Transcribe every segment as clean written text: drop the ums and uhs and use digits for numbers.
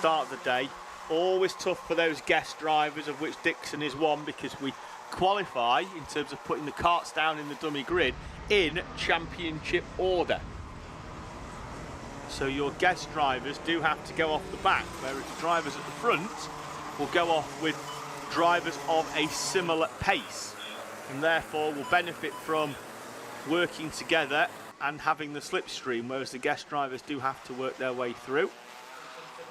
start of the day. Always tough for those guest drivers, of which Dixon is one, because we qualify in terms of putting the carts down in the dummy grid in championship order. So your guest drivers do have to go off the back, whereas the drivers at the front will go off with drivers of a similar pace, and therefore will benefit from working together and having the slipstream, whereas the guest drivers do have to work their way through.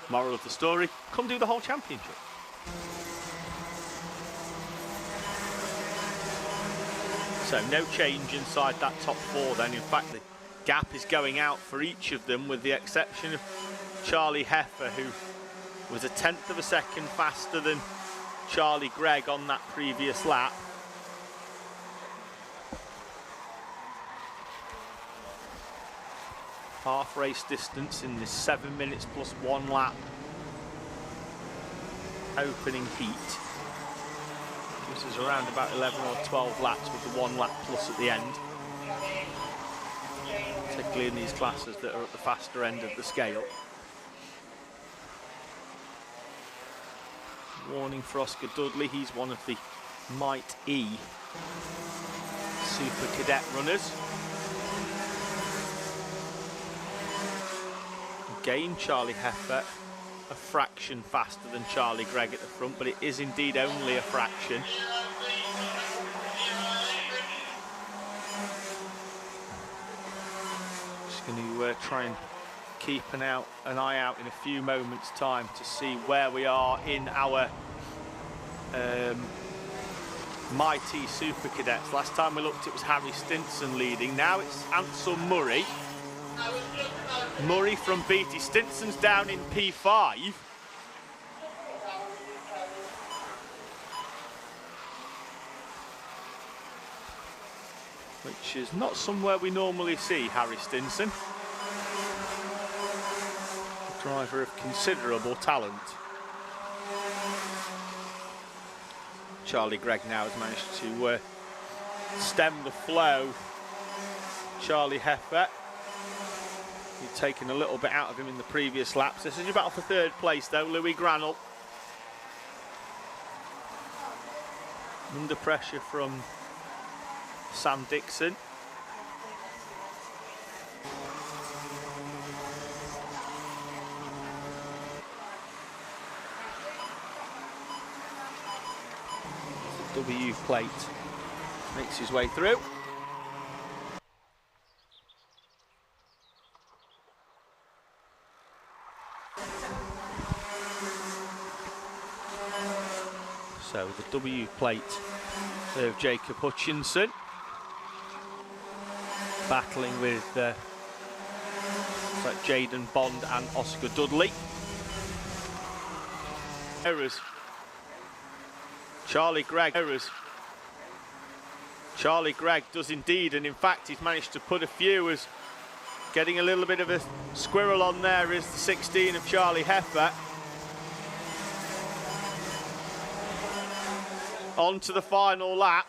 Moral of the story, come do the whole championship. So no change inside that top four then. In fact, the gap is going out for each of them, with the exception of Charlie Heffer, who was 1/10 of a second faster than Charlie Gregg on that previous lap. Half race distance in this 7 minutes plus 1 lap opening heat. This is around about 11 or 12 laps with the 1 lap plus at the end, particularly in these classes that are at the faster end of the scale. Warning for Oscar Dudley, he's one of the Might E Super Cadet runners. Again, Charlie Heffer a fraction faster than Charlie Gregg at the front, but it is indeed only a fraction. Just going to try and keep an eye out in a few moments' time to see where we are in our Mighty Super Cadets. Last time we looked, it was Harry Stinson leading. Now it's Ansel Murray. Murray from Beatty. Stinson's down in P5. Which is not somewhere we normally see Harry Stinson. A driver of considerable talent. Charlie Gregg now has managed to stem the flow. Charlie Heffer, he'd taken a little bit out of him in the previous laps. This is your battle for third place though. Louis Granell under pressure from Sam Dixon. The W plate makes his way through. So the W plate of Jacob Hutchinson, battling with like Jaden Bond and Oscar Dudley. Errors. Charlie Gregg. Errors. Charlie Gregg does indeed, and in fact he's managed to put a few. As getting a little bit of a squirrel on there is the 16 of Charlie Heffer. On to the final lap.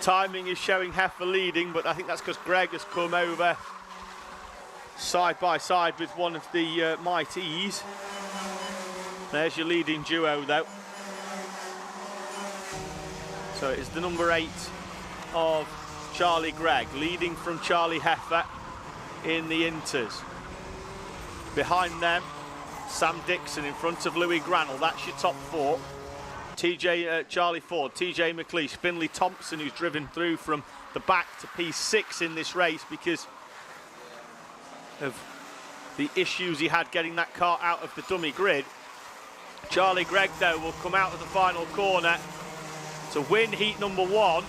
Timing is showing Heffer leading, but I think that's because Gregg has come over side by side with one of the Mighties. There's your leading duo though. So it is the number 8 of Charlie Gregg leading from Charlie Heffer in the Inters. Behind them, Sam Dixon in front of Louis Granell. That's your top 4. Charlie Ford, TJ McLeish, Finley Thompson, who's driven through from the back to P6 in this race because of the issues he had getting that car out of the dummy grid. Charlie Gregg, though, will come out of the final corner to win heat number 1,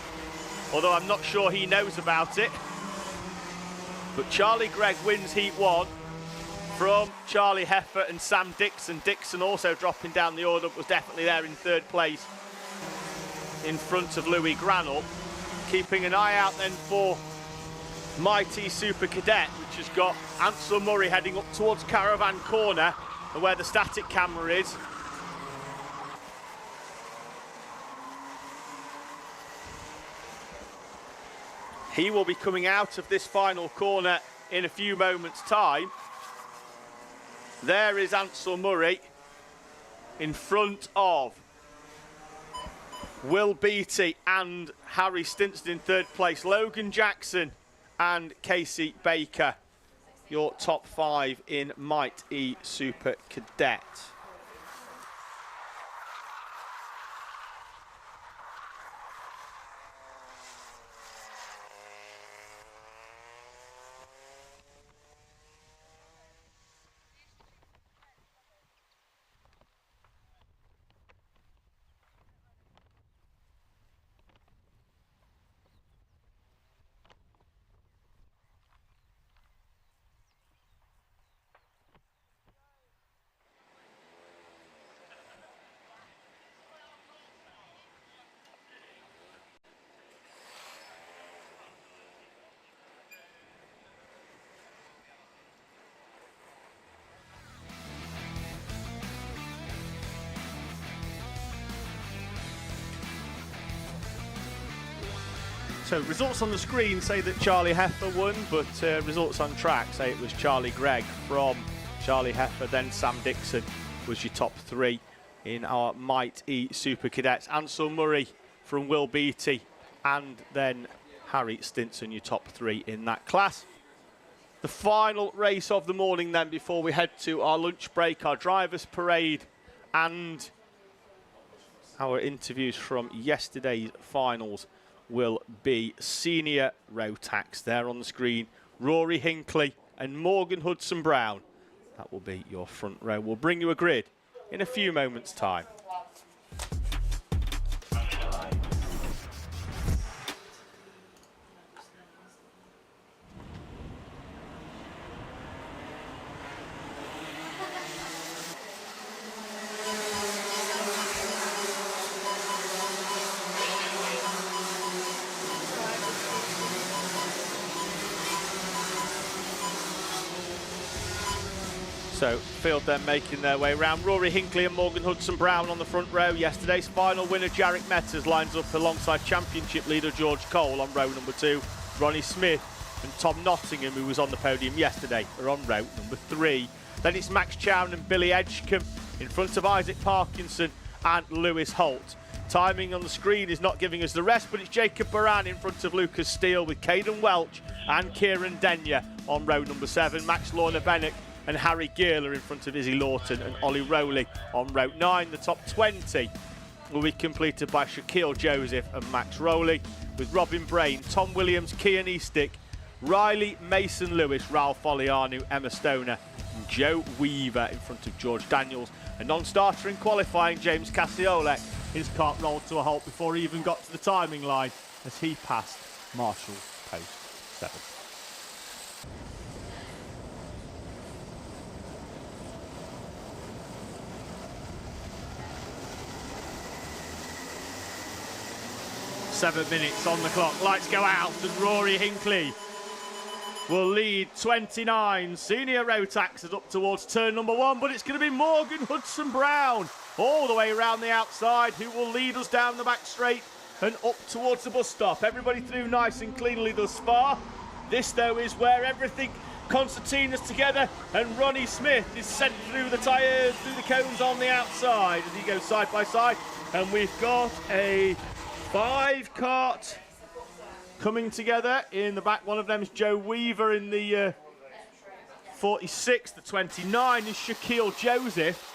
although I'm not sure he knows about it. But Charlie Gregg wins heat 1 from Charlie Heffer and Sam Dixon. Dixon also dropping down the order, but was definitely there in third place in front of Louis Granell. Keeping an eye out then for Mighty Super Cadet, which has got Ansel Murray heading up towards Caravan Corner, and where the static camera is. He will be coming out of this final corner in a few moments' time. There is Ansel Murray in front of Will Beattie and Harry Stinson in third place. Logan Jackson and Casey Baker, your top 5 in Might E Super Cadet. So results on the screen say that Charlie Heifer won, but results on track say it was Charlie Gregg from Charlie Heifer, then Sam Dixon was your top 3 in our Might E Super Cadets. Ansel Murray from Will Beattie, and then Harry Stinson, your top 3 in that class. The final race of the morning then, before we head to our lunch break, our drivers' parade and our interviews from yesterday's finals, will be senior Rotax. There on the screen, Rory Hinckley and Morgan Hudson-Brown. That will be your front row. We'll bring you a grid in a few moments' time. So field then making their way round. Rory Hinckley and Morgan Hudson-Brown on the front row. Yesterday's final winner, Jarek Metters, lines up alongside championship leader George Cole on row number 2. Ronnie Smith and Tom Nottingham, who was on the podium yesterday, are on row number 3. Then it's Max Chown and Billy Edgecombe in front of Isaac Parkinson and Lewis Holt. Timing on the screen is not giving us the rest, but it's Jacob Baran in front of Lucas Steele with Caden Welch and Kieran Denyer on row number 7. Max Lorna-Bennett and Harry Gearler in front of Izzy Lawton and Ollie Rowley on route 9. The top 20 will be completed by Shaquille Joseph and Max Rowley, with Robin Brain, Tom Williams, Kian Eastick, Riley, Mason Lewis, Ralph Folianu, Emma Stoner and Joe Weaver in front of George Daniels. A non-starter in qualifying, James Casiolek. His cart rolled to a halt before he even got to the timing line as he passed Marshall post 7. Seven minutes on the clock, lights go out, and Rory Hinckley will lead 29 senior Rotaxers up towards turn number 1, but it's going to be Morgan Hudson-Brown all the way around the outside who will lead us down the back straight and up towards the bus stop. Everybody through nice and cleanly thus far. This though is where everything concertina's together, and Ronnie Smith is sent through the tyres, through the cones on the outside as he goes side by side, and we've got a 5-cart coming together in the back. One of them is Joe Weaver in the 46. The 29 is Shaquille Joseph.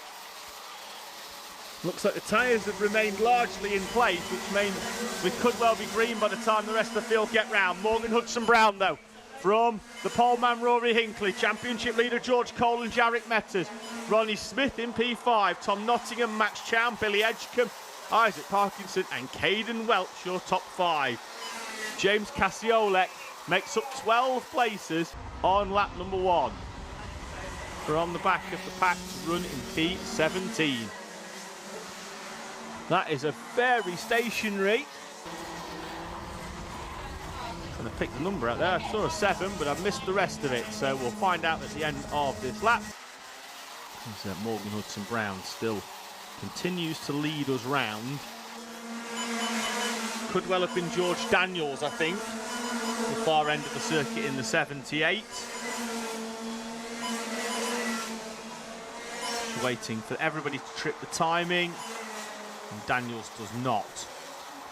Looks like the tyres have remained largely in place, which means we could well be green by the time the rest of the field get round. Morgan Hudson-Brown, though, from the poleman Rory Hinckley, championship leader George Cole and Jarek Metters, Ronnie Smith in P5, Tom Nottingham, Max Chown, Billy Edgecombe, Isaac Parkinson and Caden Welch, your top 5. James Casiolek makes up 12 places on lap number 1. From the back of the pack to run in P17. That is a very stationary. Trying to pick the number out there. I saw a 7, but I've missed the rest of it. So we'll find out at the end of this lap. Morgan Hudson-Brown still continues to lead us round. Could well have been George Daniels, I think, the far end of the circuit in the 78. waiting for everybody to trip the timing, and Daniels does not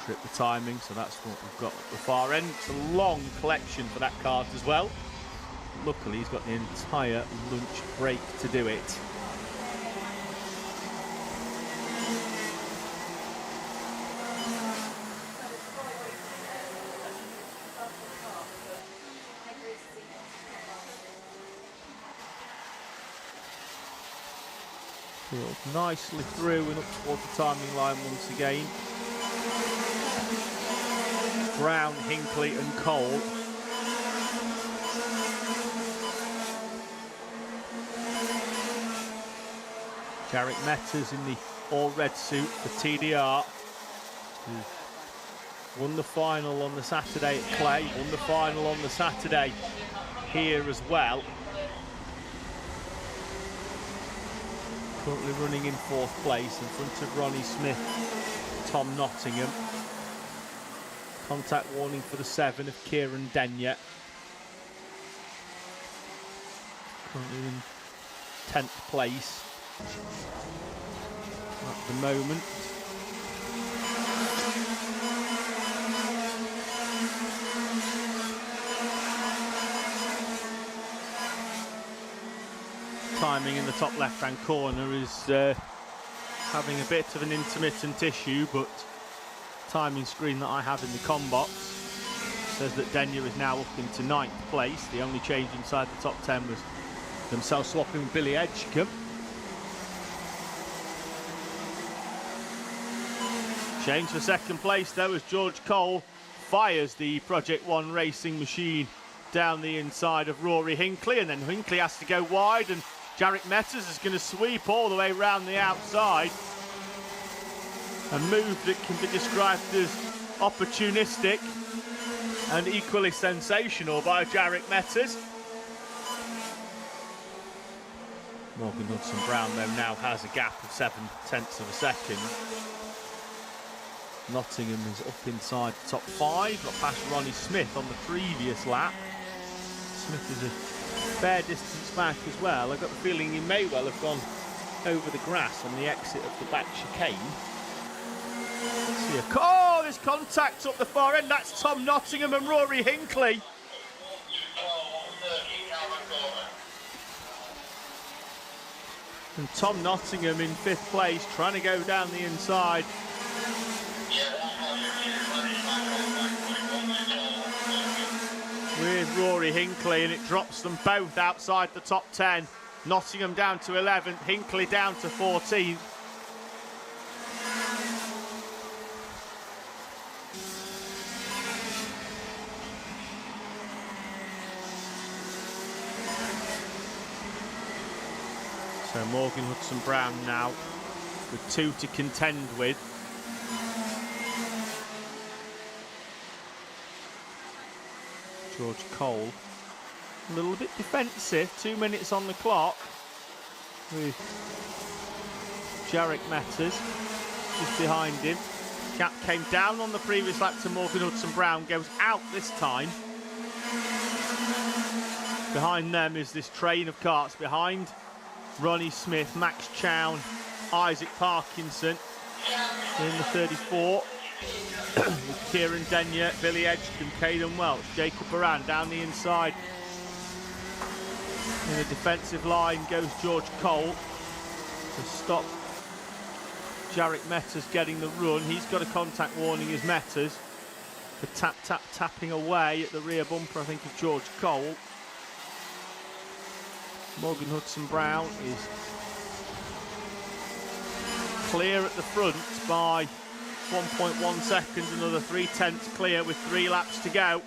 trip the timing, so that's what we've got at the far end. It's a long collection for that cart as well. Luckily, he's got the entire lunch break to do it. Pulled nicely through and up towards the timing line once again. Brown, Hinckley and Cole. Jarek Metters in the all-red suit for TDR, who won the final on the Saturday at Clay, won the final on the Saturday here as well. Currently running in 4th place in front of Ronnie Smith, Tom Nottingham. Contact warning for the 7 of Kieran Denyer. Currently in 10th place at the moment. Timing in the top left-hand corner is having a bit of an intermittent issue, but timing screen that I have in the combox says that Denyer is now up into 9th place. The only change inside the top 10 was themselves swapping with Billy Edgecombe. Change for 2nd place though, as George Cole fires the Project One racing machine down the inside of Rory Hinckley, and then Hinckley has to go wide, and Jarek Metters is going to sweep all the way around the outside. A move that can be described as opportunistic and equally sensational by Jarek Metters. Morgan Hudson-Brown though now has a gap of 0.7 of a second. Nottingham is up inside the top 5, got past Ronnie Smith on the previous lap. Smith is a fair distance back as well. I've got the feeling he may well have gone over the grass on the exit of the back chicane. Oh, there's contact up the far end. That's Tom Nottingham and Rory Hinckley. And Tom Nottingham in 5th place, trying to go down the inside. With Rory Hinckley, and it drops them both outside the top 10. Nottingham down to 11th, Hinckley down to 14th. So Morgan Hudson-Brown now with 2 to contend with. George Cole, a little bit defensive, 2 minutes on the clock, with Jarek Metters just behind him. Gap came down on the previous lap to Morgan Hudson-Brown, goes out this time. Behind them is this train of carts behind Ronnie Smith, Max Chown, Isaac Parkinson in the 34. With Kieran Denyer, Billy Edgecombe, Caden Welch, Jacob Baran down the inside. In the defensive line goes George Cole to stop Jarek Metters getting the run. He's got a contact warning as Metters for tapping away at the rear bumper, I think, of George Cole. Morgan Hudson-Brown is clear at the front by 1.1 seconds, another 0.3 clear with 3 laps to go.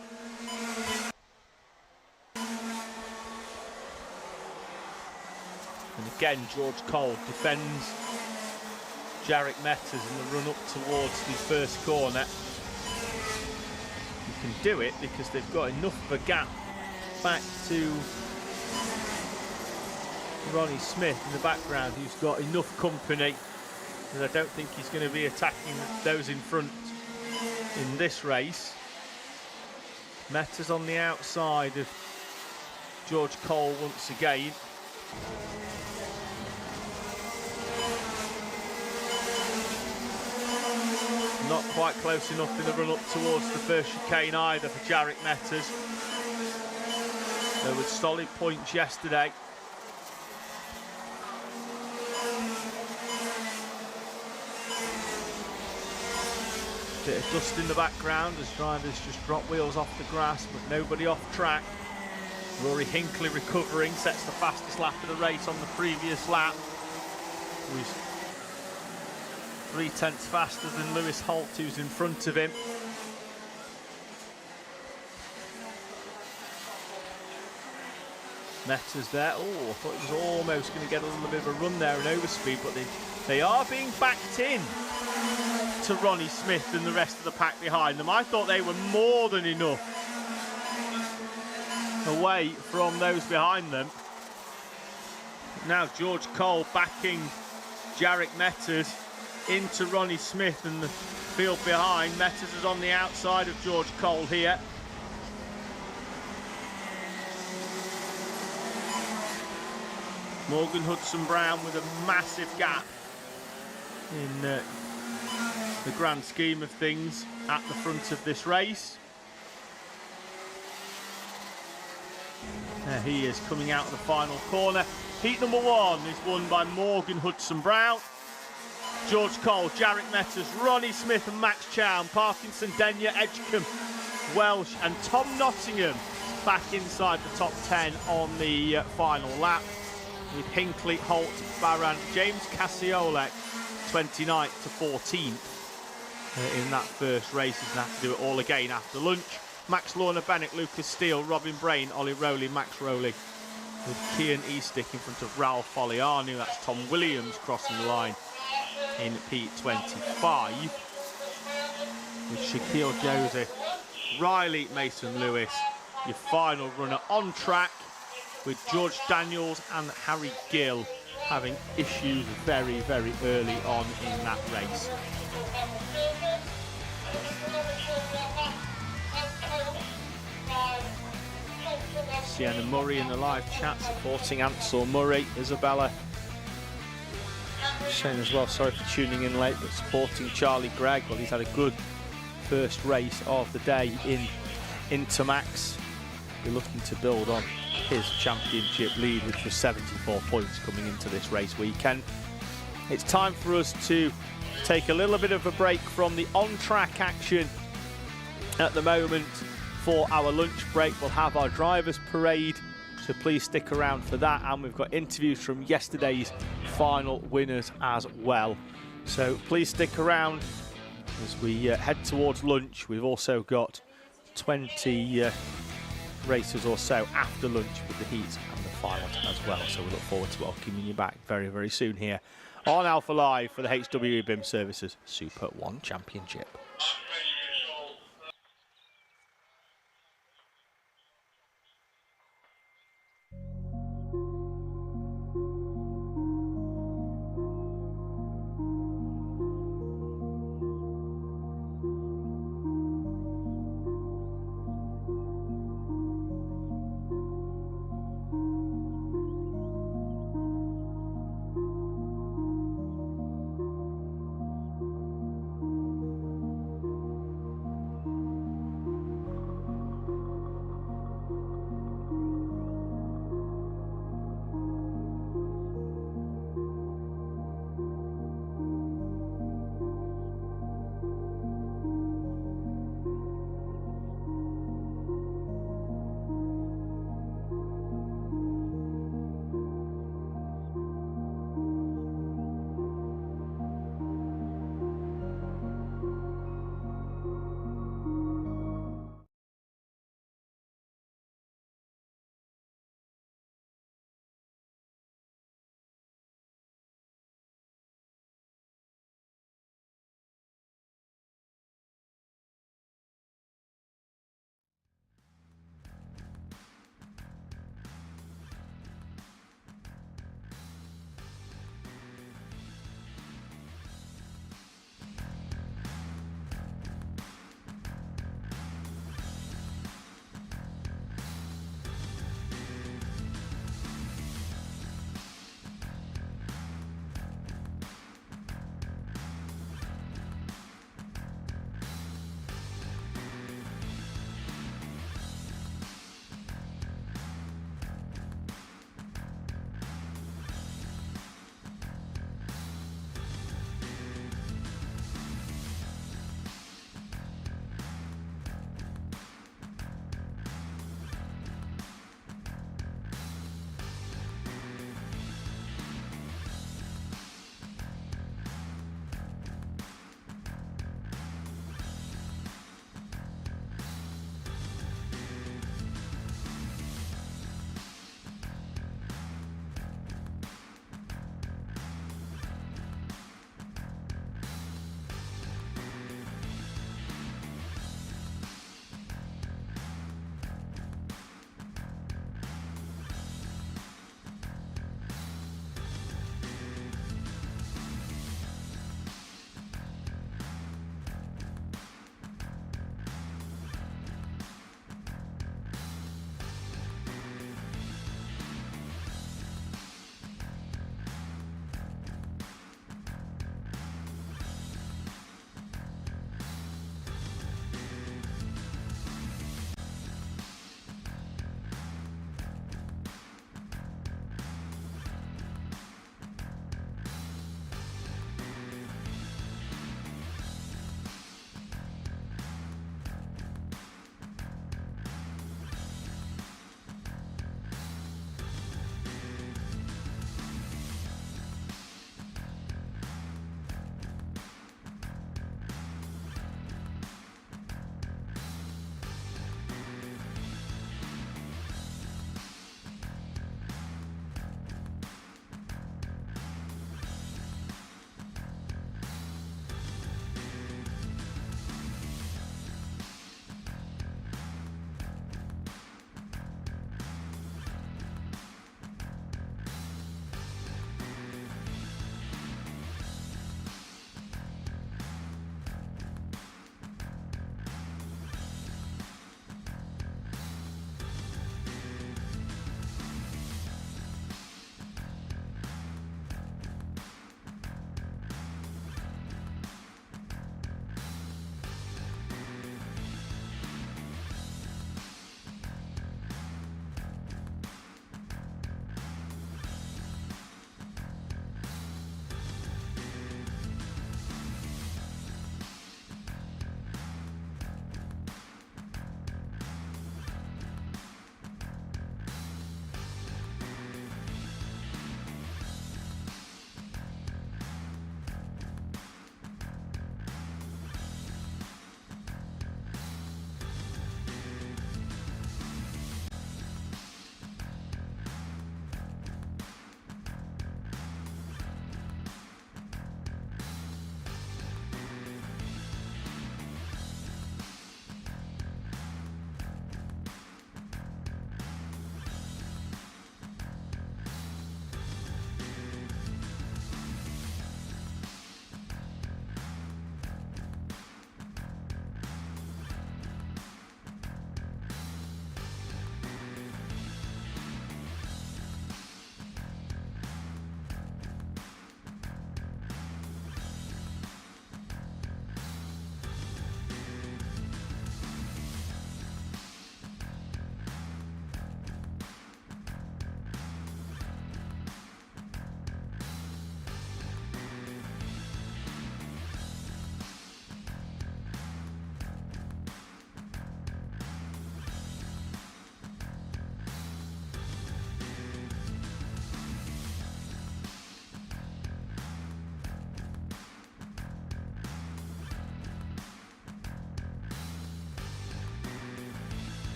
And again, George Cole defends Jarek Metters in the run up towards the first corner. You can do it because they've got enough of a gap back to Ronnie Smith in the background, who's got enough company. I don't think he's going to be attacking those in front in this race. Metters on the outside of George Cole once again. not quite close enough in the run up towards the first chicane either for Jarek Metters. There was solid points yesterday. Bit of dust in the background as drivers just drop wheels off the grass, but nobody off track. Rory Hinckley recovering, sets the fastest lap of the race on the previous lap. He's 3/10 faster than Lewis Holt, who's in front of him. Metters there. Oh, I thought he was almost going to get a little bit of a run there and overspeed, but they are being backed in to Ronnie Smith and the rest of the pack behind them. I thought they were more than enough away from those behind them. Now George Cole backing Jarek Metters into Ronnie Smith and the field behind. Metters is on the outside of George Cole here. Morgan Hudson-Brown with a massive gap in the grand scheme of things at the front of this race. There he is coming out of the final corner. Heat number 1 is won by Morgan Hudson-Brown. George Cole, Jarek Metters, Ronnie Smith and Max Chown, Parkinson, Denyer, Edgecombe, Welsh and Tom Nottingham back inside the top 10 on the final lap, with Hinckley, Holt, Barran, James Cassiolek 29th to 14th in that first race. He's going to have to do it all again after lunch. Max Lorna Bennett, Lucas Steele, Robin Brain, Ollie Rowley, Max Rowley, with Kian Eastick in front of Ralph Folianu. That's Tom Williams crossing the line in P25, with Shaquille Joseph, Riley Mason Lewis, your final runner on track, with George Daniels and Harry Gill having issues very, very early on in that race. Sienna Murray in the live chat supporting Ansel Murray. Isabella saying as well, sorry for tuning in late, but supporting Charlie Gregg. Well, he's had a good first race of the day in Intermax. We're looking to build on his championship lead, which was 74 points coming into this race weekend. It's time for us to take a little bit of a break from the on-track action at the moment. For our lunch break, we'll have our drivers' parade, so please stick around for that, and we've got interviews from yesterday's final winners as well. So please stick around as we head towards lunch. We've also got 20 races or so after lunch with the heats and the finals as well, so we look forward to welcoming you back very, very soon here on Alpha Live for the HWE BIM Services Super One Championship.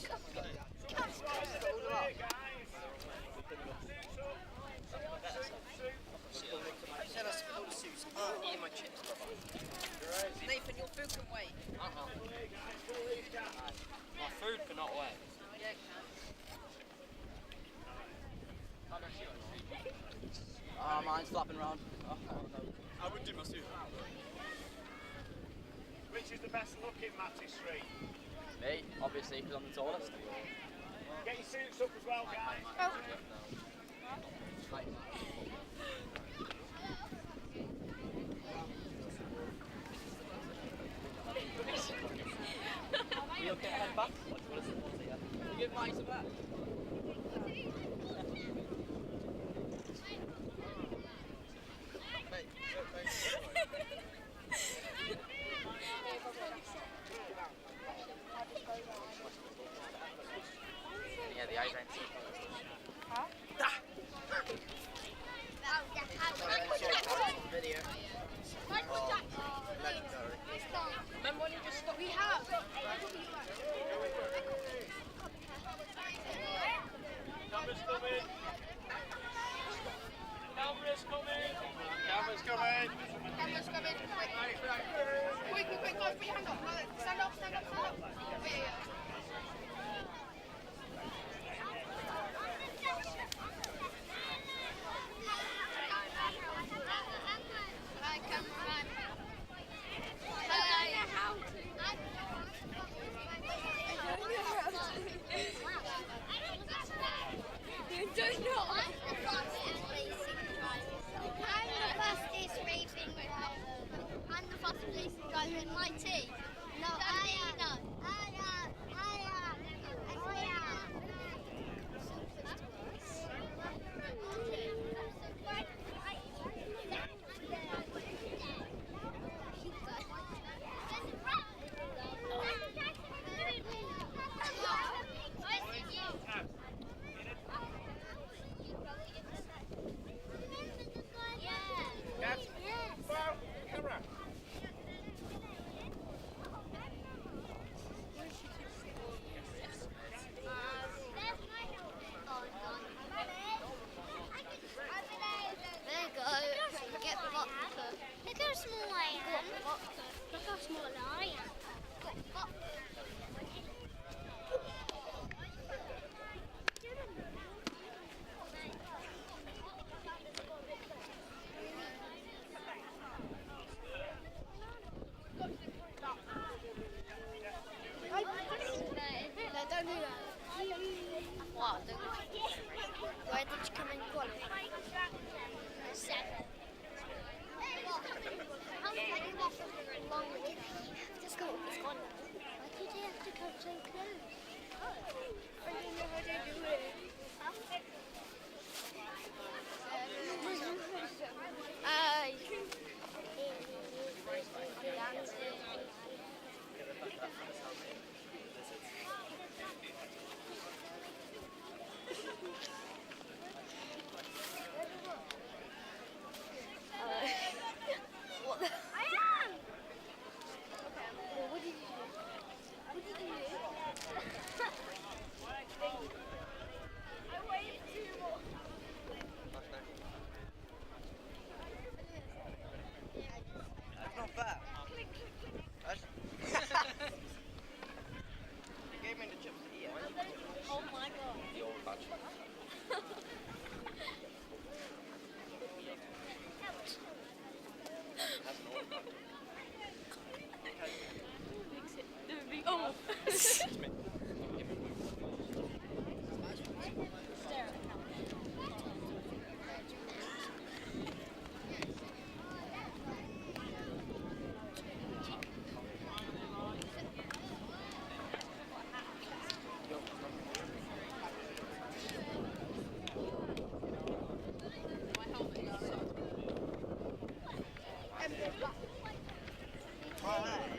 Tell us all the suits. I'm eating my chips, brother. Nathan, your food can wait. My food cannot wait. Yeah, it can. Mine's flapping around. I would do my suit. Which is the best looking Matty Street? Me, obviously, because I'm the tallest. Get your suits up as well, guys. You'll get head back? What is it? You give mine some back. Yeah, the eye range. Huh? Video. Legendary. Remember when you just stopped? We have. Camera's coming. Camera's coming. Camera's coming. Camera's coming. Quick, guys, put your hand up. Stand up. Yeah. Hi, cameraman. You don't know. I'm the fastest racing driver. I'm the fastest racing driver in my team. No, I am. Camera. There you go. Get the vodka. Look how small I am. Look how small I am. Got vodka. No, don't do that. What? Where did you come in qualify? 7. How did you walk along with it? It's gone now. Why did you have to come so close? I don't know how to do it. What the? I am! Okay, well, what did you do? What did you do? I waited too long. That's not fair. You gave me the chips to eat. Oh my god. The old badge. That's an old badge. Oh! Alright.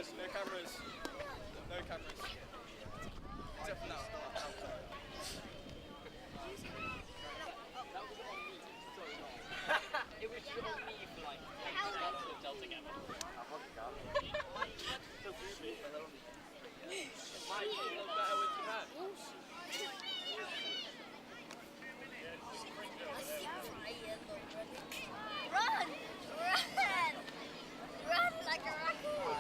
cameras, no cameras. No cameras. Except for now. It was just on me for like 10 seconds to gel together. Mike, you look better with your hat. Run! Run! Run like a raccoon!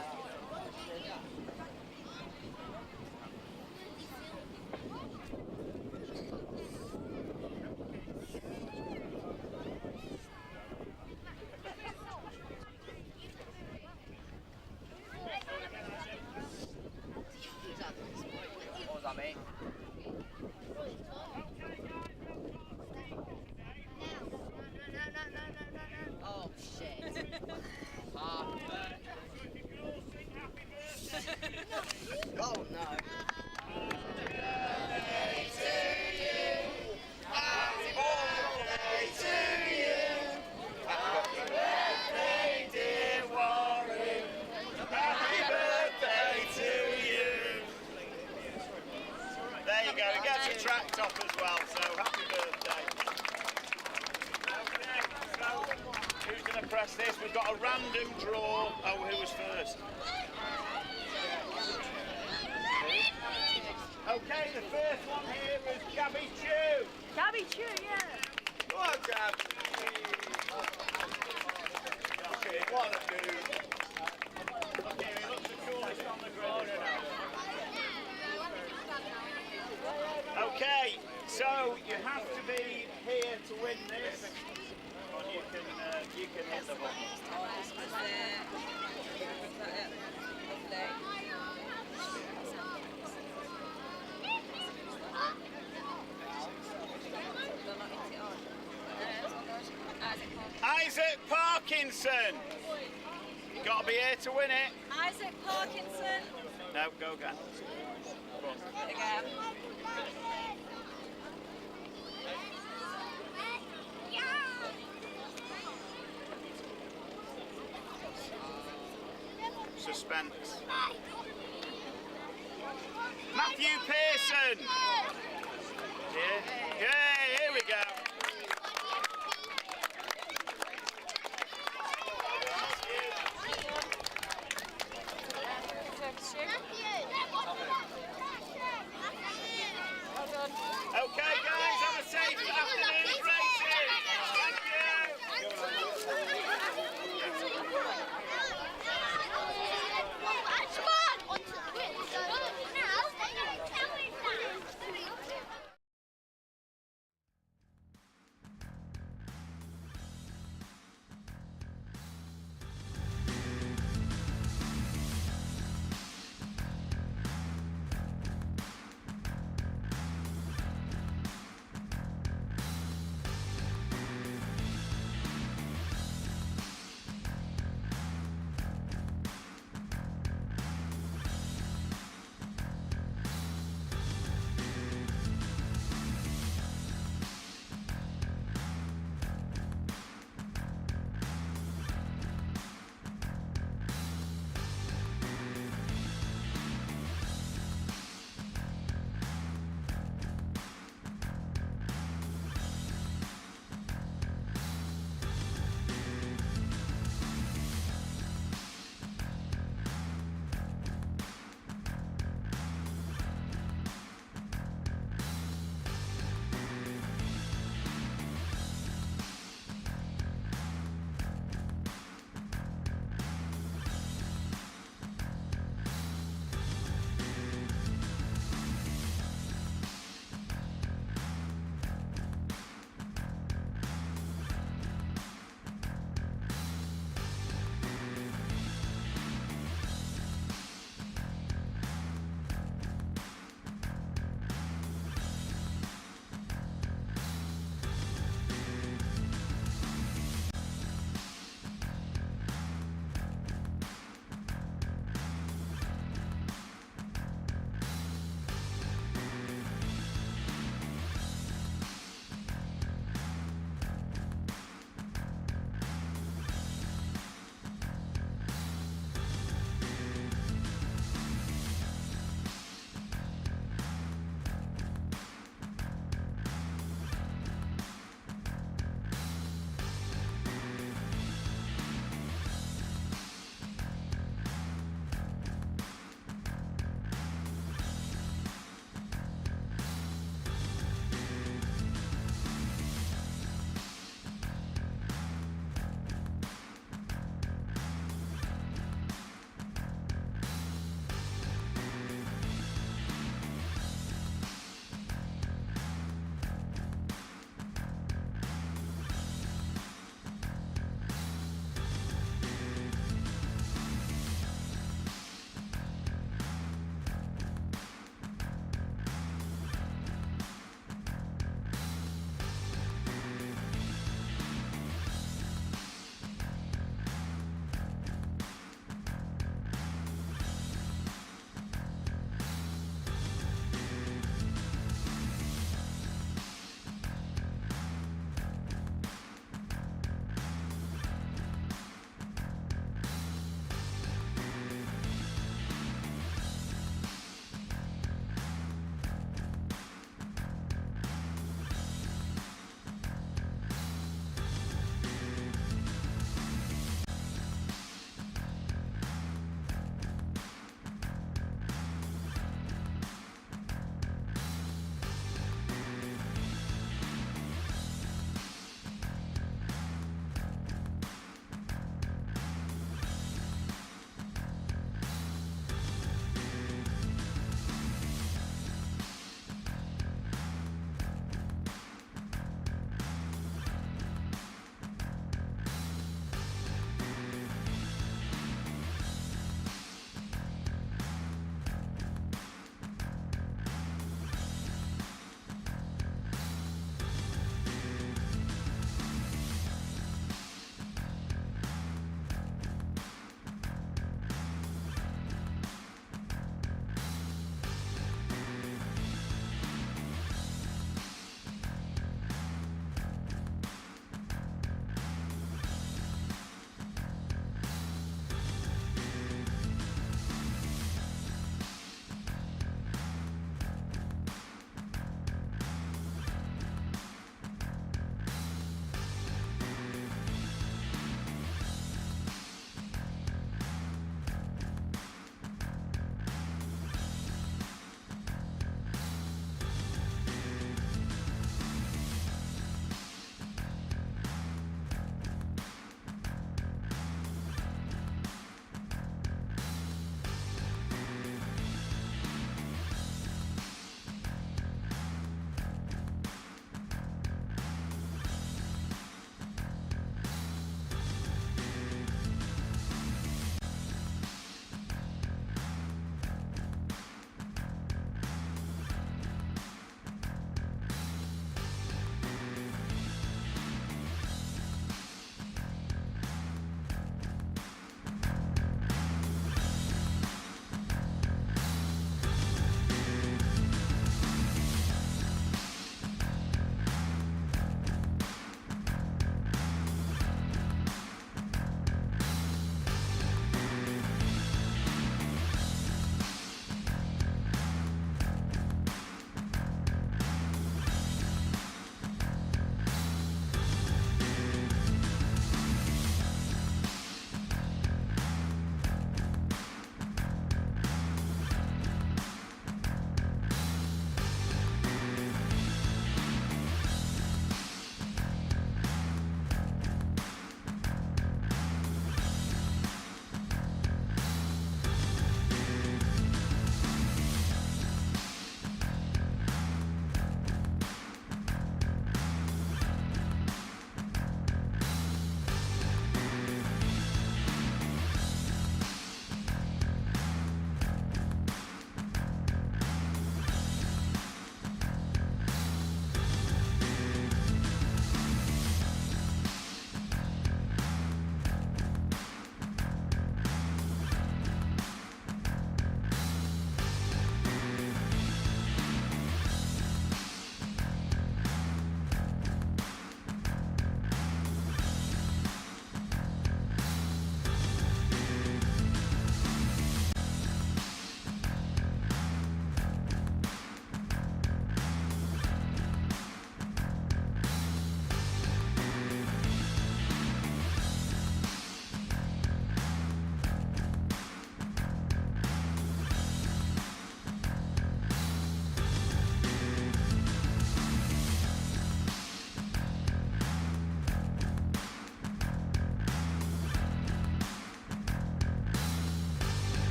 What was that, mate? Oh shit. Oh no. There you go, he gets a track top as well, so happy birthday. Okay, so who's going to press this? We've got a random draw. Oh, who was first? Okay, the first one here was Gabby Chew. Gabby Chew, yeah. Go on, Gab. Okay, what a dude. Okay, he looks the coolest on the grid. Okay, so you have to be here to win this. Or you can hit the button. Isaac Parkinson. Got to be here to win it. Isaac Parkinson. No, go again. Again. Suspense. Matthew Pearson. Yeah, here we go. Okay, guys, have a safe afternoon of racing.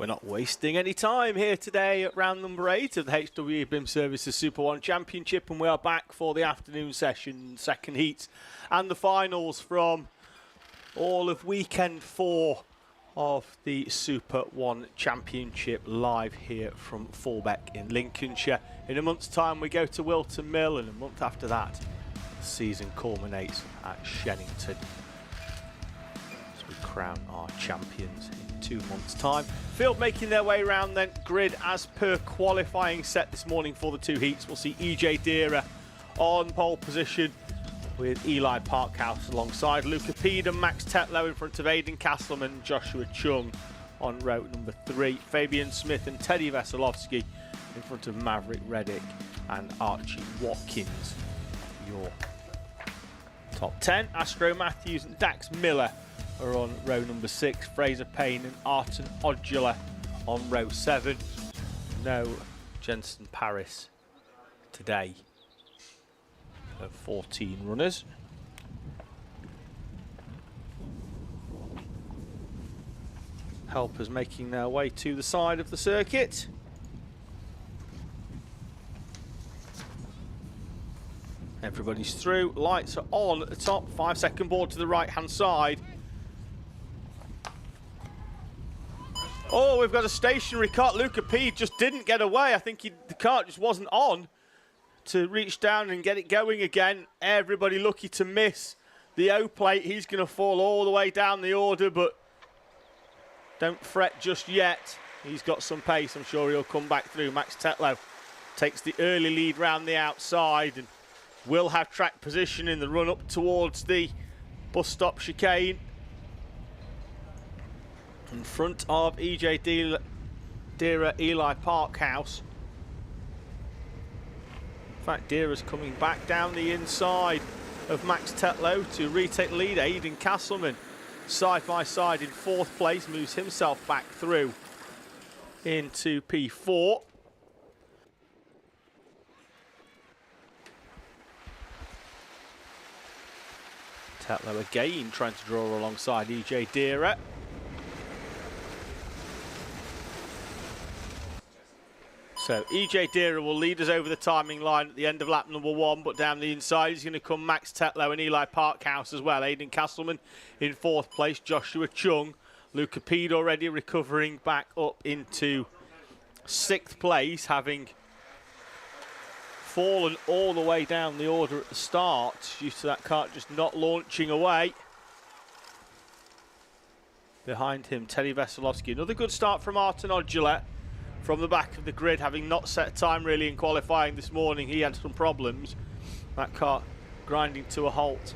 We're not wasting any time here today at round number 8 of the HWE BIM Services Super 1 Championship, and we are back for the afternoon session, second heat, and the finals from all of weekend 4 of the Super 1 Championship, live here from Fulbeck in Lincolnshire. In a month's time we go to Wilton Mill, and a month after that the season culminates at Shennington as we crown our champions in 2 months' time. Field making their way round then, grid as per qualifying set this morning for the 2 heats. We'll see EJ Deera on pole position with Eli Parkhouse alongside Luca Pede and Max Tetlow in front of Aidan Castleman and Joshua Chung on row number 3. Fabian Smith and Teddy Veselovsky in front of Maverick Reddick and Archie Watkins. Your top 10. Astro Matthews and Dax Miller are on row number 6. Fraser Payne and Arton Odula on row 7. No Jensen Paris today. 14 runners. Helpers making their way to the side of the circuit. Everybody's through. Lights are on at the top. 5-second board to the right hand side. Oh, we've got a stationary cart. Luca Pede just didn't get away. I think the cart just wasn't on to reach down and get it going again. Everybody lucky to miss the O plate. He's going to fall all the way down the order, but don't fret just yet. He's got some pace. I'm sure he'll come back through. Max Tetlow takes the early lead round the outside and will have track position in the run up towards the bus stop chicane. In front of EJ Deera, Eli Parkhouse. In fact, Deera's coming back down the inside of Max Tetlow to retake the lead. Aidan Castleman, side by side in 4th place, moves himself back through into P4. Tetlow again trying to draw alongside EJ Deera. So EJ Deera will lead us over the timing line at the end of lap number 1, but down the inside is going to come Max Tetlow and Eli Parkhouse as well. Aidan Castleman in 4th place, Joshua Chung. Luca Pede already recovering back up into 6th place, having fallen all the way down the order at the start due to that cart just not launching away. Behind him, Teddy Veselovsky. Another good start from Arton Odula from the back of the grid, having not set a time really in qualifying this morning. He had some problems. That car grinding to a halt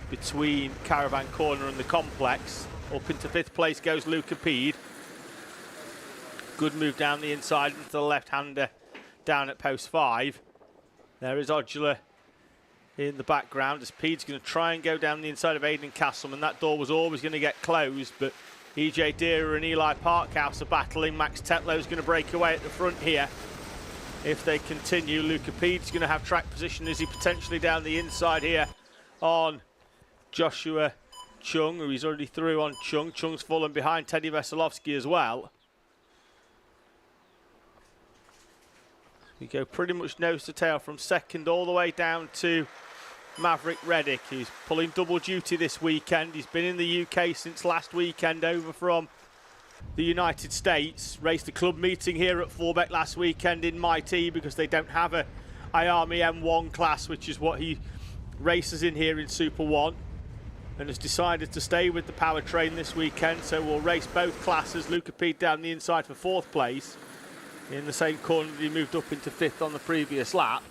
between Caravan Corner and the complex. Up into 5th place goes Luca Pede. Good move down the inside into the left-hander down at post 5. There is Odula in the background as Pede's going to try and go down the inside of Aidan Castleman. That door was always going to get closed, but EJ Deera and Eli Parkhouse are battling. Max Tetlow's going to break away at the front here. If they continue, Luca Pede's going to have track position. Is he potentially down the inside here on Joshua Chung, who he's already through on Chung. Chung's fallen behind Teddy Veselovsky as well. We go pretty much nose to tail from 2nd all the way down to Maverick Reddick, who's pulling double duty this weekend. He's been in the UK since last weekend over from the United States. Raced a club meeting here at Fulbeck last weekend in MIT because they don't have a IARMI M1 class, which is what he races in here in Super 1, and has decided to stay with the powertrain this weekend, so we'll race both classes. Luca Pede down the inside for 4th place in the same corner that he moved up into 5th on the previous lap.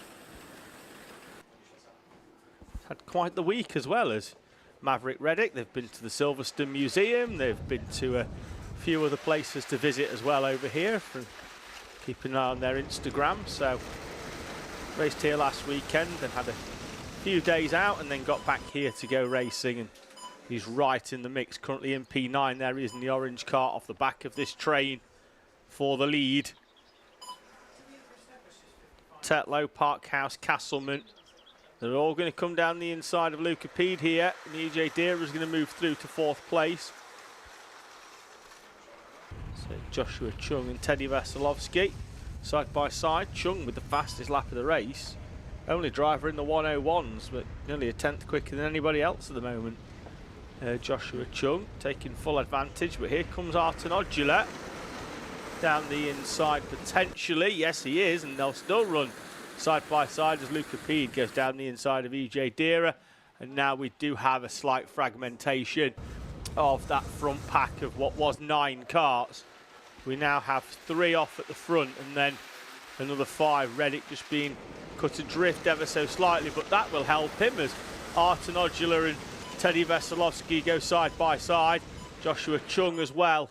Had quite the week as well as Maverick Reddick. They've been to the Silverstone Museum. They've been to a few other places to visit as well over here. From keeping an eye on their Instagram. So raced here last weekend and had a few days out and then got back here to go racing. And he's right in the mix. Currently in P9. There he is in the orange cart off the back of this train for the lead. Tetlow, Parkhouse, Castleman. They're all going to come down the inside of Luca Pede here. And EJ Deera is going to move through to 4th place. So Joshua Chung and Teddy Veselovsky side by side. Chung with the fastest lap of the race. Only driver in the 101s, but nearly a tenth quicker than anybody else at the moment. Joshua Chung taking full advantage, but here comes Arten Odula down the inside potentially. Yes, he is, and they'll still run side by side as Luca Pede goes down the inside of EJ Dira. And now we do have a slight fragmentation of that front pack of what was 9 carts. We now have 3 off at the front, and then another 5. Reddick just being cut adrift ever so slightly, but that will help him as Arten Odula and Teddy Veselovsky go side by side. Joshua Chung as well,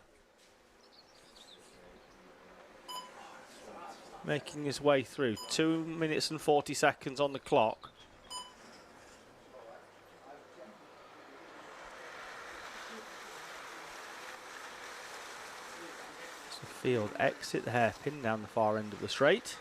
making his way through. 2 minutes and 40 seconds on the clock. So field exit the hairpin down the far end of the straight.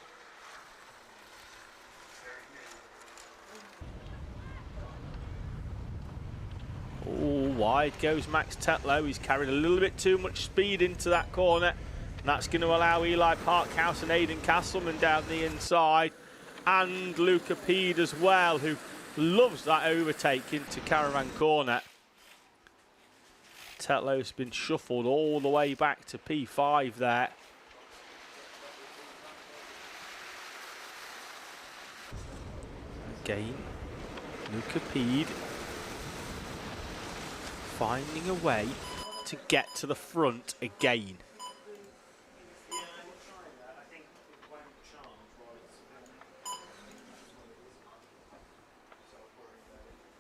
Oh, wide goes Max Tetlow. He's carried a little bit too much speed into that corner. And that's going to allow Eli Parkhouse and Aidan Castleman down the inside. And Luca Pede as well, who loves that overtake into Caravan Corner. Tetlow's been shuffled all the way back to P5 there. Again, Luca Pede finding a way to get to the front again.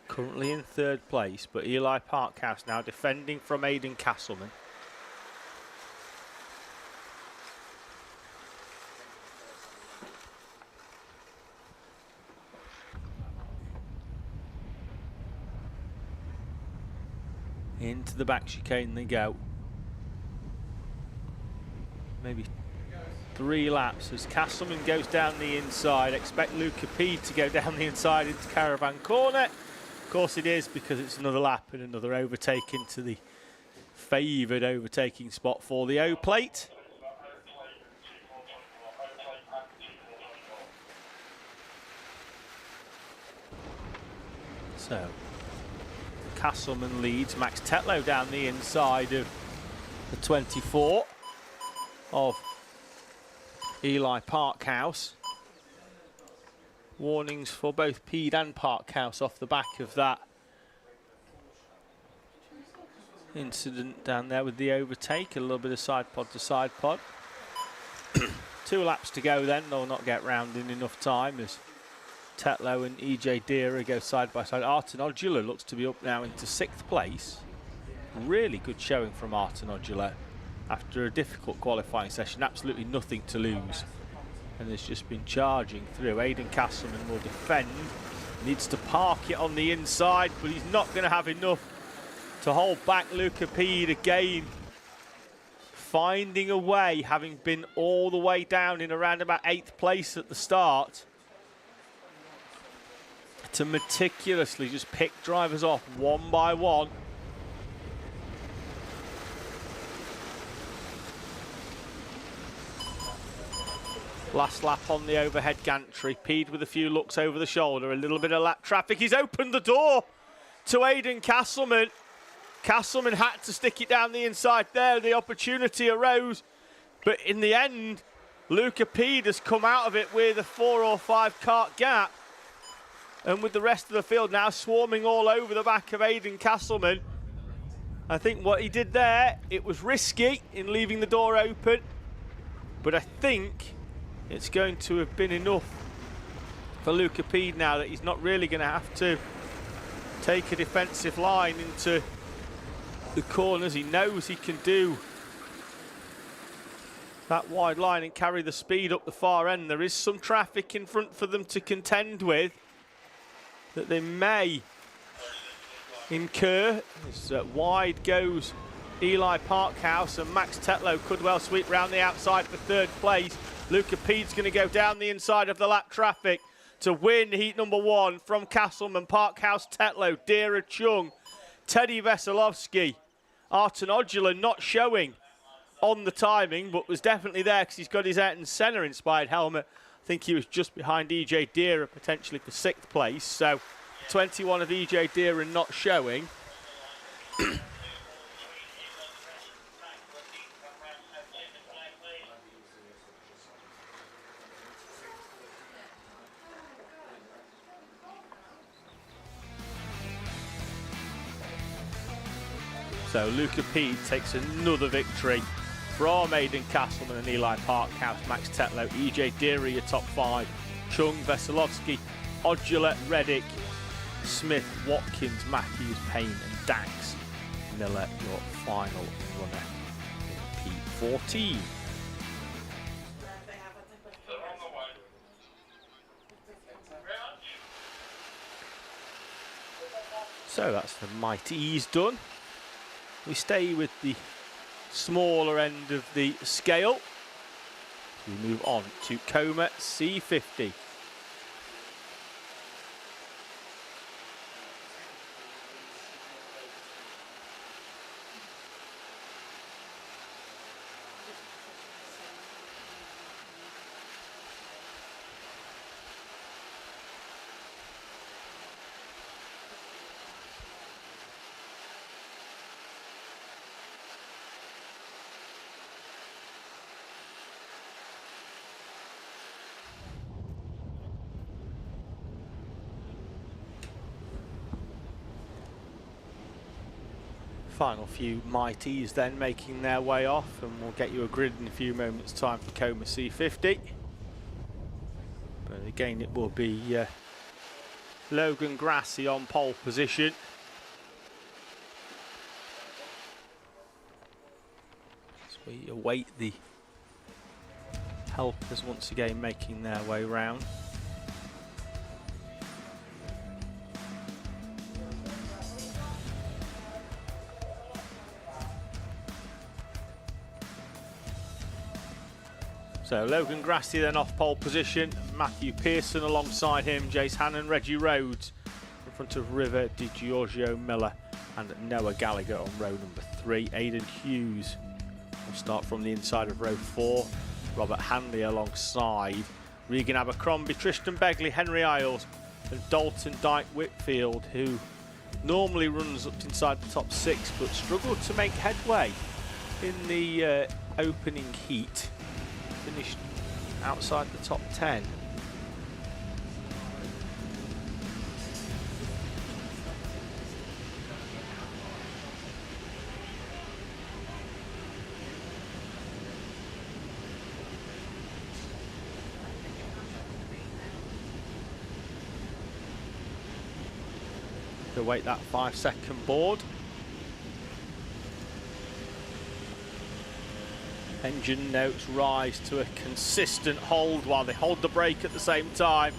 Currently in 3rd place, but Eli Parkhouse now defending from Aidan Castleman. Into the back chicane they go. Maybe 3 laps as Castleman goes down the inside. Expect Luca Pede to go down the inside into Caravan Corner. Of course it is, because it's another lap and another overtake into the favoured overtaking spot for the O plate. So Castleman leads. Max Tetlow down the inside of the 24 of Eli Parkhouse. Warnings for both Pede and Parkhouse off the back of that incident down there with the overtake. A little bit of side pod to side pod. 2 laps to go then. They'll not get round in enough time as Tetlow and EJ Dira go side by side. Arten Odula looks to be up now into 6th place. Really good showing from Arten Odula after a difficult qualifying session. Absolutely nothing to lose. And has just been charging through. Aidan Castleman will defend. Needs to park it on the inside, but he's not going to have enough to hold back Luca Pede again. Finding a way, having been all the way down in around about 8th place at the start, to meticulously just pick drivers off one by one. Last lap on the overhead gantry. Pede with a few looks over the shoulder. A little bit of lap traffic. He's opened the door to Aidan Castleman. Castleman had to stick it down the inside there. The opportunity arose. But in the end, Luca Pede has come out of it with a 4 or 5 kart gap. And with the rest of the field now swarming all over the back of Aidan Castleman. I think what he did there, it was risky in leaving the door open. But I think it's going to have been enough for Luca Pede now that he's not really going to have to take a defensive line into the corners. He knows he can do that wide line and carry the speed up the far end. There is some traffic in front for them to contend with that they may incur. As wide goes Eli Parkhouse, and Max Tetlow could well sweep round the outside for 3rd place. Luca Pede's going to go down the inside of the lap traffic to win heat number 1 from Castleman, Parkhouse, Tetlow, Dira, Chung, Teddy Veselovsky. Arten Odula not showing on the timing, but was definitely there because he's got his Ayrton Senna inspired helmet. I think he was just behind EJ Deere potentially for 6th place. So 21 of EJ Deere not showing. So Luca P takes another victory from Aidan Castleman and Eli Parkhouse, Max Tetlow, EJ Deary, your top 5, Chung, Veselovsky, Odula, Reddick, Smith, Watkins, Matthews, Payne and Dax. Miller, your final runner in P14. So that's the Mighty E's done. We stay with the smaller end of the scale. We move on to Coma C50. Final few Mighties then making their way off, and we'll get you a grid in a few moments time for Coma C50. But again it will be Logan Grassi on pole position. As we await the helpers once again making their way round. So Logan Grassi then off pole position, Matthew Pearson alongside him, Jace Hannon, Reggie Rhodes in front of River Di Giorgio Miller and Noah Gallagher on row number 3. Aidan Hughes will start from the inside of row 4. Robert Hanley alongside Regan Abercrombie, Tristan Begley, Henry Isles and Dalton Dyke Whitfield, who normally runs up inside the top 6 but struggled to make headway in the opening heat. Finished outside the top 10. To wait that 5-second board. Engine notes rise to a consistent hold while they hold the brake at the same time.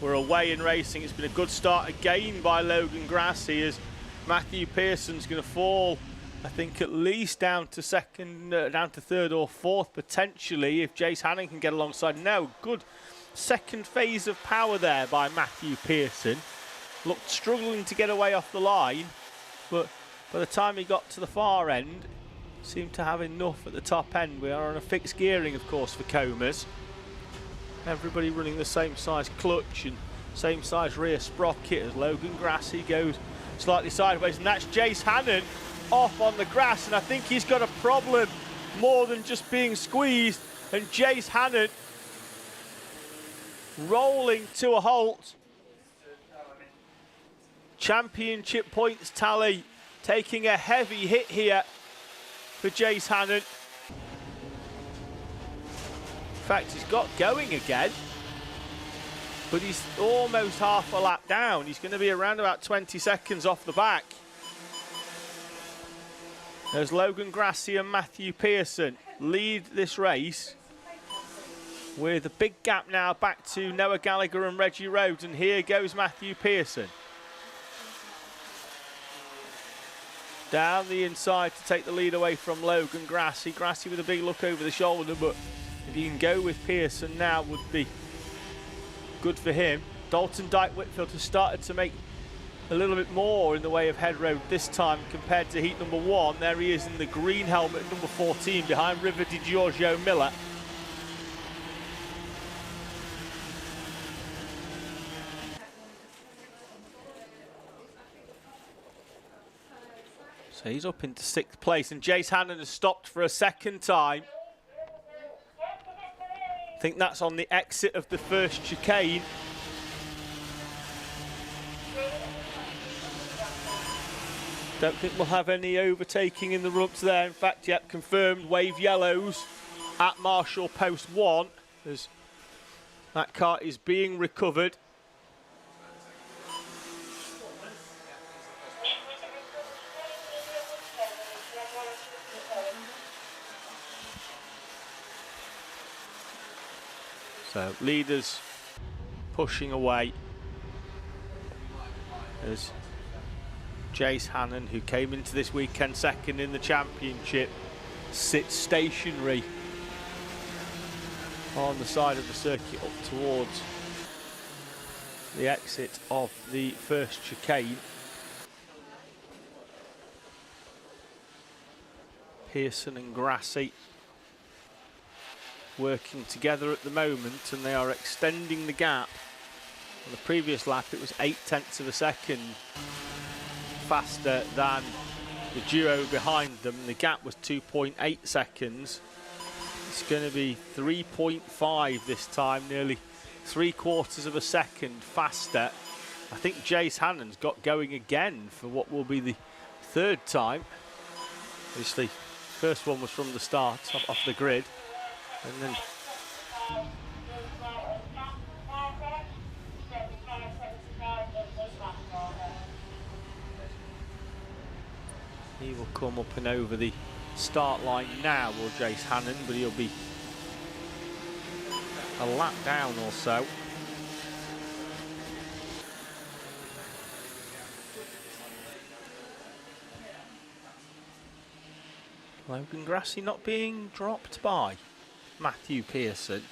We're away in racing. It's been a good start again by Logan Grassi as Matthew Pearson's going to fall, I think, at least down to down to 3rd or 4th potentially if Jace Hannon can get alongside. No, good second phase of power there by Matthew Pearson. Looked struggling to get away off the line, but by the time he got to the far end, seemed to have enough at the top end. We are on a fixed gearing, of course, for Comas. Everybody running the same size clutch and same size rear sprocket as Logan Grassi goes slightly sideways, and that's Jace Hannon off on the grass, and I think he's got a problem more than just being squeezed, and Jace Hannon rolling to a halt. Championship points tally taking a heavy hit here for Jace Hannon. In fact, he's got going again, but he's almost half a lap down. He's going to be around about 20 seconds off the back. There's Logan Grassi and Matthew Pearson lead this race with a big gap now back to Noah Gallagher and Reggie Rhodes, and here goes Matthew Pearson. Down the inside to take the lead away from Logan Grassi. Grassi with a big look over the shoulder, but if he can go with Pearson now would be good for him. Dalton Dyke Whitfield has started to make a little bit more in the way of head road this time compared to heat number 1. There he is in the green helmet, number 14, behind River Di Giorgio Miller. So he's up into 6th place, and Jace Hannon has stopped for a second time. I think that's on the exit of the first chicane. Don't think we'll have any overtaking in the run up to there. In fact, yep, confirmed wave yellows at Marshall Post 1 as that car is being recovered. So leaders pushing away as Jace Hannon, who came into this weekend second in the championship, sits stationary on the side of the circuit up towards the exit of the first chicane. Pearson and Grassi working together at the moment, and they are extending the gap. On the previous lap it was 0.8 of a second faster than the duo behind them. The gap was 2.8 seconds. It's going to be 3.5 this time, nearly 3/4 of a second faster. I think Jace Hannon's got going again for what will be the 3rd time. Obviously, first one was from the start, off the grid, and then he will come up and over the start line now, will Jace Hannon, but he'll be a lap down or so. Logan Grassi not being dropped by Matthew Pearson.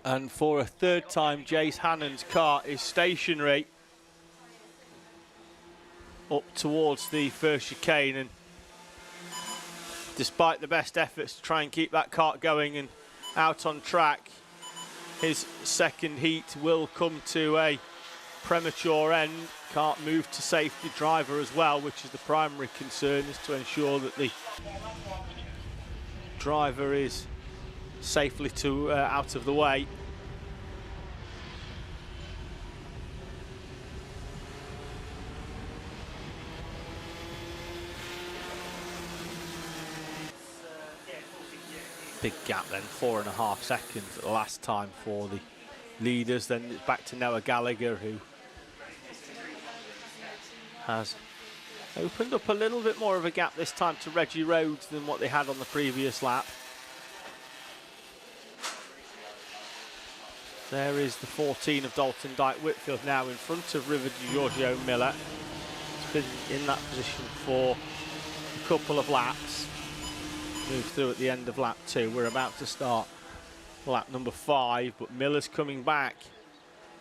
And for a 3rd time, Jace Hannon's car is stationary up towards the first chicane, and despite the best efforts to try and keep that kart going and out on track, his second heat will come to a premature end. Can't move to safety, driver as well, which is the primary concern, is to ensure that the driver is safely out of the way. Big gap then, 4.5 seconds at the last time for the leaders. Then it's back to Noah Gallagher, who has opened up a little bit more of a gap this time to Reggie Rhodes than what they had on the previous lap. There is the 14 of Dalton Dyke Whitfield now in front of River Di Giorgio Miller. He's been in that position for a couple of laps. Moved through at the end of lap 2. We're about to start lap number 5, but Miller's coming back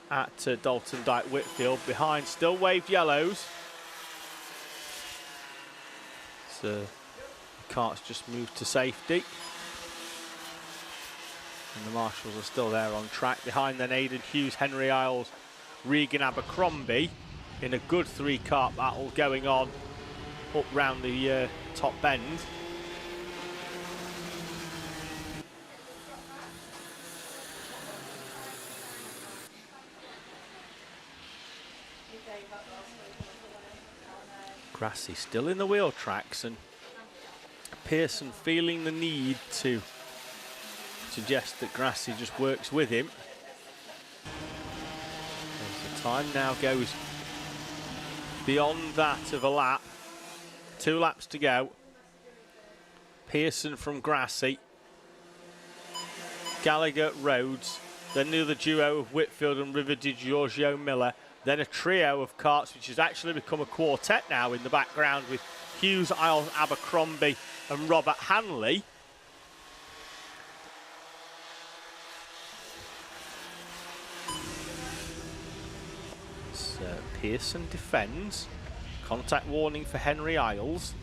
at Dalton Dyke Whitfield. Behind still waved yellows. So the cart's just moved to safety. And the marshals are still there on track. Behind then Aidan Hughes, Henry Isles, Regan Abercrombie in a good 3-kart battle going on up round the top bend. Grassi still in the wheel tracks, and Pearson feeling the need to suggest that Grassi just works with him. As the time now goes beyond that of a lap. 2 laps to go. Pearson from Grassi. Gallagher, Rhodes. Then the other duo of Whitfield and River Di Giorgio Miller. Then a trio of karts, which has actually become a quartet now in the background, with Hughes, Isles, Abercrombie and Robert Hanley. Pearson defends. Contact warning for Henry Isles.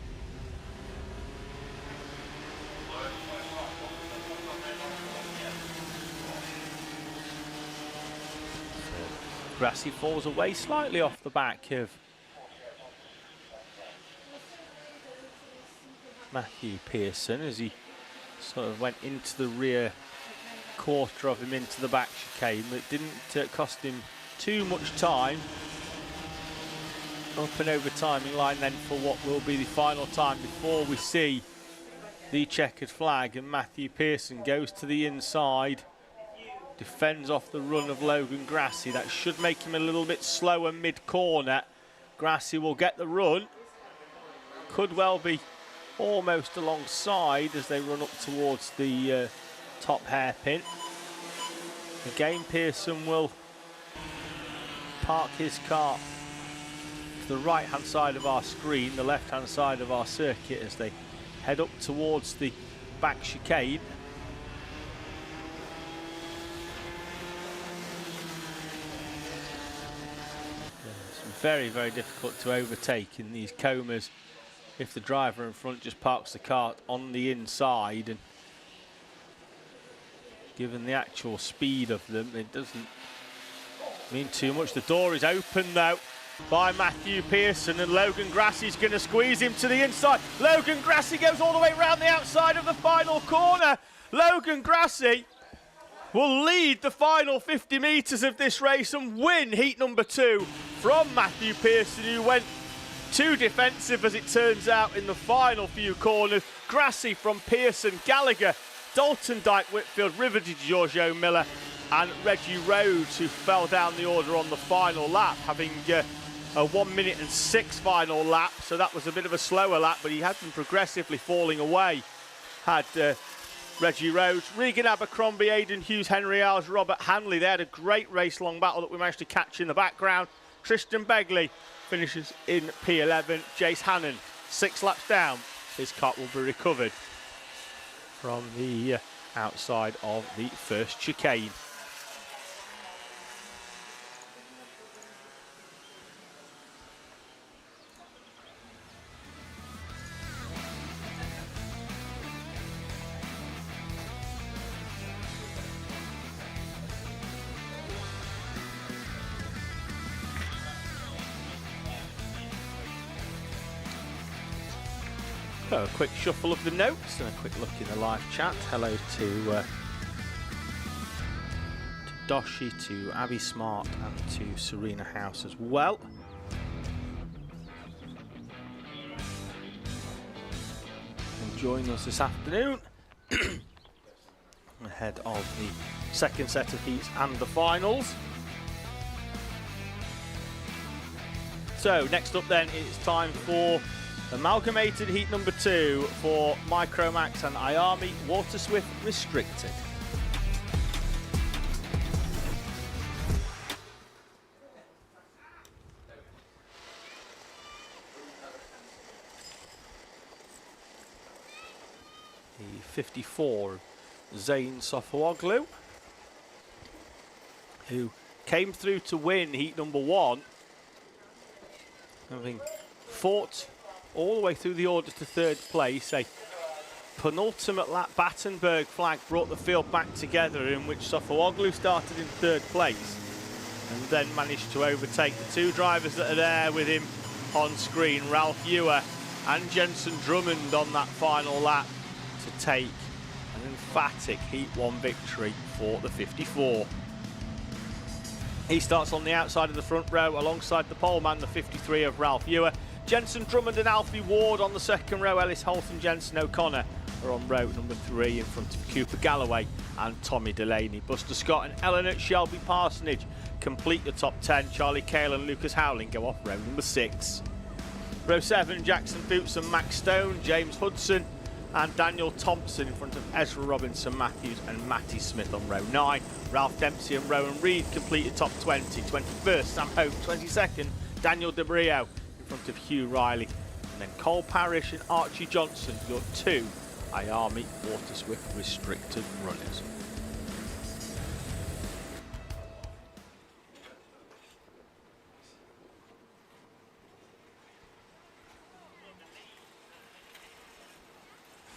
Grassy falls away slightly off the back of Matthew Pearson as he sort of went into the rear quarter of him into the back chicane. It didn't cost him too much time. Up and over timing line then for what will be the final time before we see the checkered flag, and Matthew Pearson goes to the inside, defends off the run of Logan Grassy. That should make him a little bit slower mid-corner. Grassy will get the run. Could well be almost alongside as they run up towards the top hairpin. Again, Pearson will park his car to the right-hand side of our screen, the left-hand side of our circuit, as they head up towards the back chicane. It's very, very difficult to overtake in these comas if the driver in front just parks the car on the inside, and given the actual speed of them, it doesn't mean too much. The door is open though by Matthew Pearson, and Logan Grassy's going to squeeze him to the inside. Logan Grassy goes all the way around the outside of the final corner. Logan Grassy will lead the final 50 metres of this race and win heat number 2 from Matthew Pearson, who went too defensive, as it turns out, in the final few corners. Grassy from Pearson, Gallagher, Dalton Dyke, Whitfield, Riveted, Giorgio Miller and Reggie Rhodes, who fell down the order on the final lap, having a 1 minute and 6 final lap. So that was a bit of a slower lap, but he had been progressively falling away. Had Reggie Rhodes, Regan Abercrombie, Aidan Hughes, Henry Isles, Robert Hanley. They had a great race-long battle that we managed to catch in the background. Tristan Begley finishes in P11. Jace Hannon, 6 laps down. His car will be recovered from the outside of the first chicane. A quick shuffle of the notes and a quick look in the live chat. Hello to Doshi, to Abby Smart and to Serena House as well. Enjoying us this afternoon ahead of the second set of heats and the finals. So next up then, it's time for amalgamated heat number 2 for Micromax and IAMI Water Swift Restricted. The 54, Zane Sofooglu, who came through to win heat number 1, having fought all the way through the order to 3rd place. A penultimate lap Battenberg flag brought the field back together, in which Sofooglu started in 3rd place and then managed to overtake the 2 drivers that are there with him on screen, Ralph Ewer and Jensen Drummond, on that final lap to take an emphatic Heat 1 victory for the 54. He starts on the outside of the front row alongside the poleman, the 53 of Ralph Ewer. Jensen Drummond and Alfie Ward on the second row. Ellis Holt and Jensen O'Connor are on row number 3 in front of Cooper Galloway and Tommy Delaney. Buster Scott and Eleanor Shelby Parsonage complete the top 10. Charlie Cale and Lucas Howling go off row number 6. Row 7, Jackson Boots and Max Stone, James Hudson and Daniel Thompson in front of Ezra Robinson Matthews and Matty Smith on row 9. Ralph Dempsey and Rowan Reed completed top 20. 21st, Sam Hope. 22nd, Daniel DeBrio in front of Hugh Riley. And then Cole Parrish and Archie Johnson, your 2 IAMI Water Swift restricted runners.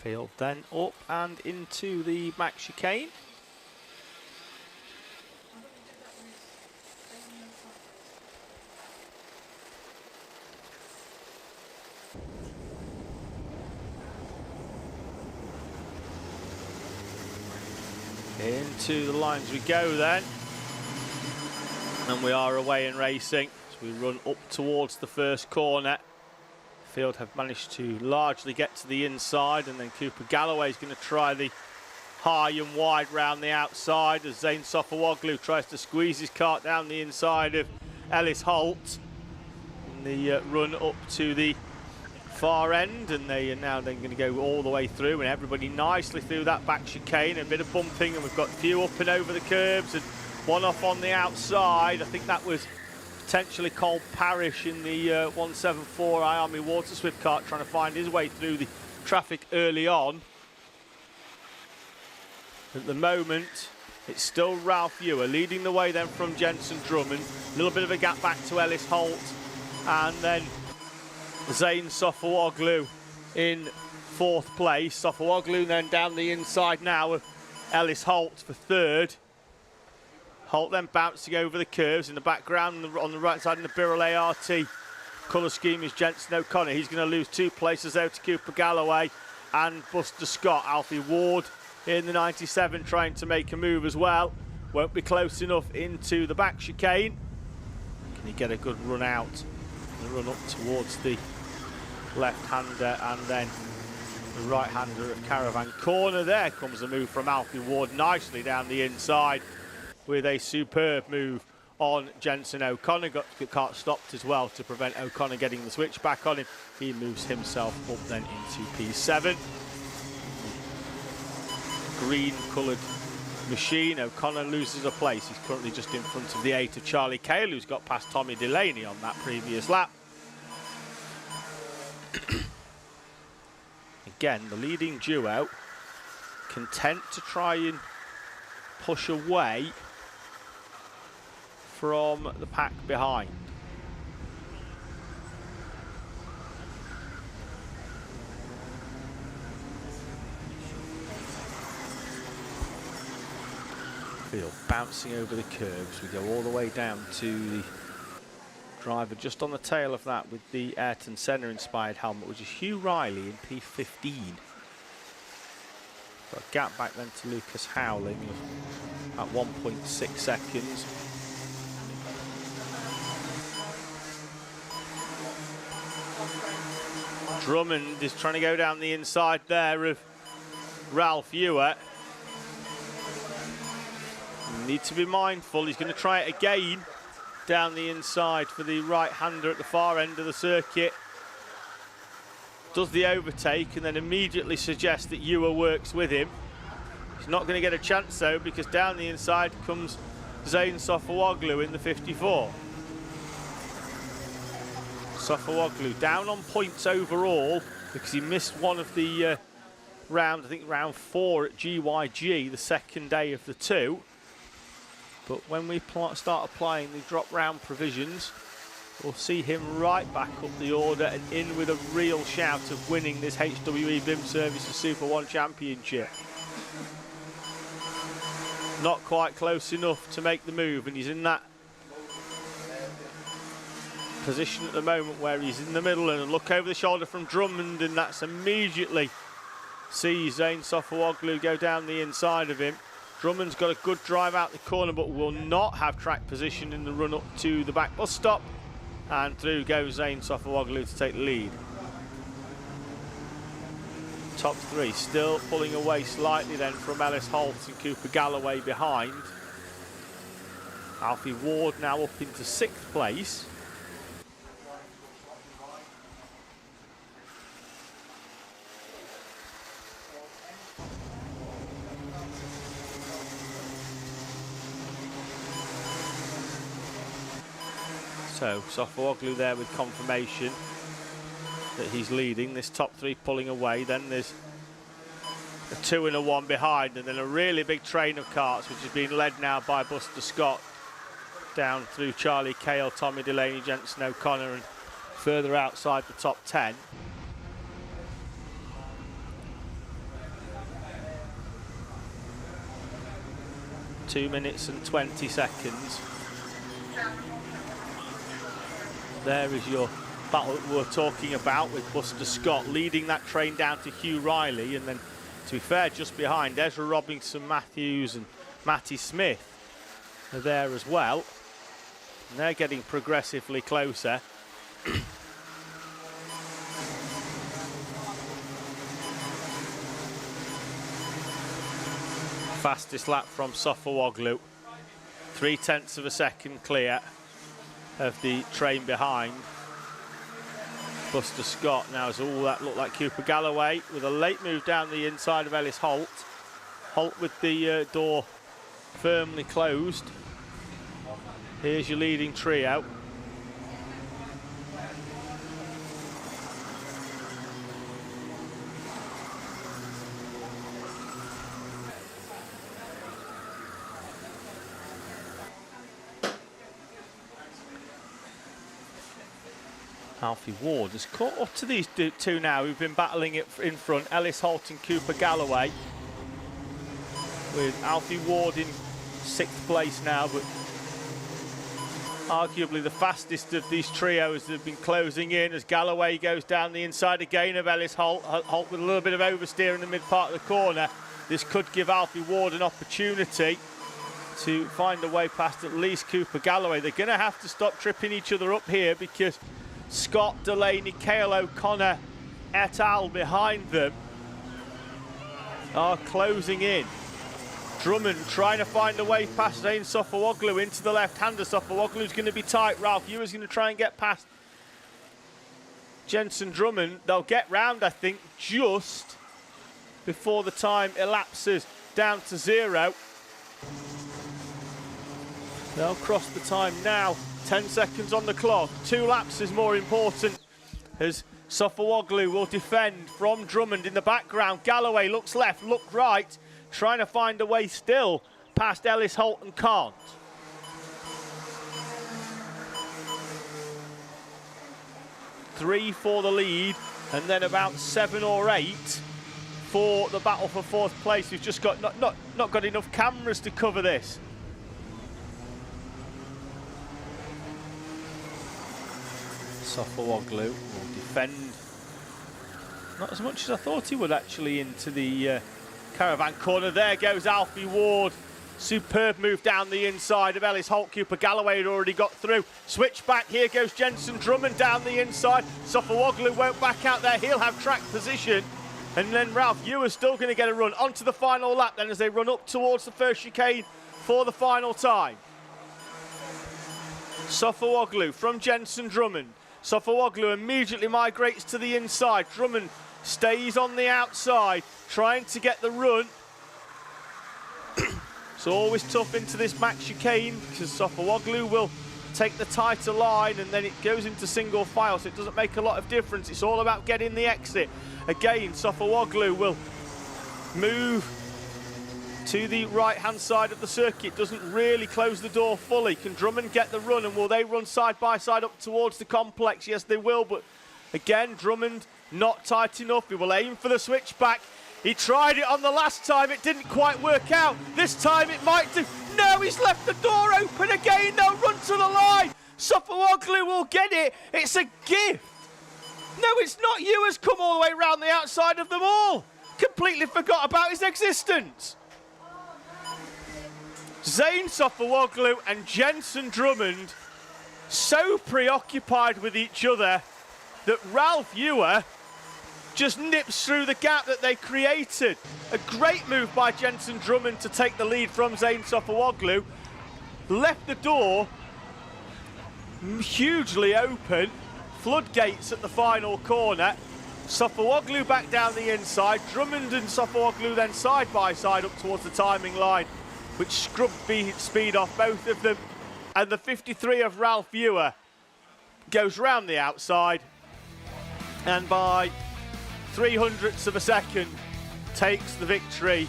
Field then up and into the back chicane. Into the lines we go then. And we are away and racing as we run up towards the first corner. Field have managed to largely get to the inside, and then Cooper Galloway is going to try the high and wide round the outside as Zane Sofawoglu tries to squeeze his kart down the inside of Ellis Holt in the run up to the far end, and they are now then going to go all the way through, and everybody nicely through that back chicane. A bit of bumping, and we've got a few up and over the curbs and one off on the outside. I think that was potentially Cole Parrish in the 174 Army Water Swift kart trying to find his way through the traffic early on. At the moment, it's still Ralph Ewer leading the way then from Jensen Drummond. A little bit of a gap back to Ellis Holt, and then Zane Sofawoglu in fourth place. Sofawoglu then down the inside now of Ellis Holt for third. Holt then bouncing over the curves in the background on the right side in the Birrell ART colour scheme is Jensen O'Connor. He's going to lose 2 places out to Cooper Galloway and Buster Scott. Alfie Ward in the 97 trying to make a move as well. Won't be close enough into the back chicane. Can he get a good run out and run up towards the left-hander and then the right-hander at Caravan Corner? There comes a move from Alfie Ward nicely down the inside with a superb move on Jensen O'Connor. Got the kart stopped as well to prevent O'Connor getting the switch back on him. He moves himself up then into P7. Green coloured machine. O'Connor loses a place. He's currently just in front of the 8 of Charlie Cale, who's got past Tommy Delaney on that previous lap. Again, the leading duo content to try and push away from the pack behind. Field bouncing over the curbs. We go all the way down to the driver just on the tail of that with the Ayrton Senna inspired helmet, which is Hugh Riley in P15. Got a gap back then to Lucas Howling at 1.6 seconds. Drummond is trying to go down the inside there of Ralph Ewer. Need to be mindful. He's going to try it again down the inside for the right-hander at the far end of the circuit. Does the overtake and then immediately suggests that Ewer works with him. He's not going to get a chance though, because down the inside comes Zane Sofawoglu in the 54. Sofawoglu down on points overall because he missed one of the round, I think round 4 at GYG, the second day of the 2. But when we start applying the drop round provisions, we'll see him right back up the order and in with a real shout of winning this HWE BIM Services Super 1 Championship. Not quite close enough to make the move, and he's in that position at the moment where he's in the middle and a look over the shoulder from Drummond, and that's immediately sees Zane Sofawoglu go down the inside of him. Drummond's got a good drive out the corner but will not have track position in the run up to the back bus stop, and through goes Zane Sofawoglu to take the lead. Top 3 still pulling away slightly then from Ellis Holt and Cooper Galloway behind. Alfie Ward now up into 6th place. So Sofawoglu there with confirmation that he's leading. This top 3 pulling away. Then there's a 2 and a 1 behind, and then a really big train of karts which is being led now by Buster Scott down through Charlie Cale, Tommy Delaney, Jensen O'Connor, and further outside the top 10. 2 minutes and 20 seconds. There is your battle that we're talking about, with Buster Scott leading that train down to Hugh Riley, and then, to be fair, just behind Ezra Robinson Matthews and Matty Smith are there as well. And they're getting progressively closer. Fastest lap from Sofawoglu, 0.3 of a second clear of the train behind. Buster Scott now has all that look like Cooper Galloway, with a late move down the inside of Ellis Holt. Holt with the door firmly closed. Here's your leading trio. Alfie Ward has caught up to these two now who've been battling it in front, Ellis Holt and Cooper Galloway, with Alfie Ward in 6th place now, but arguably the fastest of these trios that have been closing in as Galloway goes down the inside again of Ellis Holt. Holt with a little bit of oversteer in the mid part of the corner. This could give Alfie Ward an opportunity to find a way past at least Cooper Galloway. They're going to have to stop tripping each other up here, because Scott, Delaney, Cale O'Connor et al. Behind them are closing in. Drummond trying to find a way past Zane Sofawoglu into the left-hander. Sofawoglu's going to be tight. Ralph Ewer's going to try and get past Jensen Drummond. They'll get round, I think, just before the time elapses down to 0. They'll cross the time now. 10 seconds on the clock. 2 laps is more important, as Sofawoglu will defend from Drummond in the background. Galloway looks left, looks right, trying to find a way still past Ellis Holt and can't. Three for the lead, and then about 7 or 8 for the battle for 4th place. We've just got not got enough cameras to cover this. Sofawoglu will defend, not as much as I thought he would actually, into the caravan corner. There goes Alfie Ward. Superb move down the inside of Ellis Holt. Cooper Galloway had already got through. Switch back, here goes Jensen Drummond down the inside. Sofawoglu won't back out there, he'll have track position. And then Ralph Ewer's still going to get a run onto the final lap then, as they run up towards the first chicane for the final time. Sofawoglu from Jensen Drummond. Sofawoglu immediately migrates to the inside. Drummond stays on the outside, trying to get the run. It's always tough into this max chicane, because Sofawoglu will take the tighter line, and then it goes into single file, so it doesn't make a lot of difference. It's all about getting the exit. Again, Sofawoglu will move to the right-hand side of the circuit, doesn't really close the door fully. Can Drummond get the run, and will they run side by side up towards the complex? Yes, they will, but again, Drummond not tight enough. He will aim for the switchback. He tried it on the last time, it didn't quite work out. This time it might do. No, he's left the door open again. They'll run to the line. Sofawoglu will get it. It's a gift. No, it's not. Ewer's come all the way around the outside of them all. Completely forgot about his existence. Zane Sofawoglu and Jensen Drummond so preoccupied with each other that Ralph Ewer just nips through the gap that they created. A great move by Jensen Drummond to take the lead from Zane Sofawoglu. Left the door hugely open. Floodgates at the final corner. Sofawoglu back down the inside. Drummond and Sofawoglu then side by side up towards the timing line, which scrubbed speed off both of them. And the 53 of Ralph Ewer goes round the outside, and by 0.03 of a second takes the victory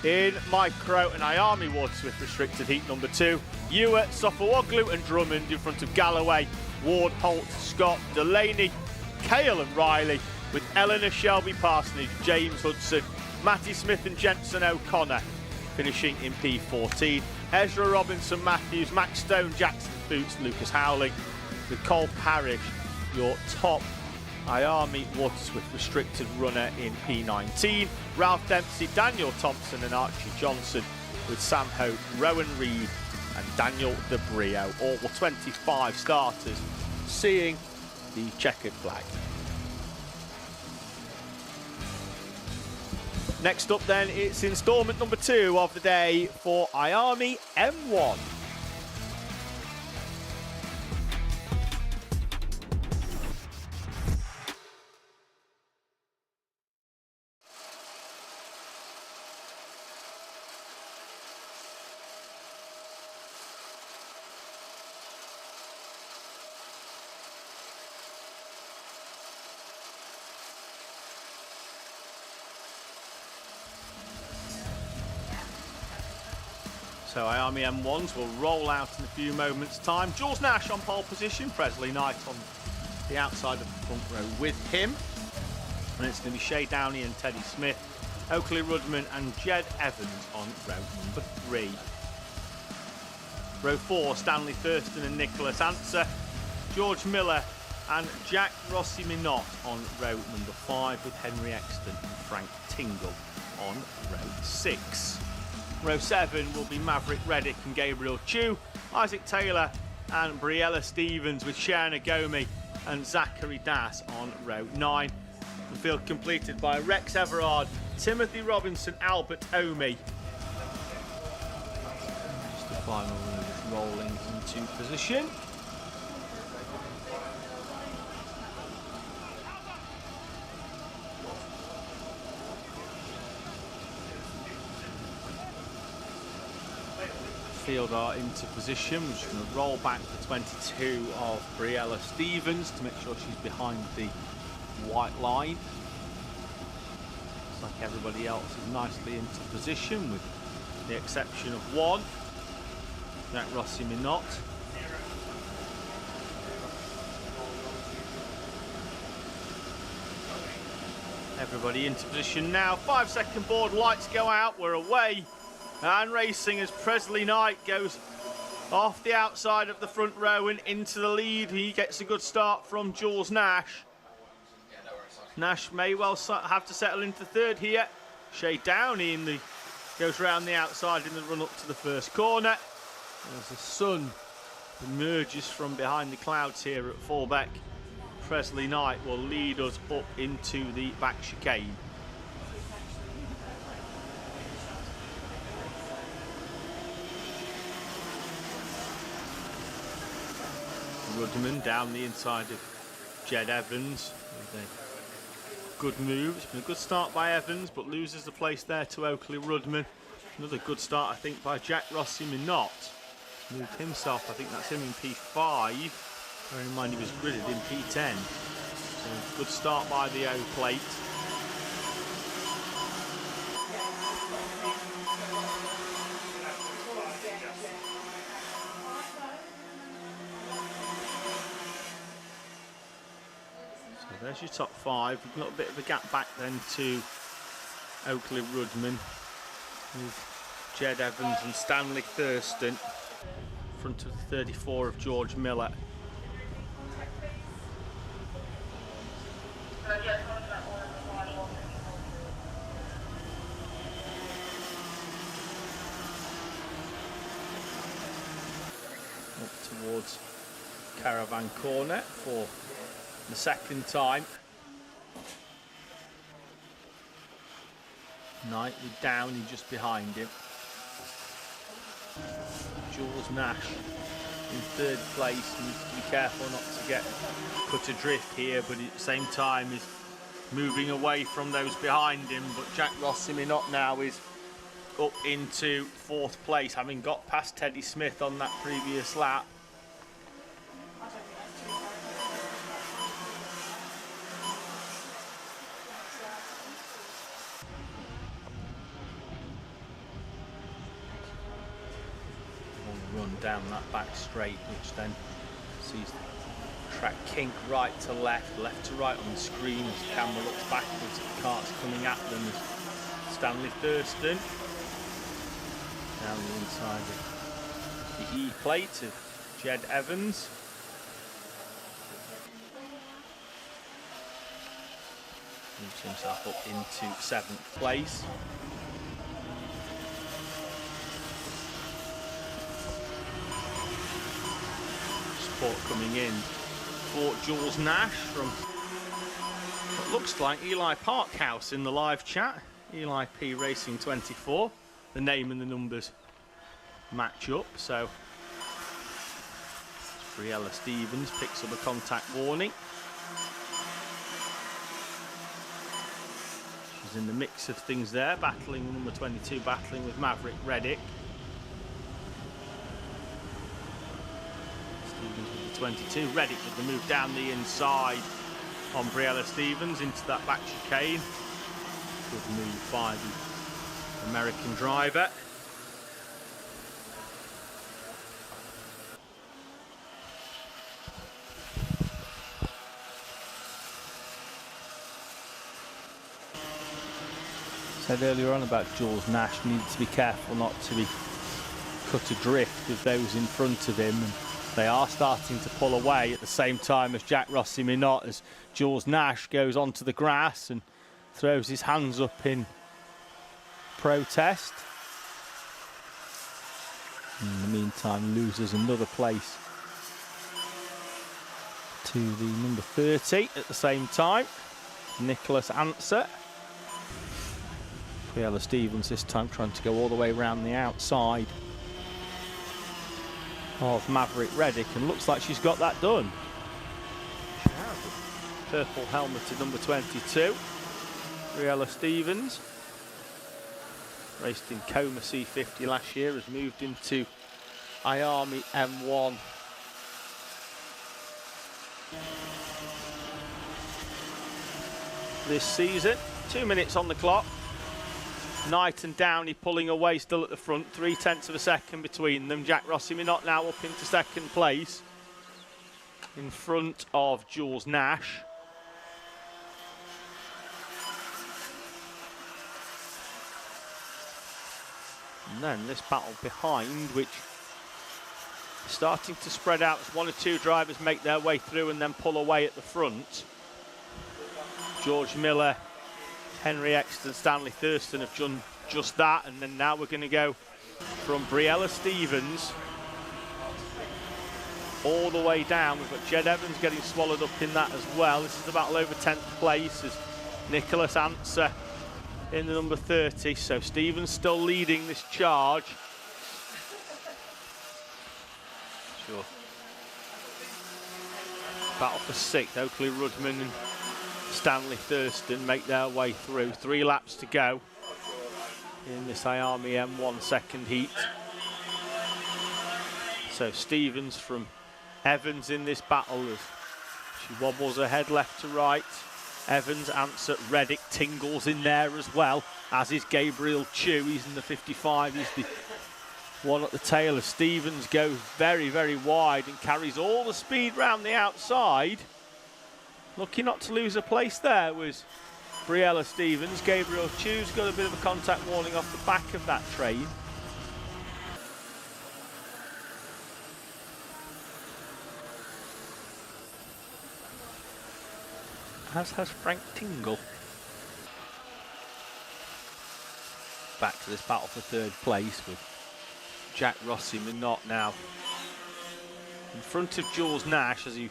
in micro and IAMI Ward Swift Restricted Heat number 2. Ewer, Sofawoglu and Drummond in front of Galloway, Ward, Holt, Scott, Delaney, Cale and Riley, with Eleanor Shelby Parsonage, James Hudson, Matty Smith and Jensen O'Connor finishing in P14. Ezra Robinson Matthews, Max Stone, Jackson Boots, Lucas Howling, with Cole Parrish, your top Iami Watersworth restricted runner in P19. Ralph Dempsey, Daniel Thompson and Archie Johnson, with Sam Hope, Rowan Reed and Daniel DeBrio, all 25 starters seeing the checkered flag. Next up then, it's instalment number 2 of the day for Iami M1. So Iami M1s will roll out in a few moments' time. Jules Nash on pole position, Presley Knight on the outside of the front row with him. And it's going to be Shay Downey and Teddy Smith, Oakley Rudman and Jed Evans on row number 3. Row 4, Stanley Thurston and Nicholas Answer, George Miller and Jack Rossi Minot on row number 5, with Henry Exton and Frank Tingle on row 6. Row 7 will be Maverick Reddick and Gabriel Chu, Isaac Taylor and Briella Stevens, with Sharon Agomi and Zachary Das on row 9. The field completed by Rex Everard, Timothy Robinson, Albert Omi. Just the final move rolling into position. Field are into position. We're just going to roll back the 22 of Briella Stevens to make sure she's behind the white line. Looks like everybody else is nicely into position, with the exception of one, Jack Rossi Minot. Everybody into position now. 5-second board, lights go out, we're away. And racing as Presley Knight goes off the outside of the front row and into the lead. He gets a good start from Jules Nash. Nash may well have to settle into third here. Shay Downey goes round the outside in the run up to the first corner. As the sun emerges from behind the clouds here at Fulbeck, Presley Knight will lead us up into the back chicane. Rudman down the inside of Jed Evans with a good move. It's been a good start by Evans, but loses the place there to Oakley Rudman. Another good start, I think, by Jack Rossi Minot. Moved himself, I think that's him in P5. Bearing in mind he was gridded in P10. So good start by the O plate. There's your top 5. We've got a bit of a gap back then to Oakley Rudman, with Jed Evans and Stanley Thurston in front of the 34 of George Miller. Up towards Caravan Corner for the second time. Knight with Downey just behind him. Jules Nash in third place. Needs to be careful not to get cut adrift here, but at the same time is moving away from those behind him. But Jack Rossi Minot now is up into fourth place, having got past Teddy Smith on that previous lap. Run down that back straight, which then sees the track kink right to left, left to right on the screen as the camera looks backwards at the carts coming at them as Stanley Thurston down the inside of the E-plate of Jed Evans. Moves himself up into 7th place. Support coming in for Jules Nash from what looks like Eli Parkhouse in the live chat. Eli P Racing 24. The name and the numbers match up, so Briella Stevens picks up a contact warning. She's in the mix of things there, battling number 22, battling with Maverick Reddick. Stevens with the 22, Reddick with the move down the inside on Briella Stevens into that back chicane. Good move by the American driver. Said earlier on about Jules Nash needs to be careful not to be cut adrift with those in front of him, and they are starting to pull away at the same time as Jack Rossi Minot, as Jules Nash goes onto the grass and throws his hands up in protest. In the meantime, loses another place to the number 30 at the same time, Nicholas Answer. Briella Stevens this time trying to go all the way around the outside of Maverick Reddick, and looks like she's got that done. Purple helmet to number 22, Briella Stevens. Raced in Coma C50 last year, has moved into Iami M1 this season. 2 minutes on the clock. Knight and Downey pulling away still at the front, 0.3 of a second between them. Jack Rossi Minot now up into 2nd place in front of Jules Nash. And then this battle behind, which is starting to spread out as 1 or 2 drivers make their way through and then pull away at the front. George Miller, Henry Exton, Stanley Thurston have done just that, and then now we're going to go from Briella Stevens all the way down. We've got Jed Evans getting swallowed up in that as well. This is the battle over 10th place as Nicholas Answer in the number 30. So Stevens still leading this charge. Sure. Battle for 6th. Oakley Rudman and Stanley Thurston make their way through. 3 laps to go in this Iami M1 second heat. So Stevens from Evans in this battle as she wobbles her head left to right. Evans, Answer, Reddick, Tingles in there as well, as is Gabriel Chu. He's in the 55. He's the one at the tail as Stevens goes very, very wide and carries all the speed round the outside. Lucky not to lose a place there was Briella Stevens. Gabriel Chu's got a bit of a contact warning off the back of that train. As has Frank Tingle. Back to this battle for 3rd place with Jack Rossi Minot now in front of Jules Nash, as he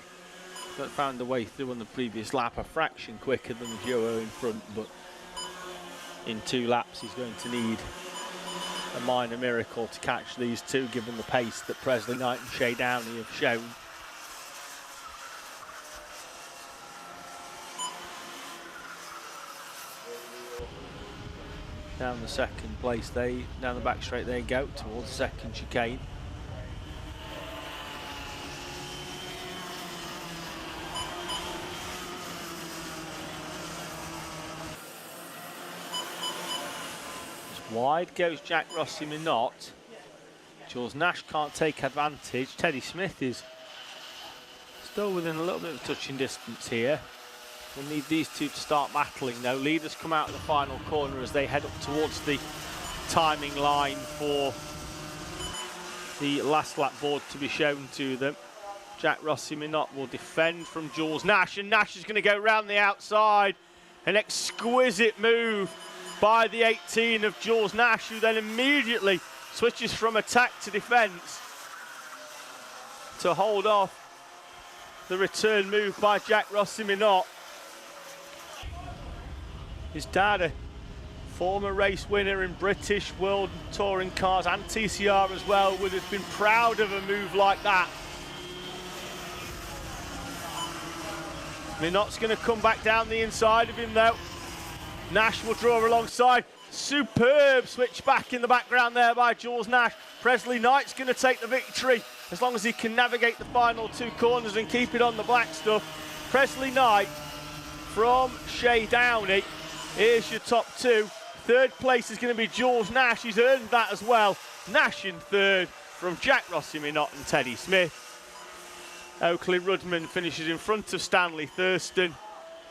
found a way through on the previous lap, a fraction quicker than Joe in front, but in 2 laps he's going to need a minor miracle to catch these two, given the pace that Presley Knight and Shea Downey have shown. Down the 2nd place, down the back straight they go towards the 2nd chicane. Wide goes Jack Rossi Minot. Jules Nash can't take advantage. Teddy Smith is still within a little bit of touching distance here. We'll need these two to start battling though. Leaders come out of the final corner as they head up towards the timing line for the last lap board to be shown to them. Jack Rossi-Minot will defend from Jules Nash, and Nash is going to go round the outside. An exquisite move by the 18 of Jules Nash, who then immediately switches from attack to defence to hold off the return move by Jack Rossi-Minot. His dad, a former race winner in British World Touring Cars and TCR as well, would have been proud of a move like that. Minot's going to come back down the inside of him though. Nash will draw alongside. Superb switch back in the background there by Jules Nash. Presley Knight's going to take the victory as long as he can navigate the final two corners and keep it on the black stuff. Presley Knight from Shea Downey. Here's your top two. Third place is going to be Jules Nash. He's earned that as well. Nash in third from Jack Rossi-Minot and Teddy Smith. Oakley Rudman finishes in front of Stanley Thurston.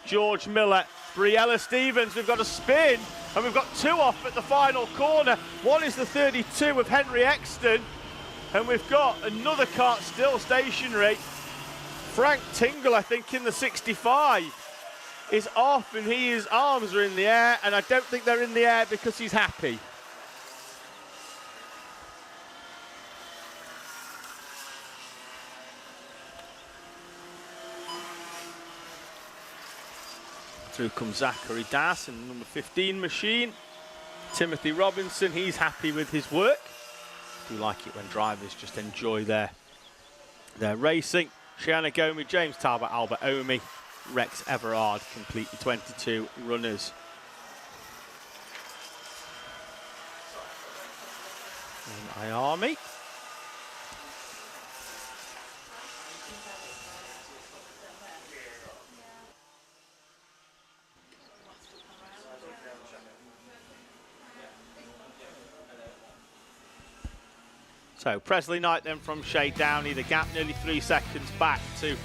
George Miller, Briella Stevens. We've got a spin and we've got two off at the final corner. One is the 32 of Henry Exton, and we've got another kart still stationary. Frank Tingle, I think, in the 65 is off, and his arms are in the air, and I don't think they're in the air because he's happy. Through comes Zachary Das in the number 15 machine. Timothy Robinson, he's happy with his work. I do like it when drivers just enjoy their racing. Shiana Gomi, James Talbot, Albert Omi, Rex Everard complete the 22 runners. And Iami. So Presley Knight then from Shea Downey, the gap nearly 3 seconds back to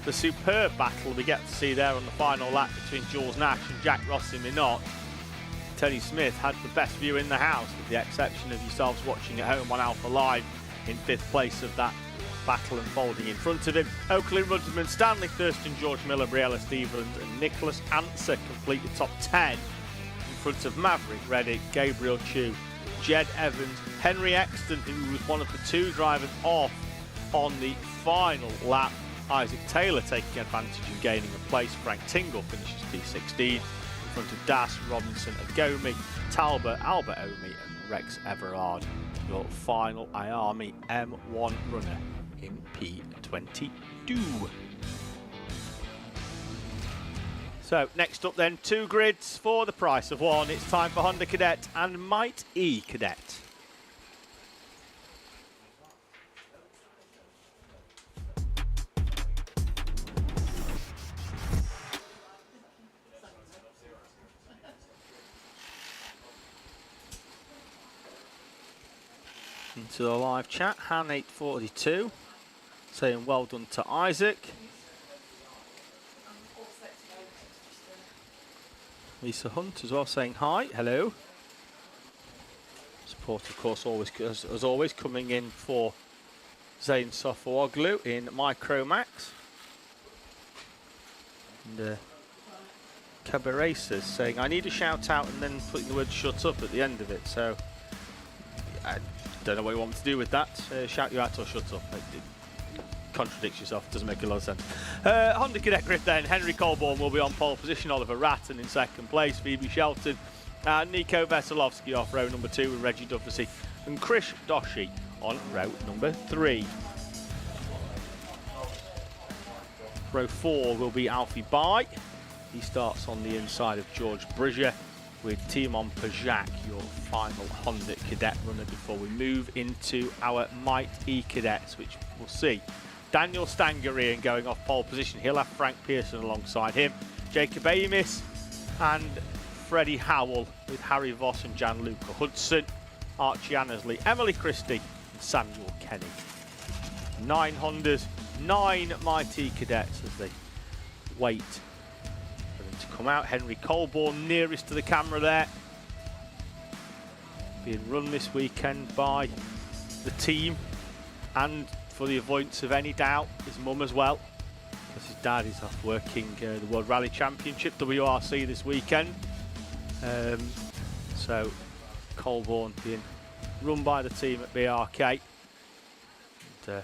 the superb battle we get to see there on the final lap between Jules Nash and Jack Rossi-Minot. Teddy Smith had the best view in the house, with the exception of yourselves watching at home on Alpha Live, in 5th place of that battle unfolding in front of him. Oakley Rudman, Stanley Thurston, George Miller, Briella Stevens and Nicholas Answer complete the top 10 in front of Maverick Reddick, Gabriel Chu, Jed Evans, Henry Exton, who was one of the two drivers off on the final lap. Isaac Taylor taking advantage and gaining a place. Frank Tingle finishes P16 in front of Das, Robinson, Agomi, Talbot, Albert Omi and Rex Everard. Your final Iami M1 runner in P22. So next up then, 2 grids for the price of 1. It's time for Honda Cadet and Might E Cadet. Into the live chat, Han842 saying well done to Isaac. Lisa Hunt as well saying hi, hello. Support of course always, as always, coming in for Zane Sofawoglu in Micromax. And Cabaracers saying I need a shout out and then putting the word shut up at the end of it, so I don't know what you want me to do with that. Shout you out or shut up. It contradicts yourself, doesn't make a lot of sense. Honda Cadet grid then, Henry Colborne will be on pole position, Oliver Ratton in second place, Phoebe Shelton, Nico Veselovsky off row number 2 with Reggie Duffy and Chris Doshi on row number 3. Row 4 will be Alfie Bai. He starts on the inside of George Bridger with Timon Pajak, your final Honda Cadet runner, before we move into our Might E Cadets, which we'll see. Daniel Stangarian going off pole position. He'll have Frank Pearson alongside him. Jacob Amis and Freddie Howell with Harry Voss and Gianluca Hudson. Archie Annesley, Emily Christie and Samuel Kenny. 9 Hondas, 9 Mighty Cadets as they wait for them to come out. Henry Colborne nearest to the camera there. Being run this weekend by the team and for the avoidance of any doubt, his mum as well, because his dad is off working the World Rally Championship, WRC, this weekend. So Colborne being run by the team at BRK. And,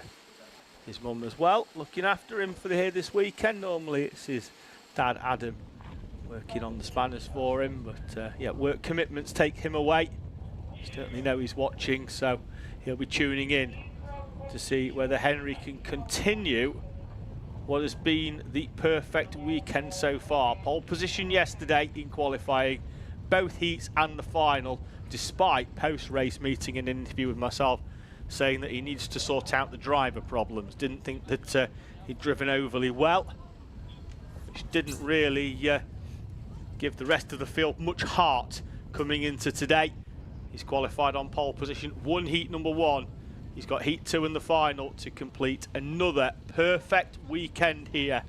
his mum as well, looking after him for here this weekend. Normally it's his dad Adam working on the spanners for him, but yeah, work commitments take him away. Certainly know he's watching, so he'll be tuning in to see whether Henry can continue what has been the perfect weekend so far. Pole position yesterday in qualifying, both heats and the final, despite post-race meeting and interview with myself saying that he needs to sort out the driver problems. Didn't think that he'd driven overly well, which didn't really give the rest of the field much heart coming into today. He's qualified on pole position, won heat number 1. He's got heat 2 in the final to complete another perfect weekend here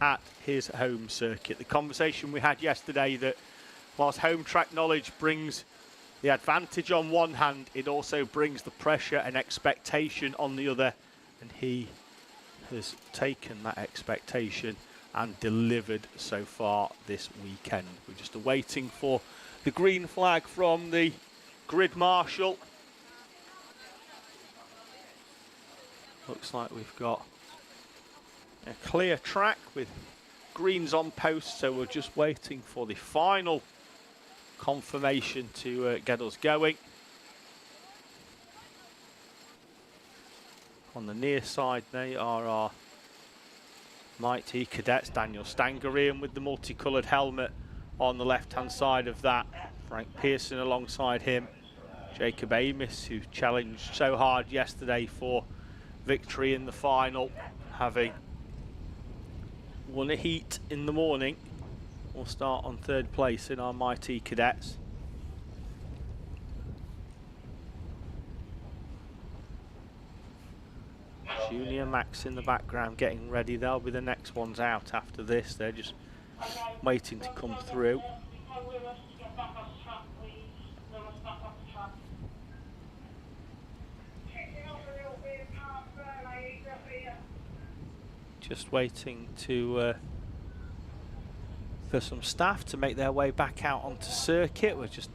at his home circuit. The conversation we had yesterday that whilst home track knowledge brings the advantage on one hand, it also brings the pressure and expectation on the other, and he has taken that expectation and delivered so far this weekend. We're just awaiting for the green flag from the grid marshal. Looks like we've got a clear track with greens on post, so we're just waiting for the final confirmation to get us going. On the near side, they are our Mighty Cadets. Daniel Stangarian with the multicoloured helmet on the left-hand side of that. Frank Pearson alongside him. Jacob Amos, who challenged so hard yesterday for victory in the final, having won a heat in the morning. We'll start on 3rd place in our Mighty Cadets. Junior Max in the background getting ready. They'll be the next ones out after this. They're just waiting to come through. Just waiting to for some staff to make their way back out onto circuit. We're just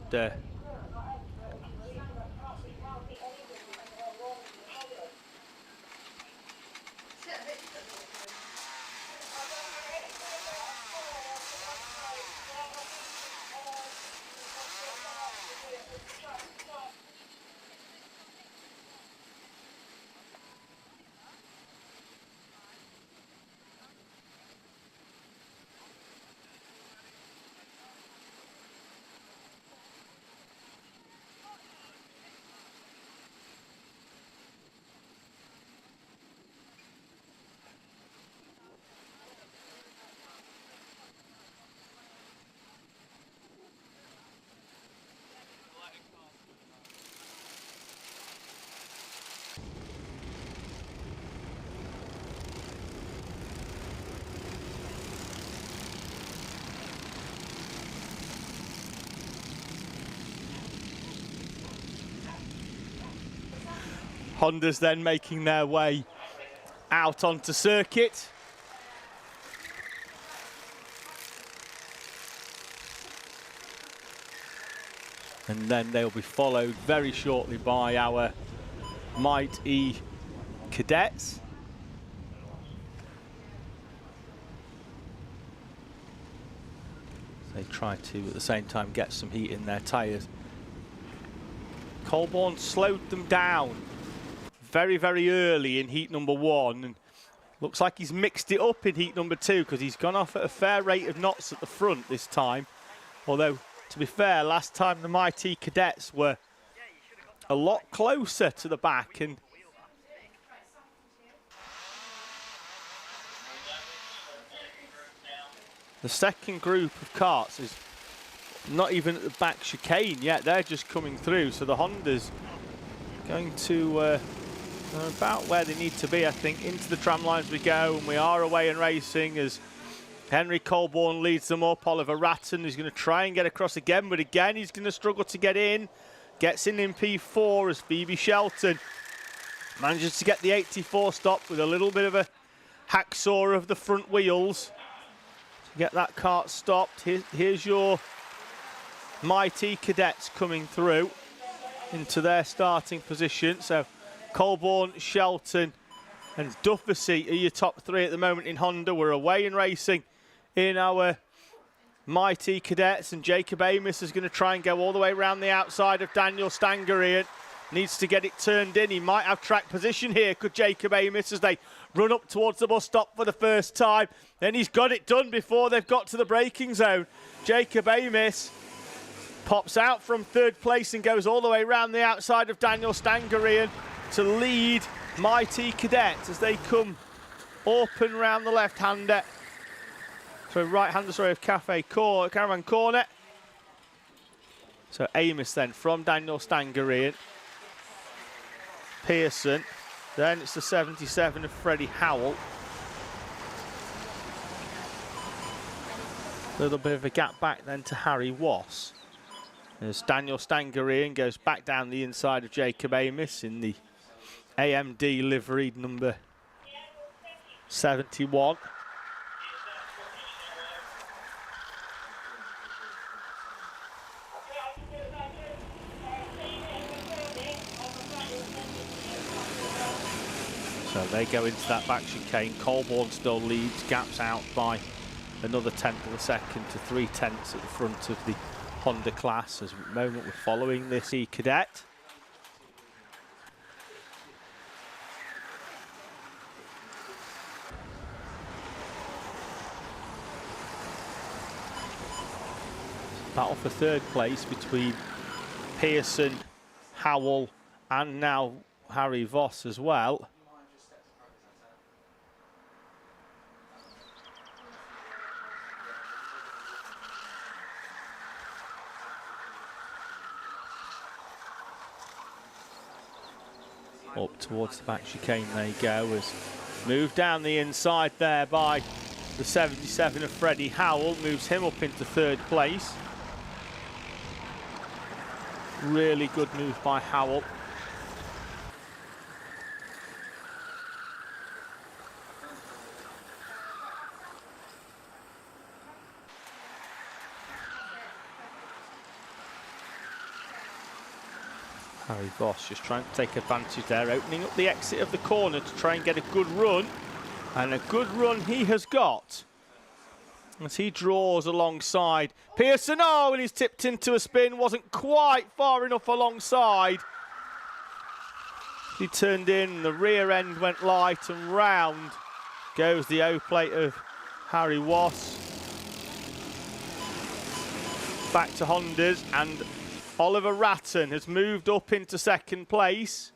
Honda's then making their way out onto circuit. And then they'll be followed very shortly by our Mighty Cadets. They try to, at the same time, get some heat in their tyres. Colborne slowed them down very, very early in heat number 1, and looks like he's mixed it up in heat number 2 because he's gone off at a fair rate of knots at the front this time. Although, to be fair, last time the Mighty Cadets were a lot closer to the back, and the second group of karts is not even at the back chicane yet. They're just coming through, so the Honda's going to about where they need to be, I think. Into the tram lines we go, and we are away and racing as Henry Colborne leads them up. Oliver Ratton is going to try and get across again, but again he's going to struggle to get in. Gets in P4 as Phoebe Shelton Manages to get the 84 stop with a little bit of a hacksaw of the front wheels to get that kart stopped. Here's your Mighty Cadets coming through into their starting position. So Colborne, Shelton and Duffersey are your top three at the moment in Honda. We're away in racing in our Mighty Cadets, and Jacob Amos is going to try and go all the way around the outside of Daniel Stangarian. Needs to get it turned in. He might have track position here, could Jacob Amos, as they run up towards the bus stop for the first time. Then he's got it done before they've got to the braking zone. Jacob Amos pops out from third place and goes all the way around the outside of Daniel Stangarian to lead Mighty Cadets as they come up and round the left-hander. So right-hander, sorry, of Caravan Corner. So Amos then from Daniel Stangarian. Pearson, then it's the 77 of Freddie Howell. A little bit of a gap back then to Harry Wass. As Daniel Stangarian goes back down the inside of Jacob Amos in the AMD livery number 71. So they go into that back chicane. Colborne still leads, gaps out by another tenth of a second to 3/10 at the front of the Honda class. As at the moment we're following this E-Cadet. Battle for third place between Pearson, Howell and now Harry Voss as well. Up towards the back chicane they go, as moved down the inside there by the 77 of Freddie Howell, moves him up into third place. Really good move by Howell. Harry Voss just trying to take advantage there, opening up the exit of the corner to try and get a good run. And a good run he has got as he draws alongside Pearson. Oh, and he's tipped into a spin, wasn't quite far enough alongside. He turned in, the rear end went light, and round goes the O-plate of Harry Wass. Back to Hondas, and Oliver Ratton has moved up into second place,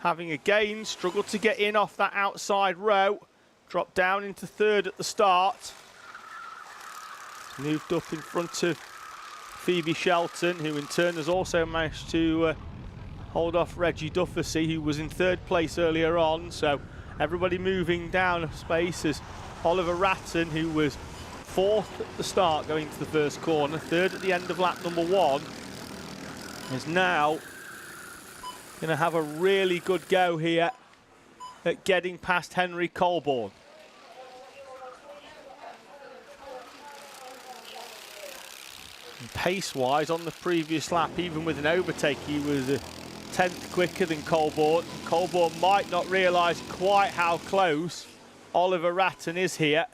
having again struggled to get in off that outside row. Dropped down into third at the start. Moved up in front of Phoebe Shelton, who in turn has also managed to hold off Reggie Duffersey, who was in third place earlier on. So everybody moving down a space as Oliver Ratton, who was fourth at the start going to the first corner, third at the end of lap number 1, is now going to have a really good go here at getting past Henry Colborne. Pace-wise, on the previous lap, even with an overtake, he was a tenth quicker than Colborne. Colborne might not realise quite how close Oliver Ratton is here.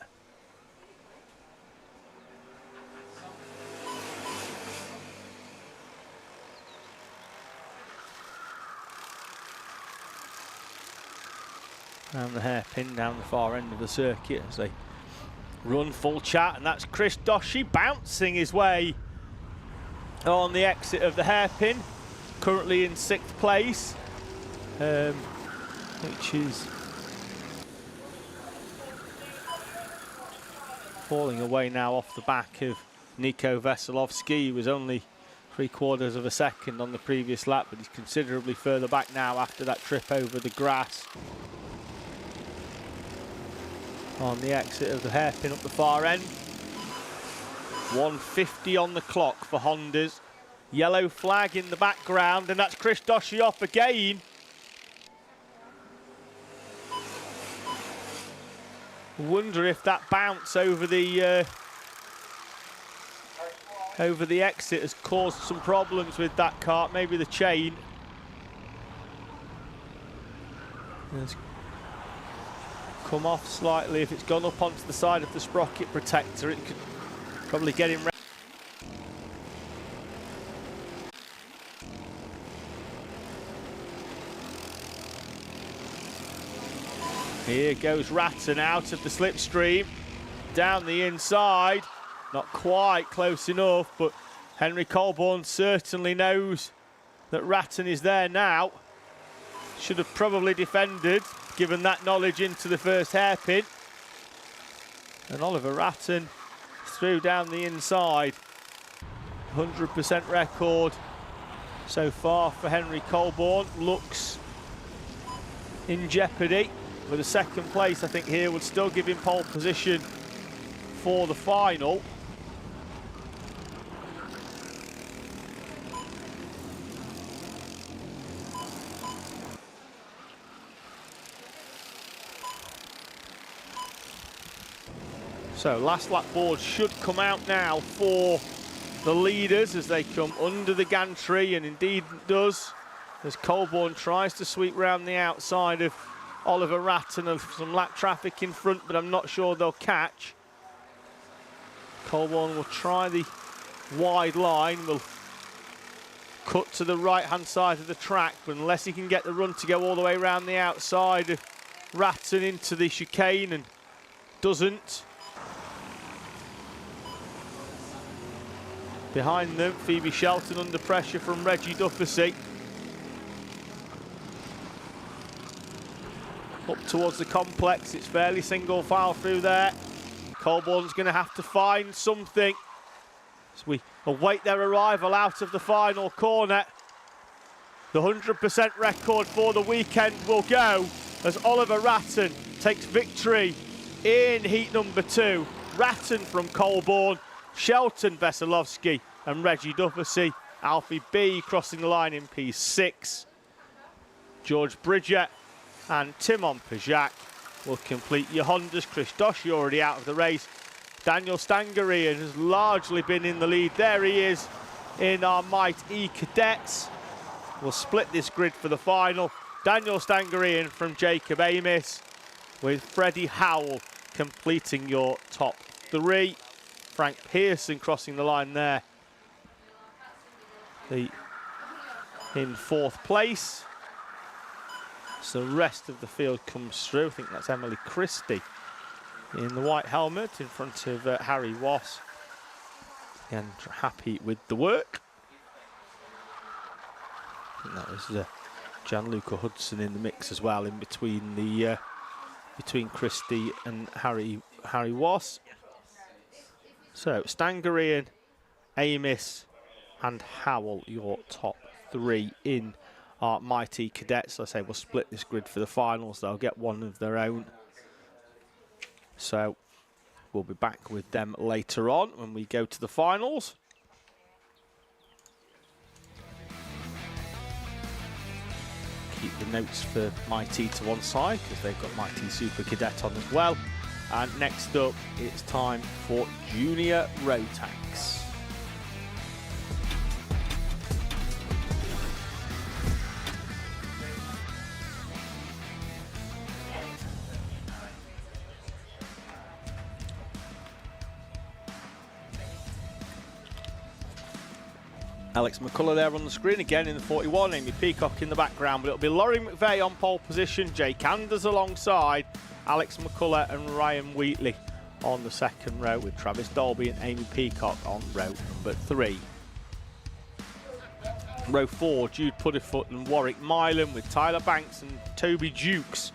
Around the hairpin, down the far end of the circuit as they run full chat, and that's Chris Doshi bouncing his way on the exit of the hairpin, currently in 6th place, which is falling away now off the back of Nico Veselovsky. He was only 3/4 of a second on the previous lap, but he's considerably further back now after that trip over the grass. On the exit of the hairpin up the far end. 1:50 on the clock for Hondas. Yellow flag in the background, and that's Chris Doshi off again. Wonder if that bounce over the exit has caused some problems with that kart. Maybe the chain. It's come off slightly. If it's gone up onto the side of the sprocket protector, it could probably get him. Here goes Ratton out of the slipstream, down the inside. Not quite close enough, but Henry Colborne certainly knows that Ratton is there now. Should have probably defended, given that knowledge into the first hairpin. And Oliver Ratton through down the inside. 100% record so far for Henry Colborne. Looks in jeopardy. With a second place, I think here would still give him pole position for the final. So last lap board should come out now for the leaders as they come under the gantry, and indeed does, as Colborne tries to sweep round the outside of Oliver Ratton of some lap traffic in front, but I'm not sure they'll catch. Colborne will try the wide line, will cut to the right-hand side of the track, but unless he can get the run to go all the way around the outside of Ratton into the chicane, and doesn't. Behind them, Phoebe Shelton under pressure from Reggie Duffy. Up towards the complex, it's fairly single file through there. Colborne's going to have to find something as we await their arrival out of the final corner. The 100% record for the weekend will go as Oliver Ratton takes victory in heat number 2. Ratton from Colborne, Shelton, Veselovsky and Reggie Duffy. Alfie B crossing the line in P6. George Bridger and Timon Pajak will complete your Hondas. Chris Doshi already out of the race. Daniel Stangarian has largely been in the lead. There he is in our Might E cadets. We'll split this grid for the final. Daniel Stangarian from Jacob Amis, with Freddie Howell completing your top 3. Frank Pearson crossing the line there in 4th place. So the rest of the field comes through. I think that's Emily Christie in the white helmet in front of Harry Wass. And happy with the work. I think that was Gianluca Hudson in the mix as well, in between the between Christie and Harry Wass. So Stangarian, Amis and Howell, your top 3 in our Mighty Cadets. As I say, we'll split this grid for the finals. They'll get one of their own. So we'll be back with them later on when we go to the finals. Keep the notes for Mighty to one side because they've got Mighty Super Cadet on as well. And next up, it's time for Junior Rotax. Alex McCullough there on the screen again in the 41, Amy Peacock in the background, but it'll be Laurie McVeigh on pole position, Jake Anders alongside Alex McCullough and Ryan Wheatley on the second row, with Travis Dolby and Amy Peacock on row number 3. Row 4, Jude Puddifoot and Warwick Milan, with Tyler Banks and Toby Dukes.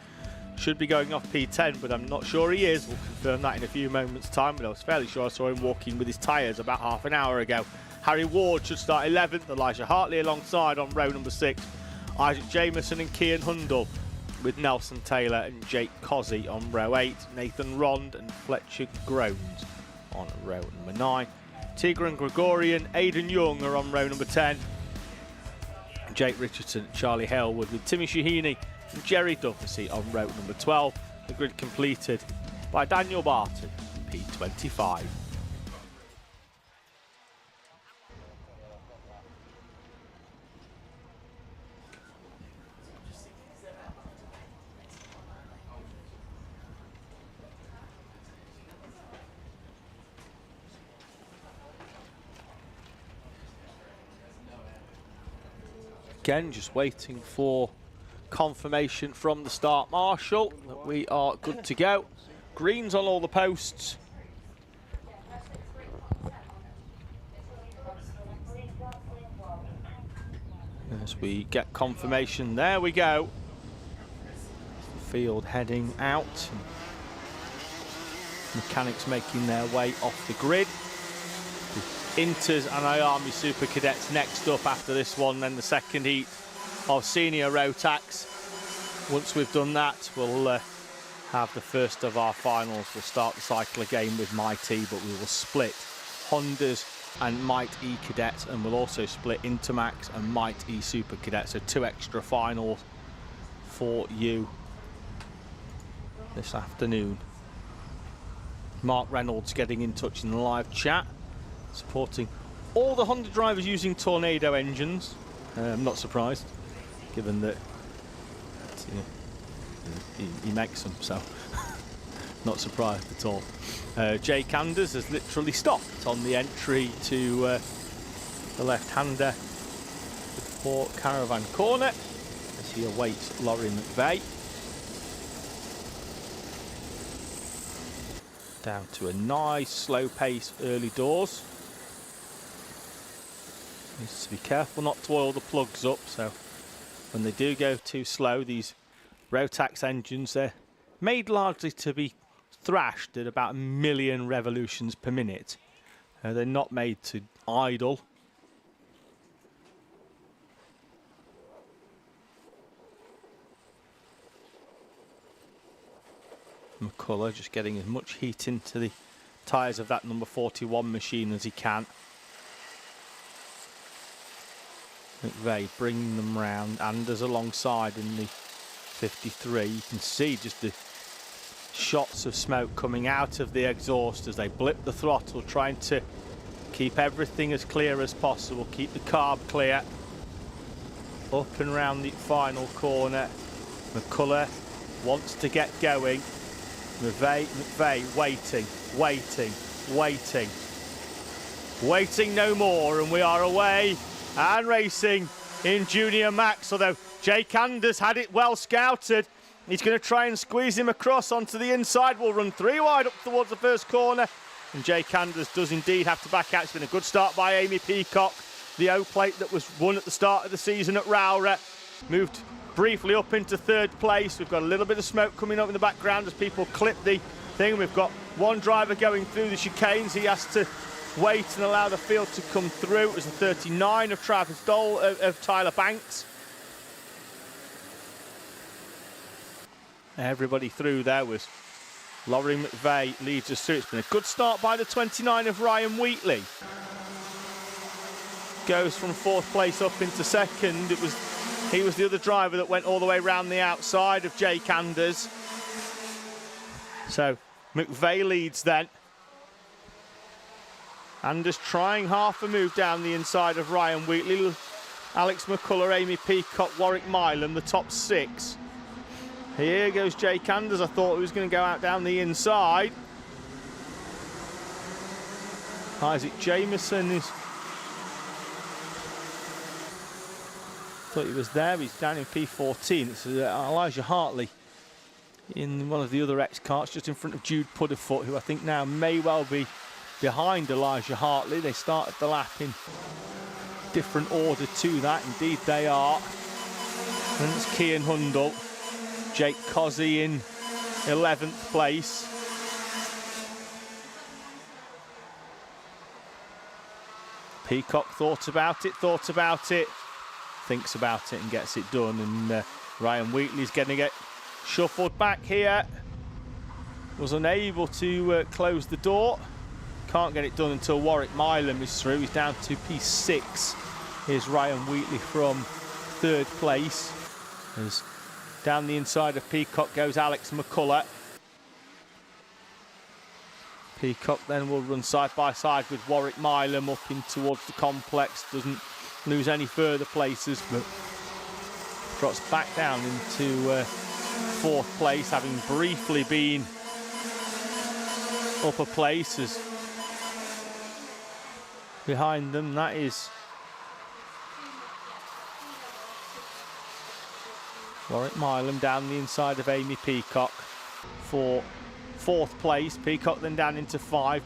Should be going off P10, but I'm not sure he is. We'll confirm that in a few moments' time, but I was fairly sure I saw him walking with his tyres about half an hour ago. Harry Ward should start 11th, Elijah Hartley alongside on row number 6. Isaac Jameson and Kian Hundle, with Nelson Taylor and Jake Cozzy on row 8. Nathan Rond and Fletcher Groans on row number 9. Tigran Gregorian, Aidan Young are on row number 10. Jake Richardson, Charlie Halewood, with Timmy Shahini and Jerry Duffy on row number 12. The grid completed by Daniel Barton, P25. Again, just waiting for confirmation from the start marshal that we are good to go. Greens on all the posts. As we get confirmation, there we go. Field heading out. Mechanics making their way off the grid. Inters and Army Super Cadets next up after this one, then the second heat of senior Rotax. Once we've done that, we'll have the first of our finals. We'll start the cycle again with Mighty, but we will split Hondas and Might E Cadets, and we'll also split Intermax and Might E Super Cadets. So 2 extra finals for you this afternoon. Mark Reynolds getting in touch in the live chat, supporting all the Honda drivers using Tornado engines. I'm not surprised, given that he makes them, so not surprised at all. Jay Canders has literally stopped on the entry to the left-hander for Caravan Corner as he awaits Laurie McVeigh. Down to a nice slow pace early doors. Needs to be careful not to oil the plugs up, so when they do go too slow, these Rotax engines, they're made largely to be thrashed at about 1 million revolutions per minute. They're not made to idle. McCullough just getting as much heat into the tyres of that number 41 machine as he can. McVeigh bringing them round. Anders alongside in the 53. You can see just the shots of smoke coming out of the exhaust as they blip the throttle, trying to keep everything as clear as possible, keep the carb clear. Up and round the final corner. McCullough wants to get going. McVeigh waiting, waiting no more, and we are away and racing in Junior Max, although Jake Anders had it well scouted. He's going to try and squeeze him across onto the inside. We'll run 3 wide up towards the first corner, and Jake Anders does indeed have to back out. It's been a good start by Amy Peacock. The O-plate that was won at the start of the season at Rowrah moved briefly up into 3rd place. We've got a little bit of smoke coming up in the background as people clip the thing. We've got one driver going through the chicanes. He has to wait and allow the field to come through. It was the 39 of Travis Dole of Tyler Banks. Everybody through there was Laurie McVeigh leads us through. It's been a good start by the 29 of Ryan Wheatley. Goes from 4th place up into 2nd. He was the other driver that went all the way around the outside of Jake Anders. So McVeigh leads then. Anders trying half a move down the inside of Ryan Wheatley. Alex McCullough, Amy Peacock, Warwick Milam, the top 6. Here goes Jake Anders. I thought he was going to go out down the inside. Isaac Jameson is... thought he was there. He's down in P14. It's Elijah Hartley in one of the other X-carts just in front of Jude Pudderfoot, who I think now may well be behind Elijah Hartley. They started the lap in different order to that. Indeed they are. And it's Kian Hundle. Jake Cozzy in 11th place. Peacock thought about it, thinks about it and gets it done. And Ryan Wheatley's going to get shuffled back here. Was unable to close the door. Can't get it done until Warwick Milam is through. He's down to P6. Here's Ryan Wheatley from 3rd place. As down the inside of Peacock goes Alex McCullough. Peacock then will run side by side with Warwick Milam up in towards the complex. Doesn't lose any further places, but drops back down into fourth place, having briefly been upper places. Behind them, that is Warwick Milam down the inside of Amy Peacock for fourth place. Peacock then down into 5.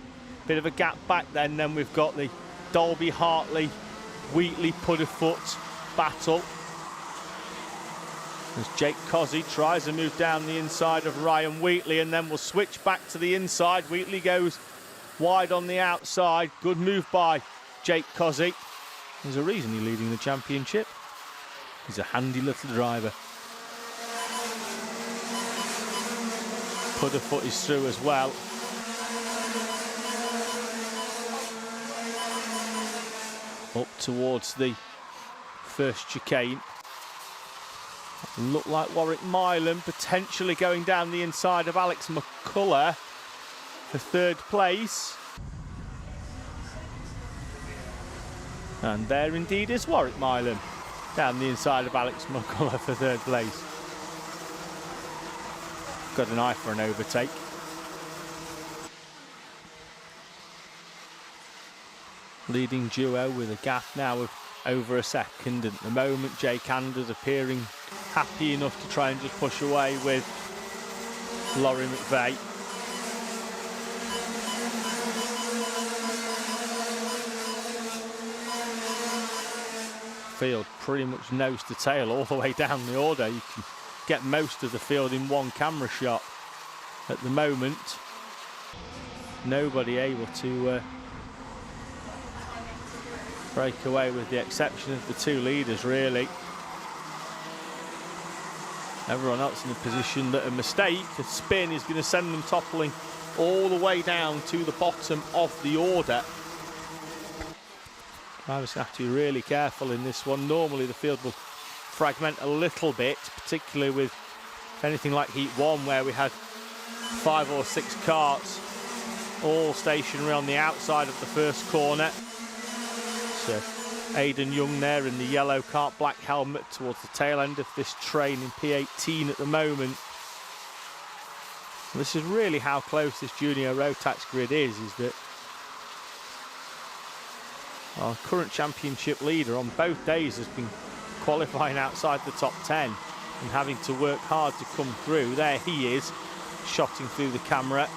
Bit of a gap back then we've got the Dolby Hartley Wheatley Pudderfoot battle as Jake Cozzy tries to move down the inside of Ryan Wheatley, and then we'll switch back to the inside. Wheatley goes wide on the outside. Good move by Jake Cozzy. There's a reason he's leading the championship. He's a handy little driver. Pudderfoot is through as well. Up towards the first chicane. Look like Warwick Milam potentially going down the inside of Alex McCullough for third place. And there indeed is Warwick Milam down the inside of Alex McCullough for third place. Got an eye for an overtake. Leading duo with a gap now of over a second. At the moment, Jake Anders appearing happy enough to try and just push away with Laurie McVeigh. Field pretty much nose to tail all the way down the order. You can get most of the field in one camera shot. At the moment, nobody able to break away with the exception of the two leaders, really. Everyone else in a position that a mistake, a spin, is going to send them toppling all the way down to the bottom of the order. Drivers have to be really careful in this one. Normally the field will fragment a little bit, particularly with anything like Heat 1, where we had 5 or 6 carts all stationary on the outside of the first corner. So Aidan Young there in the yellow cart, black helmet, towards the tail end of this train in P18 at the moment. This is really how close this junior Rotax grid is that our current championship leader on both days has been qualifying outside the top 10 and having to work hard to come through. There he is, shotting through the camera.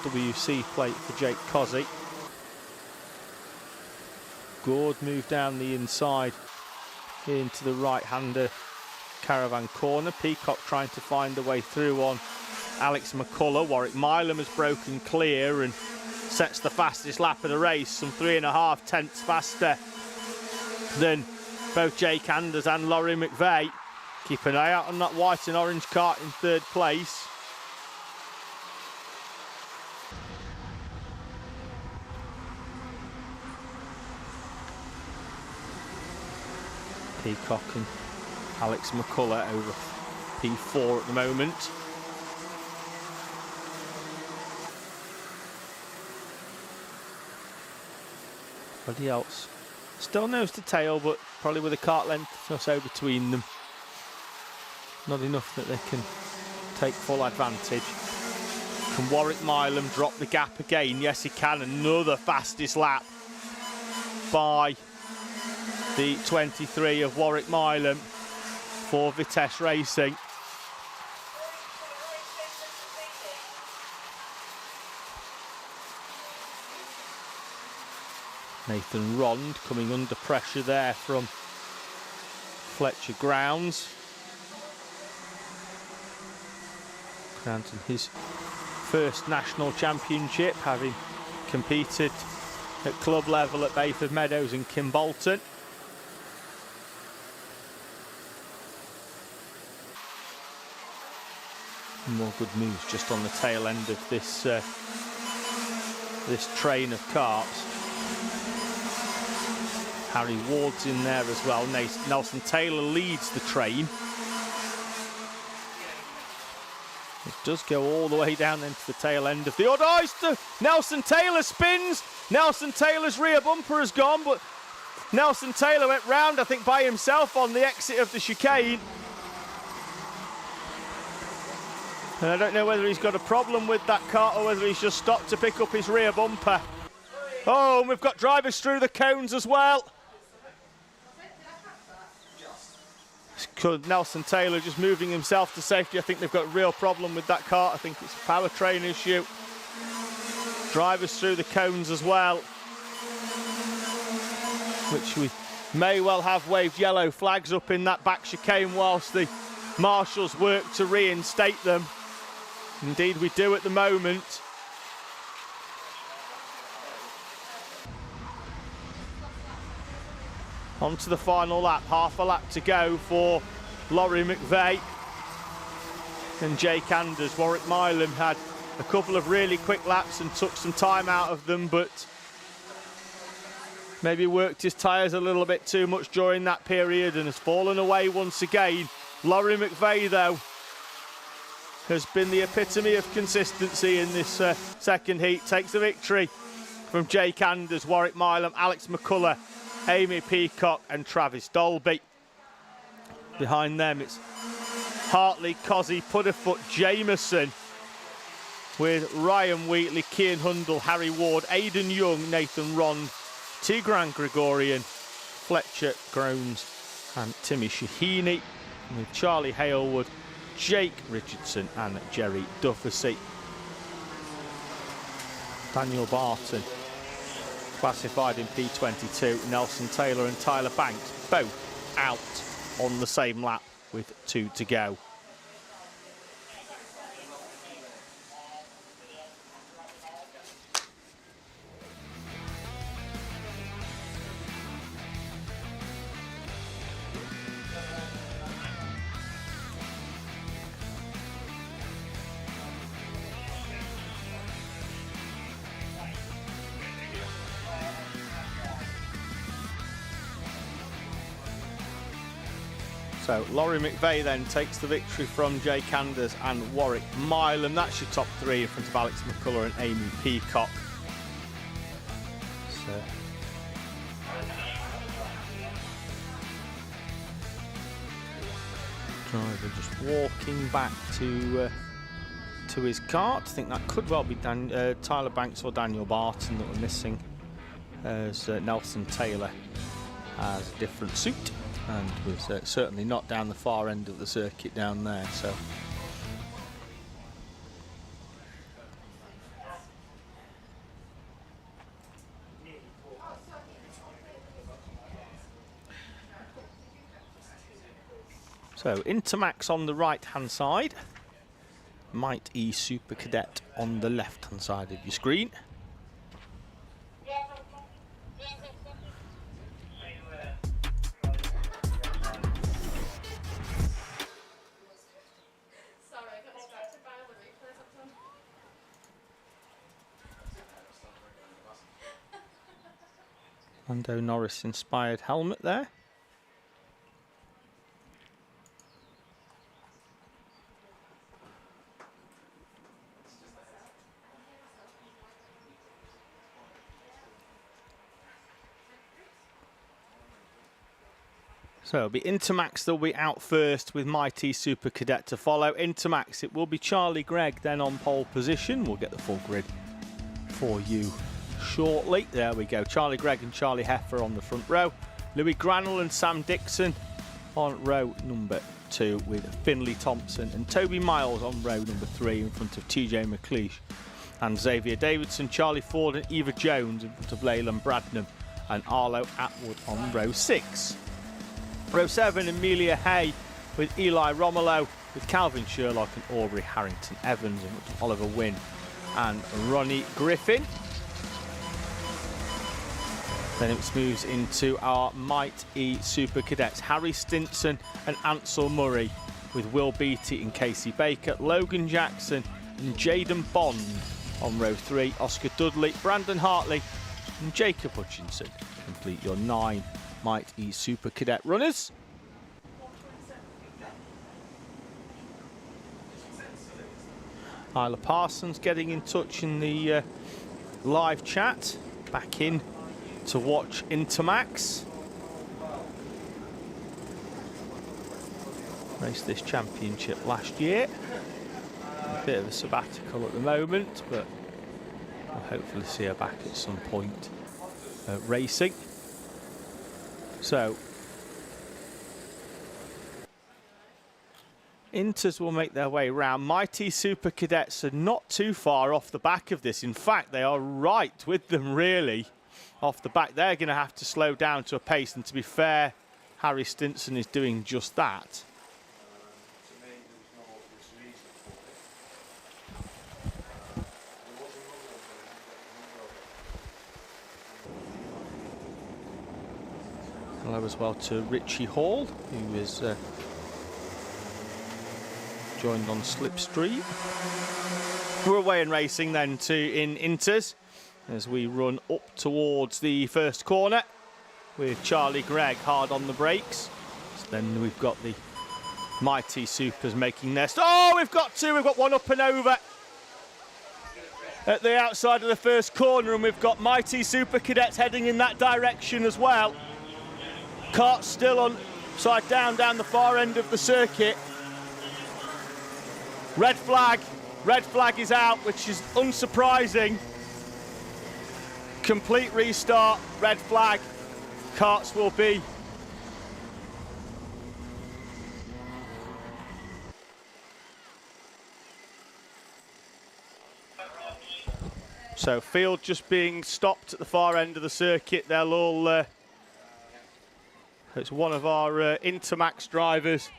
The WC plate for Jake Cozzy. Gord moved down the inside into the right-hander caravan corner. Peacock trying to find a way through on Alex McCullough. Warwick Milam has broken clear and sets the fastest lap of the race, some 3.5 tenths faster than both Jake Anders and Laurie McVeigh. Keep an eye out on that white and orange cart in third place. Peacock and Alex McCullough over P4 at the moment. Everybody else still nose to tail, but probably with a cart length or so between them. Not enough that they can take full advantage. Can Warwick Milam drop the gap again? Yes, he can. Another fastest lap by the 23 of Warwick Milam for Vitesse Racing. Nathan Rond coming under pressure there from Fletcher Grounds. Granting his first national championship, having competed at club level at Bayford Meadows and Kimbolton. More good moves just on the tail end of this this train of carts. Harry Ward's in there as well. Nelson Taylor leads the train. It does go all the way down into the tail end of the odd oyster. Nelson Taylor spins. Nelson Taylor's rear bumper has gone, but Nelson Taylor went round, I think, by himself on the exit of the chicane. And I don't know whether he's got a problem with that kart or whether he's just stopped to pick up his rear bumper. Oh, and we've got drivers through the cones as well. Nelson Taylor just moving himself to safety. I think they've got a real problem with that kart. I think it's a powertrain issue. Drivers through the cones as well, which we may well have waved yellow flags up in that back chicane whilst the marshals work to reinstate them. Indeed we do at the moment. On to the final lap, half a lap to go for Laurie McVeigh and Jake Anders. Warwick Milam had a couple of really quick laps and took some time out of them, but maybe worked his tyres a little bit too much during that period and has fallen away once again. Laurie McVeigh, though, has been the epitome of consistency in this second heat. Takes the victory from Jake Anders, Warwick Milam, Alex McCullough, Amy Peacock and Travis Dolby. Behind them it's Hartley, Cozzy, Pudderfoot, Jameson, with Ryan Wheatley, Cian Hundle, Harry Ward, Aidan Young, Nathan Rond, Tigran Gregorian, Fletcher Groans and Timmy Shahini, with Charlie Halewood, Jake Richardson and Jerry Dufficy. Daniel Barton classified in P22, Nelson Taylor and Tyler Banks both out on the same lap with 2 to go. So Laurie McVeigh then takes the victory from Jake Anders and Warwick Milam. That's your top 3 in front of Alex McCullough and Amy Peacock. So driver just walking back to his kart. I think that could well be Tyler Banks or Daniel Barton that were missing, as Nelson Taylor has a different suit and was certainly not down the far end of the circuit down there. So Intermax on the right hand side, Might E Super Cadet on the left hand side of your screen. Lando Norris inspired helmet there. So it'll be Intermax that'll be out first with Mighty Super Cadet to follow. Intermax, it will be Charlie Gregg then on pole position. We'll get the full grid for you shortly. There we go. Charlie Gregg and Charlie Heffer on the front row. Louis Granell and Sam Dixon on row number 2 with Finley Thompson and Toby Miles on row number 3 in front of TJ McLeish and Xavier Davidson, Charlie Ford and Eva Jones in front of Leyland Bradnam and Arlo Atwood on row 6. Row 7, Amelia Hay with Eli Romulo, with Calvin Sherlock and Aubrey Harrington Evans and Oliver Wynn and Ronnie Griffin. Then it moves into our Might E Super Cadets, Harry Stinson and Ansel Murray, with Will Beattie and Casey Baker, Logan Jackson and Jaden Bond on row 3, Oscar Dudley, Brandon Hartley and Jacob Hutchinson. Complete your 9 Might E Super Cadet runners. Isla Parsons getting in touch in the live chat. Back in to watch Intermax. Raced this championship last year. A bit of a sabbatical at the moment, but I'll hopefully see her back at some point racing. So Inters will make their way round. Mighty Super Cadets are not too far off the back of this. In fact, they are right with them, really, off the back. They're going to have to slow down to a pace, and to be fair, Harry Stinson is doing just that. Hello as well to Richie Hall, who is joined on Slipstream. We're away in racing then in Inters as we run up towards the first corner with Charlie Gregg hard on the brakes. So then we've got the Mighty Supers making their oh, we've got one up and over at the outside of the first corner, and we've got Mighty Super Cadets heading in that direction as well. Kart still on side down the far end of the circuit. Red flag is out, which is unsurprising. Complete restart, red flag. Karts will be. So field just being stopped at the far end of the circuit. They'll all it's one of our Intermax drivers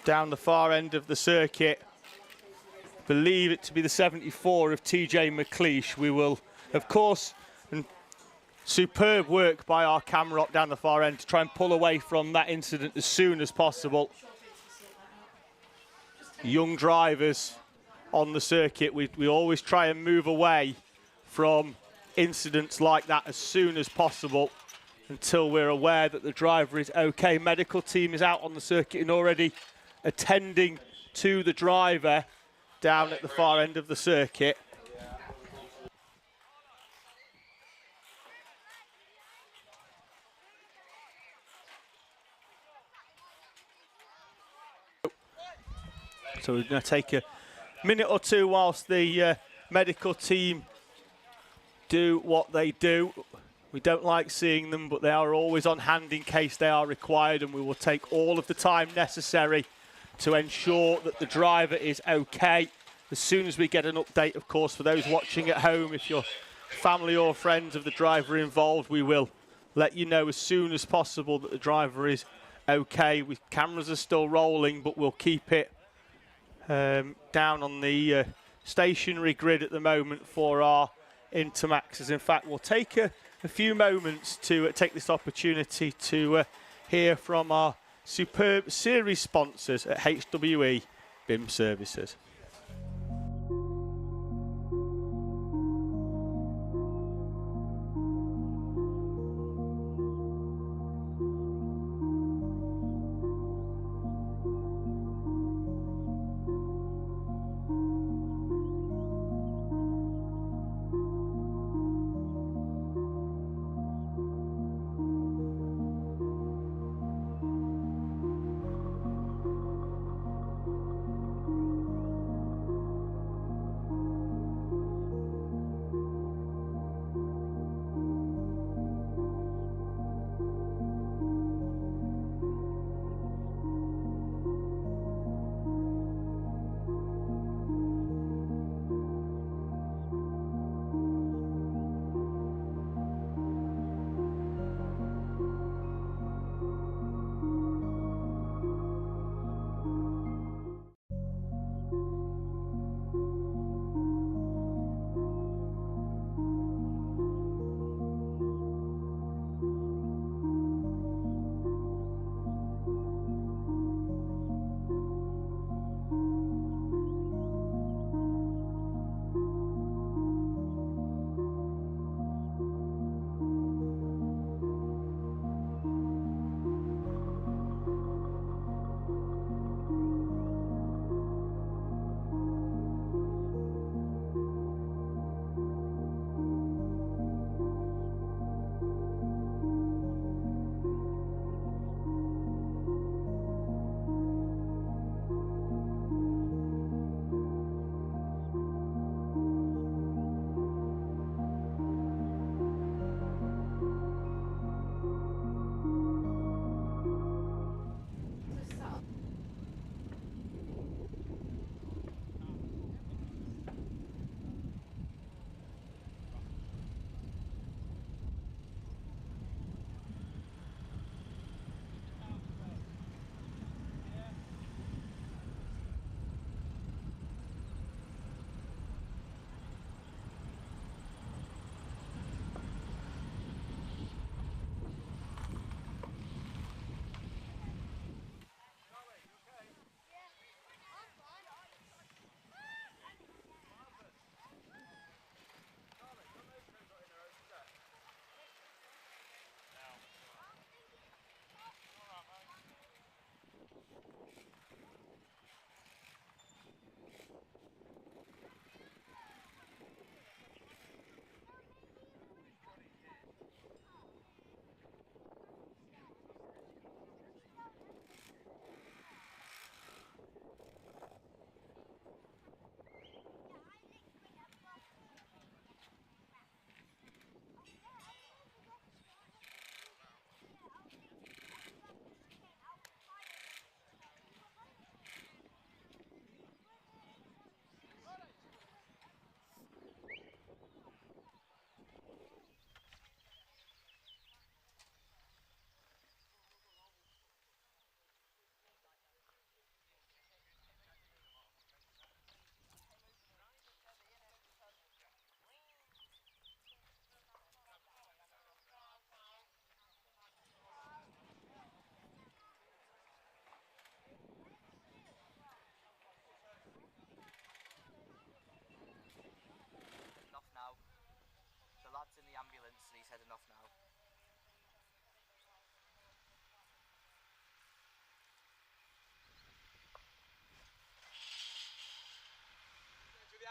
down the far end of the circuit. Believe it to be the 74 of TJ McLeish. We will, of course, and superb work by our camera op down the far end to try and pull away from that incident as soon as possible. Young drivers on the circuit, we always try and move away from incidents like that as soon as possible, until we're aware that the driver is okay. Medical team is out on the circuit and already attending to the driver down at the far end of the circuit. So we're going to take a minute or two whilst the medical team do what they do. We don't like seeing them, but they are always on hand in case they are required, and we will take all of the time necessary to ensure that the driver is okay. As soon as we get an update, of course, for those watching at home, if you're family or friends of the driver involved, we will let you know as soon as possible that the driver is okay. Cameras are still rolling, but we'll keep it down on the stationary grid at the moment for our Intermaxes. In fact, we'll take a few moments to take this opportunity to hear from our superb series sponsors at HWE BIM Services.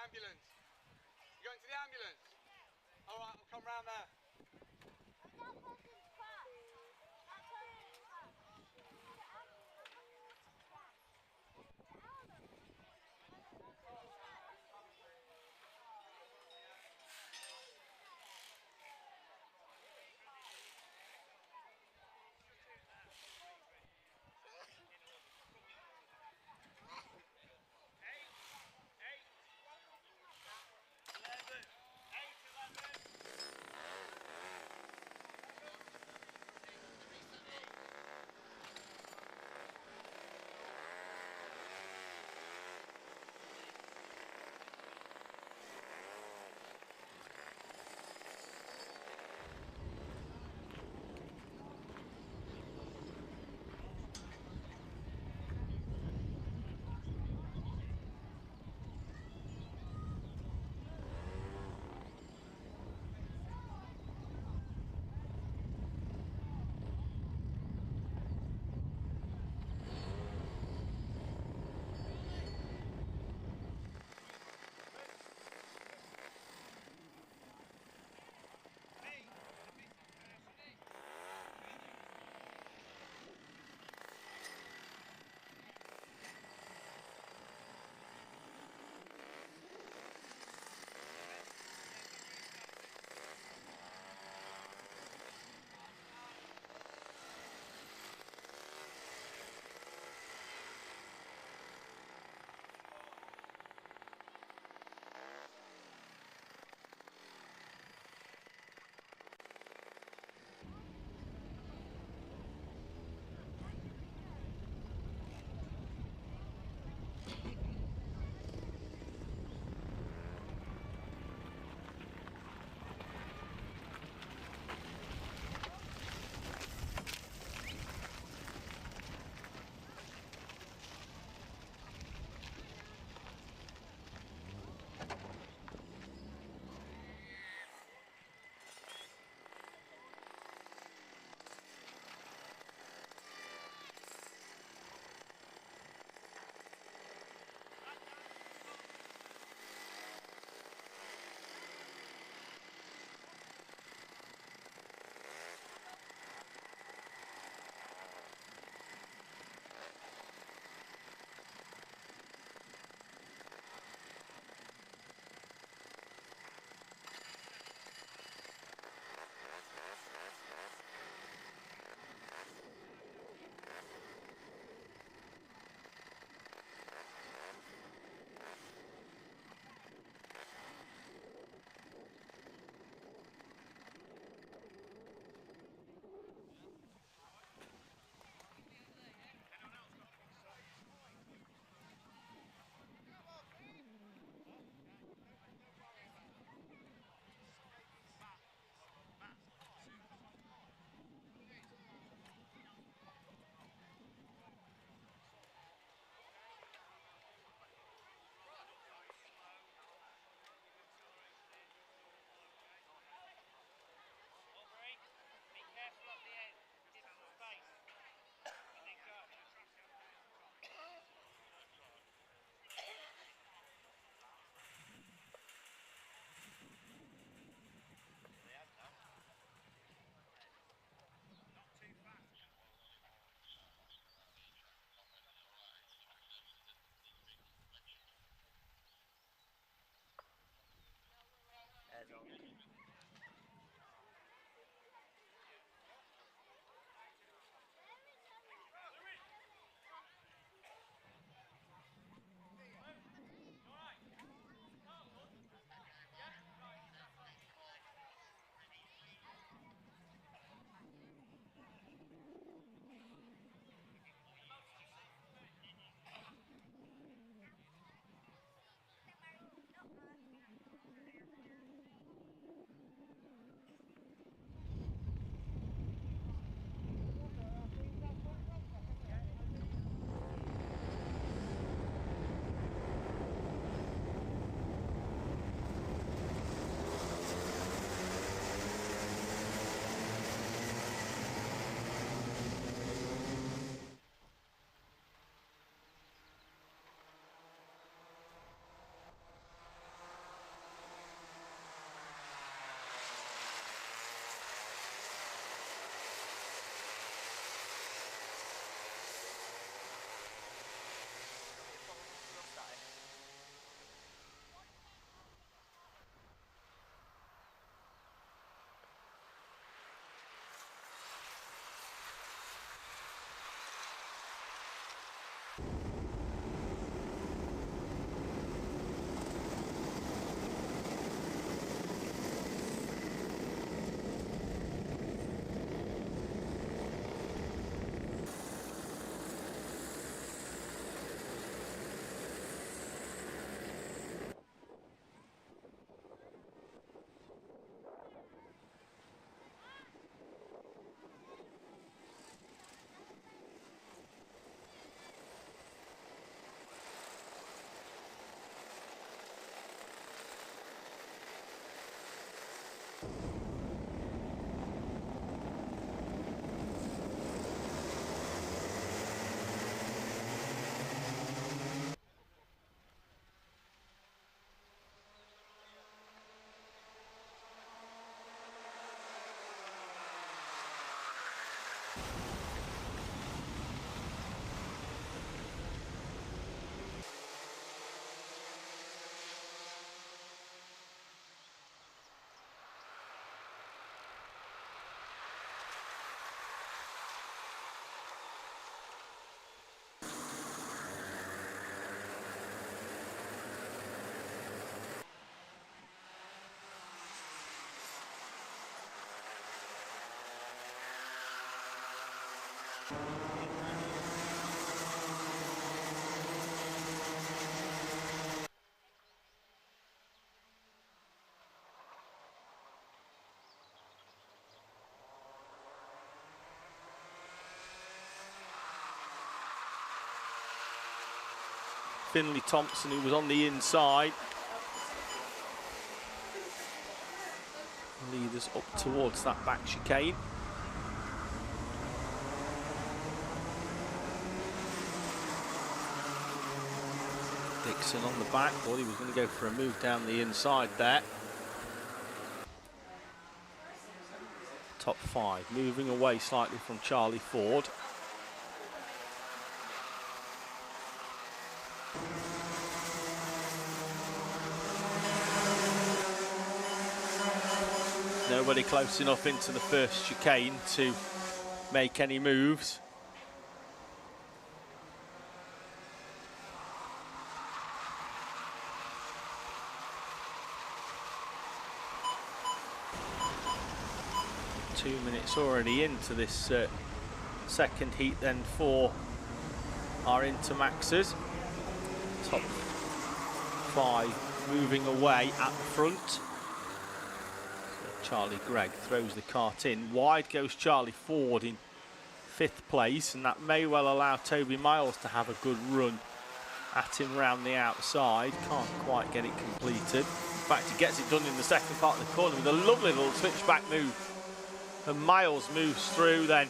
ambulance. You going to the ambulance? All right, I'll come round there. That person's crashed. That person's crashed. Finley Thompson, who was on the inside. Lead us up towards that back chicane. Dixon on the back, thought he was going to go for a move down the inside there. Top 5, moving away slightly from Charlie Ford. Nobody close enough into the first chicane to make any moves. Two minutes already into this second heat then for our Intermaxers. Top 5 moving away at the front. Charlie Gregg throws the cart in. Wide goes Charlie Ford in 5th place, and that may well allow Toby Miles to have a good run at him round the outside. Can't quite get it completed. In fact, he gets it done in the second part of the corner with a lovely little switchback move. And Miles moves through then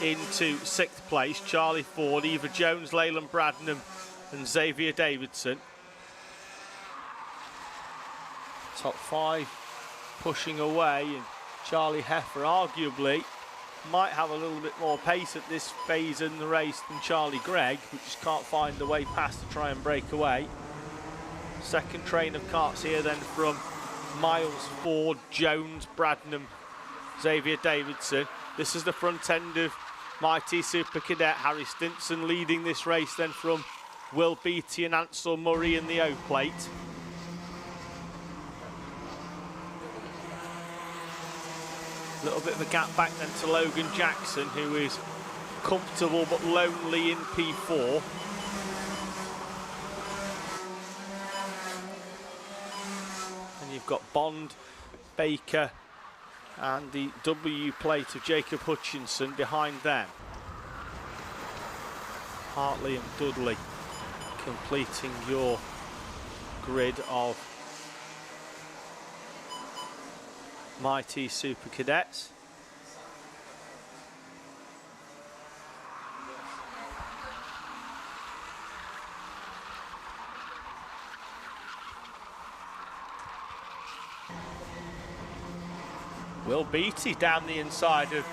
into 6th place. Charlie Ford, Eva Jones, Leyland Bradnam and Xavier Davidson. Top 5 pushing away, and Charlie Heffer arguably might have a little bit more pace at this phase in the race than Charlie Gregg, who just can't find the way past to try and break away. Second train of carts here then from Miles, Ford, Jones, Bradnam, Xavier Davidson. This is the front end of Mighty Super Cadet. Harry Stinson leading this race then from Will Beattie and Ansel Murray in the O plate. A little bit of a gap back then to Logan Jackson, who is comfortable but lonely in P4. And you've got Bond, Baker and the W plate of Jacob Hutchinson behind them. Hartley and Dudley completing your grid of Mighty Super Cadets. Will Beattie down the inside of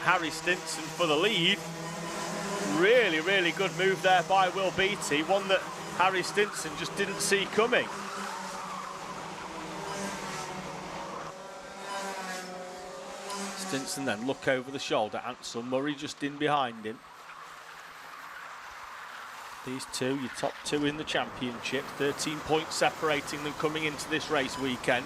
Harry Stinson for the lead. Really, really good move there by Will Beattie, one that Harry Stinson just didn't see coming. Stinson then look over the shoulder. Ansel Murray just in behind him. These two, your top 2 in the championship. 13 points separating them coming into this race weekend.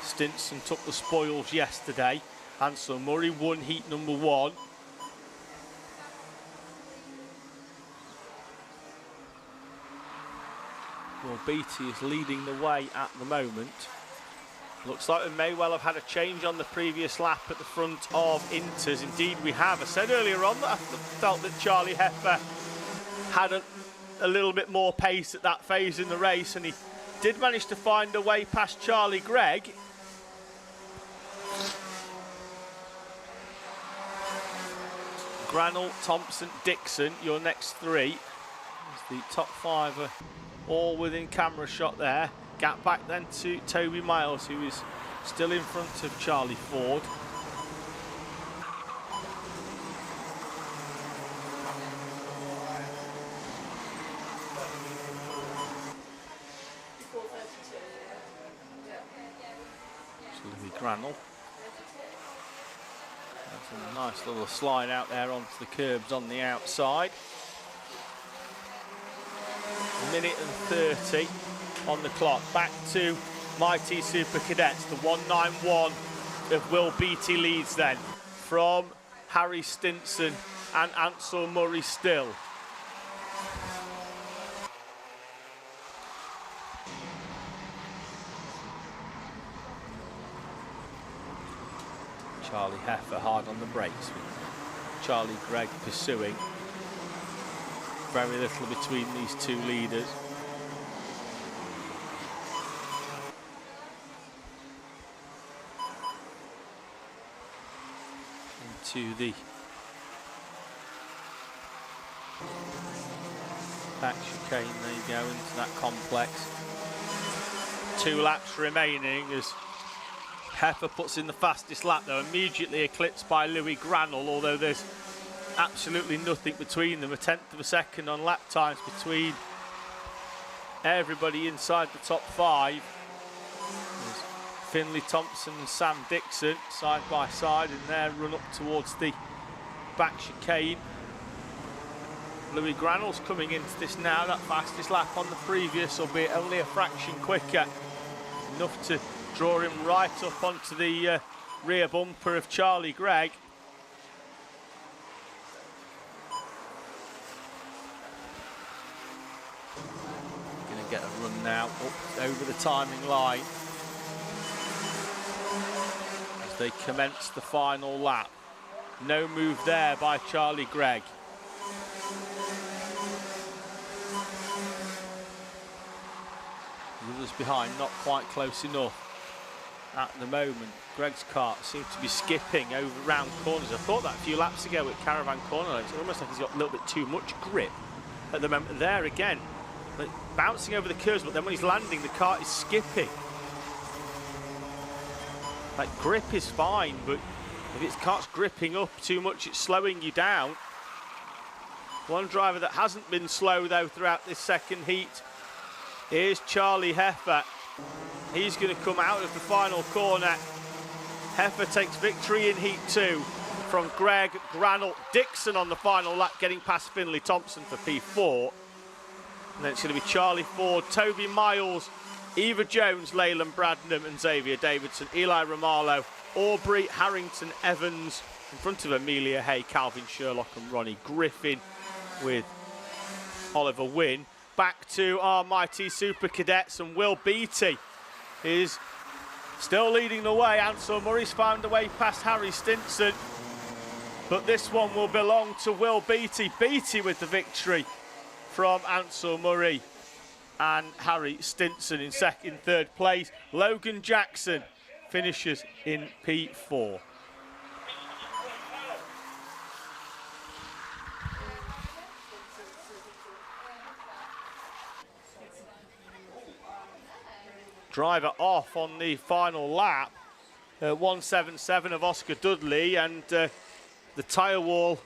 Stinson took the spoils yesterday. Ansel Murray won heat number 1. Well, Beattie is leading the way at the moment. Looks like we may well have had a change on the previous lap at the front of Inters. Indeed we have. I said earlier on that I felt that Charlie Heffer had a little bit more pace at that phase in the race, and he did manage to find a way past Charlie Gregg. Granell, Thompson, Dixon, your next 3. As the top 5 are all within camera shot there. Gap back then to Toby Miles, who is still in front of Charlie Ford. Louis Granell. That's a nice little slide out there onto the curbs on the outside. 1 minute and 30 on the clock. Back to Mighty Super Cadets. The 191 of Will Beattie leads then from Harry Stinson and Ansel Murray still. Charlie Heffer hard on the brakes with Charlie Gregg pursuing. very little between these two leaders. Into the back chicane, there you go, into that complex. 2 laps remaining as Heffer puts in the fastest lap, though, immediately eclipsed by Louis Granell, although there's absolutely nothing between them. A 1/10 of a second on lap times between everybody inside the top 5. There's Finlay Thompson and Sam Dixon side by side in their run up towards the back chicane. Louis Granell's coming into this now, that fastest lap on the previous, albeit only a fraction quicker. Enough to draw him right up onto the rear bumper of Charlie Gregg. Going to get a run now up over the timing line as they commence the final lap. No move there by Charlie Gregg. The others behind not quite close enough at the moment. Gregg's car seems to be skipping over round corners. I thought that a few laps ago at Caravan Corner. It's almost like he's got a little bit too much grip at the moment. There again, like bouncing over the curves, but then when he's landing, the car is skipping. Like, grip is fine, but if its car's gripping up too much, it's slowing you down. One driver that hasn't been slow, though, throughout this second heat is Charlie Heffer. He's going to come out of the final corner. Heffer takes victory in heat 2 from Gregg, Granell, Dixon on the final lap, getting past Finlay Thompson for P4. And then it's going to be Charlie Ford, Toby Miles, Eva Jones, Leyland Bradnam and Xavier Davidson, Eli Romalo, Aubrey, Harrington, Evans, in front of Amelia Hay, Calvin Sherlock and Ronnie Griffin with Oliver Wynne. Back to our mighty Super Cadets, and Will Beattie is still leading the way. Ansel Murray's found a way past Harry Stinson, but this one will belong to Will Beattie. Beattie with the victory from Ansel Murray and Harry Stinson in third place. Logan Jackson finishes in P4. Driver off on the final lap, 177 of Oscar Dudley, and the tyre wall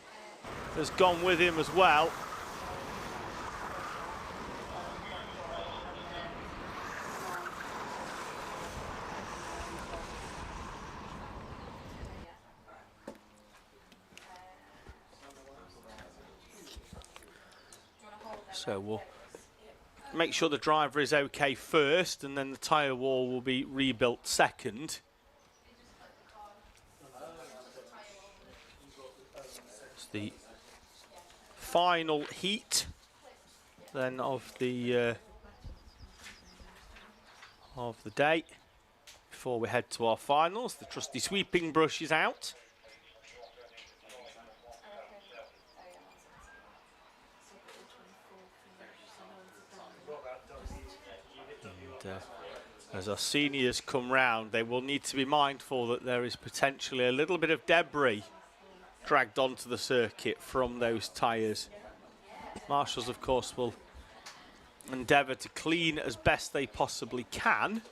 has gone with him as well. So we'll make sure the driver is okay first, and then the tyre wall will be rebuilt second. It's the final heat then of the day before we head to our finals. The trusty sweeping brush is out. As our seniors come round, they will need to be mindful that there is potentially a little bit of debris dragged onto the circuit from those tyres. Marshals, of course, will endeavour to clean as best they possibly can.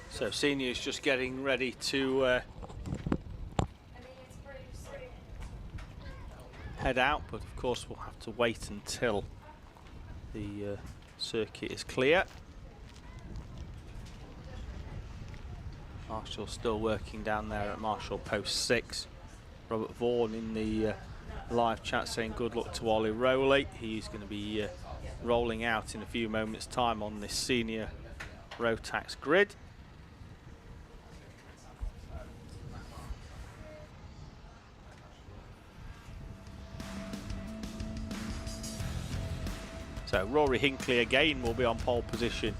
So seniors just getting ready to head out, but of course we'll have to wait until the circuit is clear. Marshall still working down there at Marshall post 6. Robert Vaughan in the live chat saying good luck to Ollie Rowley. He's going to be rolling out in a few moments' time on this senior Rotax grid. So Rory Hinckley again will be on pole position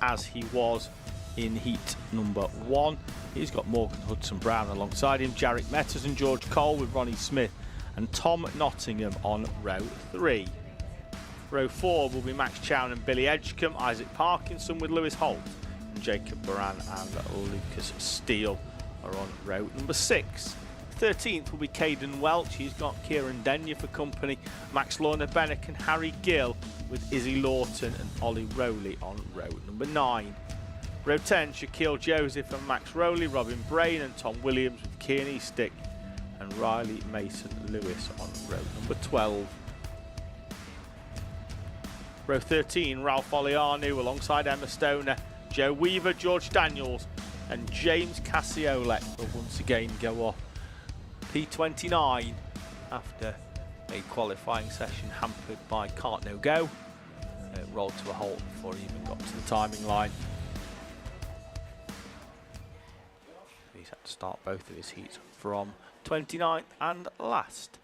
as he was in heat number 1. He's got Morgan Hudson-Brown alongside him, Jarek Metters and George Cole with Ronnie Smith and Tom Nottingham on row 3. Row 4 will be Max Chown and Billy Edgecombe, Isaac Parkinson with Lewis Holt, and Jacob Baran and Lucas Steele are on row number 6. 13th will be Caden Welch. He's got Kieran Denyer for company, Max Lorna-Bennick and Harry Gill with Izzy Lawton and Ollie Rowley on row number 9. Row 10, Shaquille Joseph and Max Rowley, Robin Brain and Tom Williams with Kearney Stick and Riley Mason Lewis on row number 12. Row 13, Ralph Olianu alongside Emma Stoner, Joe Weaver, George Daniels and James Cassiolek will once again go off P29 after a qualifying session hampered by Kart No Go. It rolled to a halt before he even got to the timing line. He's had to start both of his heats from 29th and last.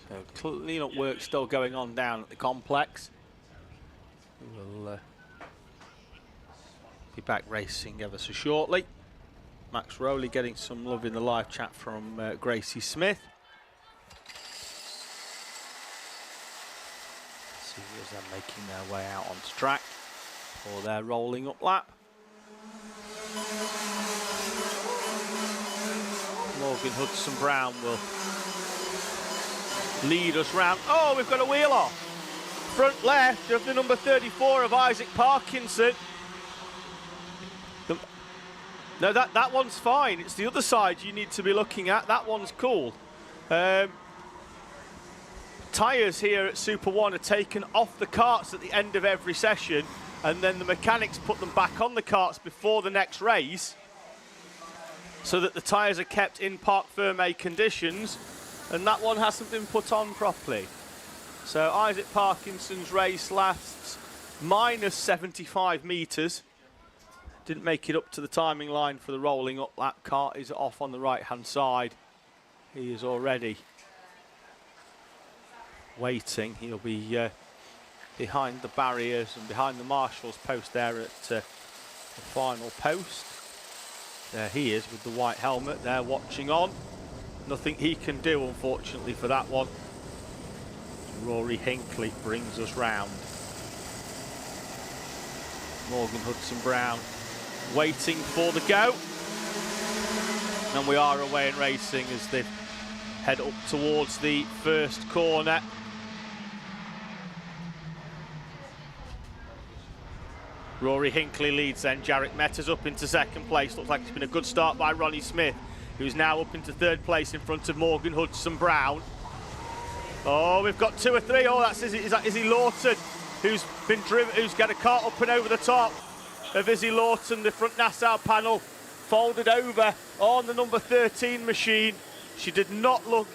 So clean-up work still going on down at the complex. We'll be back racing ever so shortly. Max Rowley getting some love in the live chat from Gracie Smith. See as they're making their way out onto track for their rolling up lap. Morgan Hudson-Brown will lead us round. Oh, we've got a wheel off. Front left of the number 34 of Isaac Parkinson. No, that one's fine. It's the other side you need to be looking at. That one's cool. Tyres here at SuperOne are taken off the carts at the end of every session, and then the mechanics put them back on the carts before the next race so that the tyres are kept in parc fermé conditions, and that one hasn't been put on properly. So Isaac Parkinson's race lasts minus 75 metres. Didn't make it up to the timing line for the rolling up lap. Cart is off on the right hand side. He is already waiting. He'll be behind the barriers and behind the marshal's post there at the final post. There he is with the white helmet there watching on. Nothing he can do, unfortunately, for that one. Rory Hinckley brings us round. Morgan Hudson-Brown waiting for the go. And we are away and racing as they head up towards the first corner. Rory Hinckley leads then. Jarek Metters up into second place. Looks like it's been a good start by Ronnie Smith, who's now up into third place in front of Morgan Hudson-Brown. Oh, we've got 2 or 3. Oh, that's Izzy Lawton, who's been driven, who's got a cart up and over the top of Izzy Lawton. The front Nassau panel folded over on the number 13 machine. She did not look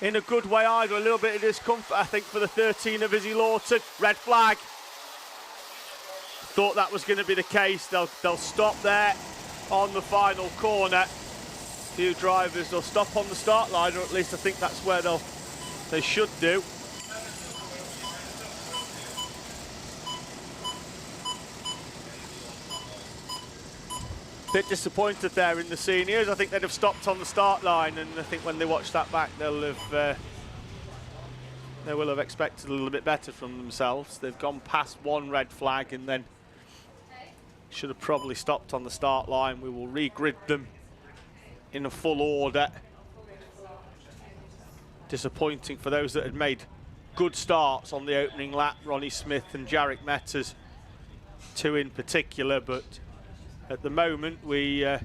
in a good way either. A little bit of discomfort, I think, for the 13 of Izzy Lawton. Red flag. Thought that was going to be the case. They'll stop there on the final corner. Few drivers will stop on the start line, or at least I think that's where they should do. Bit disappointed there in the seniors. I think they'd have stopped on the start line, and I think when they watch that back, they will have expected a little bit better from themselves. They've gone past one red flag and then should have probably stopped on the start line. We will re-grid them in a full order. Disappointing for those that had made good starts on the opening lap, Ronnie Smith and Jarek Metters, two in particular, but at the moment we'll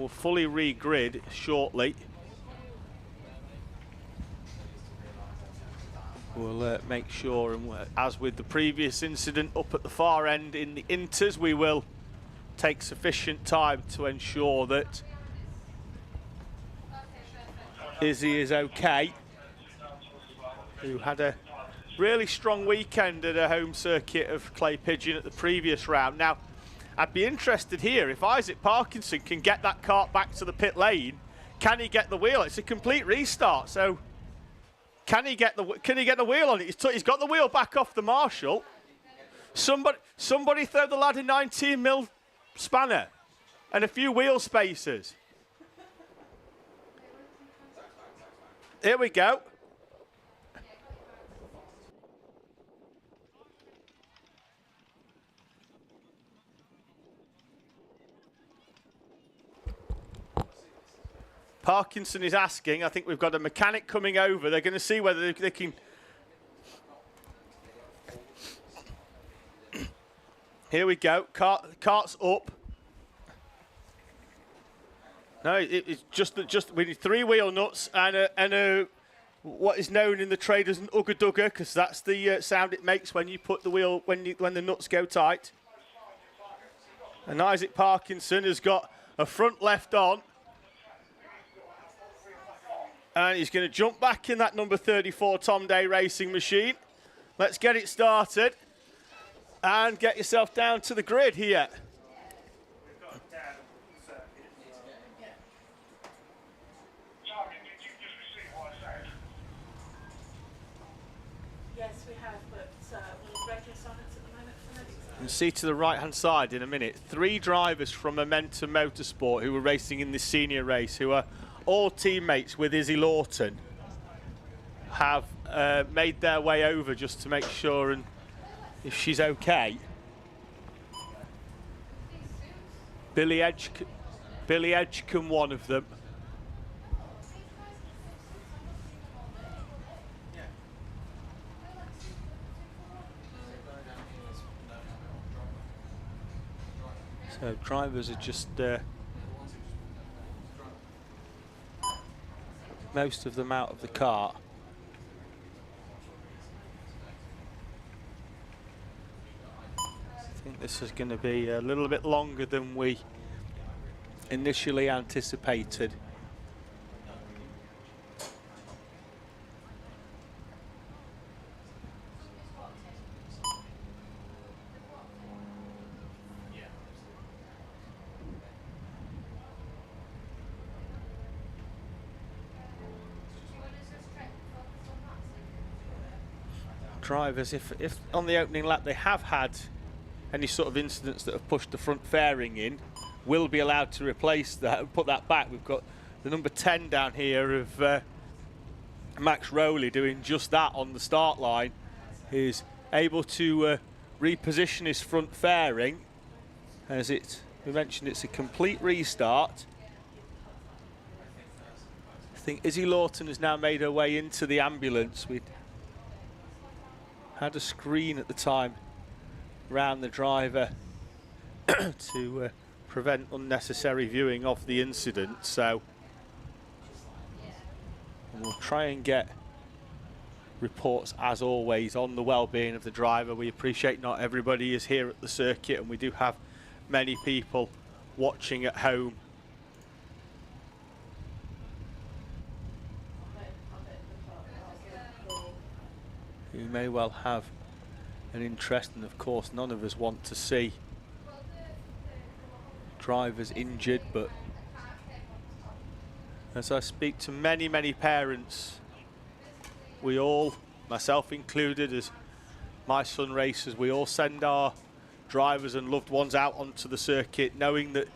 fully re-grid shortly. We'll make sure, and as with the previous incident up at the far end in the inters, we will take sufficient time to ensure that Izzy is okay, who had a really strong weekend at a home circuit of Clay Pigeon at the previous round. Now, I'd be interested here if Isaac Parkinson can get that kart back to the pit lane. Can he get the wheel? It's a complete restart, so can he get the wheel on it? He's got the wheel back off the Marshall. Somebody throw the lad a 19mm spanner and a few wheel spacers. Here we go. Parkinson is asking. I think we've got a mechanic coming over. They're going to see whether they can. Here we go. Cart's up. No, it's just we need 3 wheel nuts and a what is known in the trade as an ugga dugga, because that's the sound it makes when you put the wheel when the nuts go tight. And Isaac Parkinson has got a front left on. And he's going to jump back in that number 34 Tom Day Racing machine. Let's get it started and get yourself down to the grid here. Yes, we have, but we'll register on it at the moment for next time. You can see to the right-hand side in a minute, 3 drivers from Momentum Motorsport who were racing in this senior race, who are all teammates with Izzy Lawton, have made their way over just to make sure and if she's okay. Billy Edgecombe, one of them. So drivers are just most of them out of the car. I think this is going to be a little bit longer than we initially anticipated. Drivers, if on the opening lap they have had any sort of incidents that have pushed the front fairing in, will be allowed to replace that and put that back. We've got the number 10 down here of Max Rowley doing just that on the start line. He's able to reposition his front fairing. As we mentioned, it's a complete restart. I think Izzy Lawton has now made her way into the ambulance. We had a screen at the time around the driver to prevent unnecessary viewing of the incident, so we'll try and get reports as always on the well-being of the driver. We appreciate not everybody is here at the circuit, and we do have many people watching at home. Who may well have an interest, and of course none of us want to see drivers injured, but as I speak to many parents, we all, myself included, as my son races, we all send our drivers and loved ones out onto the circuit, knowing that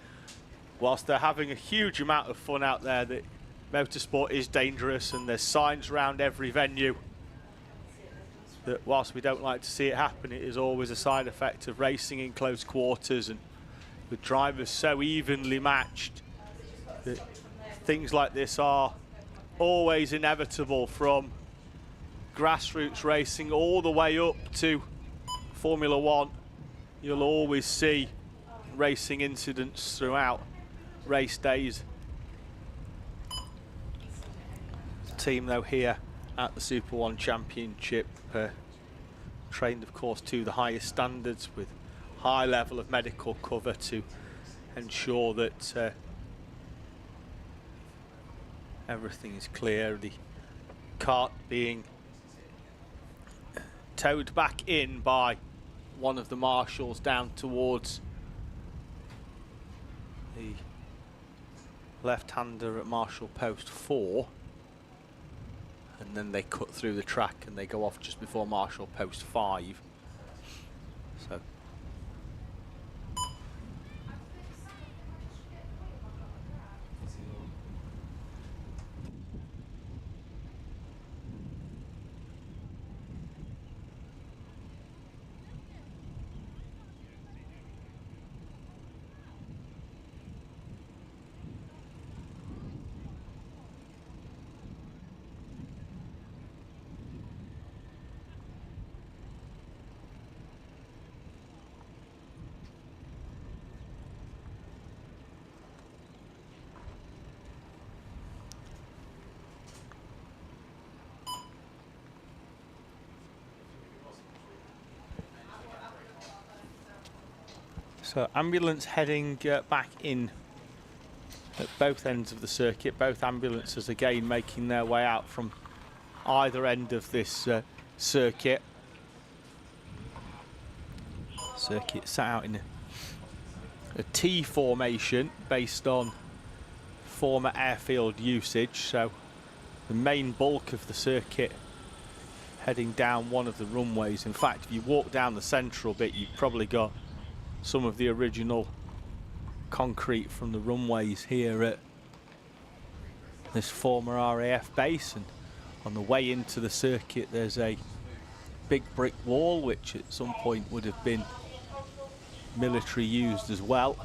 whilst they're having a huge amount of fun out there, that motorsport is dangerous, and there's signs around every venue that whilst we don't like to see it happen, it is always a side effect of racing in close quarters and with drivers so evenly matched that things like this are always inevitable, from grassroots racing all the way up to Formula One. You'll always see racing incidents throughout race days. The team though here at the SuperOne Championship trained of course to the highest standards, with high level of medical cover to ensure that everything is clear. The kart being towed back in by one of the marshals down towards the left-hander at marshal post 4, and then they cut through the track and they go off just before marshal post 5. So So ambulance heading back in at both ends of the circuit. Both ambulances again making their way out from either end of this circuit. Circuit sat out in a T formation based on former airfield usage. So the main bulk of the circuit heading down one of the runways. In fact, if you walk down the central bit, you've probably got some of the original concrete from the runways here at this former RAF base. And on the way into the circuit there's a big brick wall which at some point would have been military used as well.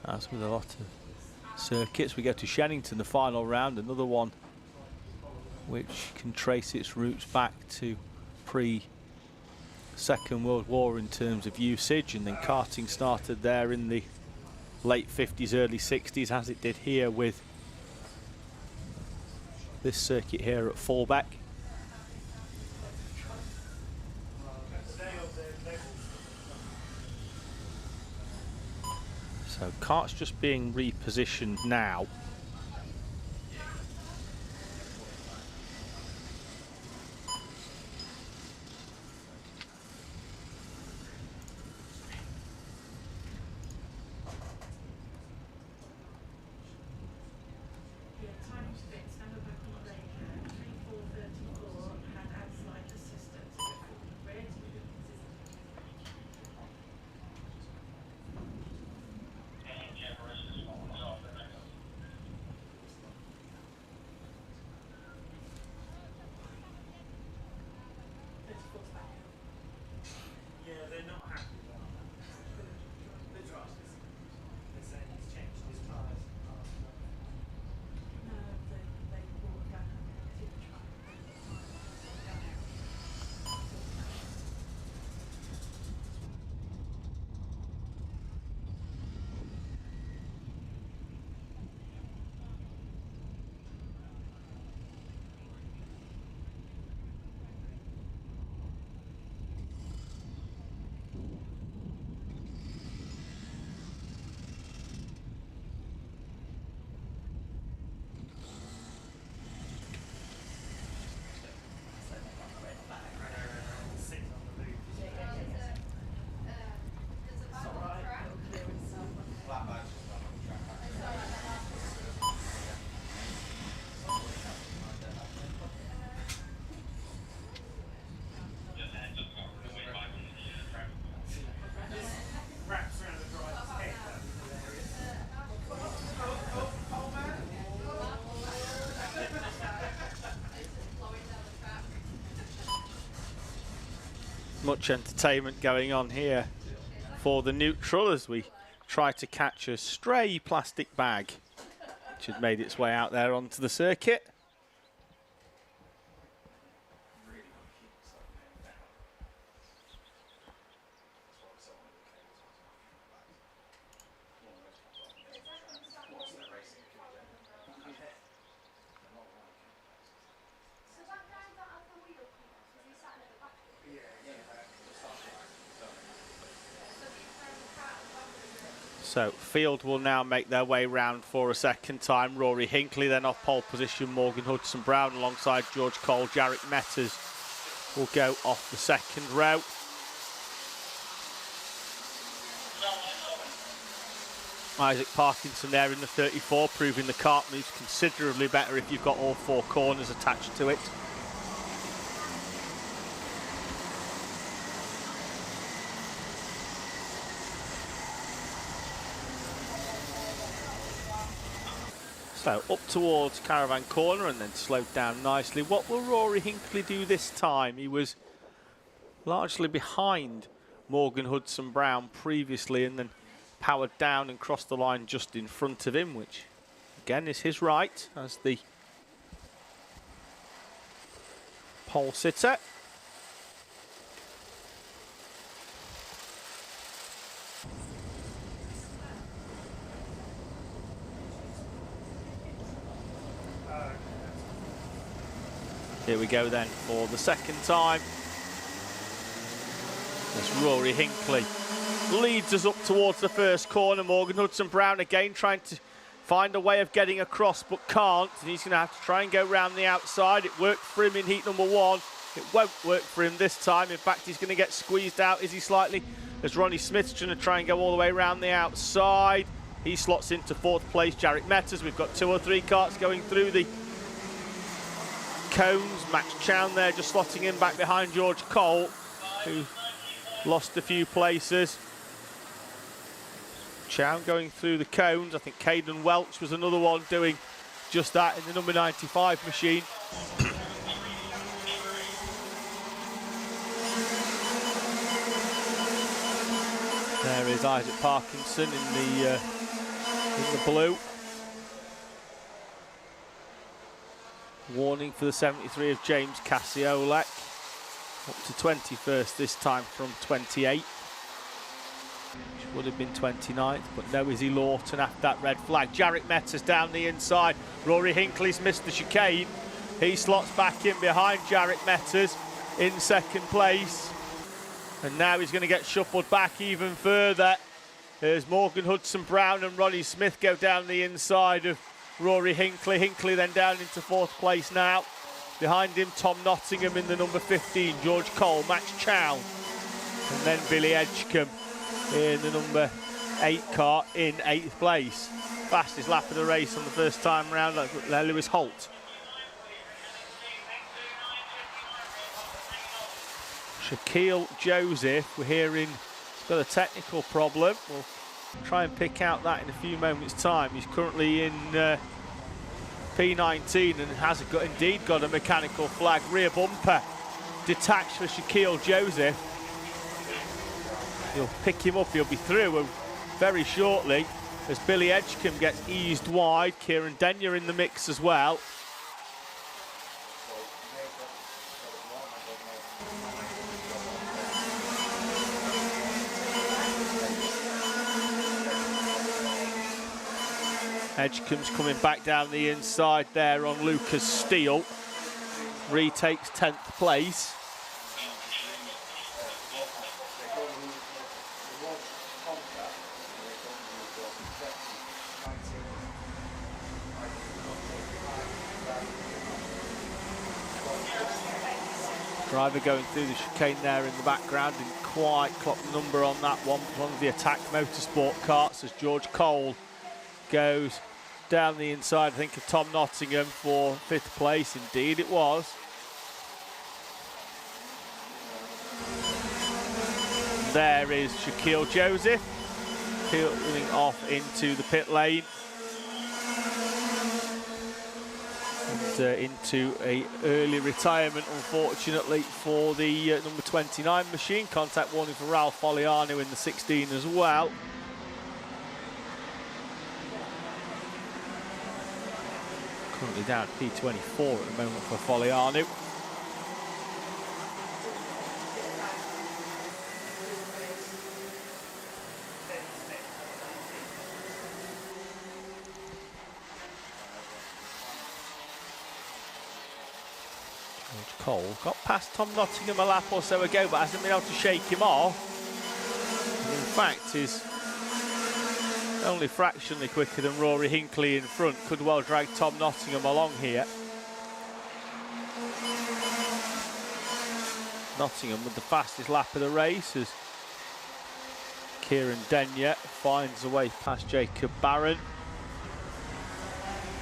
As with a lot of circuits, we go to Shennington, the final round, another one which can trace its roots back to pre-Second World War in terms of usage, and then karting started there in the late 50s, early 60s, as it did here with this circuit here at Fulbeck. So kart's just being repositioned now. Much entertainment going on here for the neutral as we try to catch a stray plastic bag which had made its way out there onto the circuit. So field will now make their way round for a second time. Rory Hinckley then off pole position. Morgan Hudson-Brown alongside George Cole. Jarek Metters will go off the second row. Isaac Parkinson there in the 34, proving the kart moves considerably better if you've got all four corners attached to it. So up towards Caravan Corner and then slowed down nicely. What will Rory Hinckley do this time? He was largely behind Morgan Hudson-Brown previously and then powered down and crossed the line just in front of him, which again is his right as the pole sitter. Here we go then for the second time. As Rory Hinckley leads us up towards the first corner. Morgan Hudson-Brown again trying to find a way of getting across but can't. And he's going to have to try and go round the outside. It worked for him in heat number one. It won't work for him this time. In fact, he's going to get squeezed out, is he slightly? As Ronnie Smith's trying to try and go all the way around the outside. He slots into fourth place. Jarek Metters. We've got 2 or 3 karts going through the cones. Max Chown there just slotting in back behind George Cole, who lost a few places. Chown going through the cones. I think Caden Welch was another one doing just that in the number 95 machine. There is Isaac Parkinson in the blue. Warning for the 73 of James Casiolek. Up to 21st this time from 28th. Which would have been 29th, but no Izzy Lawton after that red flag. Jarek Metters down the inside. Rory Hinckley's missed the chicane. He slots back in behind Jarek Metters in second place. And now he's going to get shuffled back even further. There's Morgan Hudson-Brown and Ronnie Smith go down the inside of Rory Hinckley. Hinckley then down into fourth place now. Behind him, Tom Nottingham in the number 15, George Cole, Max Chow. And then Billy Edgecombe in the number 8 car in 8th place. Fastest lap of the race on the first time round, Lewis Holt. Shaquille Joseph, we're hearing he's got a technical problem. We'll try and pick out that in a few moments' time. He's currently in P19 and has indeed got a mechanical flag. Rear bumper detached for Shaquille Joseph. He'll pick him up, he'll be through very shortly as Billy Edgecombe gets eased wide. Kieran Denyer in the mix as well. Edgecombe's coming back down the inside there on Lucas Steele. Retakes 10th place. Driver going through the chicane there in the background. Didn't quite clock the number on that one of the Attack Motorsport karts as George Cole goes down the inside, I think, of Tom Nottingham for 5th place. Indeed it was. There is Shaquille Joseph peeling off into the pit lane. And into a early retirement, unfortunately, for the number 29 machine. Contact warning for Ralph Foliano in the 16 as well. Currently down at P24 at the moment for Foliano. Cole got past Tom Nottingham a lap or so ago, but hasn't been able to shake him off. And in fact, is only fractionally quicker than Rory Hinckley in front. Could well drag Tom Nottingham along here. Nottingham with the fastest lap of the race as Kieran Denyer finds a way past Jacob Barron.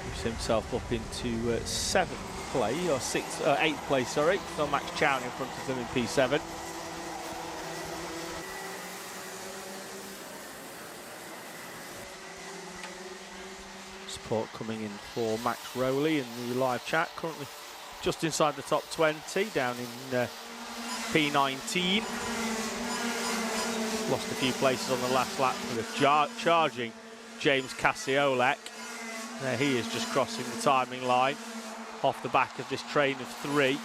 Moves himself up into seventh place, or eighth place, sorry. So Max Chown in front of them in P7. Support coming in for Max Rowley in the live chat, currently just inside the top 20, down in P19. Lost a few places on the last lap with a charging James Cassiolek. There he is, just crossing the timing line off the back of this train of three,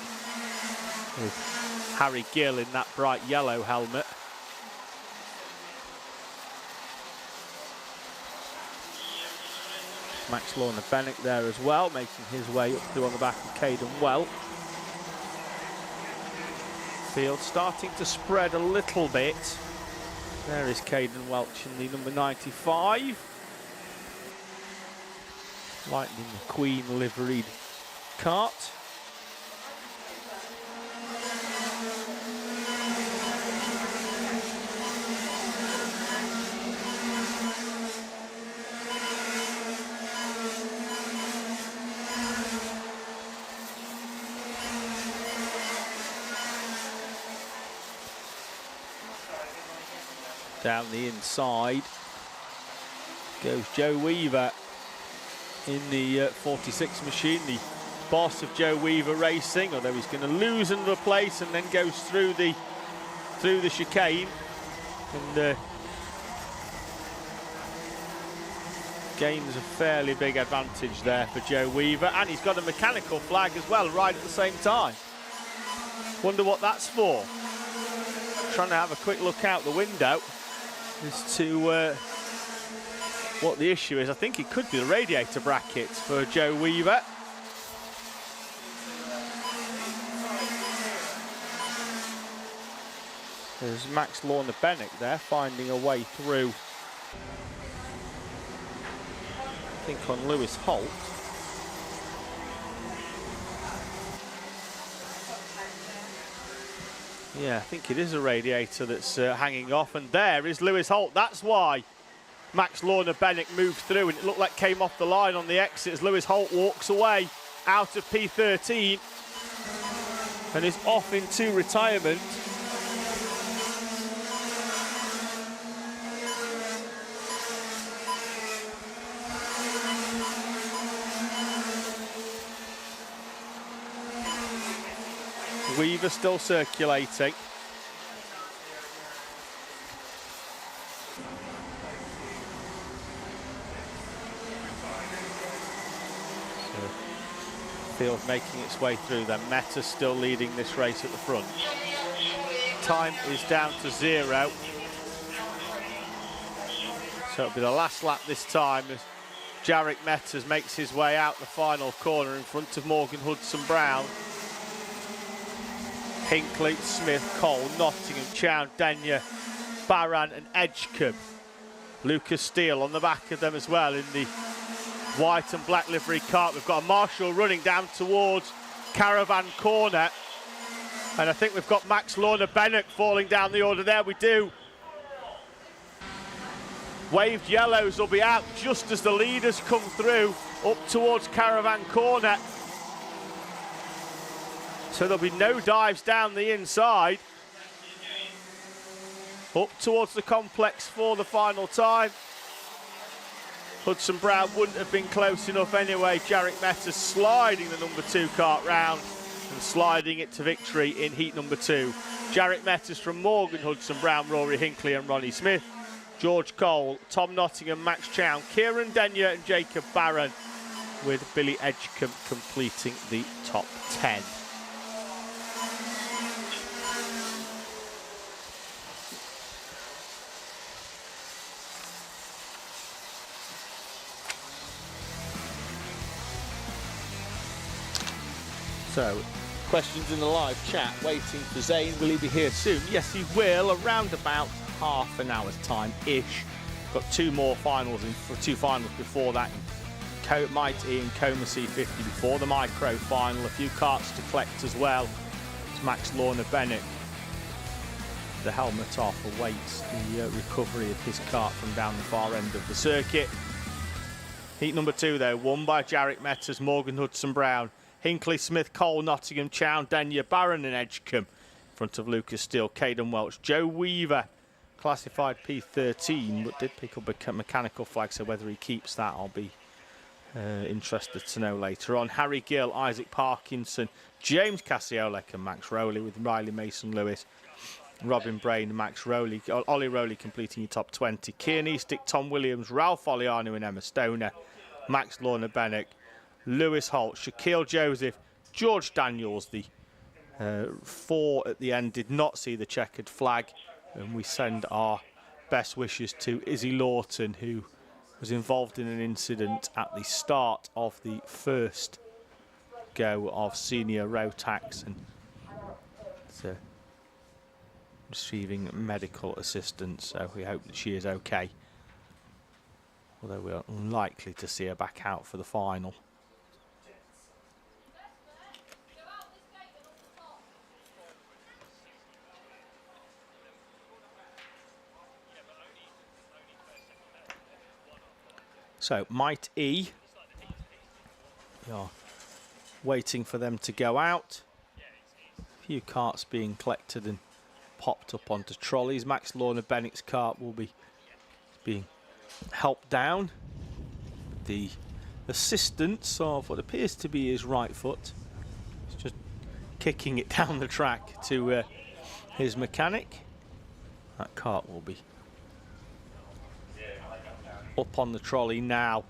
with Harry Gill in that bright yellow helmet. Max Lorna-Bennett there as well, making his way up through on the back of Caden Welch. Field starting to spread a little bit. There is Caden Welch in the number 95. Lightning McQueen liveried kart. Down the inside goes Joe Weaver in the 46 machine, the boss of Joe Weaver Racing, although he's going to lose another place and then goes through the chicane and gains a fairly big advantage there for Joe Weaver, and he's got a mechanical flag as well right at the same time. Wonder what that's for. Trying to have a quick look out the window as to what the issue is. I think it could be the radiator brackets for Joe Weaver. There's Max Lorna-Bennett there finding a way through, I think on Lewis Holt. Yeah, I think it is a radiator that's hanging off, and there is Lewis Holt. That's why Max Lorna-Bennett moved through, and it looked like came off the line on the exit as Lewis Holt walks away out of P13 and is off into retirement. Weaver still circulating. Field making its way through then. Meta still leading this race at the front. Time is down to 0. So it'll be the last lap this time as Jarek Metters makes his way out the final corner in front of Morgan Hudson-Brown. Hinckley, Smith, Cole, Nottingham, Chown, Denyer, Barran and Edgecombe. Lucas Steele on the back of them as well in the white and black livery kart. We've got a Marshall running down towards Caravan Corner. And I think we've got Max Lorna-Bennett falling down the order there. We do. Waved yellows will be out just as the leaders come through up towards Caravan Corner. So there'll be no dives down the inside. Up towards the complex for the final time. Hudson Brown wouldn't have been close enough anyway. Jarek Metters sliding the number 2 cart round and sliding it to victory in heat number 2. Jarek Metters from Morgan, Hudson Brown, Rory Hinckley and Ronnie Smith. George Cole, Tom Nottingham, Max Chown, Kieran Denyer and Jacob Barron, with Billy Edgecombe completing the top 10. So, questions in the live chat, waiting for Zane. Will he be here soon? Yes, he will, around about half an hour's time-ish. Got 2 more finals, for 2 finals before that. Might E and Coma C50 before the micro final. A few carts to collect as well. It's Max Lorna Bennett. The helmet off awaits the recovery of his cart from down the far end of the circuit. Heat number 2 though, won by Jarek Metters, Morgan Hudson Brown, Hinckley, Smith, Cole, Nottingham, Chown, Denyer, Barron and Edgecombe. In front of Lucas Steele, Caden Welch, Joe Weaver, classified P13, but did pick up a mechanical flag, so whether he keeps that I'll be interested to know later on. Harry Gill, Isaac Parkinson, James Cassiolek and Max Rowley, with Riley Mason-Lewis, Robin Brain, Max Rowley, Ollie Rowley completing your top 20. Kieran Eastick, Tom Williams, Ralph Oliano and Emma Stoner, Max Lorna Bennett, Lewis Holt, Shaquille Joseph, George Daniels. The 4 at the end did not see the checkered flag, and we send our best wishes to Izzy Lawton, who was involved in an incident at the start of the first go of senior Rotax, and receiving medical assistance, so we hope that she is okay, although we're unlikely to see her back out for the final. So, Might E, we are waiting for them to go out. A few carts being collected and popped up onto trolleys. Max Lorna Bennett's cart will be being helped down. The assistance of what appears to be his right foot is just kicking it down the track to his mechanic. That cart will be up on the trolley now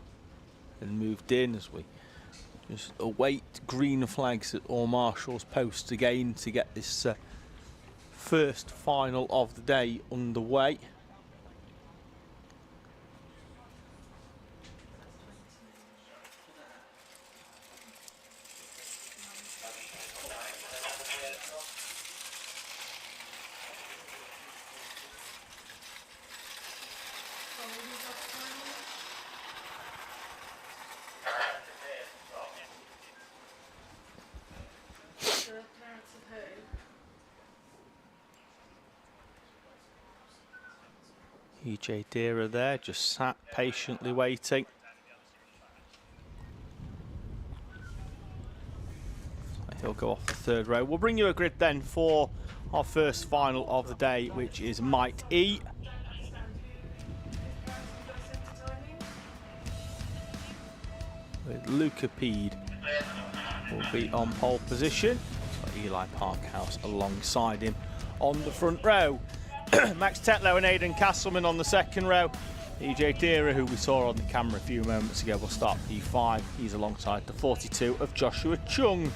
and moved in as we just await green flags at all marshals posts again to get this first final of the day underway. EJ Deera there, just sat patiently waiting. He'll go off the 3rd row. We'll bring you a grid then for our first final of the day, which is Might E. With Luca Pede will be on pole position. Got Eli Parkhouse alongside him on the front row. Max Tetlow and Aidan Castleman on the 2nd row. EJ Deera, who we saw on the camera a few moments ago, will start P5. He's alongside the 42 of Joshua Chung.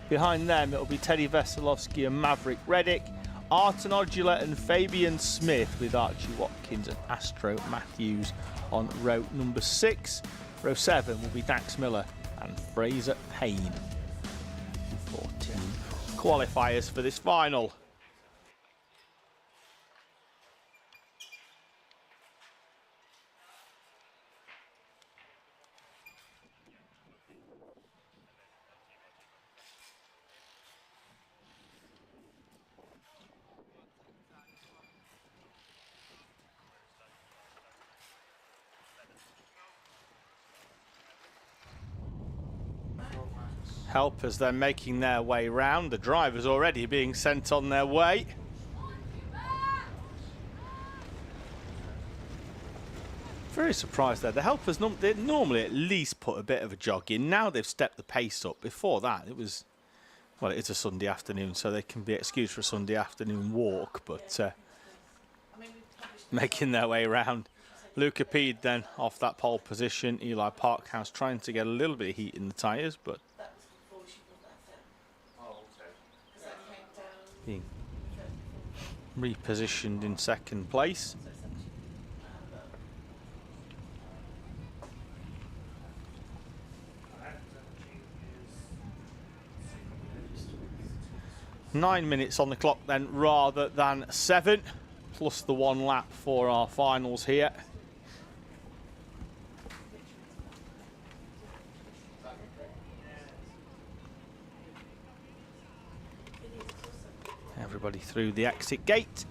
Behind them, it'll be Teddy Veselovsky and Maverick Reddick, Arton Odula and Fabian Smith, with Archie Watkins and Astro Matthews on row number 6. Row 7 will be Dax Miller and Fraser Payne. 14 qualifiers for this final. Helpers then making their way round. The drivers already being sent on their way. Very surprised there. The helpers they normally at least put a bit of a jog in. Now they've stepped the pace up. Before that, it was, well, it is a Sunday afternoon, so they can be excused for a Sunday afternoon walk, but making their way around. Luca Pede then off that pole position. Eli Parkhouse trying to get a little bit of heat in the tyres, but being repositioned in second place. Nine minutes on the clock then, rather than 7, plus the 1 lap for our finals here. Everybody through the exit gate.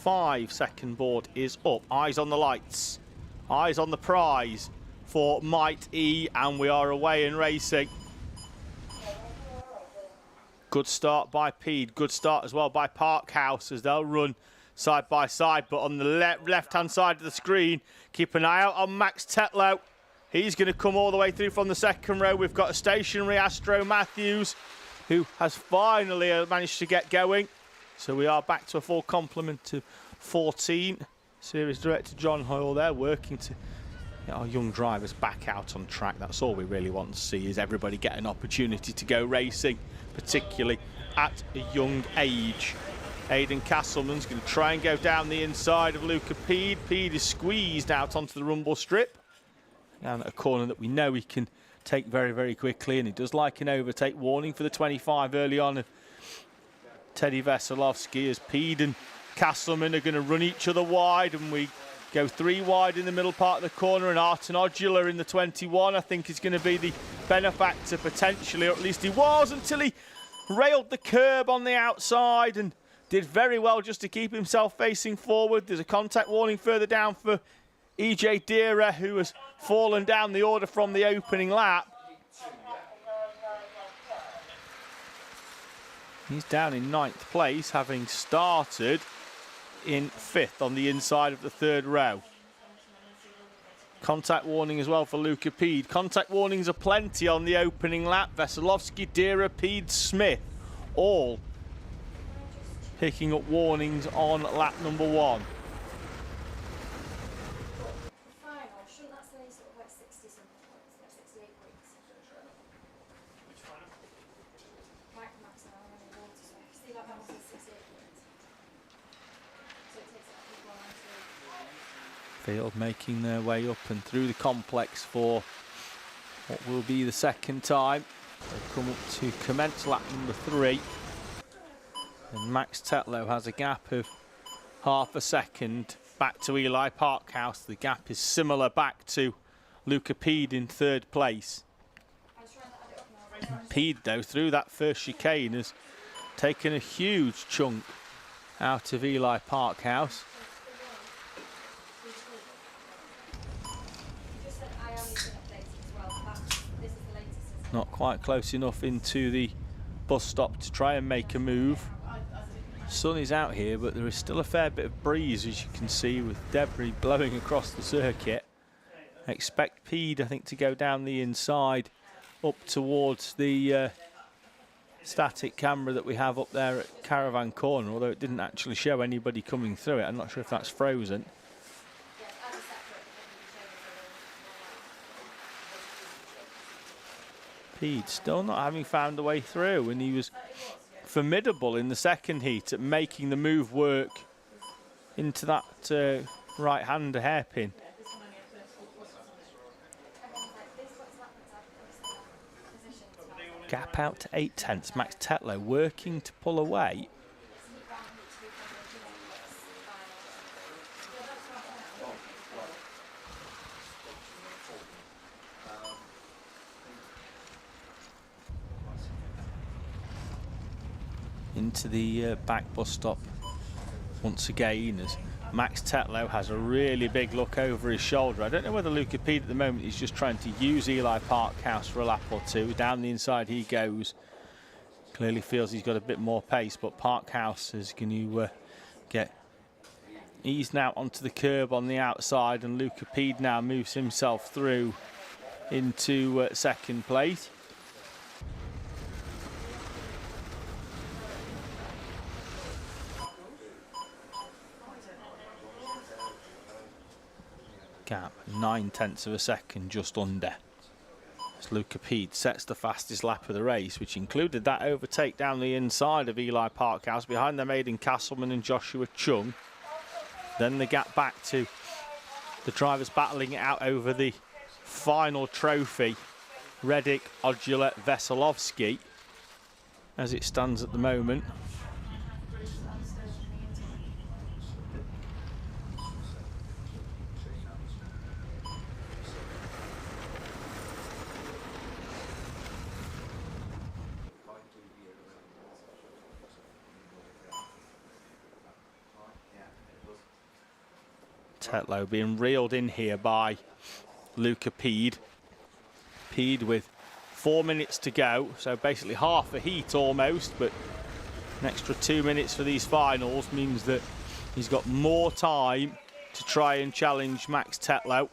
5-second board is up. Eyes on the lights. Eyes on the prize for Might E, and we are away and racing. Good start by Pede. Good start as well by Parkhouse as they'll run side by side. But on the left-hand side of the screen, keep an eye out on Max Tetlow. He's going to come all the way through from the second row. We've got a stationary Astro Matthews who has finally managed to get going. So we are back to a full complement to 14. Series Director John Hoyle there working to get our young drivers back out on track. That's all we really want to see, is everybody get an opportunity to go racing, particularly at a young age. Aidan Castleman's going to try and go down the inside of Luca Pede. Pede is squeezed out onto the rumble strip. Down at a corner that we know he can take very, very quickly, and he does like an overtake. Warning for the 25 early on of Teddy Veselovsky, as Pede and Castleman are going to run each other wide, and we go 3 wide in the middle part of the corner, and Arten Odula in the 21 I think is going to be the benefactor potentially, or at least he was, until he railed the curb on the outside and did very well just to keep himself facing forward. There's a contact warning further down for EJ Deere, who has fallen down the order from the opening lap. He's down in 9th place, having started in 5th on the inside of the 3rd row. Contact warning as well for Luca Pede. Contact warnings are plenty on the opening lap. Veselovsky, Deere, Pede, Smith, all picking up warnings on lap number 1. Field making their way up and through the complex for what will be the 2nd time. They come up to commence lap number 3. And Max Tetlow has a gap of half a second back to Eli Parkhouse. The gap is similar back to Luca Pede in 3rd place. Pede, though, through that first chicane has taken a huge chunk out of Eli Parkhouse. Not quite close enough into the bus stop to try and make a move. Sun is out here, but there is still a fair bit of breeze, as you can see, with debris blowing across the circuit. I expect Pede, I think, to go down the inside up towards the static camera that we have up there at Caravan Corner, although it didn't actually show anybody coming through it. I'm not sure if that's frozen. Pede still not having found a way through, and he was formidable in the 2nd heat at making the move work into that right-hand hairpin. Gap out to 0.8. Max Tetlow working to pull away. Into the back bus stop once again, as Max Tetlow has a really big look over his shoulder. I don't know whether Luca Pede at the moment is just trying to use Eli Parkhouse for a lap or 2. Down the inside he goes. Clearly feels he's got a bit more pace, but Parkhouse is going to get He's now onto the curb on the outside, and Luca Pede now moves himself through into second place. Gap 9/10 of a second, just under. As Luca Pede sets the fastest lap of the race, which included that overtake down the inside of Eli Parkhouse. Behind them, Aidan Castleman and Joshua Chung. Then the gap back to the drivers battling it out over the final trophy. Reddick, Odula, Veselovsky, as it stands at the moment. Tetlow being reeled in here by Luca Pede. Pede with 4 minutes to go, so basically half a heat almost, but an extra 2 minutes for these finals means that he's got more time to try and challenge Max Tetlow.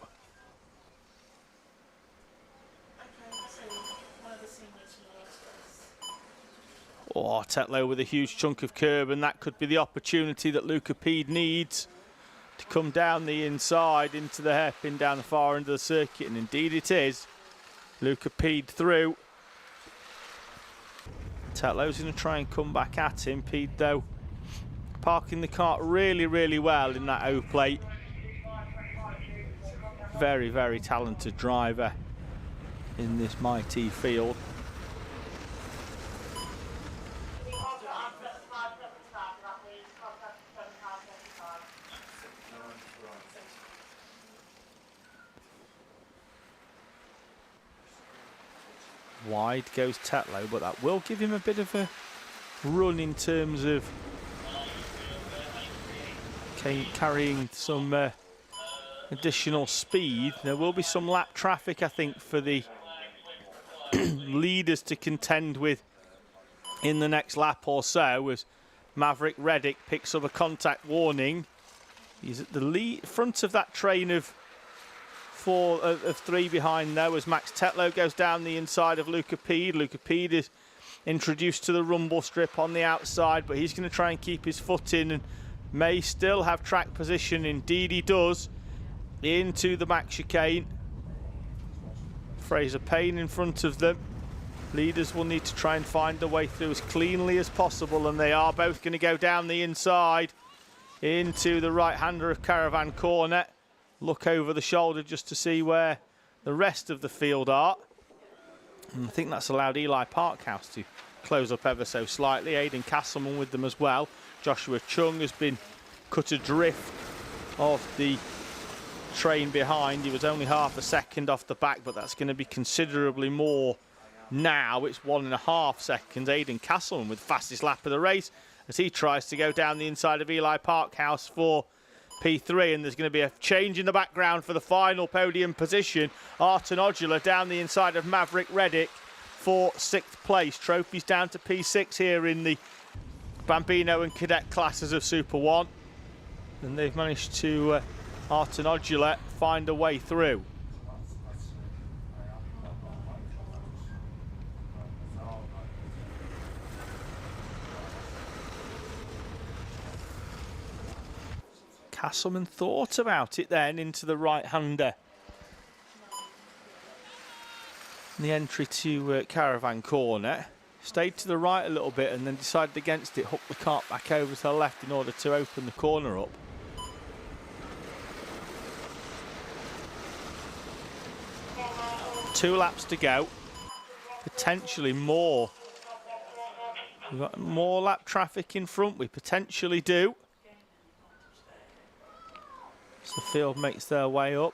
Oh, Tetlow with a huge chunk of curb, and that could be the opportunity that Luca Pede needs to come down the inside into the hairpin down the far end of the circuit, and indeed it is. Luca Pede through. Tetlow's going to try and come back at him. Pede, though, parking the kart really, really well in that O-plate. Very, very talented driver in this mighty field. Wide goes Tetlow, but that will give him a bit of a run in terms of carrying some additional speed. There will be some lap traffic, I think, for the leaders to contend with in the next lap or so, as Maverick Reddick picks up a contact warning. He's at the front of that train of three behind though, as Max Tetlow goes down the inside of Luca Pede. Luca Pede is introduced to the rumble strip on the outside, but he's going to try and keep his foot in and may still have track position. Indeed he does. Into the back chicane. Fraser Payne in front of them. Leaders will need to try and find their way through as cleanly as possible, and they are both going to go down the inside into the right-hander of Caravan Corner. Look over the shoulder just to see where the rest of the field are. And I think that's allowed Eli Parkhouse to close up ever so slightly. Aidan Castleman with them as well. Joshua Chung has been cut adrift of the train behind. He was only half a second off the back, but that's going to be considerably more now. It's 1.5 seconds. Aidan Castleman with the fastest lap of the race as he tries to go down the inside of Eli Parkhouse for P3, and there's going to be a change in the background for the final podium position. Arton Odula down the inside of Maverick Reddick for 6th place. Trophies down to P6 here in the Bambino and Cadet classes of Super 1. And they've managed to, Arton Odula, find a way through. Castleman thought about it then into the right-hander. The entry to Caravan Corner. Stayed to the right a little bit and then decided against it. Hooked the kart back over to the left in order to open the corner up. Two laps to go. Potentially more. We've got more lap traffic in front. We potentially do. The field makes their way up.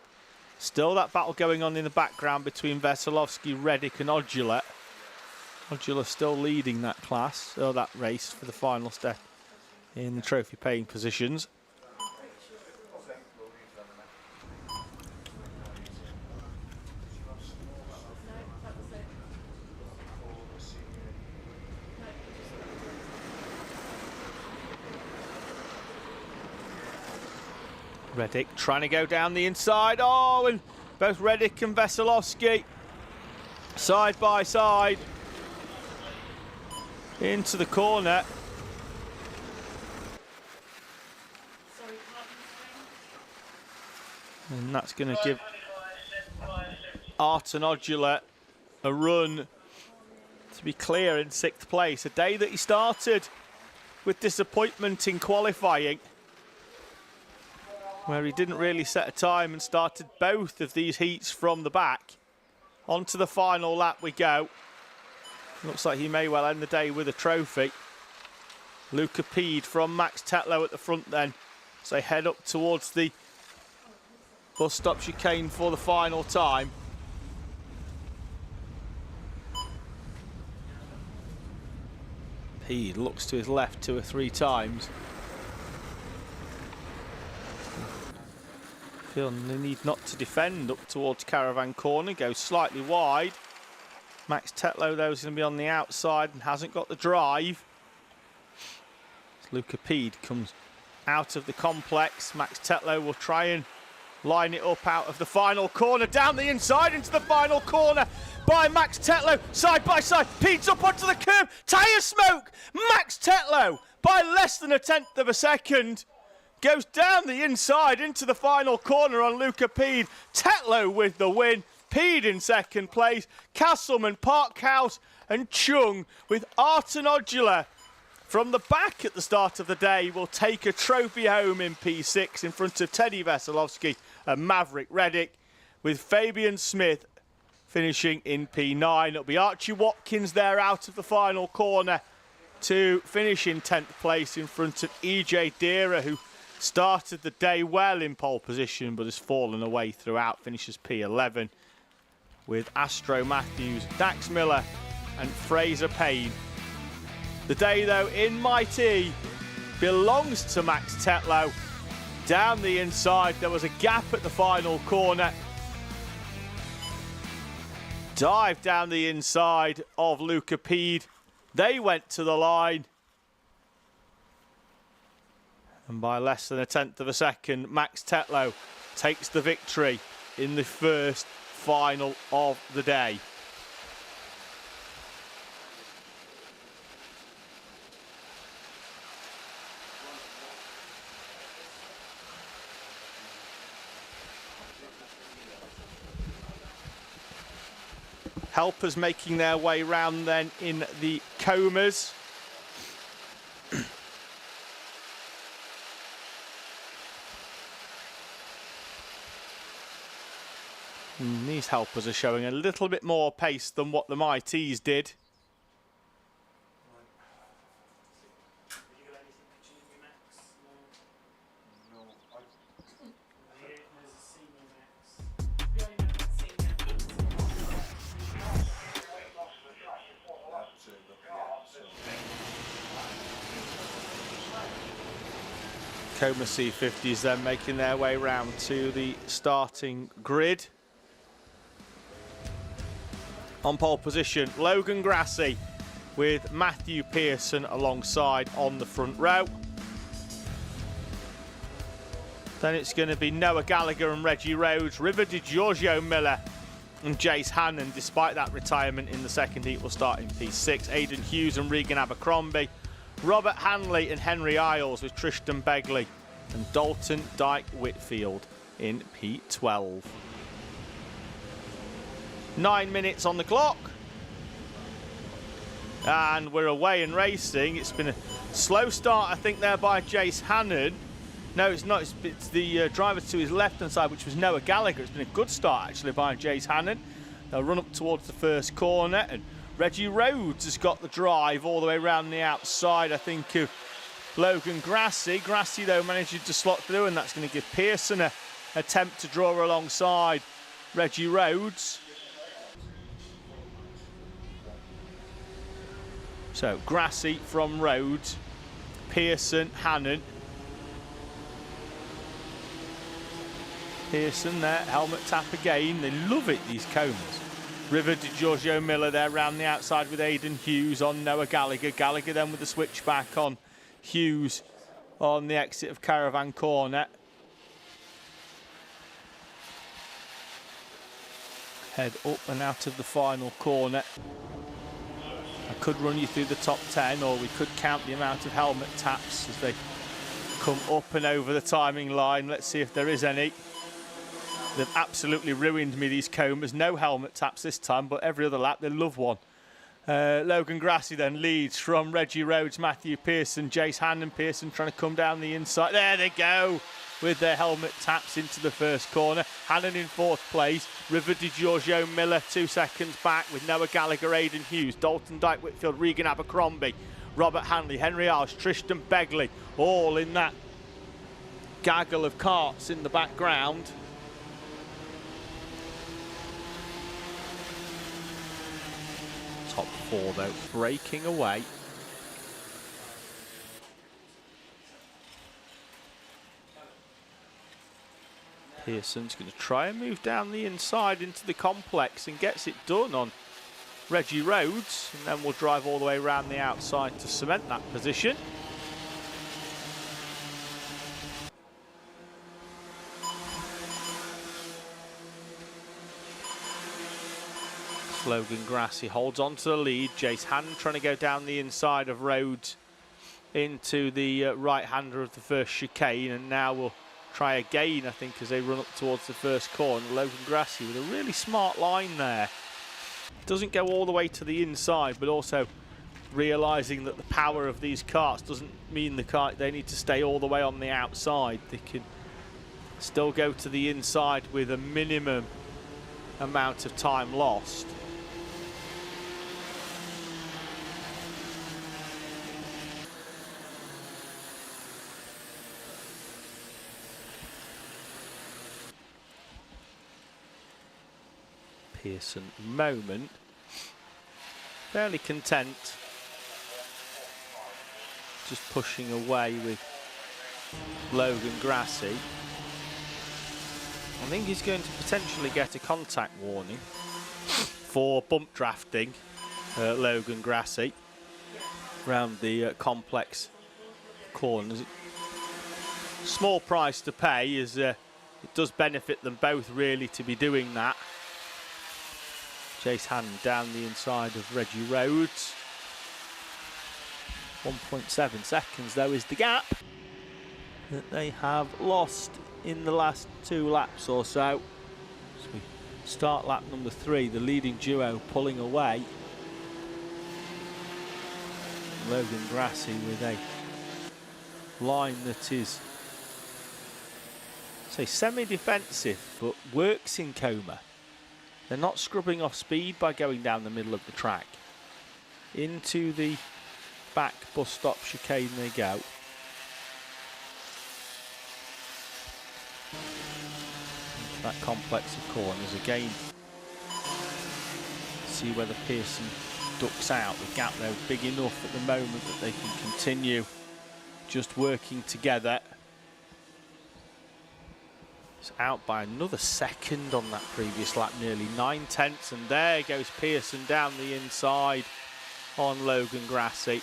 Still that battle going on in the background between Veselovsky, Reddick and Odula. Odula still leading that class, or that race for the final step in the trophy paying positions. Reddick trying to go down the inside. Oh, and both Reddick and Veselowski side by side into the corner. And that's going to give Arten Odula a run to be clear in 6th place. A day that he started with disappointment in qualifying, where he didn't really set a time and started both of these heats from the back. Onto the final lap we go. Looks like he may well end the day with a trophy. Luca Pede from Max Tetlow at the front then, as they head up towards the bus stop chicane for the final time. Pede looks to his left 2 or 3 times. Feeling the need not to defend up towards Caravan Corner, goes slightly wide. Max Tetlow though is going to be on the outside and hasn't got the drive. As Luca Pede comes out of the complex, Max Tetlow will try and line it up out of the final corner, down the inside into the final corner by Max Tetlow, side by side. Pede's up onto the curb, tyre smoke. Max Tetlow by less than 1/10 of a second goes down the inside into the final corner on Luca Pede. Tetlow with the win. Pede in 2nd place. Castleman, Parkhouse and Chung with Arten Odula from the back at the start of the day will take a trophy home in P6 in front of Teddy Veselowski and Maverick Reddick, with Fabian Smith finishing in P9. It'll be Archie Watkins there out of the final corner to finish in 10th place in front of EJ Deera, who started the day well in pole position but has fallen away throughout, finishes P11, with Astro Matthews, Dax Miller and Fraser Payne. The day though in Mighty belongs to Max Tetlow. Down the inside, there was a gap at the final corner. Dive down the inside of Luca Pede. They went to the line. And by less than 1/10 of a second, Max Tetlow takes the victory in the first final of the day. Helpers making their way round then in the comas. These helpers are showing a little bit more pace than what the Mighties did. Coma C50s then making their way round to the starting grid. On pole position, Logan Grassi with Matthew Pearson alongside on the front row. Then it's going to be Noah Gallagher and Reggie Rhodes, River Di Giorgio Miller and Jace Hannon. Despite that retirement in the second heat, will start in P6. Aidan Hughes and Regan Abercrombie. Robert Hanley and Henry Isles with Tristan Begley and Dalton Dyke Whitfield in P12. 9 minutes on the clock. And we're away and racing. It's been a slow start, I think, there by Jace Hannon. No, it's not. It's the driver to his left-hand side, which was Noah Gallagher. It's been a good start, actually, by Jace Hannon. They'll run up towards the first corner, and Reggie Rhodes has got the drive all the way around the outside, I think, of Logan Grassi. Grassi, though, managing to slot through, and that's going to give Pearson an attempt to draw alongside Reggie Rhodes. So, Grassi from Rhodes, Pearson, Hannon. Pearson there, helmet tap again. They love it, these combs. River Di Giorgio Miller there round the outside with Aidan Hughes on Noah Gallagher. Gallagher then with the switchback on Hughes on the exit of Caravan Corner. head up and out of the final corner. I could run you through the top 10, or we could count the amount of helmet taps as they come up and over the timing line. Let's see if there is any. They've absolutely ruined me, these combers. No helmet taps this time, but every other lap they love one. Logan Grassi then leads from Reggie Rhodes, Matthew Pearson, Jace Hand and Pearson trying to come down the inside. There they go with their helmet taps into the first corner. Hannon in fourth place. River Di Giorgio Miller 2 seconds back with Noah Gallagher, Aidan Hughes, Dalton Dyke Whitfield, Regan Abercrombie, Robert Hanley, Henry Arsh, Tristan Begley, all in that gaggle of carts in the background. Top 4 though, breaking away. Pearson's going to try and move down the inside into the complex and gets it done on Reggie Rhodes, and then we'll drive all the way around the outside to cement that position. Logan Grassi holds on to the lead. Jace Hand trying to go down the inside of Rhodes into the right-hander of the first chicane, and now we'll try again, I think, as they run up towards the first corner. Logan Grassi with a really smart line there. Doesn't go all the way to the inside, but also realising that the power of these carts doesn't mean they need to stay all the way on the outside. They can still go to the inside with a minimum amount of time lost. Pearson moment fairly content, just pushing away with Logan Grassi. I think he's going to potentially get a contact warning for bump drafting Logan Grassi around the complex corners. Small price to pay, as it does benefit them both really to be doing that. Jace Hand down the inside of Reggie Rhodes. 1.7 seconds though is the gap that they have lost in the last 2 laps or so. So we start lap number 3, the leading duo pulling away. Logan Grassi with a line that is, say, semi-defensive but works in Coma. They're not scrubbing off speed by going down the middle of the track. Into the back bus stop chicane they go. That complex of corners again. See whether Pearson ducks out. The gap there big enough at the moment that they can continue just working together. It's out by another second on that previous lap, nearly 9/10, and there goes Pearson down the inside on Logan Grassi.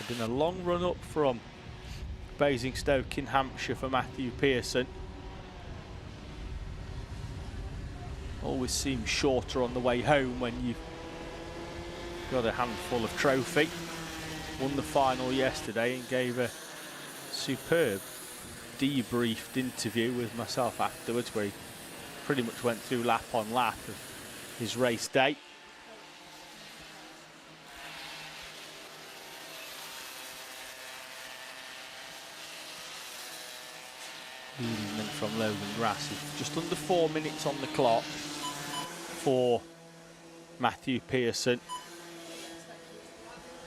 It's been a long run up from Basingstoke in Hampshire for Matthew Pearson. Always seems shorter on the way home when you've got a handful of trophy. Won the final yesterday and gave a superb debriefed interview with myself afterwards, where he pretty much went through lap on lap of his race day. Movement from Logan Grassi, just under 4 minutes on the clock for Matthew Pearson.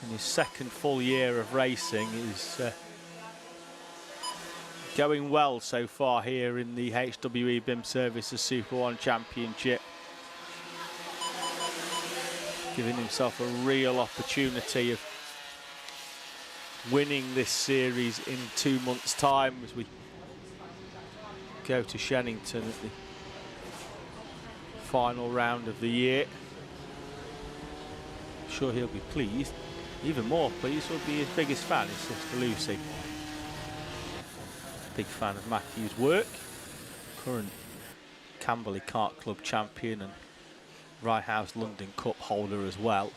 In his second full year of racing is going well so far here in the HWE BIM Services SuperOne Championship. Giving himself a real opportunity of winning this series in 2 months' time as we go to Shennington at the final round of the year. I'm sure he'll be pleased. Even more pleased will be his biggest fan, his sister Lucy. Big fan of Matthew's work. Current Camberley Kart Club champion and Rye House London Cup holder as well.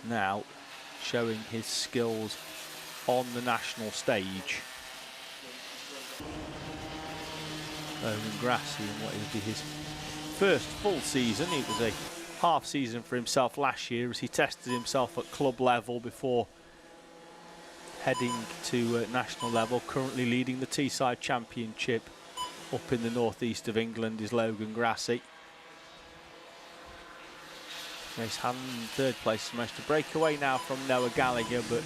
Now showing his skills on the national stage. Logan Grassi in what will be his first full season. It was a half season for himself last year as he tested himself at club level before heading to national level. Currently leading the Teesside Championship up in the northeast of England is Logan Grassi. Jace Hannon in third place, managed to break away now from Noah Gallagher, but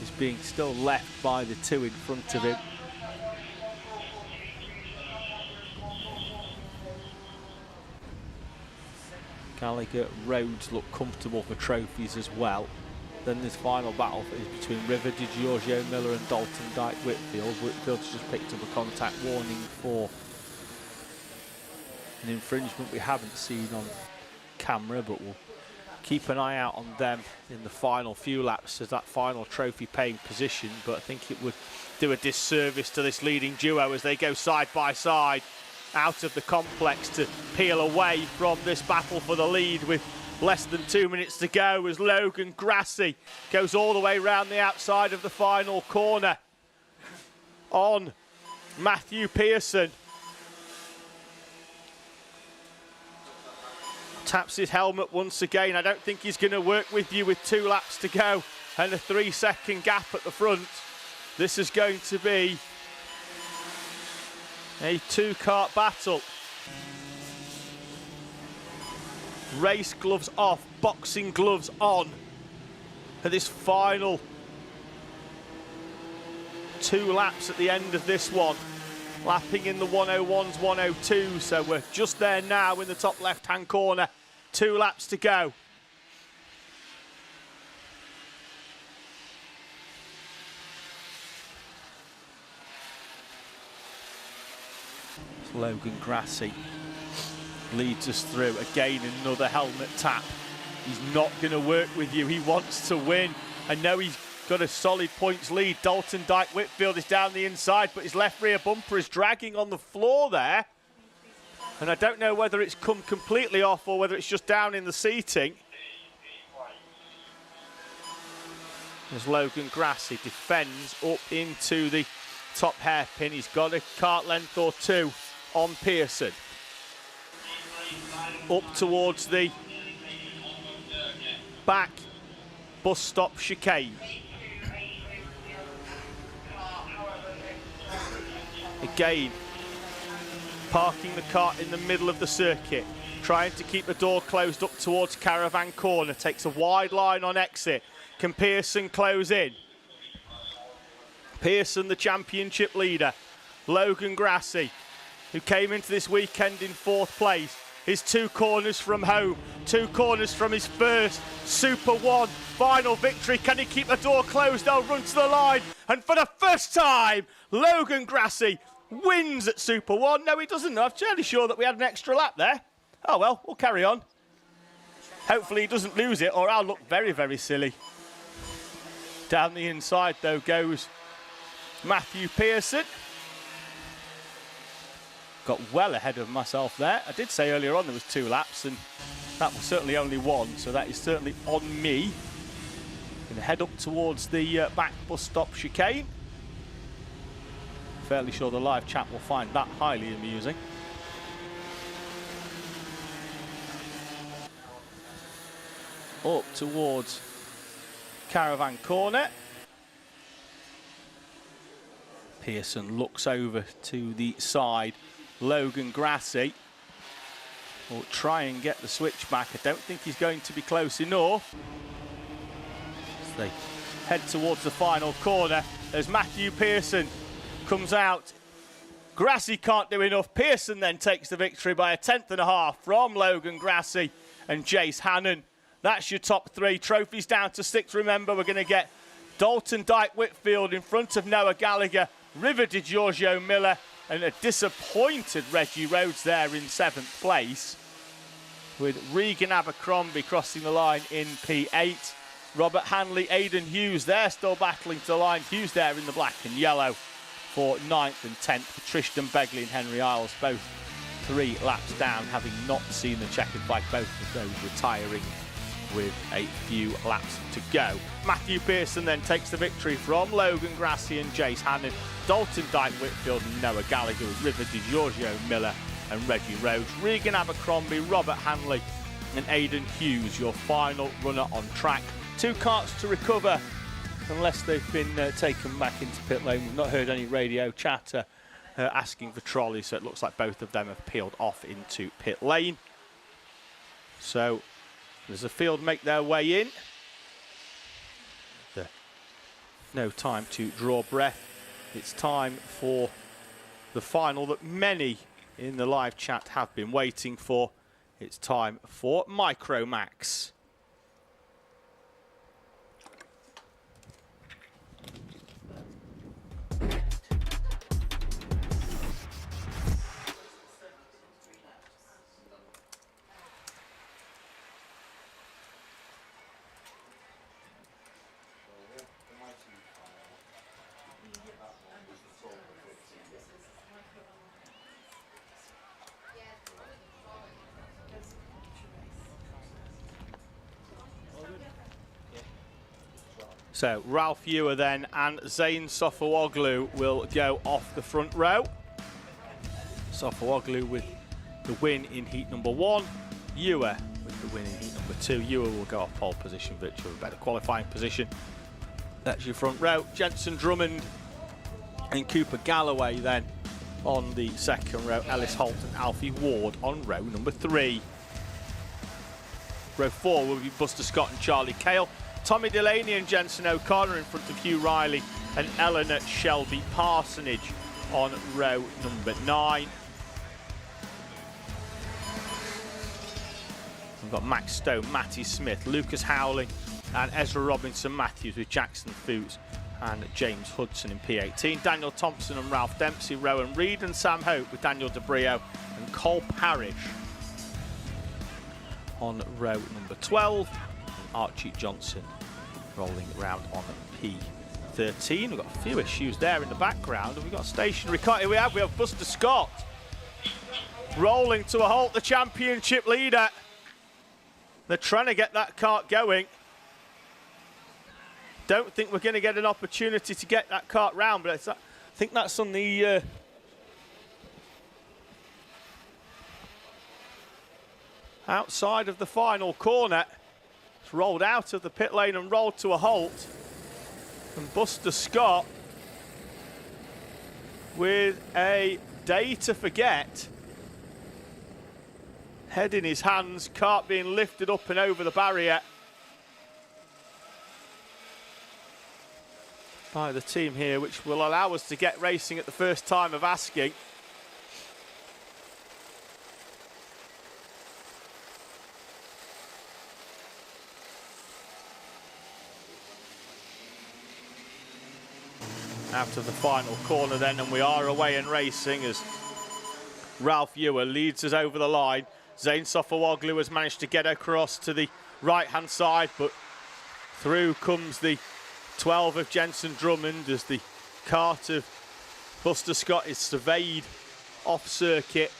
is being still left by the two in front of him. Gallagher, Rhodes look comfortable for trophies as well. Then this final battle is between River Di Giorgio Miller and Dalton Dyke Whitfield. Whitfield's just picked up a contact warning for an infringement we haven't seen on camera, but we'll keep an eye out on them in the final few laps as that final trophy paying position. But I think it would do a disservice to this leading duo as they go side by side out of the complex to peel away from this battle for the lead with less than 2 minutes to go as Logan Grassi goes all the way round the outside of the final corner on Matthew Pearson. Taps his helmet once again. I don't think he's going to work with you with 2 laps to go and a 3-second gap at the front. This is going to be a 2-kart battle. Race gloves off, boxing gloves on for this final 2 laps at the end of this one. Lapping in the 101s, 102s, so we're just there now in the top left-hand corner. 2 laps to go. Logan Grassi leads us through. Again, another helmet tap. He's not going to work with you. He wants to win. I know he's got a solid points lead. Dalton Dyke Whitfield is down the inside, but his left rear bumper is dragging on the floor there. And I don't know whether it's come completely off or whether it's just down in the seating. As Logan Grassi defends up into the top hairpin. He's got a kart length or 2 on Pearson. Up towards the back bus stop chicane. Again, parking the kart in the middle of the circuit, trying to keep the door closed up towards Caravan Corner. Takes a wide line on exit. Can Pearson close in? Pearson, the championship leader. Logan Grassi, who came into this weekend in 4th place, is 2 corners from home, 2 corners from his first SuperOne final victory. Can he keep the door closed? They'll run to the line, and for the first time, Logan Grassi wins at SuperOne. No, he doesn't. I'm fairly sure that we had an extra lap there. Oh well, we'll carry on. Hopefully he doesn't lose it, or I'll look very, very silly. Down the inside, though, goes Matthew Pearson. Got well ahead of myself there. I did say earlier on there was 2 laps, and that was certainly only 1, so that is certainly on me. Going to head up towards the back bus stop chicane. Fairly sure the live chat will find that highly amusing. Up towards Caravan Corner. Pearson looks over to the side. Logan Grassi will try and get the switch back. I don't think he's going to be close enough. As they head towards the final corner, as Matthew Pearson comes out. Grassi can't do enough. Pearson then takes the victory by 1/10.5 from Logan Grassi and Jace Hannon. That's your top 3. Trophies down to 6. Remember, we're going to get Dalton Dyke Whitfield in front of Noah Gallagher, River Di Giorgio Miller, and a disappointed Reggie Rhodes there in 7th place, with Regan Abercrombie crossing the line in P8. Robert Hanley, Aidan Hughes, they're still battling to the line. Hughes there in the black and yellow for 9th and 10th. Trishton Begley and Henry Isles both 3 laps down, having not seen the checkered flag, both of those retiring with a few laps to go. Matthew Pearson then takes the victory from Logan Grassi and Jace Hannon, Dalton Dyke Whitfield and Noah Gallagher, River DiGiorgio Miller and Reggie Rhodes, Regan Abercrombie, Robert Hanley and Aidan Hughes, your final runner on track. 2 carts to recover unless they've been taken back into pit lane. We've not heard any radio chatter asking for trolleys, so it looks like both of them have peeled off into pit lane. So as the field make their way in, no time to draw breath. It's time for the final that many in the live chat have been waiting for. It's time for Micromax. So Ralph Ewer then and Zane Sofawoglu will go off the front row. Sofawoglu with the win in heat number 1. Ewer with the win in heat number 2. Ewer will go off pole position, virtually a better qualifying position. That's your front row. Jensen Drummond and Cooper Galloway then on the second row. Ellis Holt and Alfie Ward on row number 3. Row 4 will be Buster Scott and Charlie Cale. Tommy Delaney and Jensen O'Connor in front of Hugh Riley and Eleanor Shelby Parsonage on row number 9. We've got Max Stone, Matty Smith, Lucas Howling and Ezra Robinson Matthews with Jackson Foots and James Hudson in P18. Daniel Thompson and Ralph Dempsey, Rowan Reed and Sam Hope with Daniel DeBrio and Cole Parrish on row number 12. Archie Johnson rolling around on P13. We've got a few issues there in the background, and we've got a stationary car. Here we have Buster Scott rolling to a halt, the championship leader. They're trying to get that cart going. Don't think we're going to get an opportunity to get that cart round, but I think that's on the outside of the final corner. Rolled out of the pit lane and rolled to a halt, and Buster Scott with a day to forget, head in his hands, cart being lifted up and over the barrier by the team here, which will allow us to get racing at the first time of asking. Out of the final corner then, and we are away and racing as Ralph Ewer leads us over the line. Zane Sofawoglu has managed to get across to the right-hand side, but through comes the 12 of Jensen Drummond as the cart of Buster Scott is surveyed off circuit.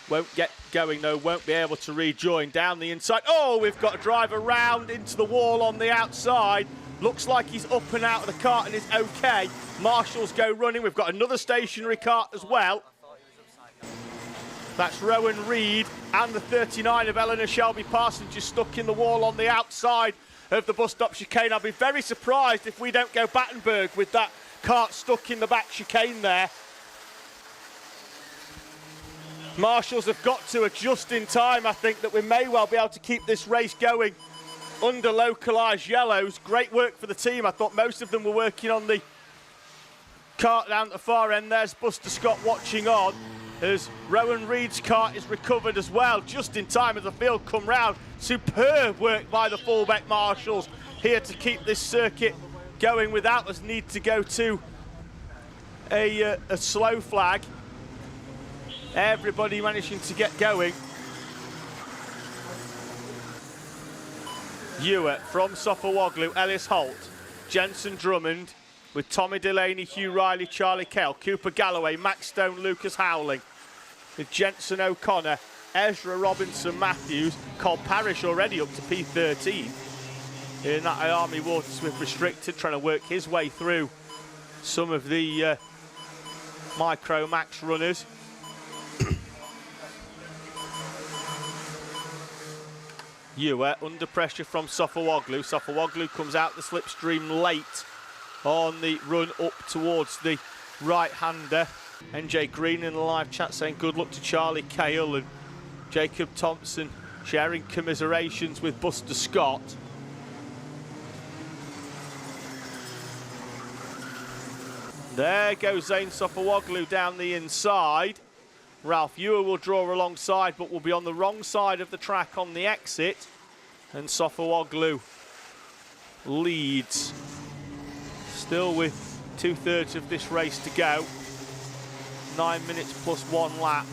Won't get going though, won't be able to rejoin down the inside. Oh, we've got a driver round into the wall on the outside. Looks like he's up and out of the cart and is okay. Marshals go running. We've got another stationary cart as well. That's Rowan Reed and the 39 of Eleanor Shelby Parsons just stuck in the wall on the outside of the bus stop chicane. I'll be very surprised if we don't go Battenberg with that cart stuck in the back chicane there. Marshals have got to adjust in time. I think that we may well be able to keep this race going under localised yellows. Great work for the team. I thought most of them were working on the cart down at the far end. There's Buster Scott watching on as Rowan Reed's cart is recovered as well, just in time as the field come round. Superb work by the Fulbeck Marshals here to keep this circuit going without us need to go to a slow flag. Everybody managing to get going. Ewer from Sofawoglu, Ellis Holt, Jensen Drummond, with Tommy Delaney, Hugh Riley, Charlie Cale, Cooper Galloway, Max Stone, Lucas Howling, with Jensen O'Connor, Ezra Robinson Matthews, Cole Parrish already up to P13 in that Army Watersmith Restricted, trying to work his way through some of the Micro Max runners. Ewer under pressure from Sofawoglu. Sofawoglu comes out the slipstream late on the run up towards the right-hander. NJ Green in the live chat saying good luck to Charlie Cale, and Jacob Thompson sharing commiserations with Buster Scott. There goes Zane Sofawoglu down the inside. Ralph Ewer will draw alongside, but will be on the wrong side of the track on the exit. And Sofawoglu leads. Still with 2/3 of this race to go. 9 minutes plus 1 lap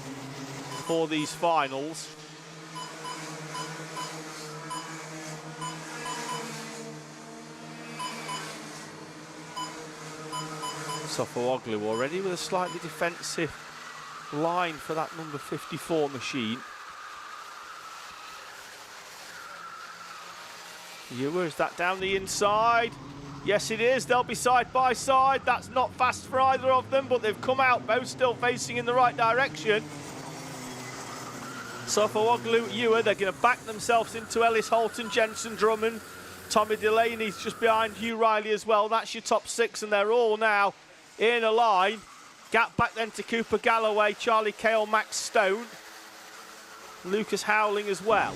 for these finals. Sofawoglu already with a slightly defensive line for that number 54 machine. Ewer, is that down the inside? Yes, it is. They'll be side by side. That's not fast for either of them, but they've come out both still facing in the right direction. Sofawoglu, Ewer, they're going to back themselves into Ellis Holt and Jensen Drummond. Tommy Delaney's just behind Hugh Riley as well. That's your top 6, and they're all now in a line. Gap back then to Cooper Galloway, Charlie Cale, Max Stone, Lucas Howling as well.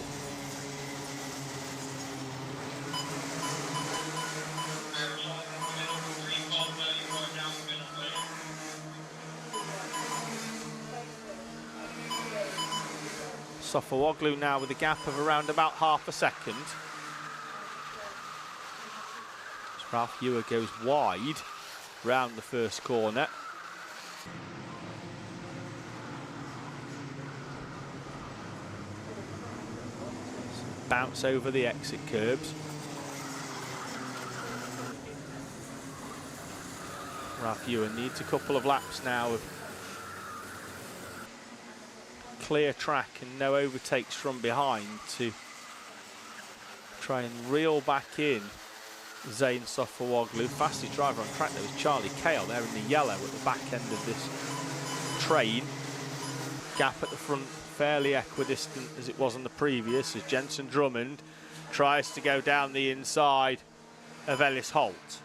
Sofawoglu now with a gap of around about half a second. Ralph Ewer goes wide round the first corner. Bounce over the exit curbs. Ralph Ewer needs a couple of laps now of clear track and no overtakes from behind to try and reel back in Zane Sofawoglu. Fastest driver on track there was Charlie Cale there in the yellow at the back end of this train. Gap at the front fairly equidistant as it was on the previous, as Jensen Drummond tries to go down the inside of Ellis Holt.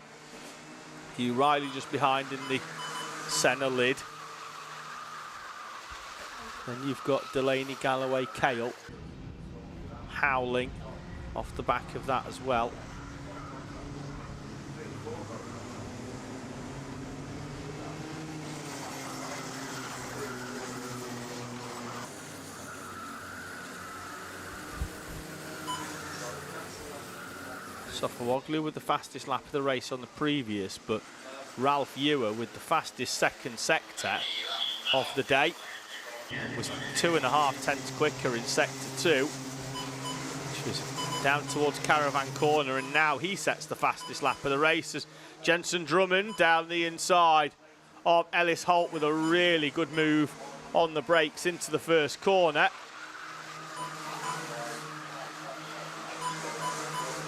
Hugh Riley just behind in the Senna lid. Then you've got Delaney, Galloway, Cale, Howling off the back of that as well. Sofawoglu with the fastest lap of the race on the previous, but Ralph Ewer with the fastest second sector of the day. Was 2.5 tenths quicker in sector 2, which was down towards Caravan Corner, and now he sets the fastest lap of the race as Jensen Drummond down the inside of Ellis Holt with a really good move on the brakes into the first corner.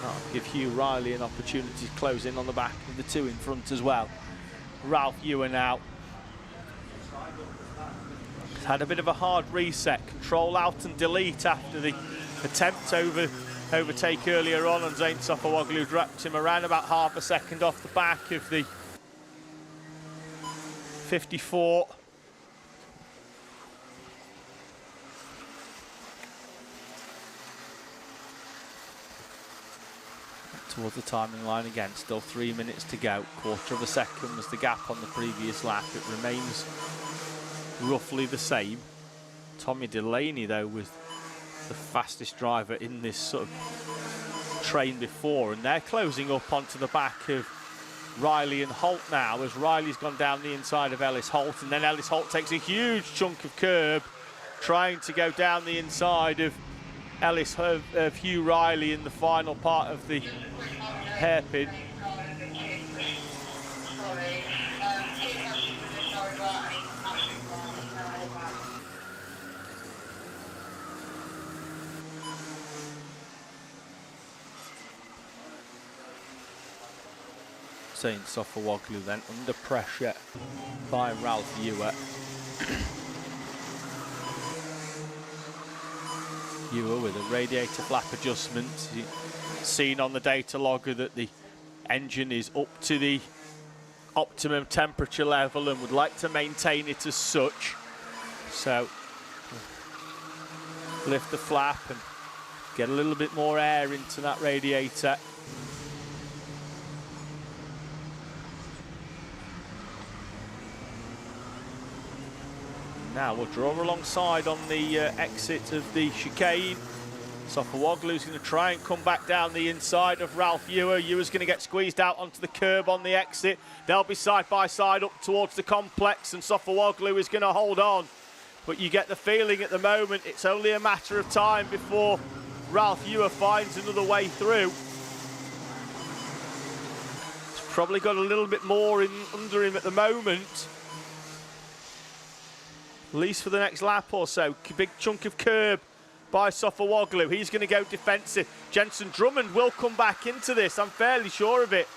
That'll give Hugh Riley an opportunity to close in on the back of the two in front as well. Ralph Ewer now had a bit of a hard reset, control alt and delete after the attempt overtake earlier on, and Zane Sofawoglu dropped him around about half a second off the back of the 54. Towards the timing line again, still 3 minutes to go. Quarter of a second was the gap on the previous lap. It remains roughly the same. Tommy Delaney though was the fastest driver in this sort of train before, and they're closing up onto the back of Riley and Holt now, as Riley's gone down the inside of Ellis Holt, and then Ellis Holt takes a huge chunk of curb trying to go down the inside of Hugh Riley in the final part of the hairpin. Zane Sofawoglu then under pressure by Ralph Ewer. Ewer with a radiator flap adjustment. Seen on the data logger that the engine is up to the optimum temperature level and would like to maintain it as such. So lift the flap and get a little bit more air into that radiator. Now we'll draw alongside on the exit of the chicane. Sofawoglu's going to try and come back down the inside of Ralph Ewer. Ewer's going to get squeezed out onto the curb on the exit. They'll be side by side up towards the complex, and Sofawoglu is going to hold on. But you get the feeling at the moment it's only a matter of time before Ralph Ewer finds another way through. He's probably got a little bit more under him at the moment. At least for the next lap or so. Big chunk of curb by Sofawoglu. He's going to go defensive. Jensen Drummond will come back into this. I'm fairly sure of it.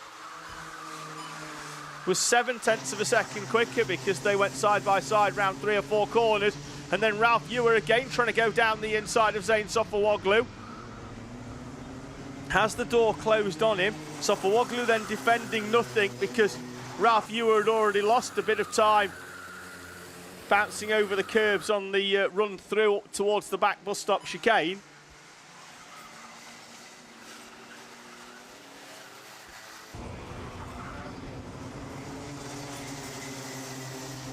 Was 0.7 of a second quicker because they went side by side round 3 or 4 corners. And then Ralph Ewer again trying to go down the inside of Zane Sofawoglu. Has the door closed on him. Sofawoglu then defending nothing because Ralph Ewer had already lost a bit of time bouncing over the curbs on the run through up towards the back bus stop chicane.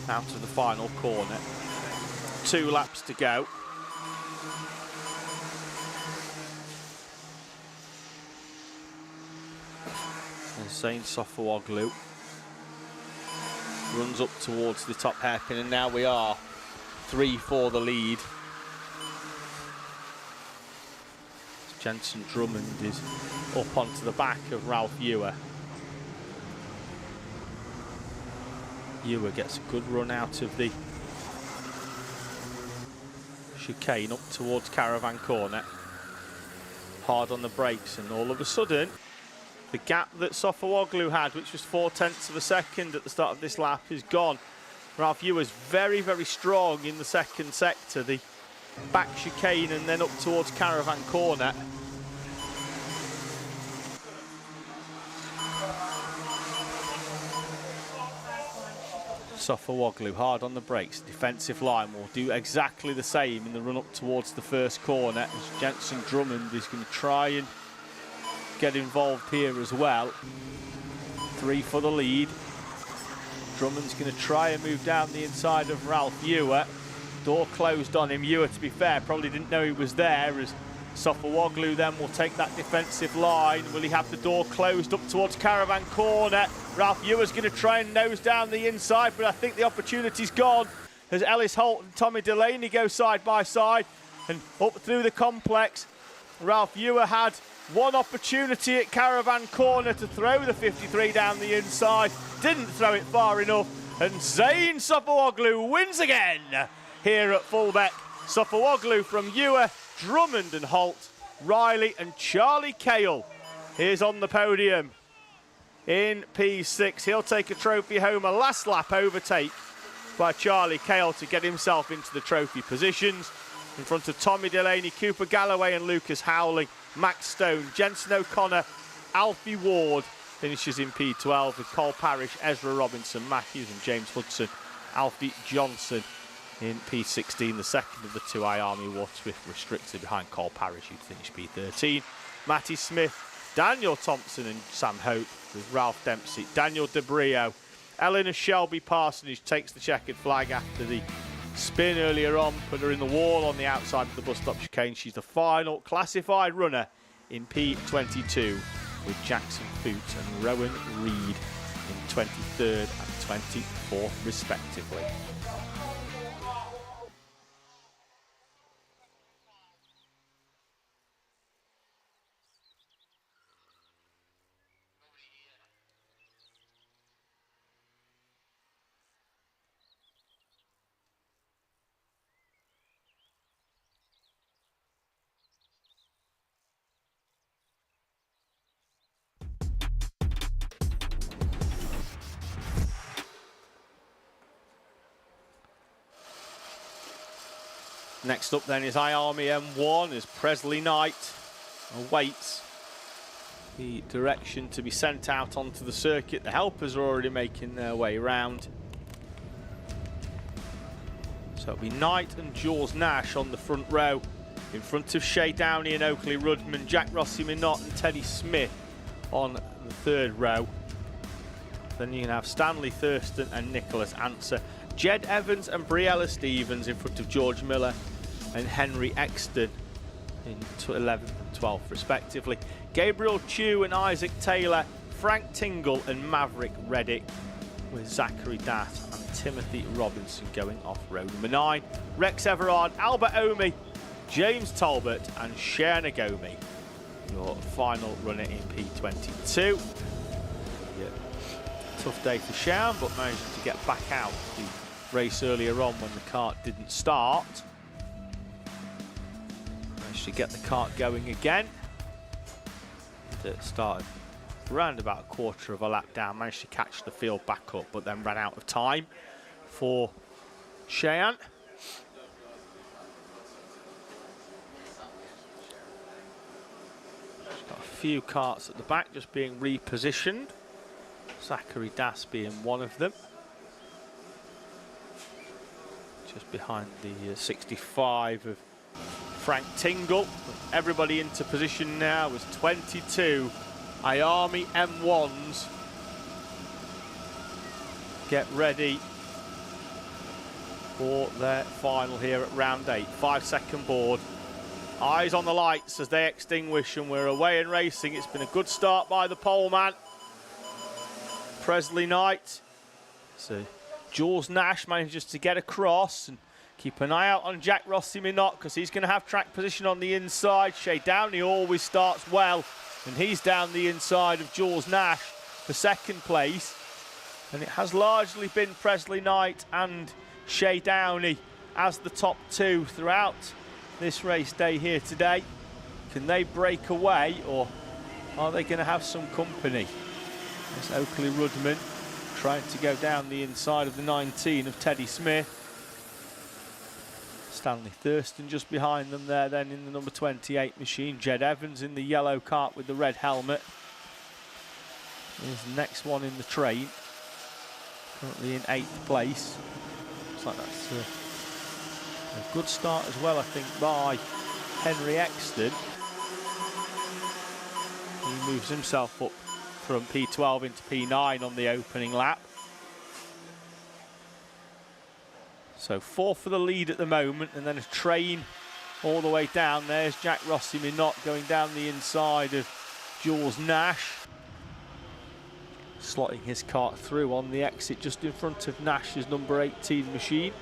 Out of the final corner. 2 laps to go. And Zane Sofawoglu runs up towards the top hairpin, and now we are 3 for the lead. Jensen Drummond is up onto the back of Ralph Ewer. Ewer gets a good run out of the chicane up towards Caravan Corner. Hard on the brakes, and all of a sudden the gap that Sofawoglu had, which was 0.4 of a second at the start of this lap, is gone. Ralph Ewer's very, very strong in the second sector, the back chicane and then up towards Caravan Corner. Sofawoglu hard on the brakes. Defensive line will do exactly the same in the run up towards the first corner, as Jensen Drummond is going to try and get involved here as well. 3 for the lead. Drummond's going to try and move down the inside of Ralph Ewer. Door closed on him. Ewer, to be fair, probably didn't know he was there, as Sofawoglu then will take that defensive line. Will he have the door closed up towards Caravan Corner? Ralph Ewer's going to try and nose down the inside, but I think the opportunity's gone as Ellis Holt and Tommy Delaney go side by side and up through the complex. Ralph Ewer had one opportunity at Caravan Corner to throw the 53 down the inside. Didn't throw it far enough, and Zane Sofawoglu wins again here at Fulbeck. Sofawoglu from Ewer, Drummond and Holt, Riley and Charlie Cale is on the podium in P6. He'll take a trophy home, a last lap overtake by Charlie Cale to get himself into the trophy positions in front of Tommy Delaney, Cooper Galloway and Lucas Howling. Max Stone, Jensen O'Connor, Alfie Ward finishes in P12 with Cole Parrish, Ezra Robinson, Matthews and James Hudson. Alfie Johnson in P16, the second of the 2i Army Waterswift restricted behind Cole Parrish, who'd finished P13. Matty Smith, Daniel Thompson and Sam Hope with Ralph Dempsey. Daniel DeBrio, Eleanor Shelby Parsonage takes the checkered flag after the spin earlier on, put her in the wall on the outside of the bus stop chicane. She's the final classified runner in P22 with Jackson Foot and Rowan Reed in 23rd and 24th respectively. Next up then is iArmy M1 as Presley Knight awaits the direction to be sent out onto the circuit. The helpers are already making their way round. So it'll be Knight and Jules Nash on the front row, in front of Shay Downey and Oakley Rudman, Jack Rossi Minot and Teddy Smith on the third row. Then you can have Stanley Thurston and Nicholas Answer. Jed Evans and Briella Stevens in front of George Miller and Henry Exton in 11th and 12th respectively. Gabriel Chew and Isaac Taylor, Frank Tingle and Maverick Reddick, with Zachary Datt and Timothy Robinson going off row number 9. Rex Everard, Albert Omi, James Talbot and Cher Nagomi, your final runner in P22. Yeah. Tough day for Cher, but managed to get back out the race earlier on when the kart didn't start. Managed to get the kart going again. It started around about a quarter of a lap down, managed to catch the field back up, but then ran out of time for Cheyenne. She's got a few karts at the back just being repositioned. Zachary Das being one of them. Just behind the 65 of Frank Tingle. Everybody into position now as 22 iArmy M1s get ready for their final here at round 8. 5-second board. Eyes on the lights as they extinguish and we're away and racing. It's been a good start by the pole man, Presley Knight. So Jules Nash manages to get across, and keep an eye out on Jack Rossi Minot because he's going to have track position on the inside. Shay Downey always starts well, and he's down the inside of Jules Nash for second place. And it has largely been Presley Knight and Shay Downey as the top two throughout this race day here today. Can they break away, or are they going to have some company? There's Oakley Rudman trying to go down the inside of the 19 of Teddy Smith. Stanley Thurston just behind them there then in the number 28 machine. Jed Evans in the yellow kart with the red helmet. Here's the next one in the train. Currently in 8th place. Looks like that's a good start as well, I think, by Henry Exton. He moves himself up from P12 into P9 on the opening lap. So 4 for the lead at the moment, and then a train all the way down. There's Jack Rossi Minot going down the inside of Jules Nash. Slotting his kart through on the exit just in front of Nash's number 18 machine.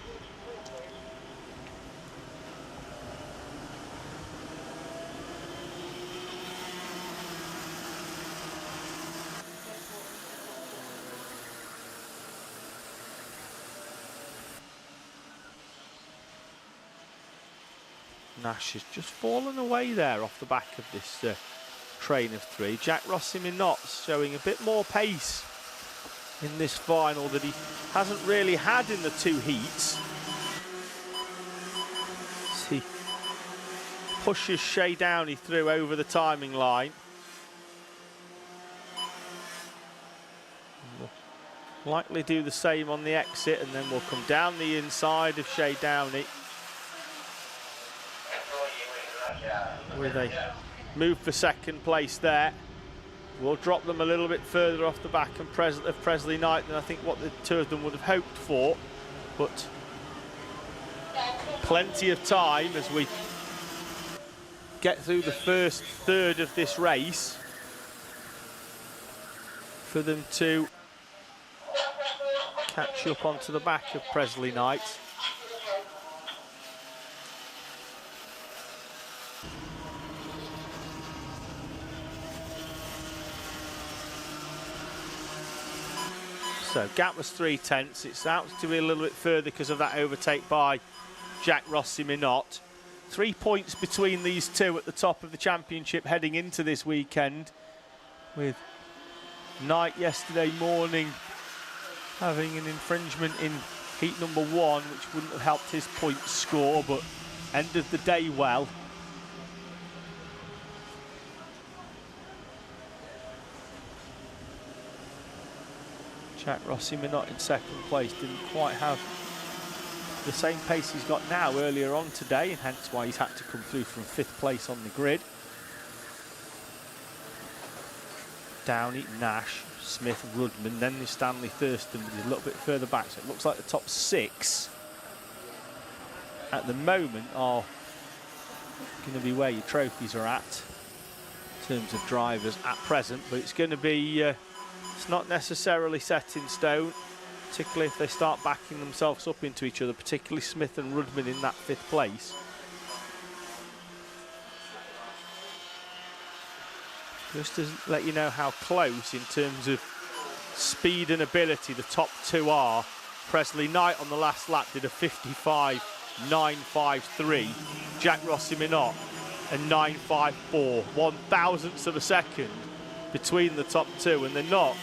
Nash has just fallen away there off the back of this train of 3. Jack Rossi Minot showing a bit more pace in this final that he hasn't really had in the 2 heats. As he pushes Shay Downey through over the timing line. We'll likely do the same on the exit, and then we'll come down the inside of Shay Downey with a move for second place there. We'll drop them a little bit further off the back of Presley Knight than I think what the two of them would have hoped for, but plenty of time as we get through the first third of this race for them to catch up onto the back of Presley Knight. So gap was 3/10. It's out to be a little bit further because of that overtake by Jack Rossi Minot. 3 points between these two at the top of the championship heading into this weekend, with Knight yesterday morning having an infringement in heat number 1, which wouldn't have helped his point score, but End of the day well. Jack Rossi Minot in second place didn't quite have the same pace he's got now earlier on today, and hence why he's had to come through from 5th place on the grid. Downey, Nash, Smith, Rudman, then there's Stanley Thurston, but he's a little bit further back, so it looks like the top 6 at the moment are going to be where your trophies are at in terms of drivers at present, but it's going to be it's not necessarily set in stone, particularly if they start backing themselves up into each other, particularly Smith and Rudman in that 5th place. Just to let you know how close in terms of speed and ability the top 2 are. Presley Knight on the last lap did a 55.953. Jack Rossi Minot a 9.54, 1/1000th of a second between the top 2, and they're not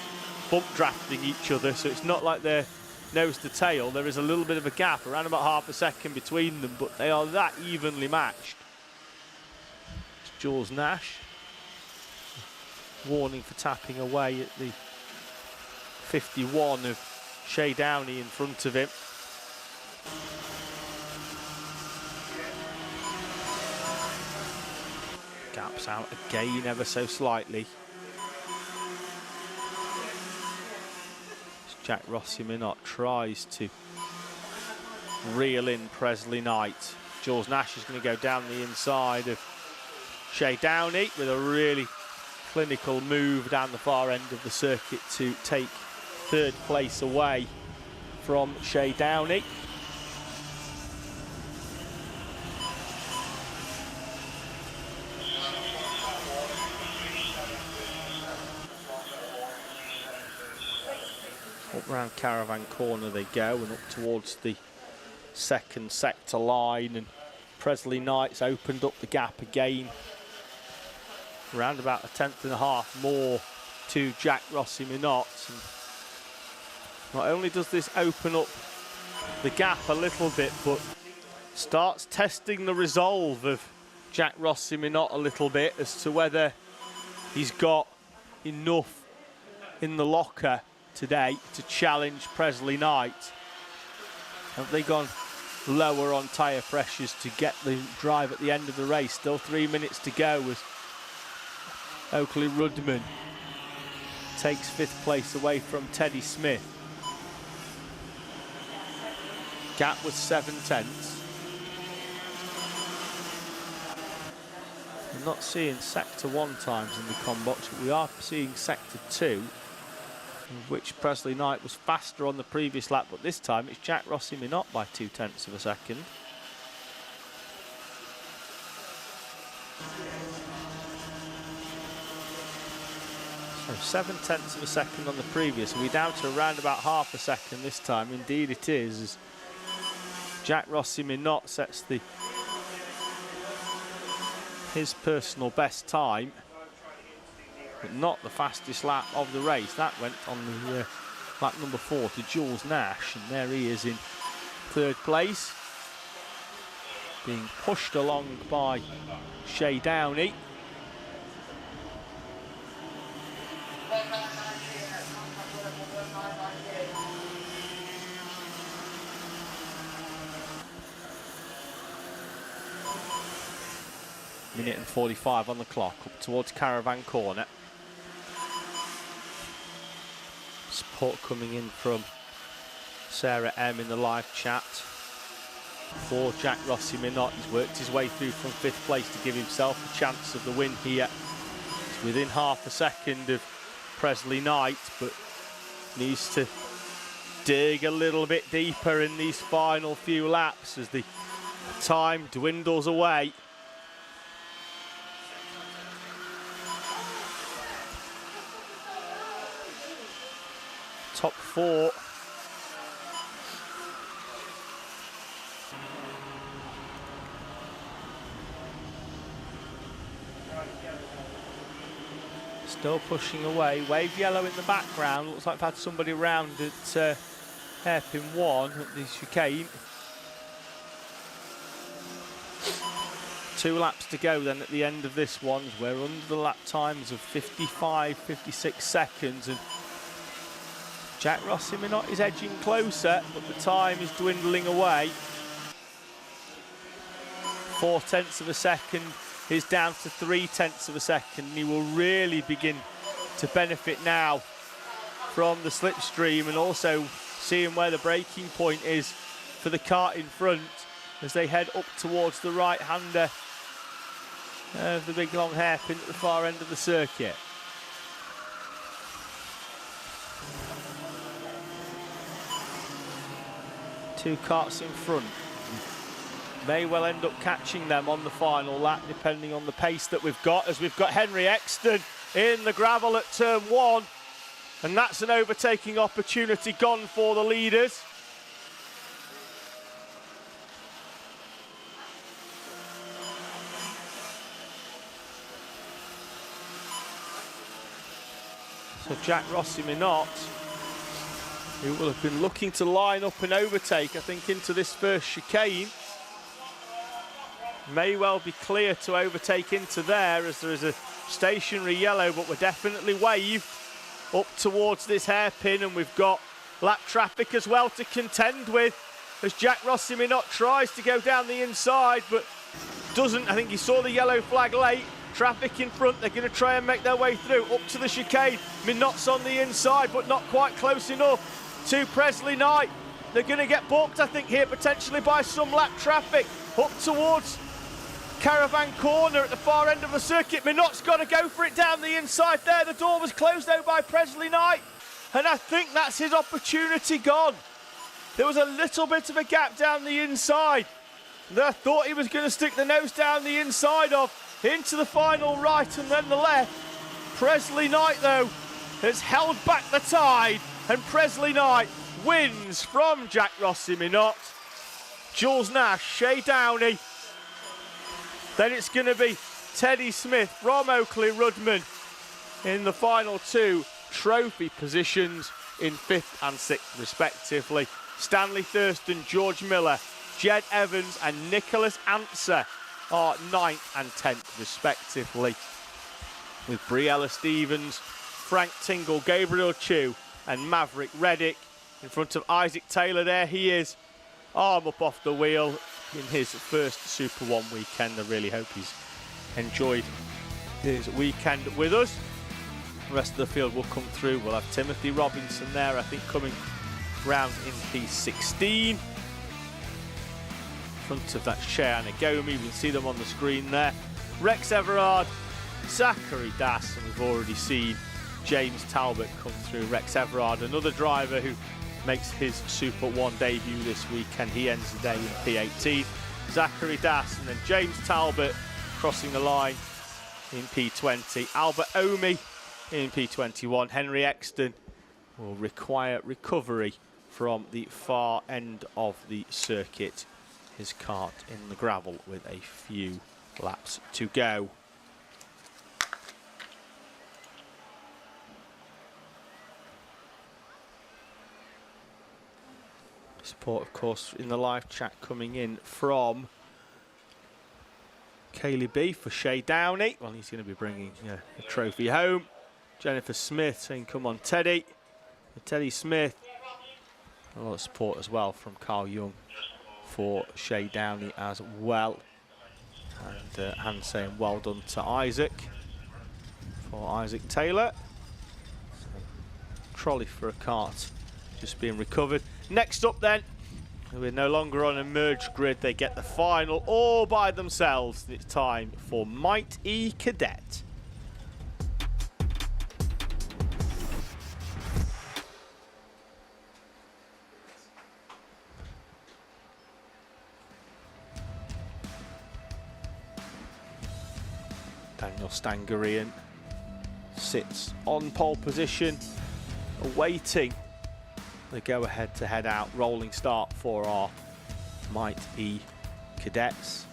bump drafting each other, so it's not like they're nose to tail. There is a little bit of a gap, around about half a second between them, but they are that evenly matched. It's Jules Nash. Warning for tapping away at the 51 of Shea Downey in front of him. Gaps out again ever so slightly. Jack Rossi Minot tries to reel in Presley Knight. Jules Nash is going to go down the inside of Shea Downey with a really clinical move down the far end of the circuit to take 3rd place away from Shea Downey. Up round Caravan Corner they go, and up towards the 2nd sector line, and Presley Knight's opened up the gap again. Around about a 1/10.5 more to Jack Rossi Minot. And not only does this open up the gap a little bit, but starts testing the resolve of Jack Rossi Minot a little bit as to whether he's got enough in the locker today to challenge Presley Knight. Have they gone lower on tyre pressures to get the drive at the end of the race? Still 3 minutes to go as Oakley Rudman takes 5th place away from Teddy Smith. Gap was 7/10. I'm not seeing sector 1 times in the com box, but we are seeing sector 2, in which Presley Knight was faster on the previous lap, but this time it's Jack Rossi Minot by 0.2 of a second. So 0.7 of a second on the previous. We're down to around about half a second this time. Indeed it is, as Jack Rossi Minot sets his personal best time, but not the fastest lap of the race. That went on the lap number 4 to Jules Nash, and there he is in 3rd place, being pushed along by Shea Downey. Minute and 45 on the clock, up towards Caravan Corner. Support coming in from Sarah M in the live chat for Jack Rossi Minot. He's worked his way through from 5th place to give himself a chance of the win here. He's within half a second of Presley Knight, but needs to dig a little bit deeper in these final few laps as the time dwindles away. Top 4. Still pushing away. Wave yellow in the background. Looks like I've had somebody round at hairpin 1 at the chicane. 2 laps to go then at the end of this one. We're under the lap times of 55, 56 seconds, and Jack Rossiminot is edging closer, but the time is dwindling away. 0.4 of a second is down to 0.3 of a second. He will really begin to benefit now from the slipstream, and also seeing where the braking point is for the kart in front as they head up towards the right-hander of the big long hairpin at the far end of the circuit. Two karts in front. May well end up catching them on the final lap, depending on the pace that we've got, as we've got Henry Exton in the gravel at turn 1. And that's an overtaking opportunity gone for the leaders. So Jack Rossiminot, who will have been looking to line up and overtake, I think, into this first chicane, may well be clear to overtake into there, as there is a stationary yellow, but we're definitely waved up towards this hairpin, and we've got lap traffic as well to contend with as Jack Rossiminot tries to go down the inside, but doesn't. I think he saw the yellow flag late. Traffic in front, they're going to try and make their way through up to the chicane. Minot's on the inside, but not quite close enough to Presley Knight. They're going to get balked, I think, here potentially by some lap traffic up towards Caravan Corner at the far end of the circuit. Minot's got to go for it down the inside there. The door was closed though by Presley Knight, and I think that's his opportunity gone. There was a little bit of a gap down the inside that I thought he was going to stick the nose down the inside of, into the final right and then the left. Presley Knight, though, has held back the tide, and Presley Knight wins from Jack Rossiminot. Jules Nash, Shea Downey. Then it's going to be Teddy Smith from Oakley Rudman in the final 2 trophy positions in 5th and 6th respectively. Stanley Thurston, George Miller, Jed Evans and Nicholas Answer are 9th and 10th respectively, with Briella Stevens, Frank Tingle, Gabriel Chu and Maverick Reddick in front of Isaac Taylor. There he is, arm up off the wheel in his first Super One weekend. I really hope he's enjoyed his weekend with us. The rest of the field will come through. We'll have Timothy Robinson there, I think, coming round in P16. Front of that Cheyenne Nagomi, we can see them on the screen there. Rex Everard, Zachary Das, and we've already seen James Talbot come through. Rex Everard, another driver who makes his Super One debut this weekend. He ends the day in P18. Zachary Das, and then James Talbot crossing the line in P20. Albert Omi in P21. Henry Exton will require recovery from the far end of the circuit. His kart in the gravel with a few laps to go. Support, of course, in the live chat coming in from Kaylee B for Shea Downey. Well, he's going to be bringing a trophy home. Jennifer Smith saying, come on, Teddy. Teddy Smith. A lot of support as well from Carl Young for Shea Downey as well. And Hans saying well done to Isaac for Isaac Taylor. So, trolley for a kart just being recovered. Next up then, we're no longer on a merged grid. They get the final all by themselves. It's time for Might E Cadet. Daniel Stangarian sits on pole position, awaiting the go-ahead to head out. Rolling start for our Might E cadets.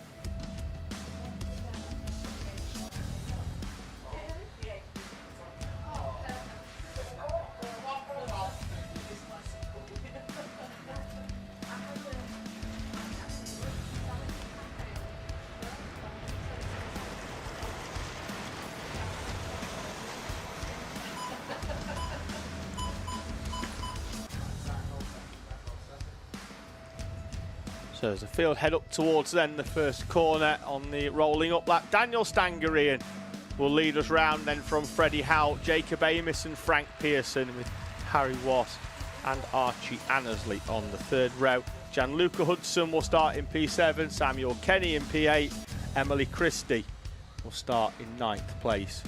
So as the field head up towards then the first corner on the rolling up lap, Daniel Stangarian will lead us round then from Freddie Howell, Jacob Amos and Frank Pearson, with Harry Wass and Archie Annesley on the third row. Gianluca Hudson will start in P7, Samuel Kenny in P8, Emily Christie will start in 9th place.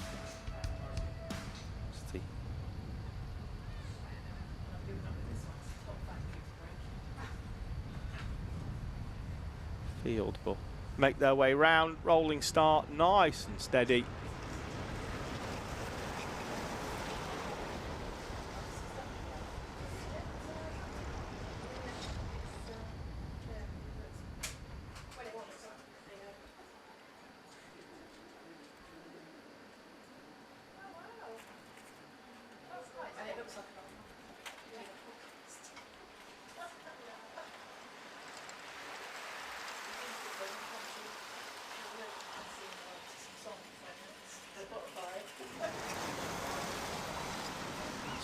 Field will make their way round, rolling start, nice and steady.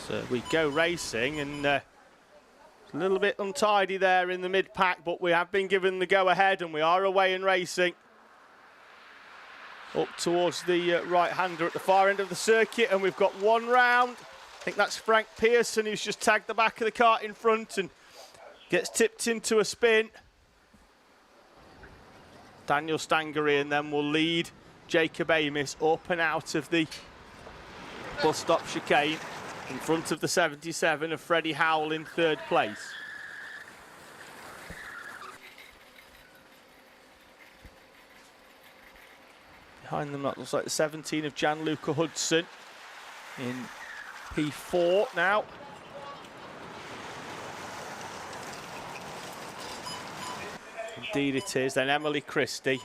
So we go racing, and a little bit untidy there in the mid-pack, but we have been given the go-ahead and we are away and racing. Up towards the right-hander at the far end of the circuit, and we've got one round. I think that's Frank Pearson, who's just tagged the back of the cart in front and gets tipped into a spin. Daniel Stangarian then will lead Jacob Amos up and out of the bus stop chicane, in front of the 77 of Freddie Howell in 3rd place. Behind them, that looks like the 17 of Gianluca Hudson in P4 now. Indeed it is. Then Emily Christie,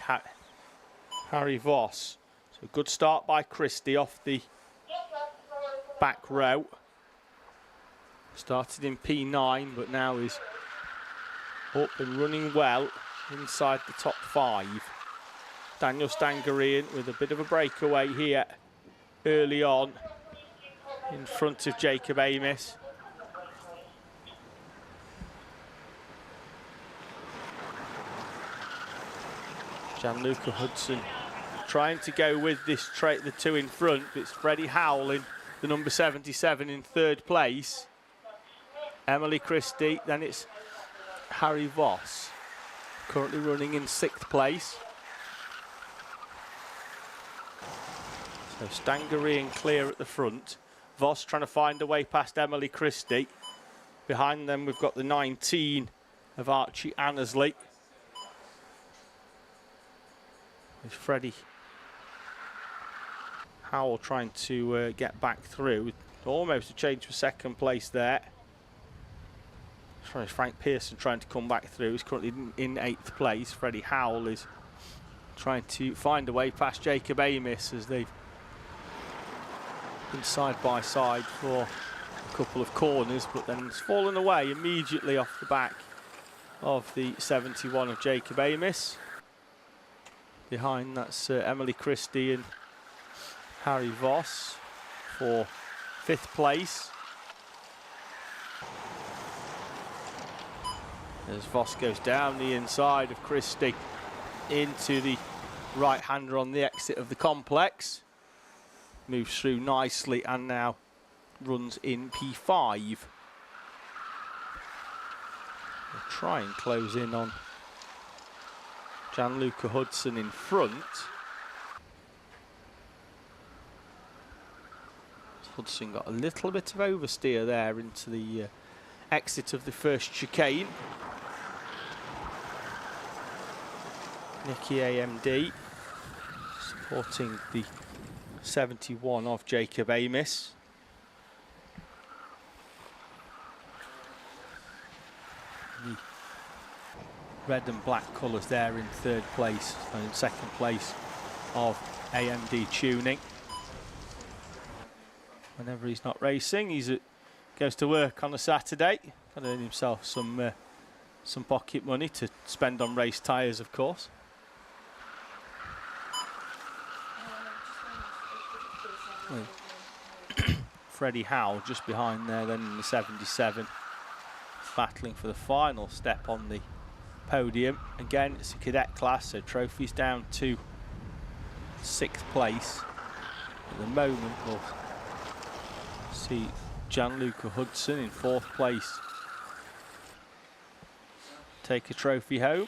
Harry Voss. So good start by Christie off the back row. Started in P9, but now is up and running well inside the top 5. Daniel Stangarian with a bit of a breakaway here early on in front of Jacob Amos. Gianluca Hudson trying to go with this the two in front. It's Freddie Howell in the number 77 in 3rd place. Emily Christie, then it's Harry Voss, currently running in 6th place. So Stangarian clear at the front. Voss trying to find a way past Emily Christie. Behind them we've got the 19 of Archie Annesley. With Freddie Howell trying to get back through. Almost a change for 2nd place there. Frank Pearson trying to come back through. He's currently in 8th place. Freddie Howell is trying to find a way past Jacob Amos as they've been side by side for a couple of corners, but then it's fallen away immediately off the back of the 71 of Jacob Amos. Behind that's Emily Christie and Harry Voss for 5th place. As Voss goes down the inside of Christie into the right-hander on the exit of the complex. Moves through nicely and now runs in P5. We'll try and close in on Gianluca Hudson in front. Hudson got a little bit of oversteer there into the exit of the first chicane. Nikki AMD supporting the 71 of Jacob Amos. The red and black colours there in 3rd place, and in 2nd place of AMD Tuning. Whenever he's not racing, he goes to work on a Saturday. Got to earn himself some pocket money to spend on race tyres, of course. Freddie Howell just behind there then in the 77, battling for the final step on the podium. Again, it's a cadet class, so trophies down to 6th place. At the moment, we'll see Gianluca Hudson in 4th place take a trophy home.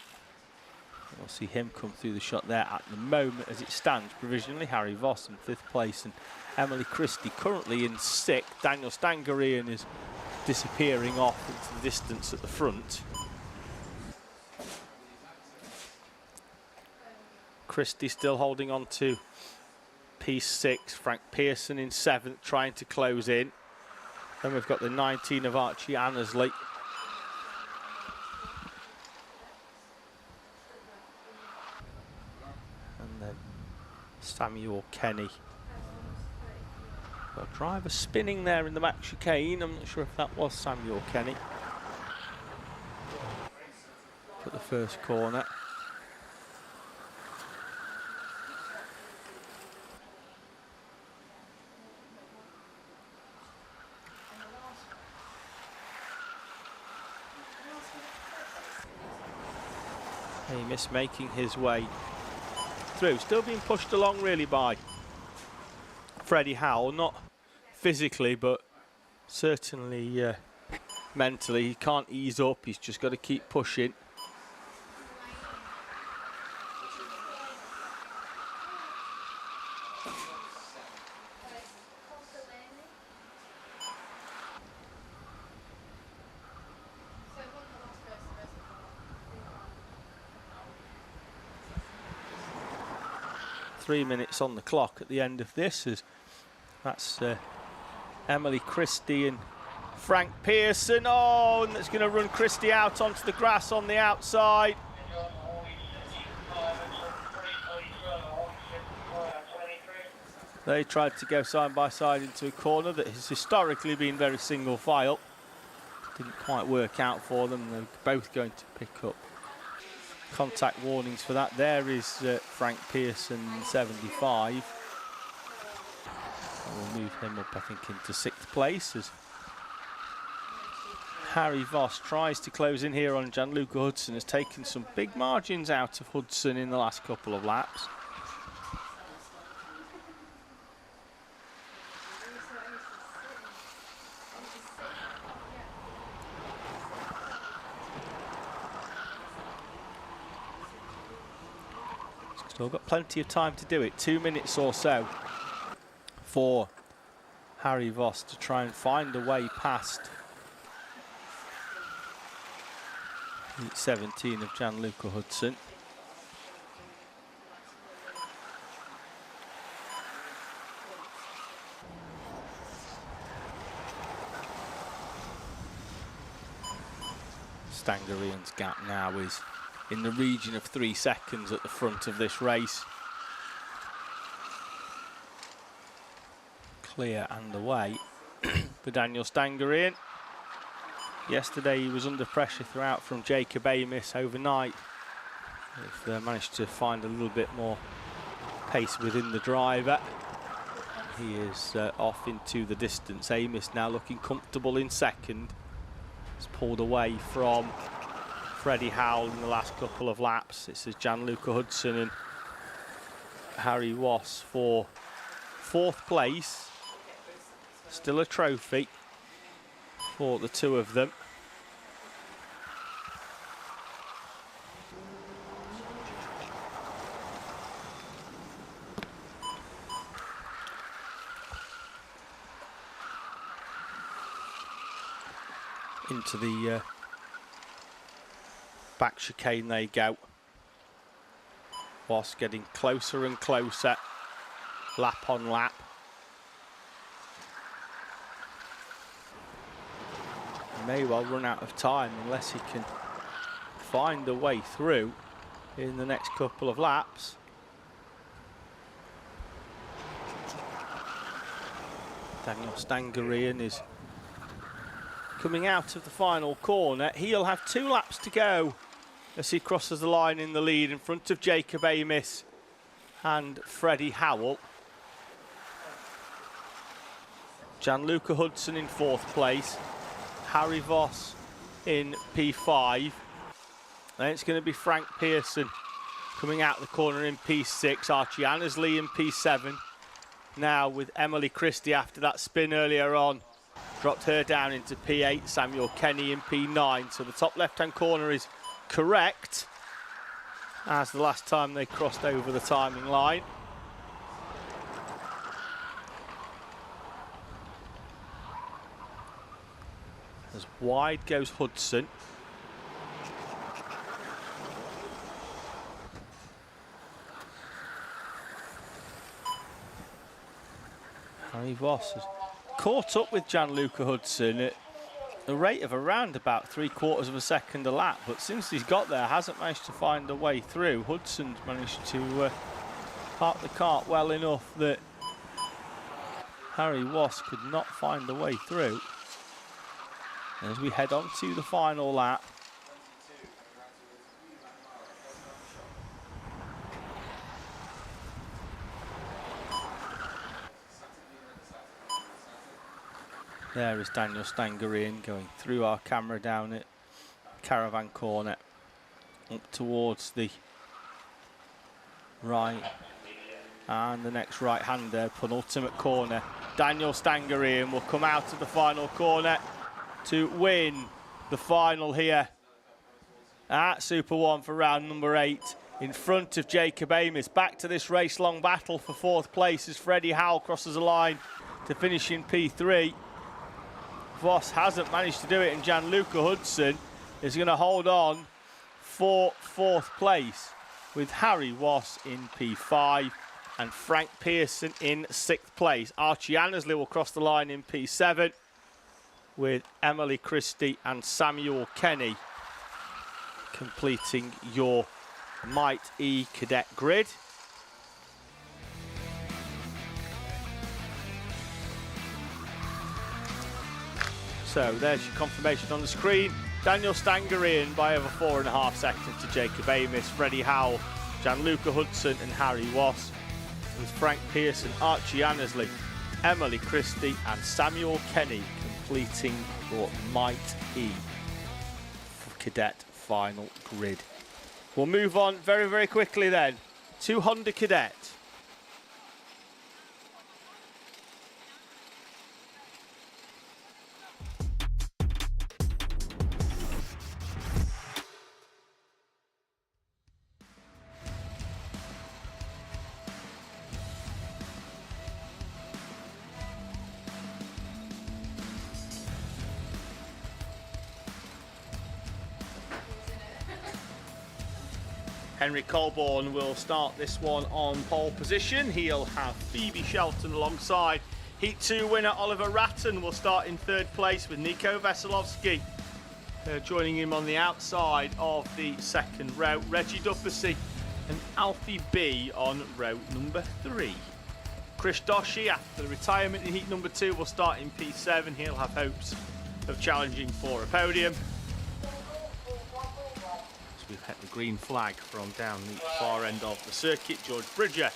We'll see him come through the shot there. At the moment, as it stands, provisionally, Harry Voss in 5th place and Emily Christie currently in 6th. Daniel Stangarian is disappearing off into the distance at the front. Christie still holding on to P6. Frank Pearson in 7th, trying to close in. Then we've got the 19 of Archie Annesley. And then Samuel Kenny. Got a driver spinning there in the back chicane. I'm not sure if that was Samuel Kenny. At the first corner. Amos making his way through. Still being pushed along really by Freddie Howell. Not physically, but certainly mentally. He can't ease up. He's just got to keep pushing. Three minutes on the clock at the end of this. As that's Emily Christie and Frank Pearson. Oh, and that's going to run Christie out onto the grass on the outside. They tried to go side by side into a corner that has historically been very single file. Didn't quite work out for them. They're both going to pick up contact warnings for that. There is Frank Pearson, 75. We'll move him up, I think, into 6th place as Harry Voss tries to close in here on Gianluca Hudson. Has taken some big margins out of Hudson in the last couple of laps. Still got plenty of time to do it. 2 minutes or so for Harry Voss to try and find a way past 17 of Gianluca Hudson. Stangarian's gap now is in the region of 3 seconds at the front of this race. Clear and away for Daniel Stangarian. Yesterday he was under pressure throughout from Jacob Amos overnight. They've managed to find a little bit more pace within the driver. He is off into the distance. Amos now looking comfortable in 2nd. He's pulled away from Freddie Howell in the last couple of laps. This is Gianluca Hudson and Harry Voss for 4th place. Still a trophy for the two of them. Into the back chicane they go. Voss getting closer and closer, lap on lap. He may well run out of time unless he can find a way through in the next couple of laps. Daniel Stangarian is coming out of the final corner. He'll have 2 laps to go as he crosses the line in the lead in front of Jacob Amos and Freddie Howell. Gianluca Hudson in 4th place. Harry Voss in P5. Then it's going to be Frank Pearson coming out the corner in P6. Archie Annesley in P7. Now with Emily Christie after that spin earlier on. Dropped her down into P8. Samuel Kenny in P9. So the top left-hand corner is correct as the last time they crossed over the timing line. As wide goes Hudson. Harry Voss has caught up with Gianluca Hudson at a rate of around about 3/4 of a second a lap, but since he's got there, hasn't managed to find a way through. Hudson's managed to park the cart well enough that Harry Voss could not find the way through. As we head on to the final lap. There is Daniel Stangarian going through our camera down at Caravan Corner up towards the right, and the next right-hander, penultimate corner. Daniel Stangarian will come out of the final corner to win the final here at Super One for round number 8 in front of Jacob Amis. Back to this race-long battle for 4th place as Freddie Howell crosses the line to finish in P3. Voss hasn't managed to do it, and Gianluca Hudson is going to hold on for 4th place with Harry Voss in P5 and Frank Pearson in 6th place. Archie Annesley will cross the line in P7 with Emily Christie and Samuel Kenny completing your Might E cadet grid. So there's your confirmation on the screen. Daniel Stangarian by over 4.5 seconds to Jacob Amis, Freddie Howell, Gianluca Hudson and Harry Voss, with Frank Pearson, Archie Annesley, Emily Christie and Samuel Kenny completing your Might E cadet final grid. We'll move on very, very quickly then to Honda Cadet. Henry Colborne will start this one on pole position. He'll have Phoebe Shelton alongside. Heat 2 winner Oliver Ratton will start in 3rd place with Nico Veselovsky joining him on the outside of the 2nd row. Reggie Duffusy and Alfie B on row number 3. Chris Doshi, after the retirement in heat number 2, will start in P7. He'll have hopes of challenging for a podium. We've hit the green flag from down the far end of the circuit. George Bridger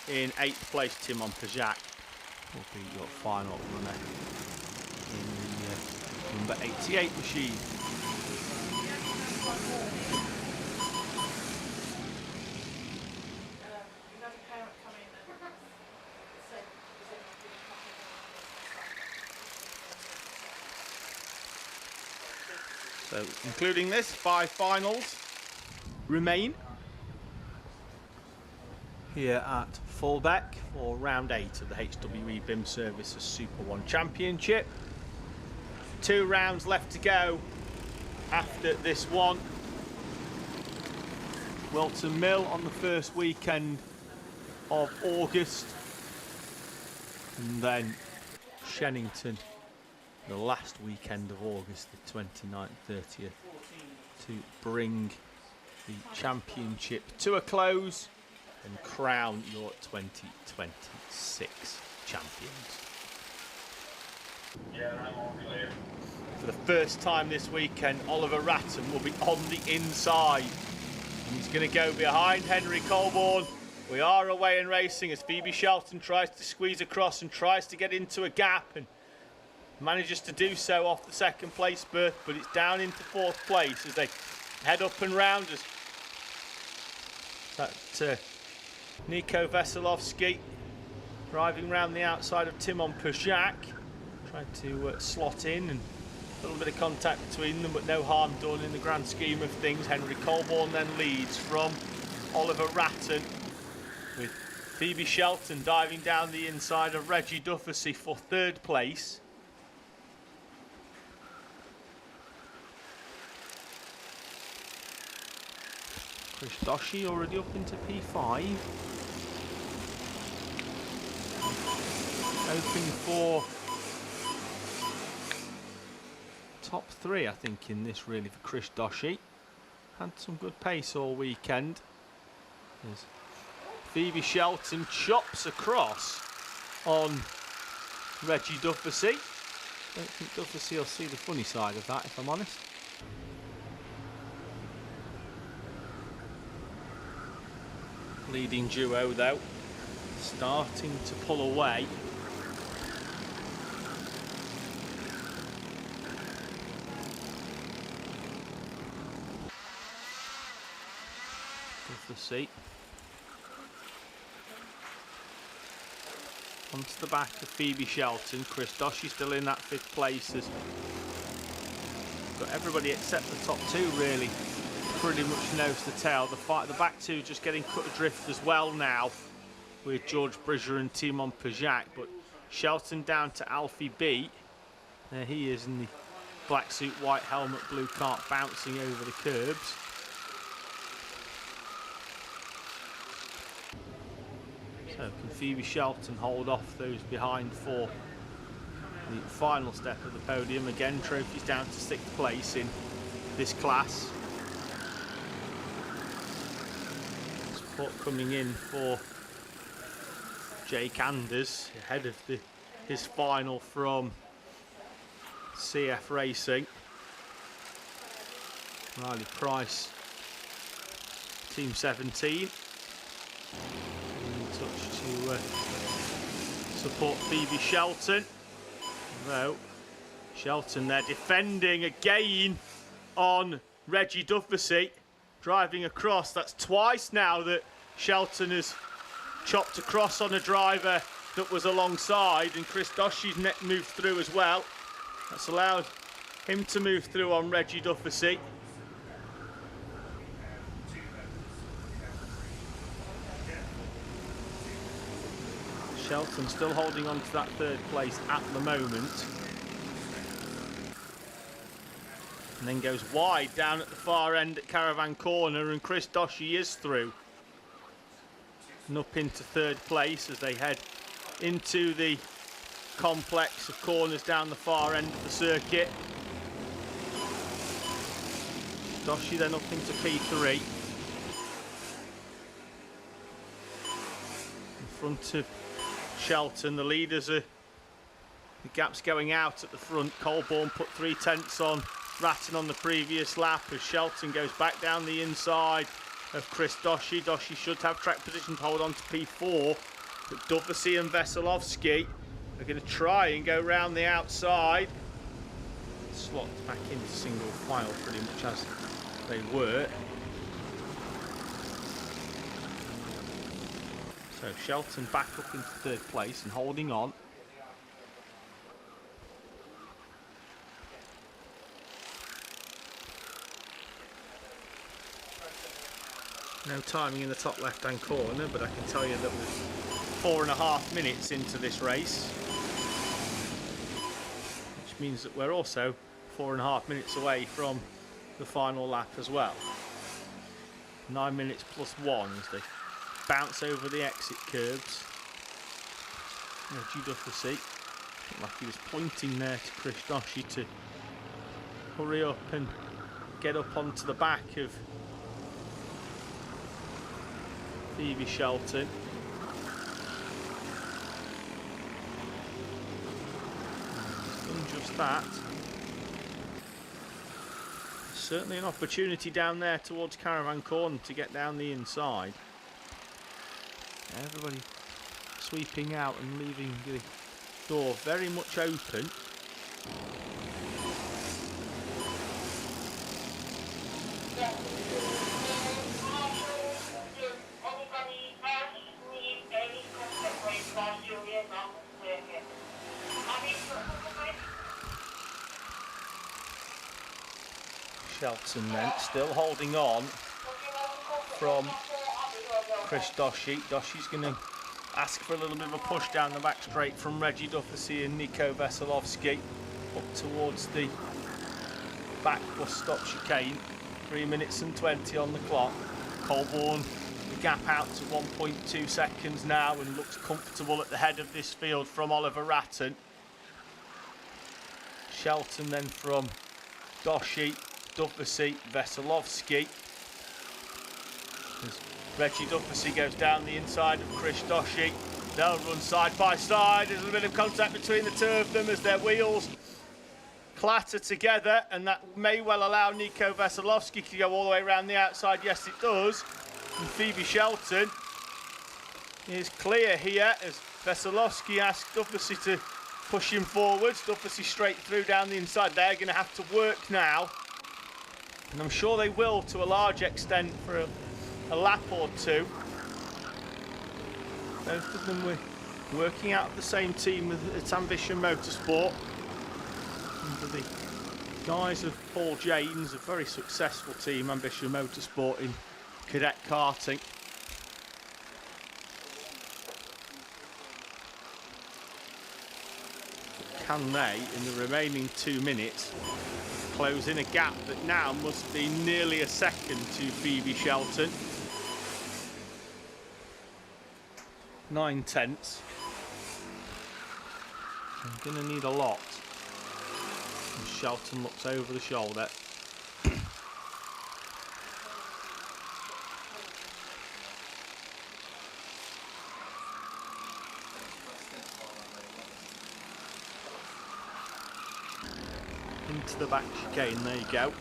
in 8th place. Timon Pajak will be your final runner in the number 88 machine. So including this, 5 finals remain here at Fulbeck for round 8 of the HWE BIM Services Super One Championship. 2 rounds left to go after this one. Wilton Mill on the first weekend of August, and then Shennington the last weekend of August, the 29th, 30th, to bring the championship to a close and crown your 2026 champions. For the first time this weekend, Oliver Ratton will be on the inside. And he's going to go behind Henry Colborne. We are away in racing as Phoebe Shelton tries to squeeze across and tries to get into a gap and manages to do so off the 2nd place berth, but it's down into 4th place as they head up and round us. That Nico Veselovsky driving round the outside of Timon Pajak, trying to slot in, and a little bit of contact between them, but no harm done in the grand scheme of things. Henry Colborne then leads from Oliver Ratton, with Phoebe Shelton diving down the inside of Reggie Dufficy for third place. Chris Doshi already up into P5. Hoping for top 3, I think, in this really for Chris Doshi. Had some good pace all weekend. There's Phoebe Shelton chops across on Reggie Dufficy. Don't think Dufficy will see the funny side of that, if I'm honest. Leading duo though, starting to pull away. Dufficy onto the back of Phoebe Shelton. Chris Doshi still in that 5th place. Has got everybody except the top 2 really pretty much nose to tail. The back 2 just getting cut adrift as well now, with George Bridger and Timon Pajak, but Shelton down to Alfie B. There he is in the black suit, white helmet, blue cart, bouncing over the curbs. So can Phoebe Shelton hold off those behind for the final step of the podium? Again, trophies down to 6th place in this class. Support coming in for Jake Anders ahead of his final from CF Racing. Riley Price, Team 17. In touch to support Phoebe Shelton. Though Shelton there defending again on Reggie Dufficy. Driving across, that's twice now that Shelton has chopped across on a driver that was alongside, and Chris Doshi's moved through as well. That's allowed him to move through on Reggie Dufficy. Shelton still holding on to that 3rd place at the moment. And then goes wide down at the far end at Caravan Corner, and Chris Doshi is through. And up into 3rd place as they head into the complex of corners down the far end of the circuit. Doshi then up into P3. In front of Shelton, the leaders are, the gap's going out at the front. Colborne put 3/10 on Ratton on the previous lap as Shelton goes back down the inside of Chris Doshi. Doshi should have track position to hold on to P4, but Dufficy and Veselovsky are going to try and go round the outside. Slots back into single file pretty much as they were. So Shelton back up into 3rd place and holding on. No timing in the top left-hand corner, but I can tell you that we're 4.5 minutes into this race, which means that we're also 4.5 minutes away from the final lap as well. 9 minutes plus 1 as they bounce over the exit curbs. Reggie Dufficy looked like he was pointing there to Chris Doshi to hurry up and get up onto the back of Phoebe Shelton. Done just that. Certainly an opportunity down there towards Caravan Corner to get down the inside. Everybody sweeping out and leaving the door very much open. Shelton then still holding on from Chris Doshi. Doshi's going to ask for a little bit of a push down the back straight from Reggie Duffy and Nico Veselovsky up towards the back bus stop chicane. 3 minutes and 20 on the clock. Colborne, the gap out to 1.2 seconds now and looks comfortable at the head of this field from Oliver Ratton. Shelton then from Doshi, Duffy, Veselovsky. As Reggie Duffy goes down the inside of Chris Doshi. They'll run side by side. There's a bit of contact between the two of them as their wheels clatter together, and that may well allow Nico Veselovsky to go all the way around the outside. Yes, it does. And Phoebe Shelton is clear here as Veselovsky asks Duffy to push him forwards. Duffy straight through down the inside. They're going to have to work now, and I'm sure they will to a large extent for a lap or two. Both of them were working out of the same team at Ambition Motorsport under the guise of Paul James, a very successful team, Ambition Motorsport, in cadet karting. Can they, in the remaining 2 minutes, close in a gap that now must be nearly a second to Phoebe Shelton? 9/10. I'm going to need a lot. And Shelton looks over the shoulder. Into the back chicane, there you go.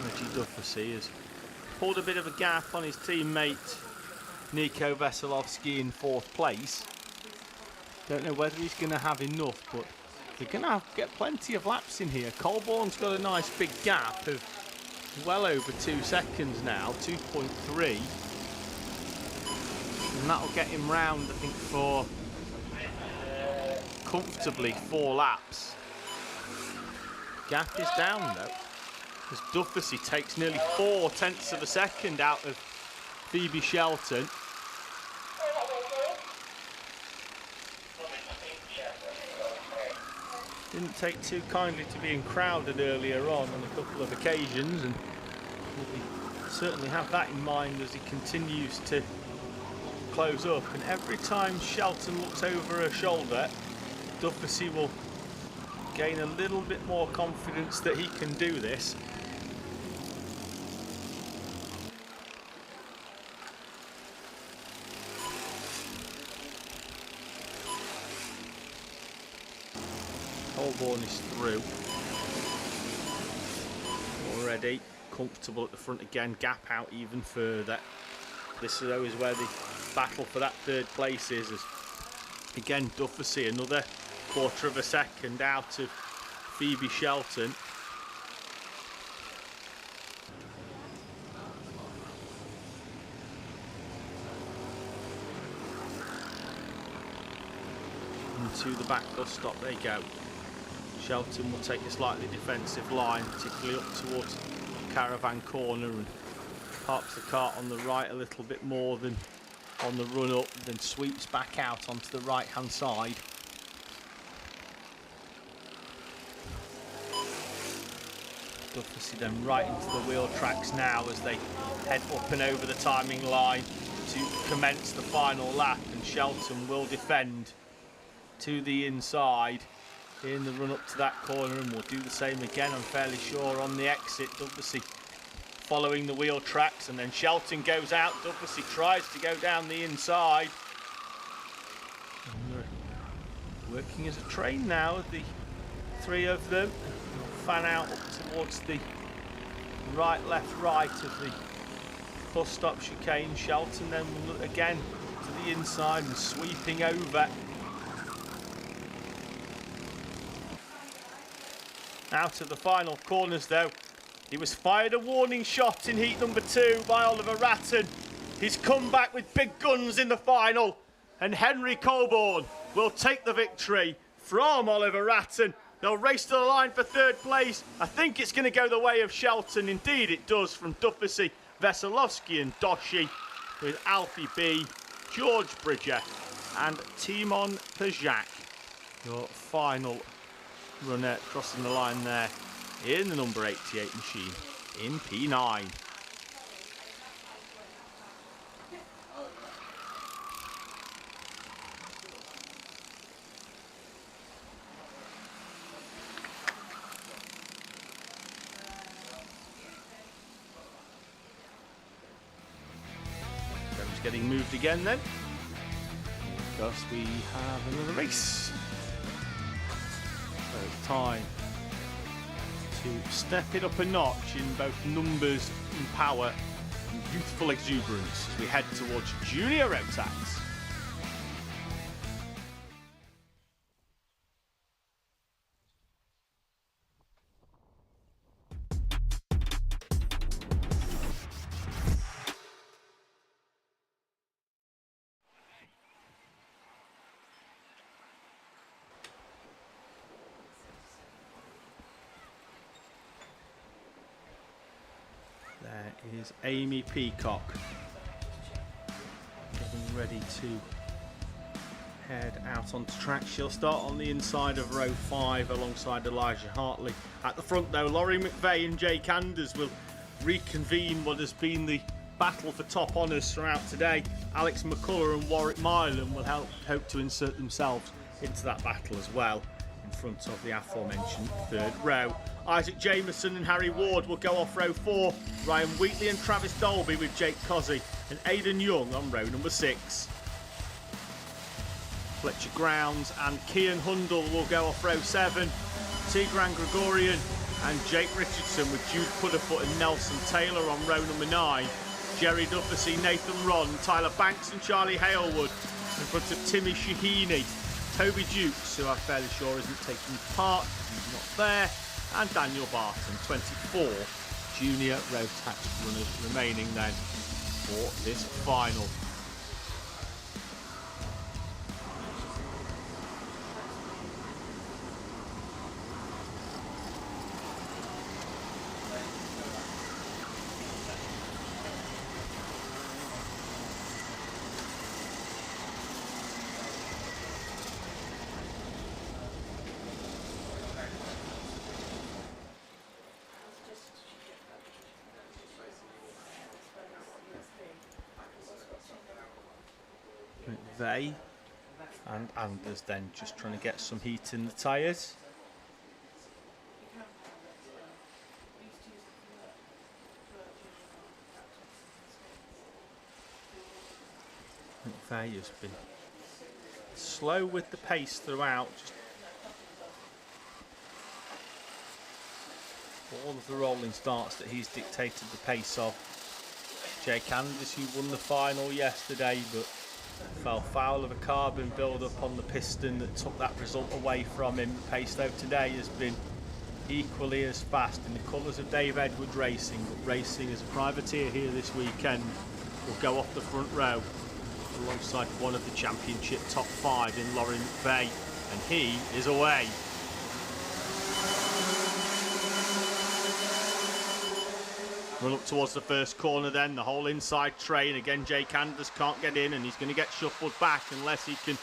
Reggie Duffy has pulled a bit of a gap on his teammate Nico Veselovsky in 4th place. Don't know whether he's going to have enough, but they're going to get plenty of laps in here. Colborne's got a nice big gap of well over 2 seconds now, 2.3. And that'll get him round, I think, for comfortably 4 laps. Gap is down though, as Duffy takes nearly 4/10 of a second out of Phoebe Shelton. Didn't take too kindly to being crowded earlier on a couple of occasions, and will certainly have that in mind as he continues to close up. And every time Shelton looks over her shoulder, Duffy will gain a little bit more confidence that he can do this. Colborne is through already, comfortable at the front again, gap out even further. This is always where the battle for that 3rd place is, as again Duffy another 1/4 of a second out of Phoebe Shelton. Into the back bus stop they go. Shelton will take a slightly defensive line, particularly up towards Caravan Corner, and parks the cart on the right a little bit more than on the run up, then sweeps back out onto the right hand side. Duffy then right into the wheel tracks now as they head up and over the timing line to commence the final lap, and Shelton will defend to the inside in the run up to that corner, and will do the same again, I'm fairly sure, on the exit. Duffy following the wheel tracks, and then Shelton goes out. Duffy tries to go down the inside. And they're working as a train now, the 3 of them. Fan out up towards the right, left, right of the bus stop chicane. Shelton then will look again to the inside and sweeping over. Out of the final corners though, he was fired a warning shot in heat number 2 by Oliver Ratton. He's come back with big guns in the final, and Henry Colborne will take the victory from Oliver Ratton. They'll race to the line for third place. I think it's going to go the way of Shelton. Indeed it does, from Dufficy, Veselovsky and Doshi, with Alfie B, George Bridger and Timon Pajak. Your final runner crossing the line there in the number 88 machine in P9. Getting moved again then, because we have another race. So it's time to step it up a notch in both numbers and power and youthful exuberance as we head towards Junior Road Tax. There is Amy Peacock getting ready to head out onto track. She'll start on the inside of row 5 alongside Elijah Hartley. At the front though, Laurie McVeigh and Jake Anders will reconvene what has been the battle for top honours throughout today. Alex McCullough and Warwick Milan will hope to insert themselves into that battle as well in front of the aforementioned third row. Isaac Jameson and Harry Ward will go off row 4. Ryan Wheatley and Travis Dolby with Jake Cozzy and Aidan Young on row number 6. Fletcher Grounds and Kian Hundle will go off row 7. Tigran Gregorian and Jake Richardson with Jude Pudderfoot and Nelson Taylor on row number 9. Jerry Dufficy, Nathan Ron, Tyler Banks and Charlie Halewood in front of Timmy Shahini, Toby Dukes, who I'm fairly sure isn't taking part, he's not there, and Daniel Barton. 24 junior road tax runners remaining then for this final. McVeigh and Anders then just trying to get some heat in the tyres. McVeigh has been slow with the pace throughout. Just all of the rolling starts that he's dictated the pace of. Jake Anders, who won the final yesterday but fell foul of a carbon build-up on the piston that took that result away from him. Pace though today has been equally as fast in the colours of Dave Edwards Racing, but racing as a privateer here this weekend will go off the front row alongside one of the championship top 5 in Laurie McVeigh, and he is away. Run up towards the first corner then, the whole inside train. Again, Jake Anders can't get in and he's going to get shuffled back unless he can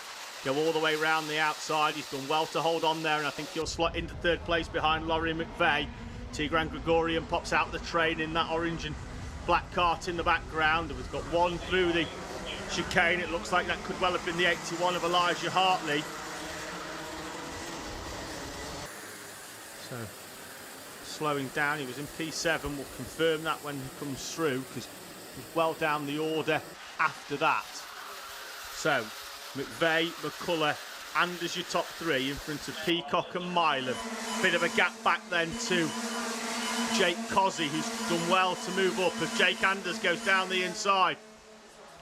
go all the way around the outside. He's done well to hold on there and I think he'll slot into third place behind Laurie McVeigh. Tigran Gregorian pops out the train in that orange and black cart in the background. We've got one through the chicane. It looks like that could well have been the 81 of Elijah Hartley. So slowing down, he was in P7, we'll confirm that when he comes through because he's well down the order after that. So McVeigh, McCullough, Anders your top 3 in front of Peacock and Milan. Bit of a gap back then to Jake Cozzy, who's done well to move up as Jake Anders goes down the inside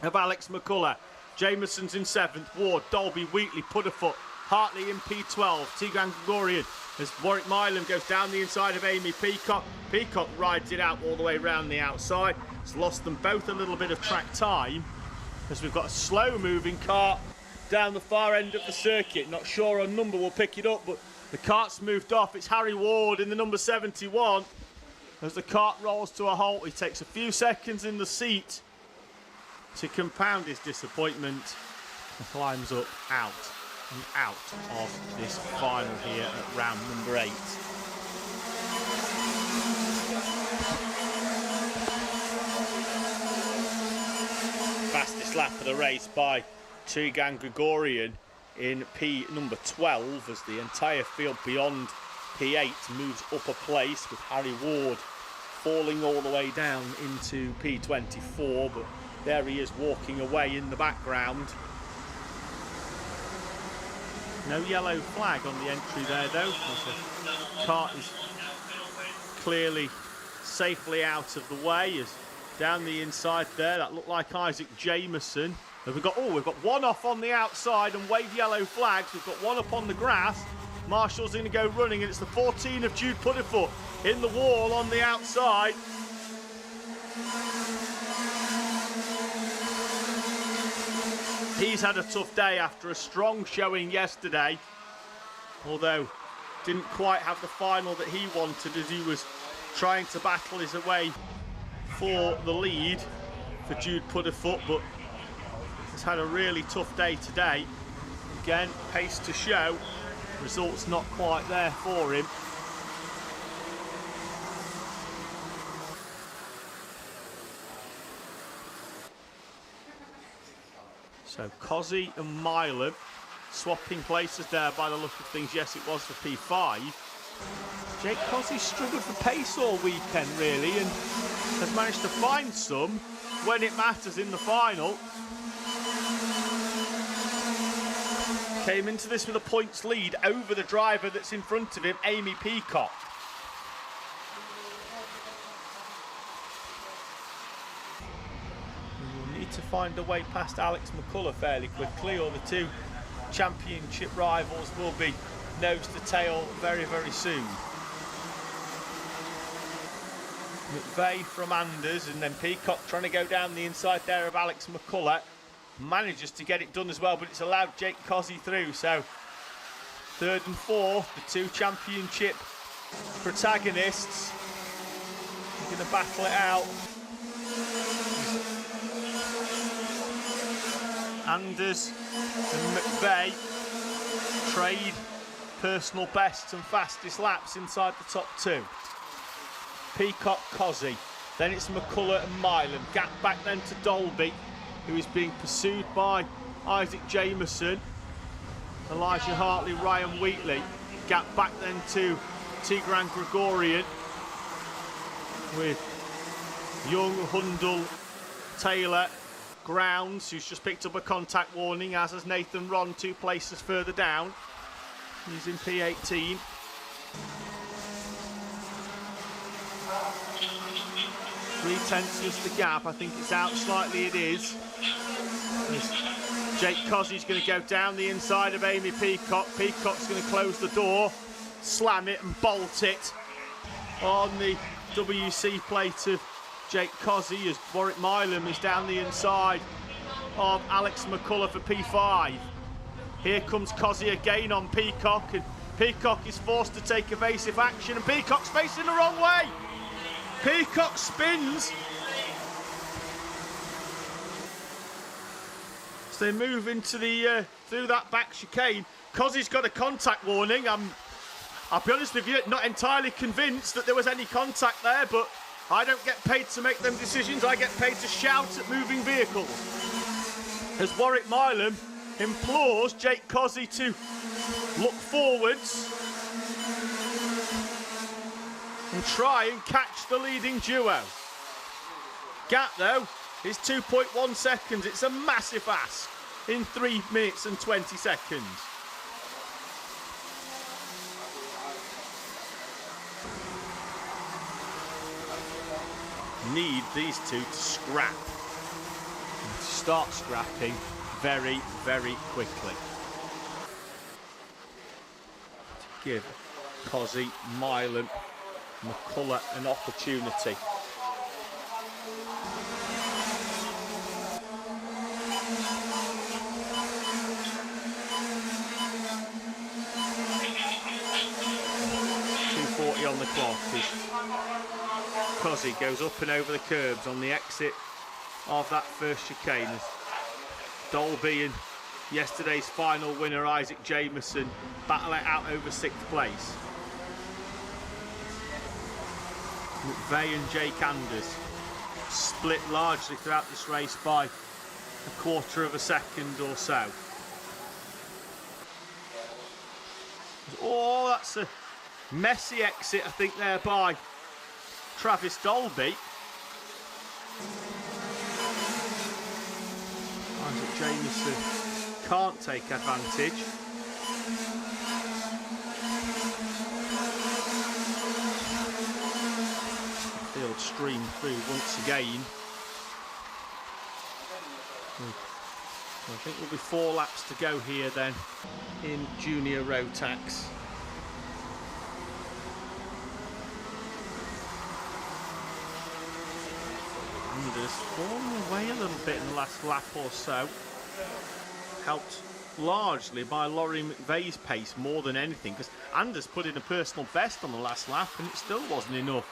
of Alex McCullough. Jameson's in 7th, Ward, Dolby, Wheatley, Pudderfoot, Hartley in P12, Tigran Gregorian as Warwick Milan goes down the inside of Amy Peacock. Peacock rides it out all the way around the outside. It's lost them both a little bit of track time as we've got a slow moving car down the far end of the circuit. Not sure on number will pick it up, but the cart's moved off. It's Harry Ward in the number 71. As the cart rolls to a halt, he takes a few seconds in the seat to compound his disappointment and climbs up out and out of this final here at round number 8. Fastest lap of the race by Tigran Grigorian in P number 12 as the entire field beyond P8 moves up a place, with Harry Ward falling all the way down into P24, but there he is walking away in the background. No yellow flag on the entry there though, as the cart is clearly safely out of the way. As down the inside there, that looked like Isaac Jameson. We've got one off on the outside and wave yellow flags. We've got one up on the grass. Marshall's going to go running, and it's the 14 of Jude Puddifoot in the wall on the outside. He's had a tough day after a strong showing yesterday, although didn't quite have the final that he wanted as he was trying to battle his way for the lead for Jude Puddifoot, but has had a really tough day today. Again, pace to show, results not quite there for him. So Cozzy and Milam swapping places there by the look of things. Yes, it was for P5. Jake Cozzy struggled for pace all weekend really, and has managed to find some when it matters in the final. Came into this with a points lead over the driver that's in front of him, Amy Peacock. We'll need to find a way past Alex McCullough fairly quickly, or the two championship rivals will be nose to tail very, very soon. McVeigh from Anders, and then Peacock trying to go down the inside there of Alex McCullough. Manages to get it done as well, but it's allowed Jake Cozzy through. So third and fourth, the two championship protagonists are going to battle it out. Anders and McVeigh trade personal bests and fastest laps inside the top two. Peacock, Cozzy, then it's McCullough and Milam. Gap back then to Dolby, who is being pursued by Isaac Jameson, Elijah Hartley, Ryan Wheatley. Gap back then to Tigran Grigorian, with Young, Hundle, Taylor, Grounds, who's just picked up a contact warning, as has Nathan Ron, 2 places further down. He's in P18. Three-tenths is the gap. I think it's out slightly, it is. Jake Cozzy's going to go down the inside of Amy Peacock. Peacock's going to close the door, slam it and bolt it on the WC plate of Jake Cozzy, as Warwick Milam is down the inside of Alex McCullough for P5. Here comes Cozzy again on Peacock, and Peacock is forced to take evasive action, and Peacock's facing the wrong way. Peacock spins. So they move into the through that back chicane. Cozzy's got a contact warning. I'll be honest with you, not entirely convinced that there was any contact there, but I don't get paid to make them decisions. I get paid to shout at moving vehicles. As Warwick Milam implores Jake Cozzy to look forwards and try and catch the leading duo. Gap though is 2.1 seconds. It's a massive ask in 3 minutes and 20 seconds. Need these two to scrap, and to start scrapping very, very quickly. To give Cozzy, Milam, McCullough an opportunity. on the clock as Cozzy goes up and over the curbs on the exit of that first chicane. As Dolby and yesterday's final winner Isaac Jameson battle it out over 6th place. McVeigh and Jake Anders split largely throughout this race by a quarter of a second or so. Oh, that's a messy exit, I think, there by Travis Dolby. Isaac Jameson can't take advantage. Field stream through once again. So I think there'll be 4 laps to go here then in Junior Rotax. Anders fallen away a little bit in the last lap or so. Helped largely by Laurie McVeigh's pace more than anything, because Anders put in a personal best on the last lap and it still wasn't enough,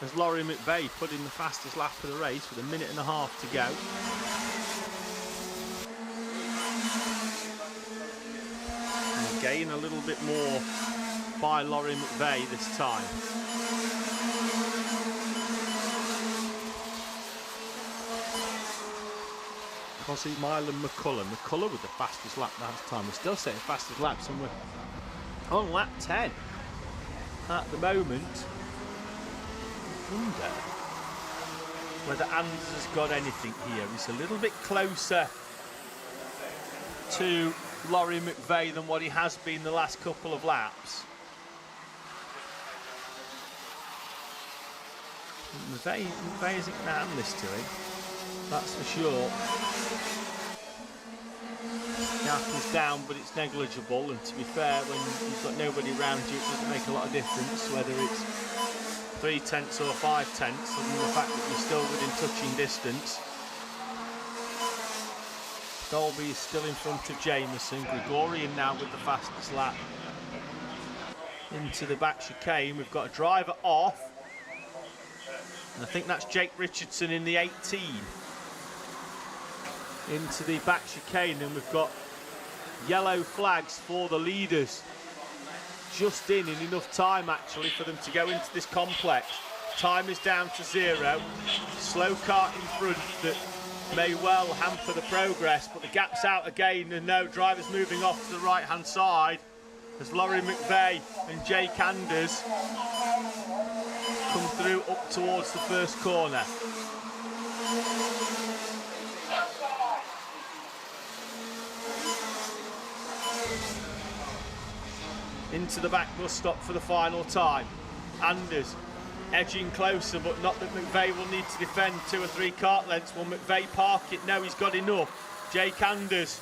as Laurie McVeigh put in the fastest lap of the race with 1.5 minutes to go. And again a little bit more by Laurie McVeigh this time. Cozzy, Milan, McCullough. McCullough with the fastest lap last time. We're still saying fastest laps and we're on lap 10 at the moment. I wonder whether Anders has got anything here. He's a little bit closer to Laurie McVeigh than what he has been the last couple of laps. McVeigh isn't going to hand this to him, that's for sure. Gap is down, but it's negligible, and to be fair, when you've got nobody around you, it doesn't make a lot of difference whether it's 3/10 or 5/10, other than the fact that you're still within touching distance. Dolby is still in front of Jameson. Gregorian now with the fastest lap. Into the back chicane, we've got a driver off, and I think that's Jake Richardson in the 18. Into the back chicane, and we've got yellow flags for the leaders. Just in enough time actually for them to go into this complex. Time is down to 0. Slow car in front that may well hamper the progress, but the gap's out again, and no, drivers moving off to the right hand side as Laurie McVeigh and Jake Anders come through up towards the first corner. Into the back bus stop for the final time. Anders edging closer, but not that McVeigh will need to defend 2 or 3 kart lengths. Will McVeigh park it? No, he's got enough. Jake Anders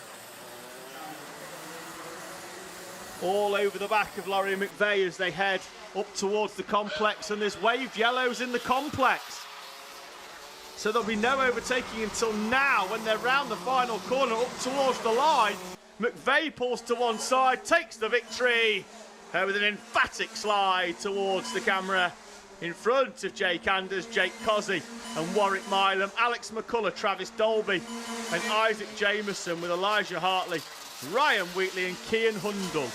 all over the back of Laurie McVeigh as they head up towards the complex, and there's waved yellows in the complex. So there'll be no overtaking until now when they're round the final corner up towards the line. McVeigh pulls to one side, takes the victory with an emphatic slide towards the camera in front of Jake Anders, Jake Cozzy and Warwick Milam, Alex McCullough, Travis Dolby and Isaac Jameson, with Elijah Hartley, Ryan Wheatley and Kian Hundle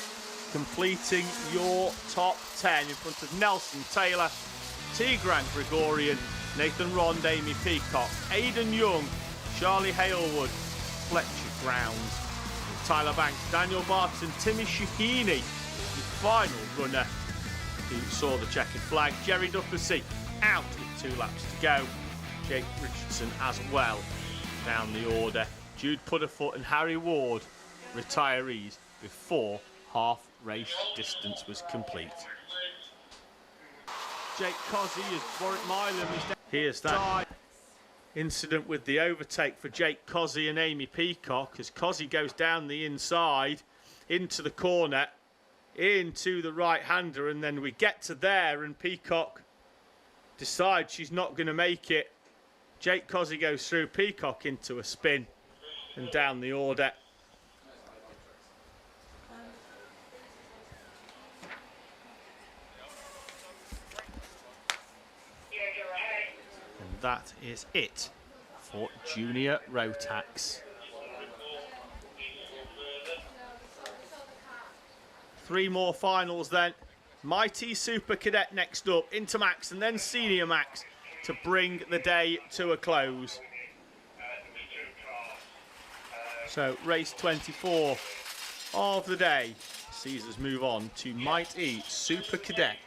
completing your top 10 in front of Nelson Taylor, Tigran Gregorian, Nathan Rond, Amy Peacock, Aidan Young, Charlie Halewood, Fletcher Grounds, Tyler Banks, Daniel Barton, Timmy Shahini, the final runner who saw the checkered flag. Jerry Duffy out with 2 laps to go. Jake Richardson as well down the order. Jude Pudderfoot and Harry Ward retirees before half race distance was complete. Jake Cozzy as Warwick Milam is down. Here's that incident with the overtake for Jake Cozzy and Amy Peacock as Cozzy goes down the inside into the corner, into the right-hander, and then we get to there and Peacock decides she's not going to make it. Jake Cozzy goes through, Peacock into a spin and down the order. that is it for Junior Rotax. 3 more finals then. Mighty Super Cadet next up, Intermax and then Senior Max to bring the day to a close. So race 24 of the day sees us move on to Mighty Super Cadet.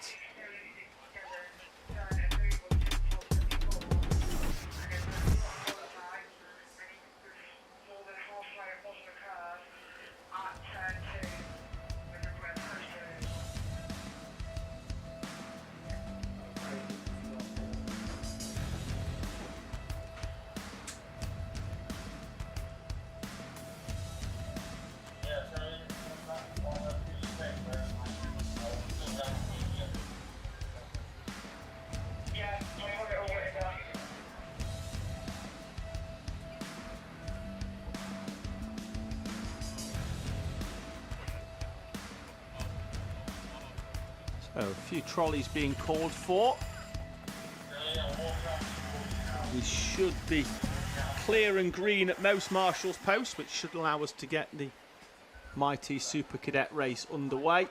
So a few trolleys being called for. We should be clear and green at most marshals posts, which should allow us to get the Mighty Super Cadet race underway.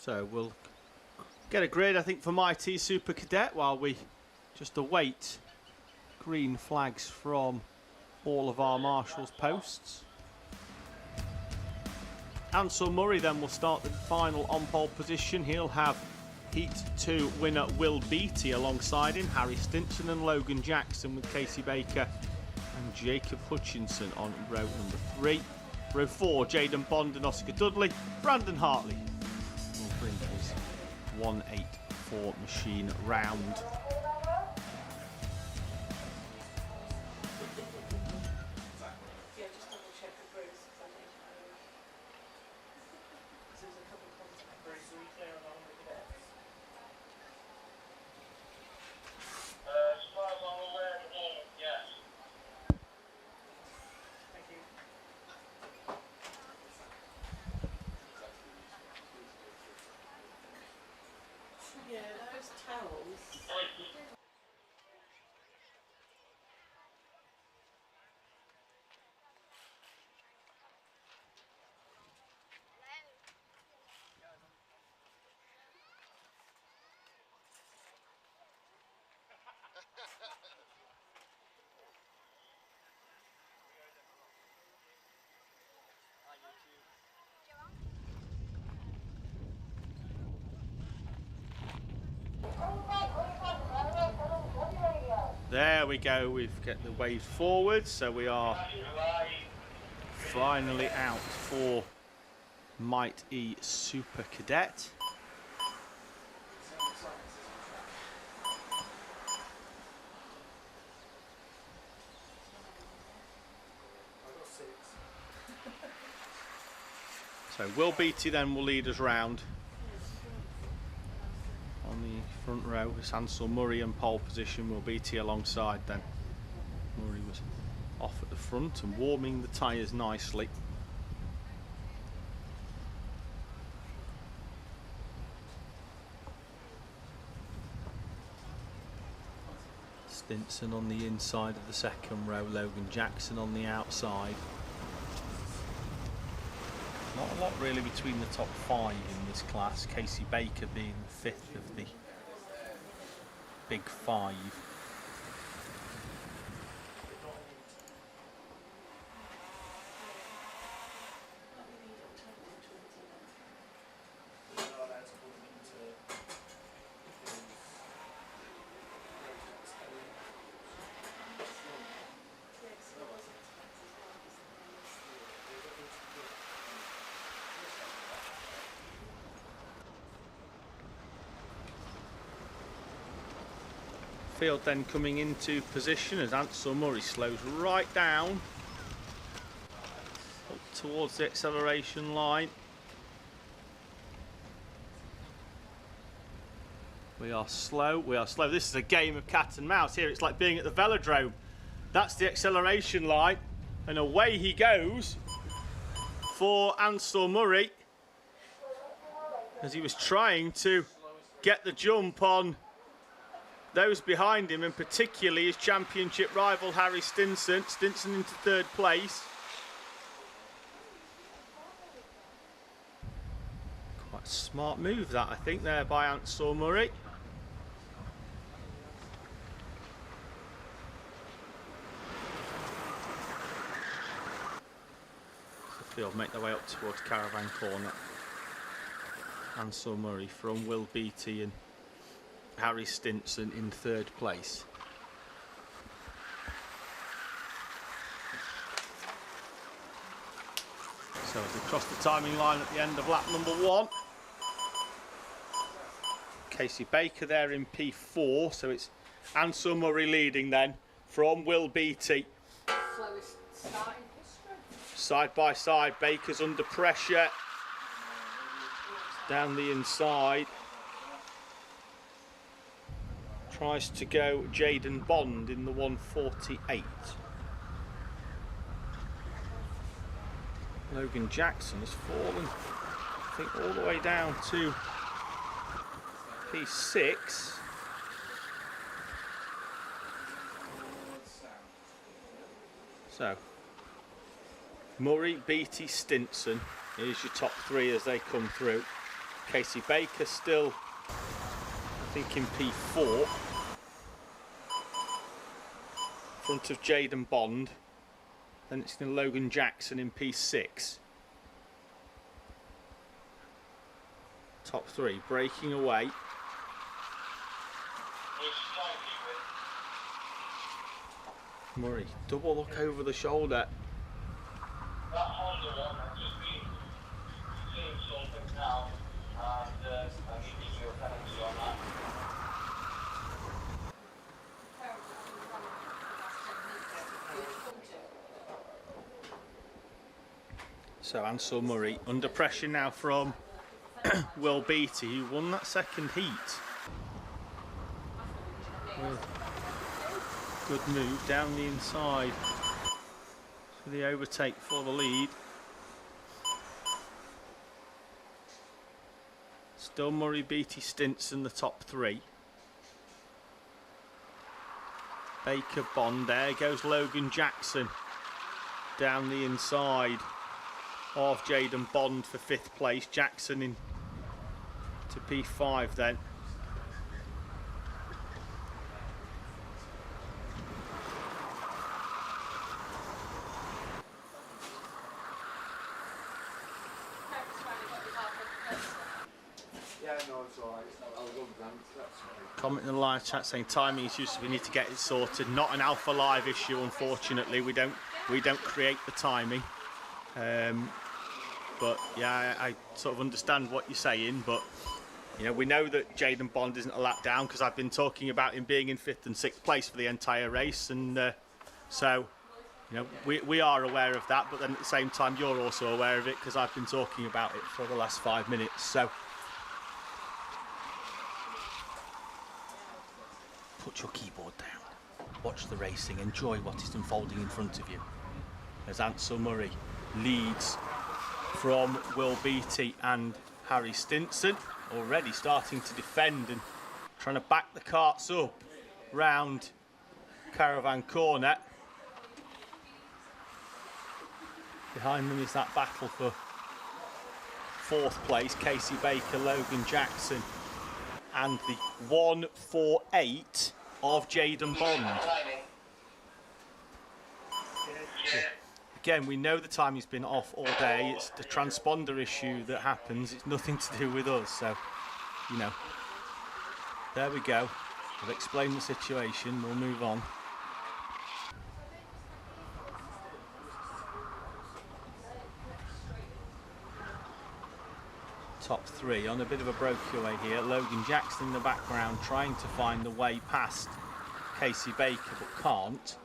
So we'll get a grid, I think, for Mighty Super Cadet while we just await green flags from all of our marshals posts. Ansel Murray then will start the final on pole position. He'll have Heat 2 winner Will Beattie alongside him, Harry Stinson and Logan Jackson with Casey Baker and Jacob Hutchinson on row number 3. Row 4, Jaden Bond and Oscar Dudley. Brandon Hartley will bring his 184 machine round. Yeah, just double check with Bruce. 'Cause I think, 'cause there's a couple of contacts. Bruce, are we clear on all the cadets? As far as I'm aware at the moment, yes. Thank you. Yeah, those towels. There we go, we've got the wave forward, so we are finally out for Mighty Super Cadet. So Will Beattie then will lead us round. On the front row is Ansel Murray in pole position, Will Beattie alongside then. Murray was off at the front and warming the tyres nicely. Stinson on the inside of the second row, Logan Jackson on the outside. Not a lot really between the top 5 in this class, Casey Baker being the 5th of the big 5. field then coming into position as Ansel Murray slows right down up towards the acceleration line. We are slow, we are slow. This is a game of cat and mouse here. It's like being at the velodrome. That's the acceleration line, and away he goes for Ansel Murray as he was trying to get the jump on those behind him, and particularly his championship rival Harry Stinson. Stinson into third place. Quite a smart move that, I think, there by Ansel Murray. The field make their way up towards Caravan Corner. Ansel Murray from Will Beattie and Harry Stinson in third place. So as they cross the timing line at the end of lap number 1. Casey Baker there in P4, so it's Ansel Murray leading then from Will Beattie. Slowest starting history. Side by side, Baker's under pressure. Down the inside. Tries to go Jaden Bond in the 148. Logan Jackson has fallen, I think, all the way down to P6. So, Murray, Beattie, Stinson. Here's your top 3 as they come through. Casey Baker still, I think, in P4. Front of Jaden Bond. Then it's Logan Jackson in P6. Top 3 breaking away. Murray, double look over the shoulder. That Honda one, I've just been seeing something now, and I'm giving you a penalty on that. So Ansel Murray under pressure now from Will Beattie, who won that second heat. Good move down the inside for the overtake for the lead. Still Murray, Beattie, Stinson, the top 3. Baker, Bond, there goes Logan Jackson down the inside of Jaden Bond for 5th place. Jackson in to P5 then. Yeah, no, it's alright. I'll go with them. That's right. Comment in the live chat saying timing issues, so we need to get it sorted. Not an Alpha Live issue, unfortunately. We don't create the timing. But yeah, I sort of understand what you're saying, but you know, we know that Jaden Bond isn't a lap down because I've been talking about him being in 5th and 6th place for the entire race, and so you know, we are aware of that, but then at the same time you're also aware of it because I've been talking about it for the last 5 minutes. So put your keyboard down, watch the racing, enjoy what is unfolding in front of you as Ansel Murray leads from Will Beattie and Harry Stinson, already starting to defend and trying to back the carts up round Caravan Corner. Behind them is that battle for 4th place, Casey Baker, Logan Jackson, and the 148 of Jaden Bond. Again, we know the timing's been off all day. It's the transponder issue that happens. It's nothing to do with us. So, you know, there we go. I've explained the situation. We'll move on. Top 3 on a bit of a breakaway here. Logan Jackson in the background trying to find the way past Casey Baker, but can't.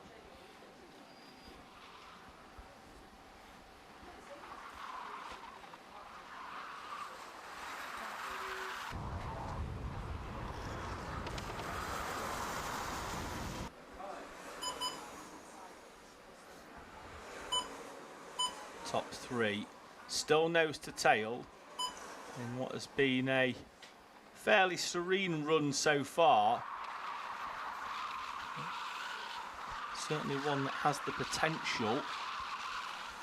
Top three, still nose to tail in what has been a fairly serene run so far. Certainly one that has the potential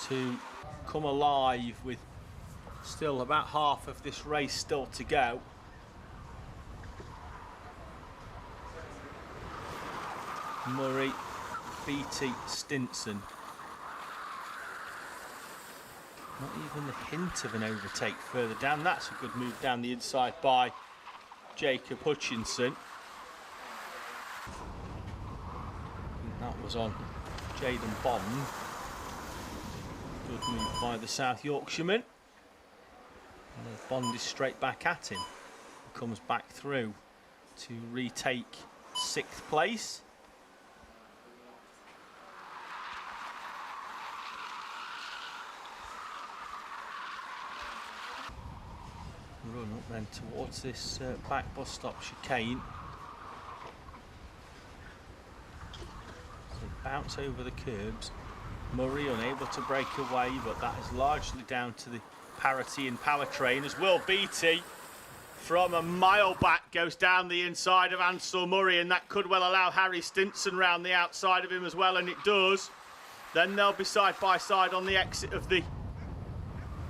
to come alive with still about half of this race still to go. Murray, Beattie, Stinson. Not even the hint of an overtake further down. That's a good move down the inside by Jacob Hutchinson. That was on Jaden Bond. Good move by the South Yorkshireman. And Bond is straight back at him. He comes back through to retake 6th place. Run up then towards this back bus stop chicane. So bounce over the curbs. Murray unable to break away, but that is largely down to the parity in powertrain, as Will Beattie from a mile back goes down the inside of Ansel Murray, and that could well allow Harry Stinson round the outside of him as well, and it does. Then they'll be side by side on the exit of the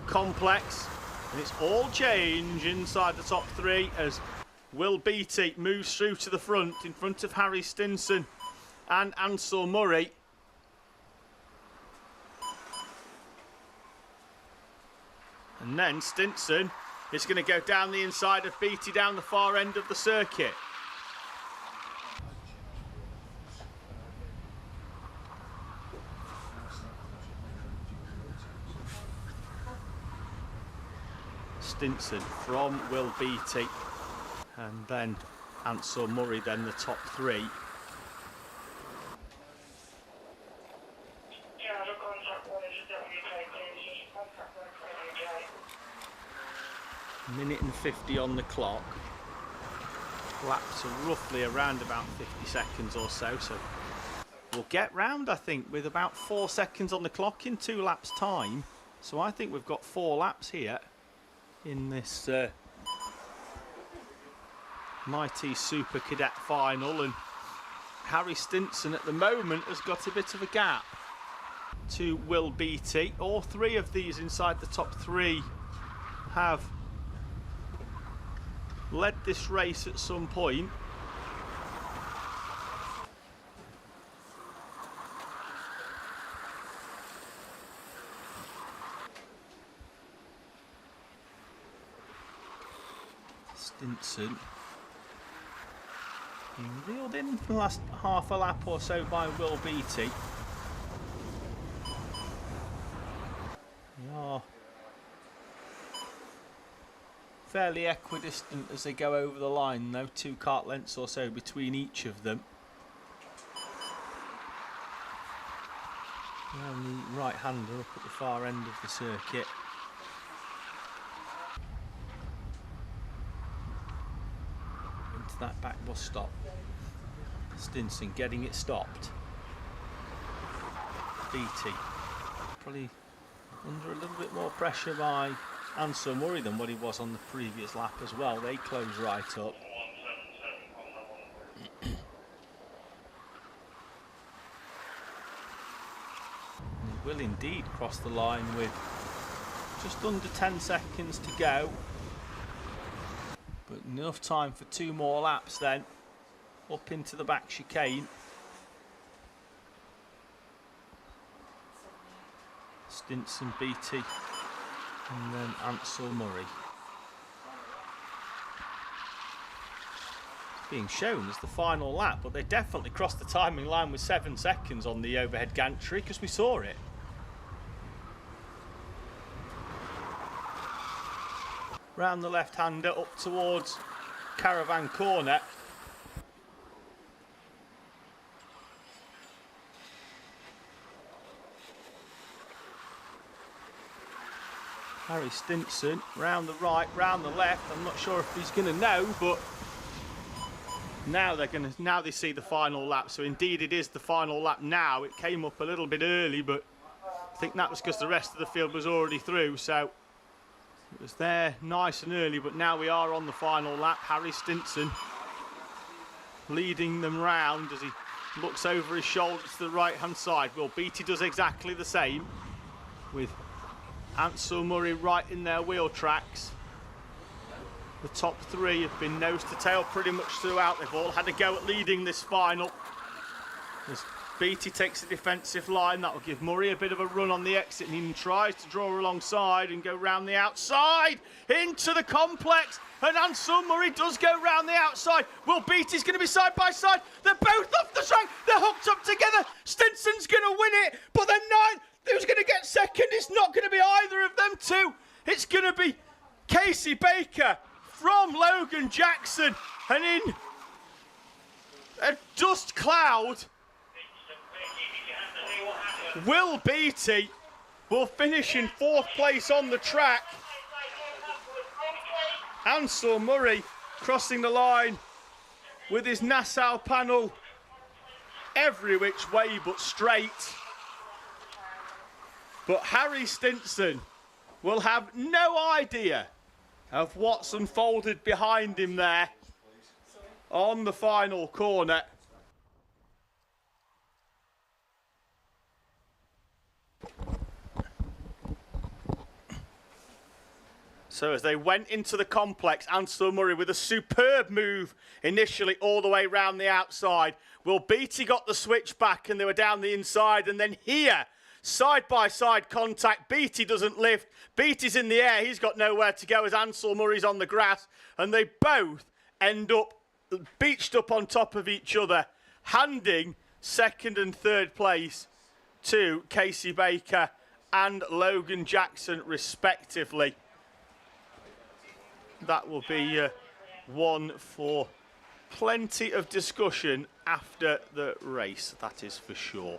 complex. And it's all change inside the top three as Will Beattie moves through to the front in front of Harry Stinson and Ansel Murray. And then Stinson is going to go down the inside of Beattie down the far end of the circuit. Stinson from Will Beattie, and then Ansel Murray, then the top three. Minute and 50 on the clock. Laps are roughly around about 50 seconds or so, so we'll get round, I think, with about 4 seconds on the clock in 2 laps time. So I think we've got 4 laps here in this mighty Super Cadet final, and Harry Stinson at the moment has got a bit of a gap to Will Beattie. All 3 of these inside the top 3 have led this race at some point. Stinson being reeled in for the last half a lap or so by Will Beattie. They are fairly equidistant as they go over the line, though, 2 kart lengths or so between each of them. And the right-hander up at the far end of the circuit. Into that back bus stop. Stinson getting it stopped. Beattie probably under a little bit more pressure by Ansel Murray than what he was on the previous lap as well. They close right up. He will indeed cross the line with just under 10 seconds to go. But enough time for 2 more laps then. Up into the back chicane. Stinson, Beattie, and then Ansel Murray. It's being shown as the final lap, but they definitely crossed the timing line with 7 seconds on the overhead gantry because we saw it. Round the left-hander up towards Caravan Corner. Harry Stinson, round the right, round the left. I'm not sure if he's going to know, but now they see the final lap. So indeed it is the final lap now. It came up a little bit early, but I think that was because the rest of the field was already through. So it was there nice and early, but now we are on the final lap. Harry Stinson leading them round as he looks over his shoulder to the right hand side. Will Beattie does exactly the same, with Ansel Murray right in their wheel tracks. The top three have been nose to tail pretty much throughout. They've all had a go at leading this final. As Beattie takes the defensive line, that will give Murray a bit of a run on the exit, and he tries to draw alongside and go round the outside into the complex. And Ansel Murray does go round the outside. Will Beattie's going to be side by side. They're both off the track. They're hooked up together. Stinson's going to win it, but they're not. Who's going to get second? It's not going to be either of them two. It's going to be Casey Baker from Logan Jackson. And in a dust cloud, Will Beattie will finish in 4th place on the track. Ansel Murray crossing the line with his Nassau panel every which way but straight. But Harry Stinson will have no idea of what's unfolded behind him there on the final corner. So as they went into the complex, Ansel Murray with a superb move initially all the way round the outside. Will Beattie got the switch back and they were down the inside, and then here, side-by-side contact. Beattie doesn't lift. Beattie's in the air. He's got nowhere to go as Ansel Murray's on the grass, and they both end up beached up on top of each other, handing 2nd and 3rd place to Casey Baker and Logan Jackson respectively. That will be one for plenty of discussion after the race, that is for sure.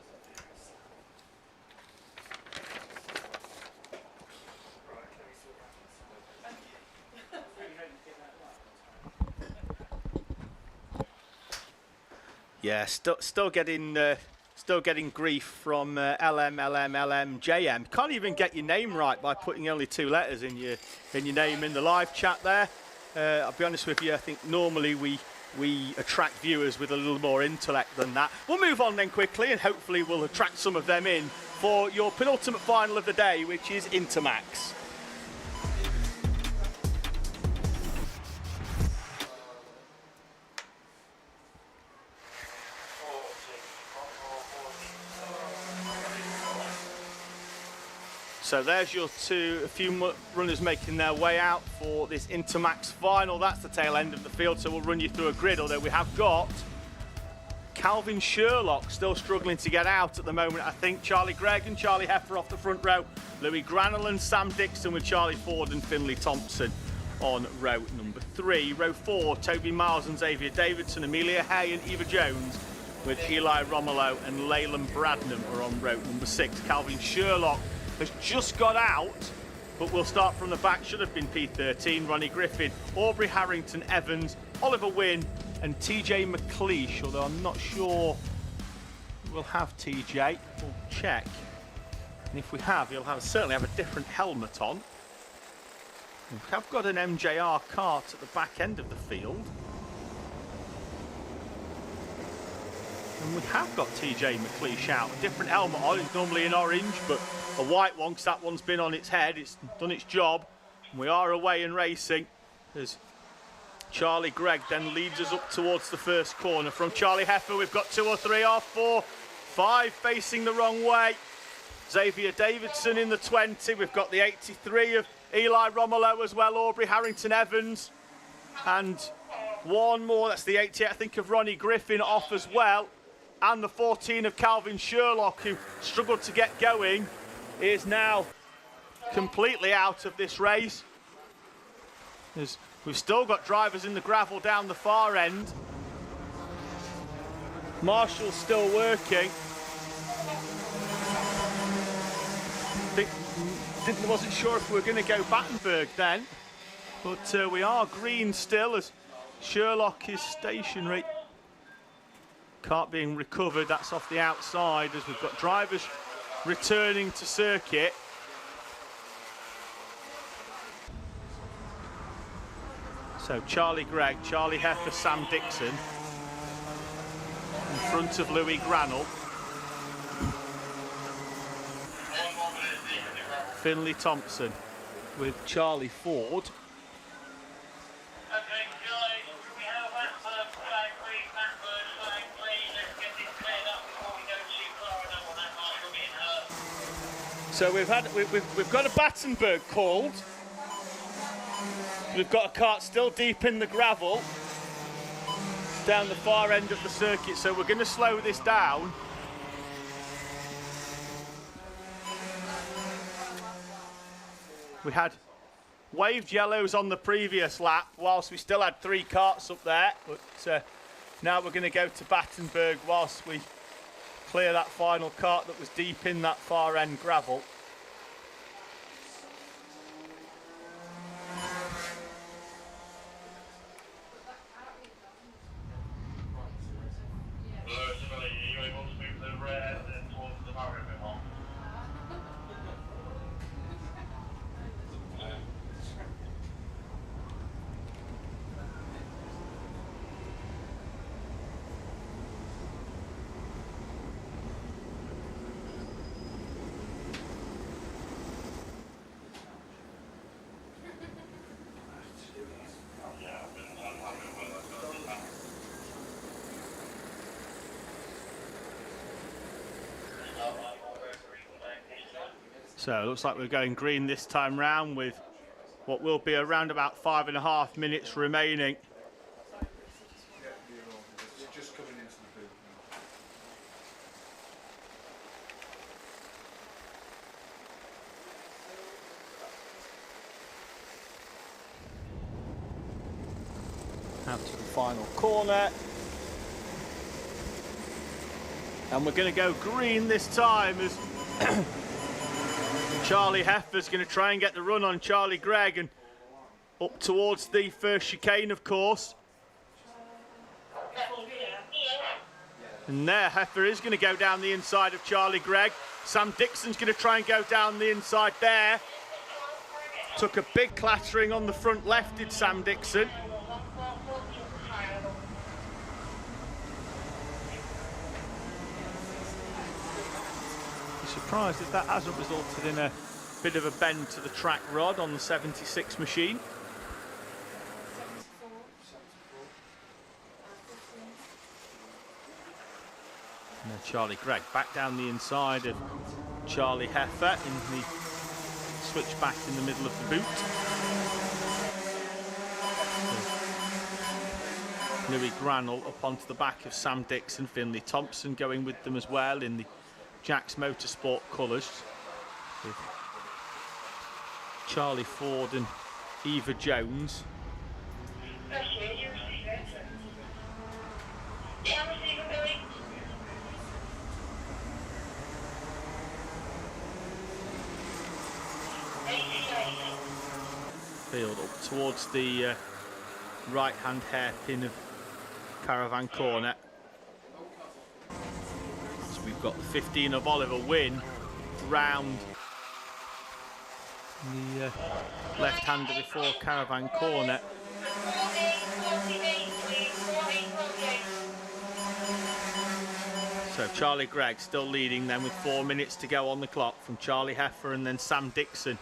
Yeah, still getting grief from JM. Can't even get your name right by putting only 2 letters in your name in the live chat there. I'll be honest with you, I think normally we attract viewers with a little more intellect than that. We'll move on then quickly, and hopefully we'll attract some of them in for your penultimate final of the day, which is Intermax. So there's your a few runners making their way out for this Intermax final. That's the tail end of the field, so we'll run you through a grid, although we have got Calvin Sherlock still struggling to get out at the moment. I think Charlie Gregg and Charlie Heffer off the front row. Louis Granell and Sam Dixon with Charlie Ford and Finley Thompson on row number 3. Row 4, Toby Miles and Xavier Davidson, Amelia Hay and Eva Jones with Eli Romolo and Leyland Bradnam are on row number 6. Calvin Sherlock has just got out, but we'll start from the back. Should have been P13. Ronnie Griffin, Aubrey Harrington Evans, Oliver Wynne and TJ McLeish, although I'm not sure we'll have TJ. We'll check. And if we have, he'll certainly have a different helmet on. We have got an MJR cart at the back end of the field. And we have got TJ McLeish out. A different helmet on. It's normally in orange, but a white one, because that one's been on its head. It's done its job. And we are away and racing as Charlie Gregg then leads us up towards the first corner. From Charlie Heffer, we've got 2 or 3 or 4, 5 facing the wrong way. Xavier Davidson in the 20. We've got the 83 of Eli Romolo as well, Aubrey Harrington Evans. And one more, that's the 88, I think, of Ronnie Griffin off as well. And the 14 of Calvin Sherlock, who struggled to get going, is now completely out of this race. As we've still got drivers in the gravel down the far end. Marshall's still working. I think Wasn't sure if we were going to go Battenberg then, but we are green still as Sherlock is stationary. Kart being recovered, that's off the outside as we've got drivers returning to circuit. So Charlie Gregg, Charlie Heffer, Sam Dixon in front of Louis Granell. Finley Thompson with Charlie Ford. Okay, guys, can we have that flag green, Battenberg flag, please? Let's get this cleared up before we go too far. I don't want that marshal getting hurt. So we've got a Battenberg called. We've got a kart still deep in the gravel down the far end of the circuit, so we're going to slow this down. We had waved yellows on the previous lap whilst we still had 3 karts up there, but now we're going to go to Battenberg whilst we clear that final kart that was deep in that far end gravel. Are you able to move the red and towards the barrier a bit more? So it looks like we're going green this time round with what will be around about 5.5 minutes remaining. Just coming into the booth Out to the final corner. And we're going to go green this time as Charlie Heffer's going to try and get the run on Charlie Gregg and up towards the first chicane, of course. And there, Heffer is going to go down the inside of Charlie Gregg. Sam Dixon's going to try and go down the inside there. Took a big clattering on the front left, did Sam Dixon. Surprised if that hasn't resulted in a bit of a bend to the track rod on the 76 machine. And then Charlie Gregg back down the inside of Charlie Heffer in the switchback in the middle of the boot. So Louis Granell up onto the back of Sam Dixon, Finley Thompson going with them as well in the Jack's Motorsport colours, with Charlie Ford and Eva Jones. Field up towards the right-hand hairpin of Caravan Corner. We've got the 15 of Oliver win round the left-hander before Caravan Corner. So Charlie Gregg still leading then with 4 minutes to go on the clock from Charlie Heffer and then Sam Dixon.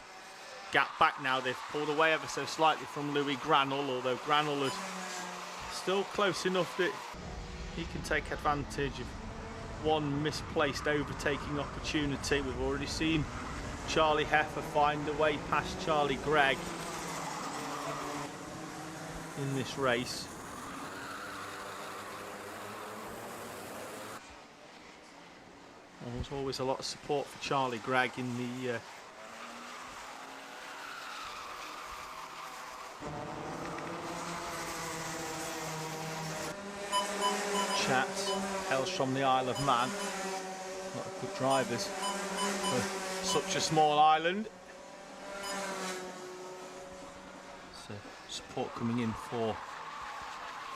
Gap back now, they've pulled away ever so slightly from Louis Granell, although Granell is still close enough that he can take advantage of one misplaced overtaking opportunity. We've already seen Charlie Heffer find a way past Charlie Gregg in this race. And there's always a lot of support for Charlie Gregg in the chats. Hails from the Isle of Man. A lot of good drivers for such a small island. So support coming in for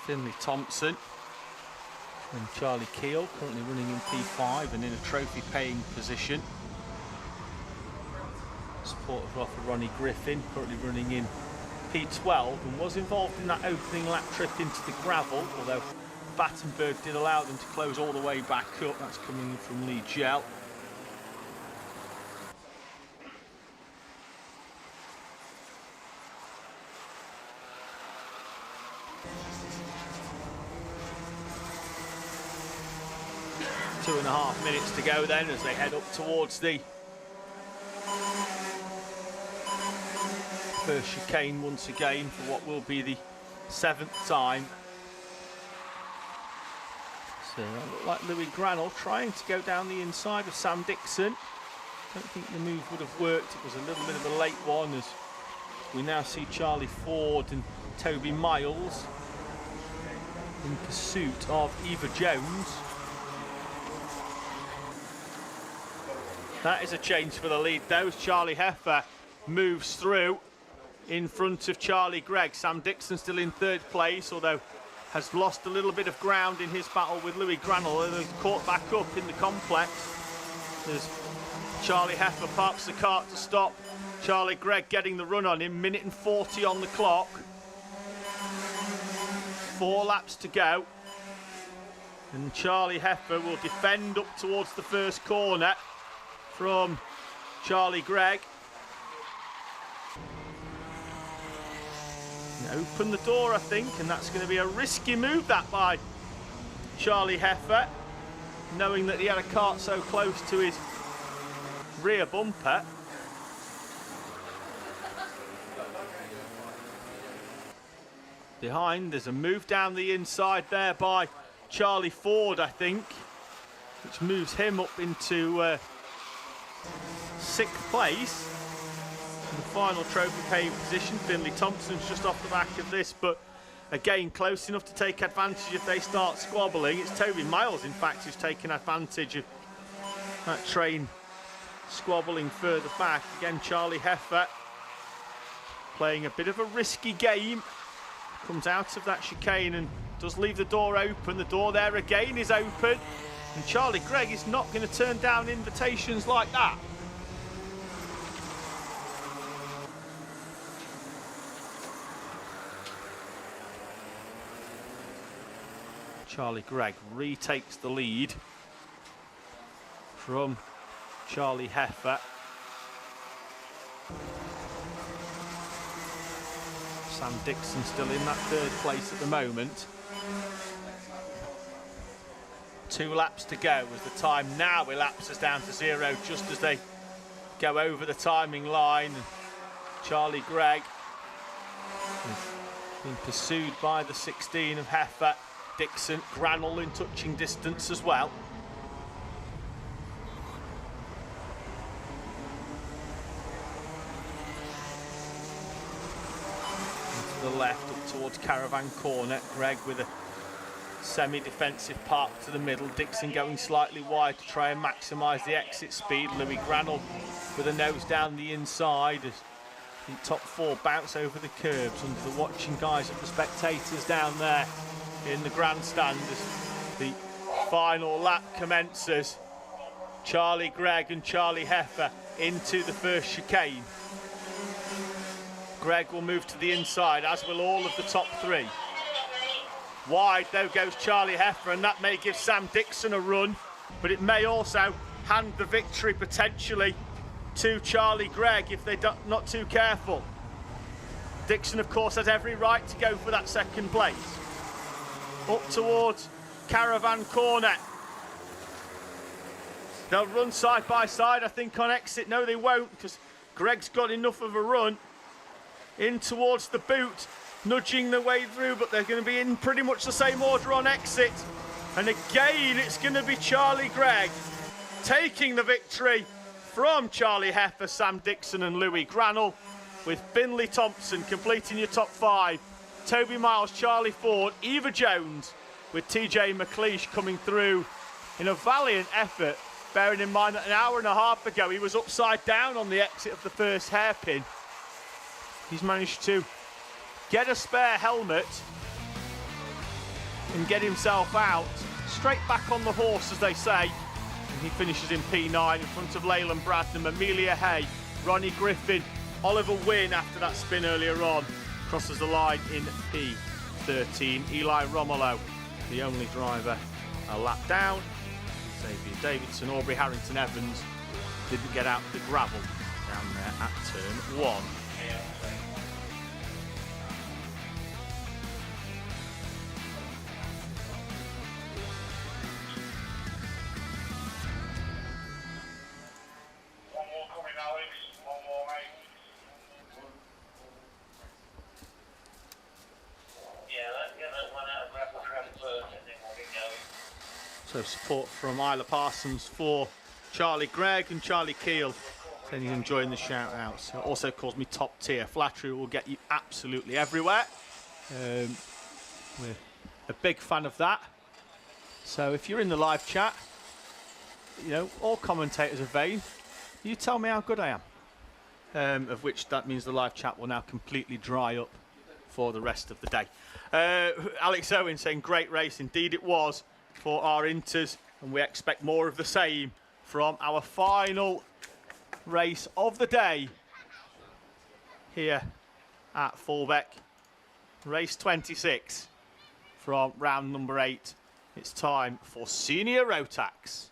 Finley Thompson. And Charlie Keel currently running in P5 and in a trophy paying position. Support of Ronnie Griffin currently running in P12 and was involved in that opening lap trip into the gravel, although Battenberg did allow them to close all the way back up. That's coming in from Lee Gell. Two and a half minutes to go then as they head up towards the first chicane once again for what will be the 7th time. So that looked like Louis Granell trying to go down the inside of Sam Dixon. Don't think the move would have worked. It was a little bit of a late one as we now see Charlie Ford and Toby Miles in pursuit of Eva Jones. That is a change for the lead though, as Charlie Heffer moves through in front of Charlie Gregg. Sam Dixon still in 3rd place, although has lost a little bit of ground in his battle with Louis Granell. He's caught back up in the complex as Charlie Heffer parks the cart to stop. Charlie Gregg getting the run on him, 1:40 on the clock. 4 laps to go. And Charlie Heffer will defend up towards the first corner from Charlie Gregg. Open the door, I think, and that's going to be a risky move that by Charlie Heffer, knowing that he had a cart so close to his rear bumper. Behind, there's a move down the inside there by Charlie Ford, I think, which moves him up into 6th place. In the final trophy paying position. Finley Thompson's just off the back of this, but again close enough to take advantage if they start squabbling. It's Toby Miles, in fact, who's taken advantage of that train squabbling further back. Again, Charlie Heffer playing a bit of a risky game. Comes out of that chicane and does leave the door open. The door there again is open. And Charlie Gregg is not going to turn down invitations like that. Charlie Gregg retakes the lead from Charlie Heffer. Sam Dixon still in that 3rd place at the moment. 2 laps to go as the time now elapses down to 0 just as they go over the timing line. And Charlie Gregg is being pursued by the 16 of Heffer. Dixon, Granell in touching distance as well. And to the left up towards Caravan Corner. Gregg with a semi-defensive park to the middle. Dixon going slightly wide to try and maximise the exit speed. Louis Granell with a nose down the inside as the top 4 bounce over the curbs under the watching guys of the spectators down there in the grandstand as the final lap commences. Charlie Gregg and Charlie Heffer into the first chicane. Gregg will move to the inside, as will all of the top 3. Wide though goes Charlie Heffer, and that may give Sam Dixon a run, but it may also hand the victory potentially to Charlie Gregg if they're not too careful. Dixon, of course, has every right to go for that 2nd place. Up towards Caravan Corner. They'll run side by side, I think, on exit. No, they won't, because Gregg's got enough of a run in towards the boot, nudging their way through, but they're going to be in pretty much the same order on exit. And again, it's going to be Charlie Gregg taking the victory from Charlie Heffer, Sam Dixon and Louis Granell, with Finley Thompson completing your top 5. Toby Miles, Charlie Ford, Eva Jones, with TJ McLeish coming through in a valiant effort, bearing in mind that an hour and a half ago he was upside down on the exit of the first hairpin. He's managed to get a spare helmet and get himself out, straight back on the horse, as they say. And he finishes in P9 in front of Leyland Bradnam, Amelia Hay, Ronnie Griffin, Oliver Wynne after that spin earlier on. Crosses the line in P13. Eli Romolo, the only driver a lap down. Xavier Davidson, Aubrey Harrington Evans didn't get out the gravel down there at turn 1. So support from Isla Parsons for Charlie Gregg and Charlie Keel, saying he's enjoying the shout outs. Also calls me top tier. Flattery will get you absolutely everywhere. We're a big fan of that. So if you're in the live chat, you know, all commentators are vain. You tell me how good I am. Of which that means the live chat will now completely dry up for the rest of the day. Alex Owen saying great race, indeed it was, for our Inters, and we expect more of the same from our final race of the day here at Fulbeck. Race 26 from round number 8. It's time for Senior Rotax.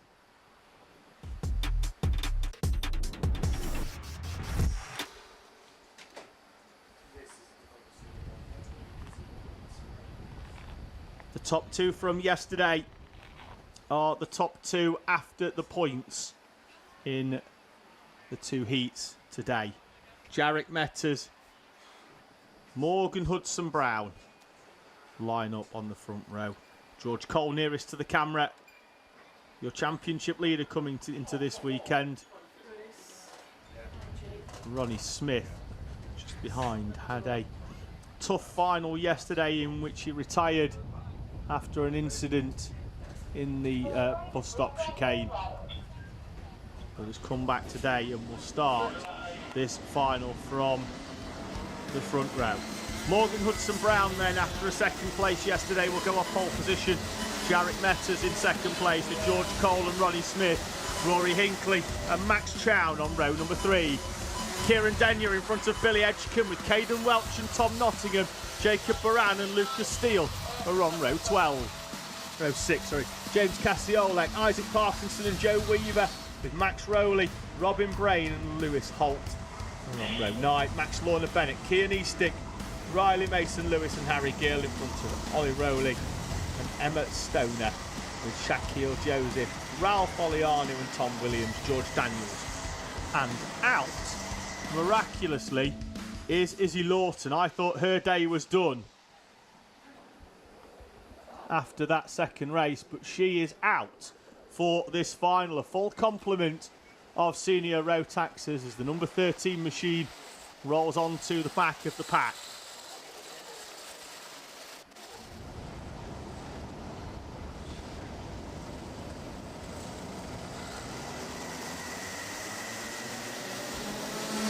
The top two from yesterday are the top two after the points in the two heats today. Jarek Metters, Morgan Hudson Brown line up on the front row. George Cole nearest to the camera. Your championship leader coming into this weekend. Ronnie Smith just behind. Had a tough final yesterday in which he retired after an incident in the bus stop chicane, but has come back today and will start this final from the front row. Morgan Hudson Brown then, after a second place yesterday, will go off pole position. Jarek Metters in second place with George Cole and Ronnie Smith, Rory Hinckley and Max Chown on row number 3. Kieran Denyer in front of Billy Edgecombe with Caden Welch and Tom Nottingham. Jacob Baran and Lucas Steele are on row 12. Row 6, sorry. James Cassiolek, Isaac Parkinson and Joe Weaver with Max Rowley, Robin Brain and Lewis Holt. And on row 9, Max Lorna Bennett, Kian Eastick, Riley Mason Lewis and Harry Gill in front of Ollie Rowley and Emma Stoner with Shaquille Joseph, Ralph Oliano and Tom Williams, George Daniels. And out, miraculously, is Izzy Lawton. I thought her day was done after that second race, but she is out for this final. A full complement of senior Rotaxers as the number 13 machine rolls onto the back of the pack.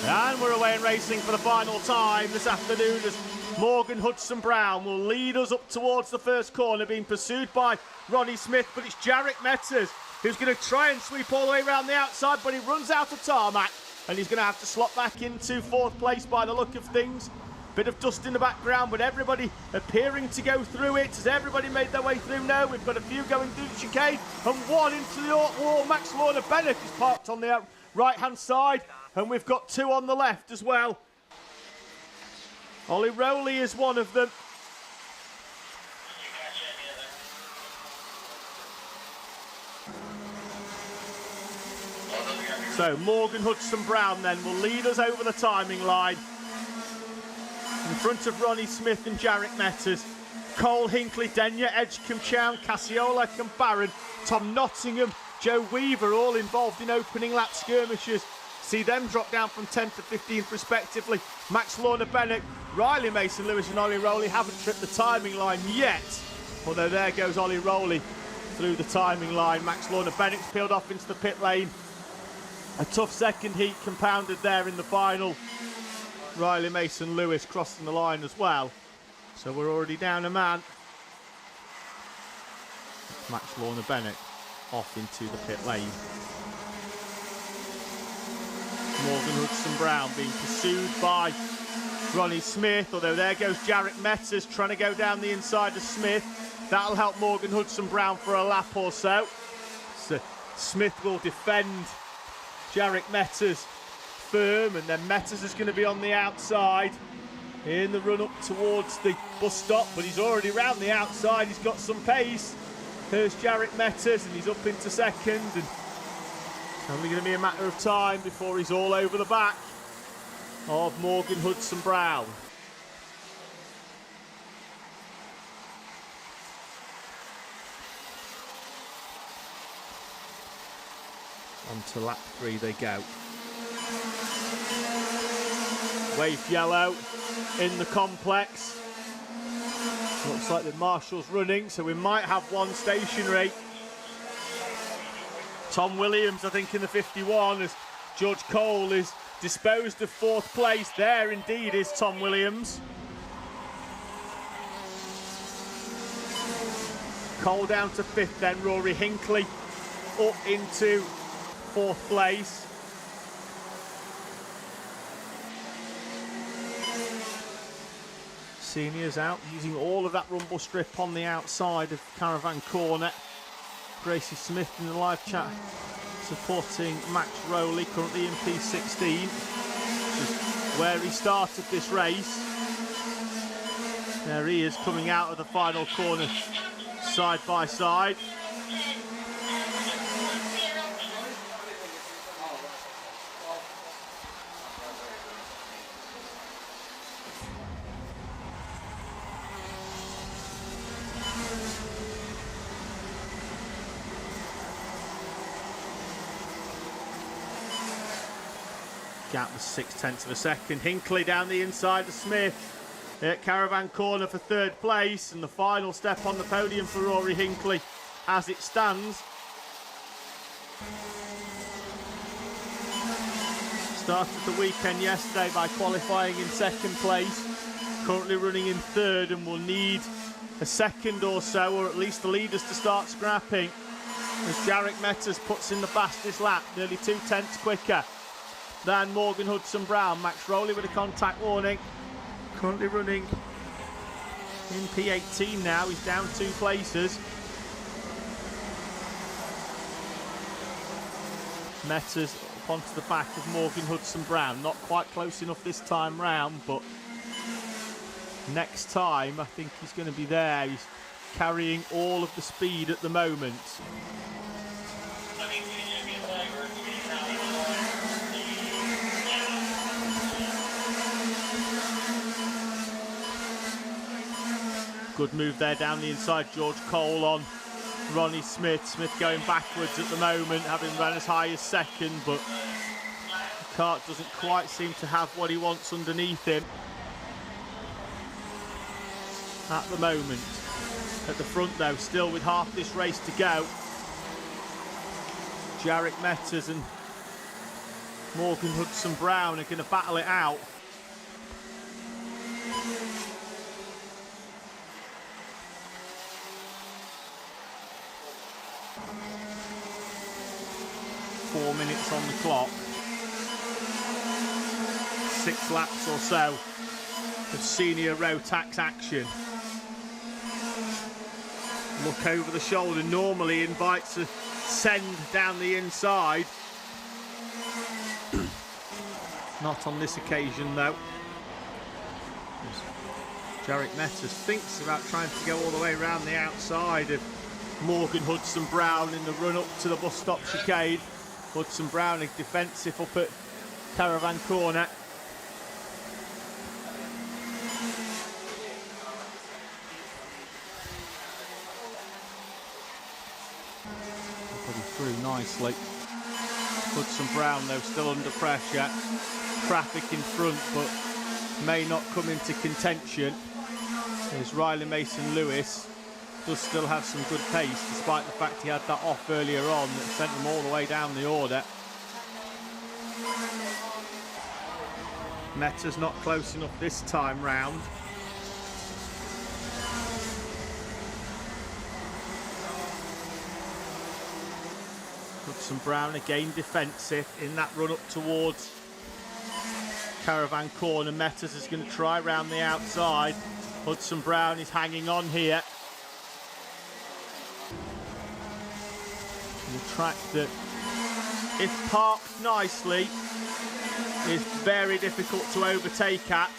And we're away and racing for the final time this afternoon as Morgan Hudson Brown will lead us up towards the first corner, being pursued by Ronnie Smith, but it's Jarek Metters who's going to try and sweep all the way around the outside, but he runs out of tarmac and he's going to have to slot back into 4th place by the look of things. Bit of dust in the background, but everybody appearing to go through it. Has everybody made their way through? No, we've got a few going through the chicane and one into the wall. Max Lorna Bennett is parked on the right-hand side, and we've got 2 on the left as well. Ollie Rowley is one of them. So Morgan Hudson Brown then will lead us over the timing line. In front of Ronnie Smith and Jarek Metters. Cole, Hinckley, Denyer, Edgecombe, Chown, Cassiolek and Barron. Tom Nottingham, Joe Weaver all involved in opening lap skirmishes. See them drop down from 10th to 15th respectively. Max Lorna Bennett, Riley Mason Lewis and Ollie Rowley haven't tripped the timing line yet. Although there goes Ollie Rowley through the timing line. Max Lorna Bennett's peeled off into the pit lane. A tough second heat compounded there in the final Riley Mason-Lewis crossing the line as well. So we're already down a man. Max Lorna-Bennett off into the pit lane. Morgan Hudson-Brown being pursued by Ronnie Smith, although there goes Jarek Metzers trying to go down the inside of Smith. That'll help Morgan Hudson-Brown for a lap or so. So Smith will defend Jarek Metzers firm, and then Metzers is going to be on the outside in the run up towards the bus stop, but he's already round the outside. He's got some pace. There's Jarek Metzers, and he's up into second, and it's only going to be a matter of time before he's all over the back of Morgan Hudson-Brown. On to lap 3 they go. Wave yellow in the complex. Looks like the marshal's running, so we might have one stationary. Tom Williams, I think, in the 51, as George Cole is disposed of 4th place. There indeed is Tom Williams. Cole down to 5th then. Rory Hinckley up into 4th place. Seniors out using all of that rumble strip on the outside of Caravan Corner. Gracie Smith in the live chat supporting Max Rowley, currently in P16, which is where he started this race. There he is coming out of the final corner side by side. Gap was 0.6 of a second. Hinckley down the inside of Smith at Caravan Corner for 3rd place, and the final step on the podium for Rory Hinckley as it stands. Started the weekend yesterday by qualifying in 2nd place, currently running in 3rd, and will need a second or so, or at least the leaders, to start scrapping, as Jarek Metzers puts in the fastest lap, nearly 0.2 quicker than Morgan Hudson-Brown. Max Rowley with a contact warning, currently running in P18 now. He's down 2 places. Metzers up onto the back of Morgan Hudson-Brown. Not quite close enough this time round, but next time I think he's going to be there. He's carrying all of the speed at the moment. Good move there down the inside. George Cole on Ronnie Smith. Smith going backwards at the moment, having run as high as 2nd, but the kart doesn't quite seem to have what he wants underneath him at the moment. At the front though, still with half this race to go, Jarek Metzers and Morgan Hudson-Brown are going to battle it out. Minutes on the clock. 6 laps or so of senior row tax action. Look over the shoulder normally invites a send down the inside. Not on this occasion though. Jarek Metzers thinks about trying to go all the way around the outside of Morgan Hudson-Brown in the run up to the bus stop chicane. Hudson-Brown is defensive up at Caravan Corner. Put him through nicely. Hudson-Brown though still under pressure. Traffic in front, but may not come into contention. There's Riley Mason-Lewis. Does still have some good pace, despite the fact he had that off earlier on that sent him all the way down the order. Meta's not close enough this time round. Hudson Brown again defensive in that run up towards Caravan Corner. Metas is going to try round the outside. Hudson Brown is hanging on here. The track that, if parked nicely, is very difficult to overtake at.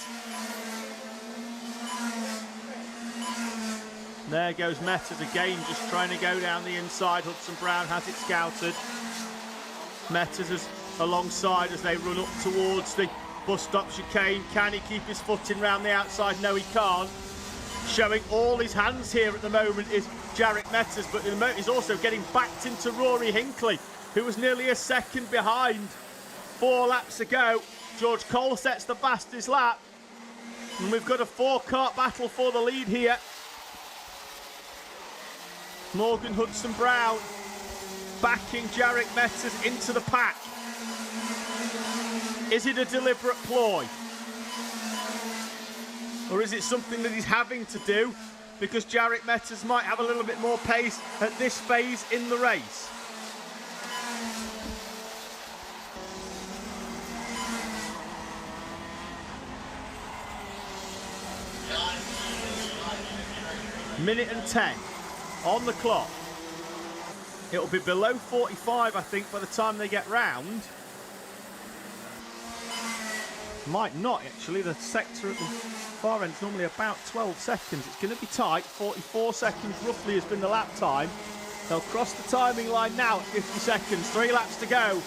There goes Metas again, just trying to go down the inside. Hudson Brown has it scouted. Metas is alongside as they run up towards the bus stop chicane. Can he keep his footing round the outside? No, he can't. Showing all his hands here at the moment is Jarek Metas, but in the moment he's also getting backed into Rory Hinckley, who was nearly a second behind 4 laps ago. George Cole sets the fastest lap, and we've got a 4-kart battle for the lead here. Morgan Hudson Brown backing Jarek Metas into the pack. Is it a deliberate ploy? Or is it something that he's having to do because Jarek Metas might have a little bit more pace at this phase in the race? Minute and 10 on the clock. It'll be below 45, I think, by the time they get round. Might not, actually. The sector at the far end is normally about 12 seconds. It's going to be tight. 44 seconds, roughly, has been the lap time. They'll cross the timing line now at 50 seconds. 3 laps to go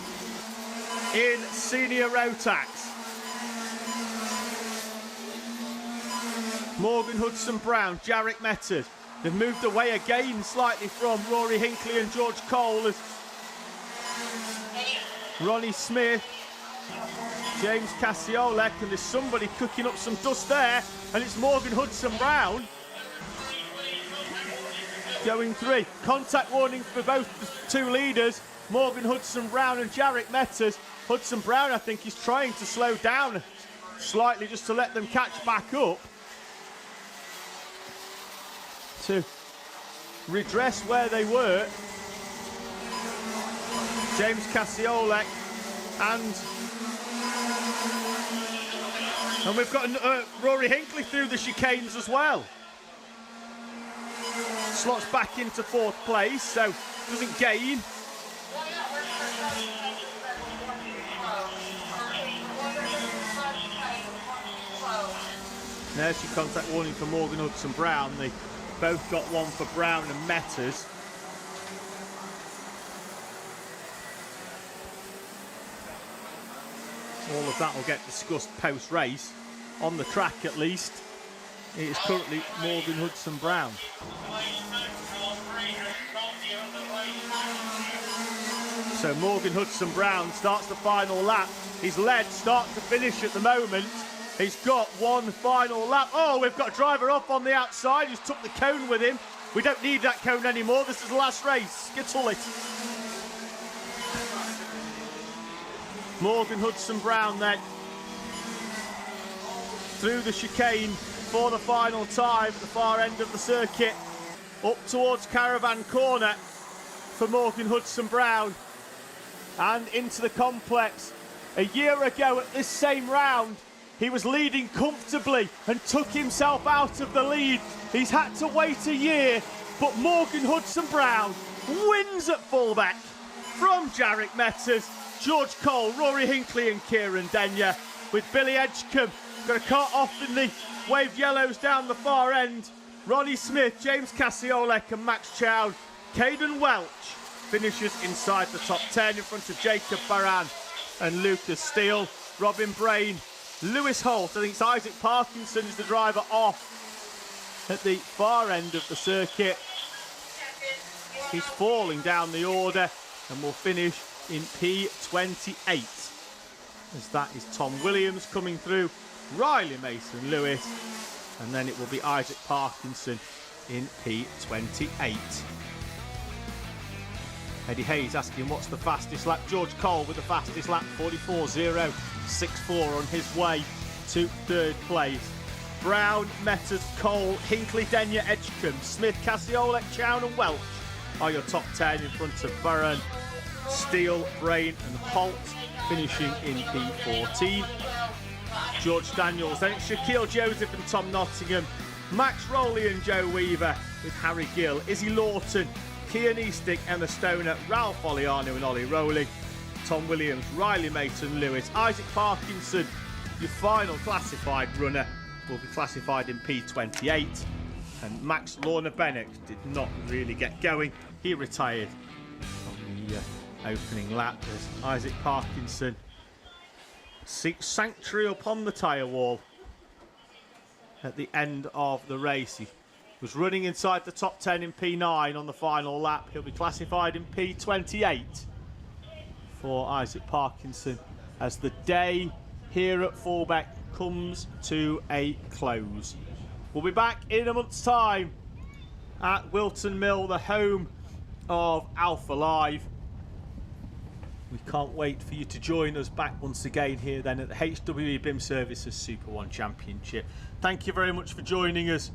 in Senior Rotax. Morgan Hudson Brown, Jarek Metas. They've moved away again slightly from Rory Hinckley and George Cole as Ronnie Smith, James Kasiolek, and there's somebody cooking up some dust there, and it's Morgan Hudson Brown going 3. Contact warning for both the 2 leaders, Morgan Hudson Brown and Jarek Metas. Hudson Brown, I think, is trying to slow down slightly just to let them catch back up, to redress where they were. James Kasiolek and we've got Rory Hinckley through the chicanes as well. Slots back into 4th place, so doesn't gain. There's your contact warning for Morgan Hudson Brown. They both got one for Brown and Metas. All of that will get discussed post-race. On the track, at least, it is currently Morgan Hudson Brown. So Morgan Hudson Brown starts the final lap. He's led start to finish at the moment. He's got one final lap. Oh, we've got a driver off on the outside who's took the cone with him. We don't need that cone anymore. This is the last race. Skittle it. Morgan Hudson Brown then through the chicane for the final time at the far end of the circuit. Up towards Caravan Corner for Morgan Hudson Brown and into the complex. A year ago at this same round, he was leading comfortably and took himself out of the lead. He's had to wait a year, but Morgan Hudson Brown wins at Fulbeck from Jarek Metas, George Cole, Rory Hinckley and Kieran Denyer, with Billy Edgecombe got a cut off in the waved yellows down the far end. Ronnie Smith, James Kasiolek and Max Chown. Caden Welch finishes inside the top 10 in front of Jacob Baran and Lucas Steele. Robin Brain, Lewis Holt, I think it's Isaac Parkinson is the driver off at the far end of the circuit. He's falling down the order and will finish in P28. As that is Tom Williams coming through, Riley Mason Lewis, and then it will be Isaac Parkinson in P28. Eddie Hayes asking what's the fastest lap. George Cole with the fastest lap, 44.064 on his way to third place. Brown, Metters, Cole, Hinkley, Denyer, Edgecombe, Smith, Cassiolek, Chown and Welch are your top 10 in front of Burren, Steele, Brain and Holt, finishing in P14. George Daniels, then it's Shaquille Joseph and Tom Nottingham, Max Rowley and Joe Weaver with Harry Gill, Izzy Lawton, Kian Eastick, Emma Stoner, Ralph Oliano and Ollie Rowley, Tom Williams, Riley Mason Lewis, Isaac Parkinson, your final classified runner, will be classified in P28. And Max Lorna Bennett did not really get going. He retired on the opening lap as Isaac Parkinson seeks sanctuary upon the tyre wall at the end of the race. He was running inside the top 10 in P9 on the final lap. He'll be classified in P28 for Isaac Parkinson as the day here at Fulbeck comes to a close. We'll be back in a month's time at Wilton Mill, the home of Alpha Live. We can't wait for you to join us back once again here then at the HWE BIM Services SuperOne Championship. Thank you very much for joining us.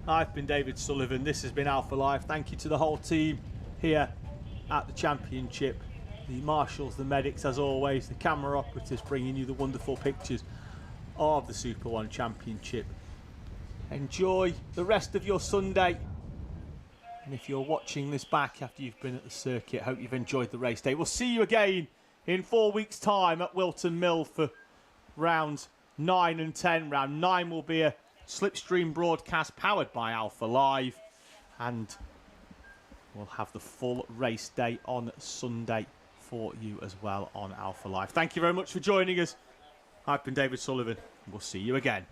I've been David Sullivan. This has been Alpha Live. Thank you to the whole team here at the championship. The marshals, the medics as always, the camera operatives bringing you the wonderful pictures of the SuperOne Championship. Enjoy the rest of your Sunday. And if you're watching this back after you've been at the circuit, hope you've enjoyed the race day. We'll see you again in 4 weeks' time at Wilton Mill for rounds 9 and 10. Round 9 will be a slipstream broadcast powered by Alpha Live. And we'll have the full race day on Sunday for you as well on Alpha Live. Thank you very much for joining us. I've been David Sullivan. We'll see you again.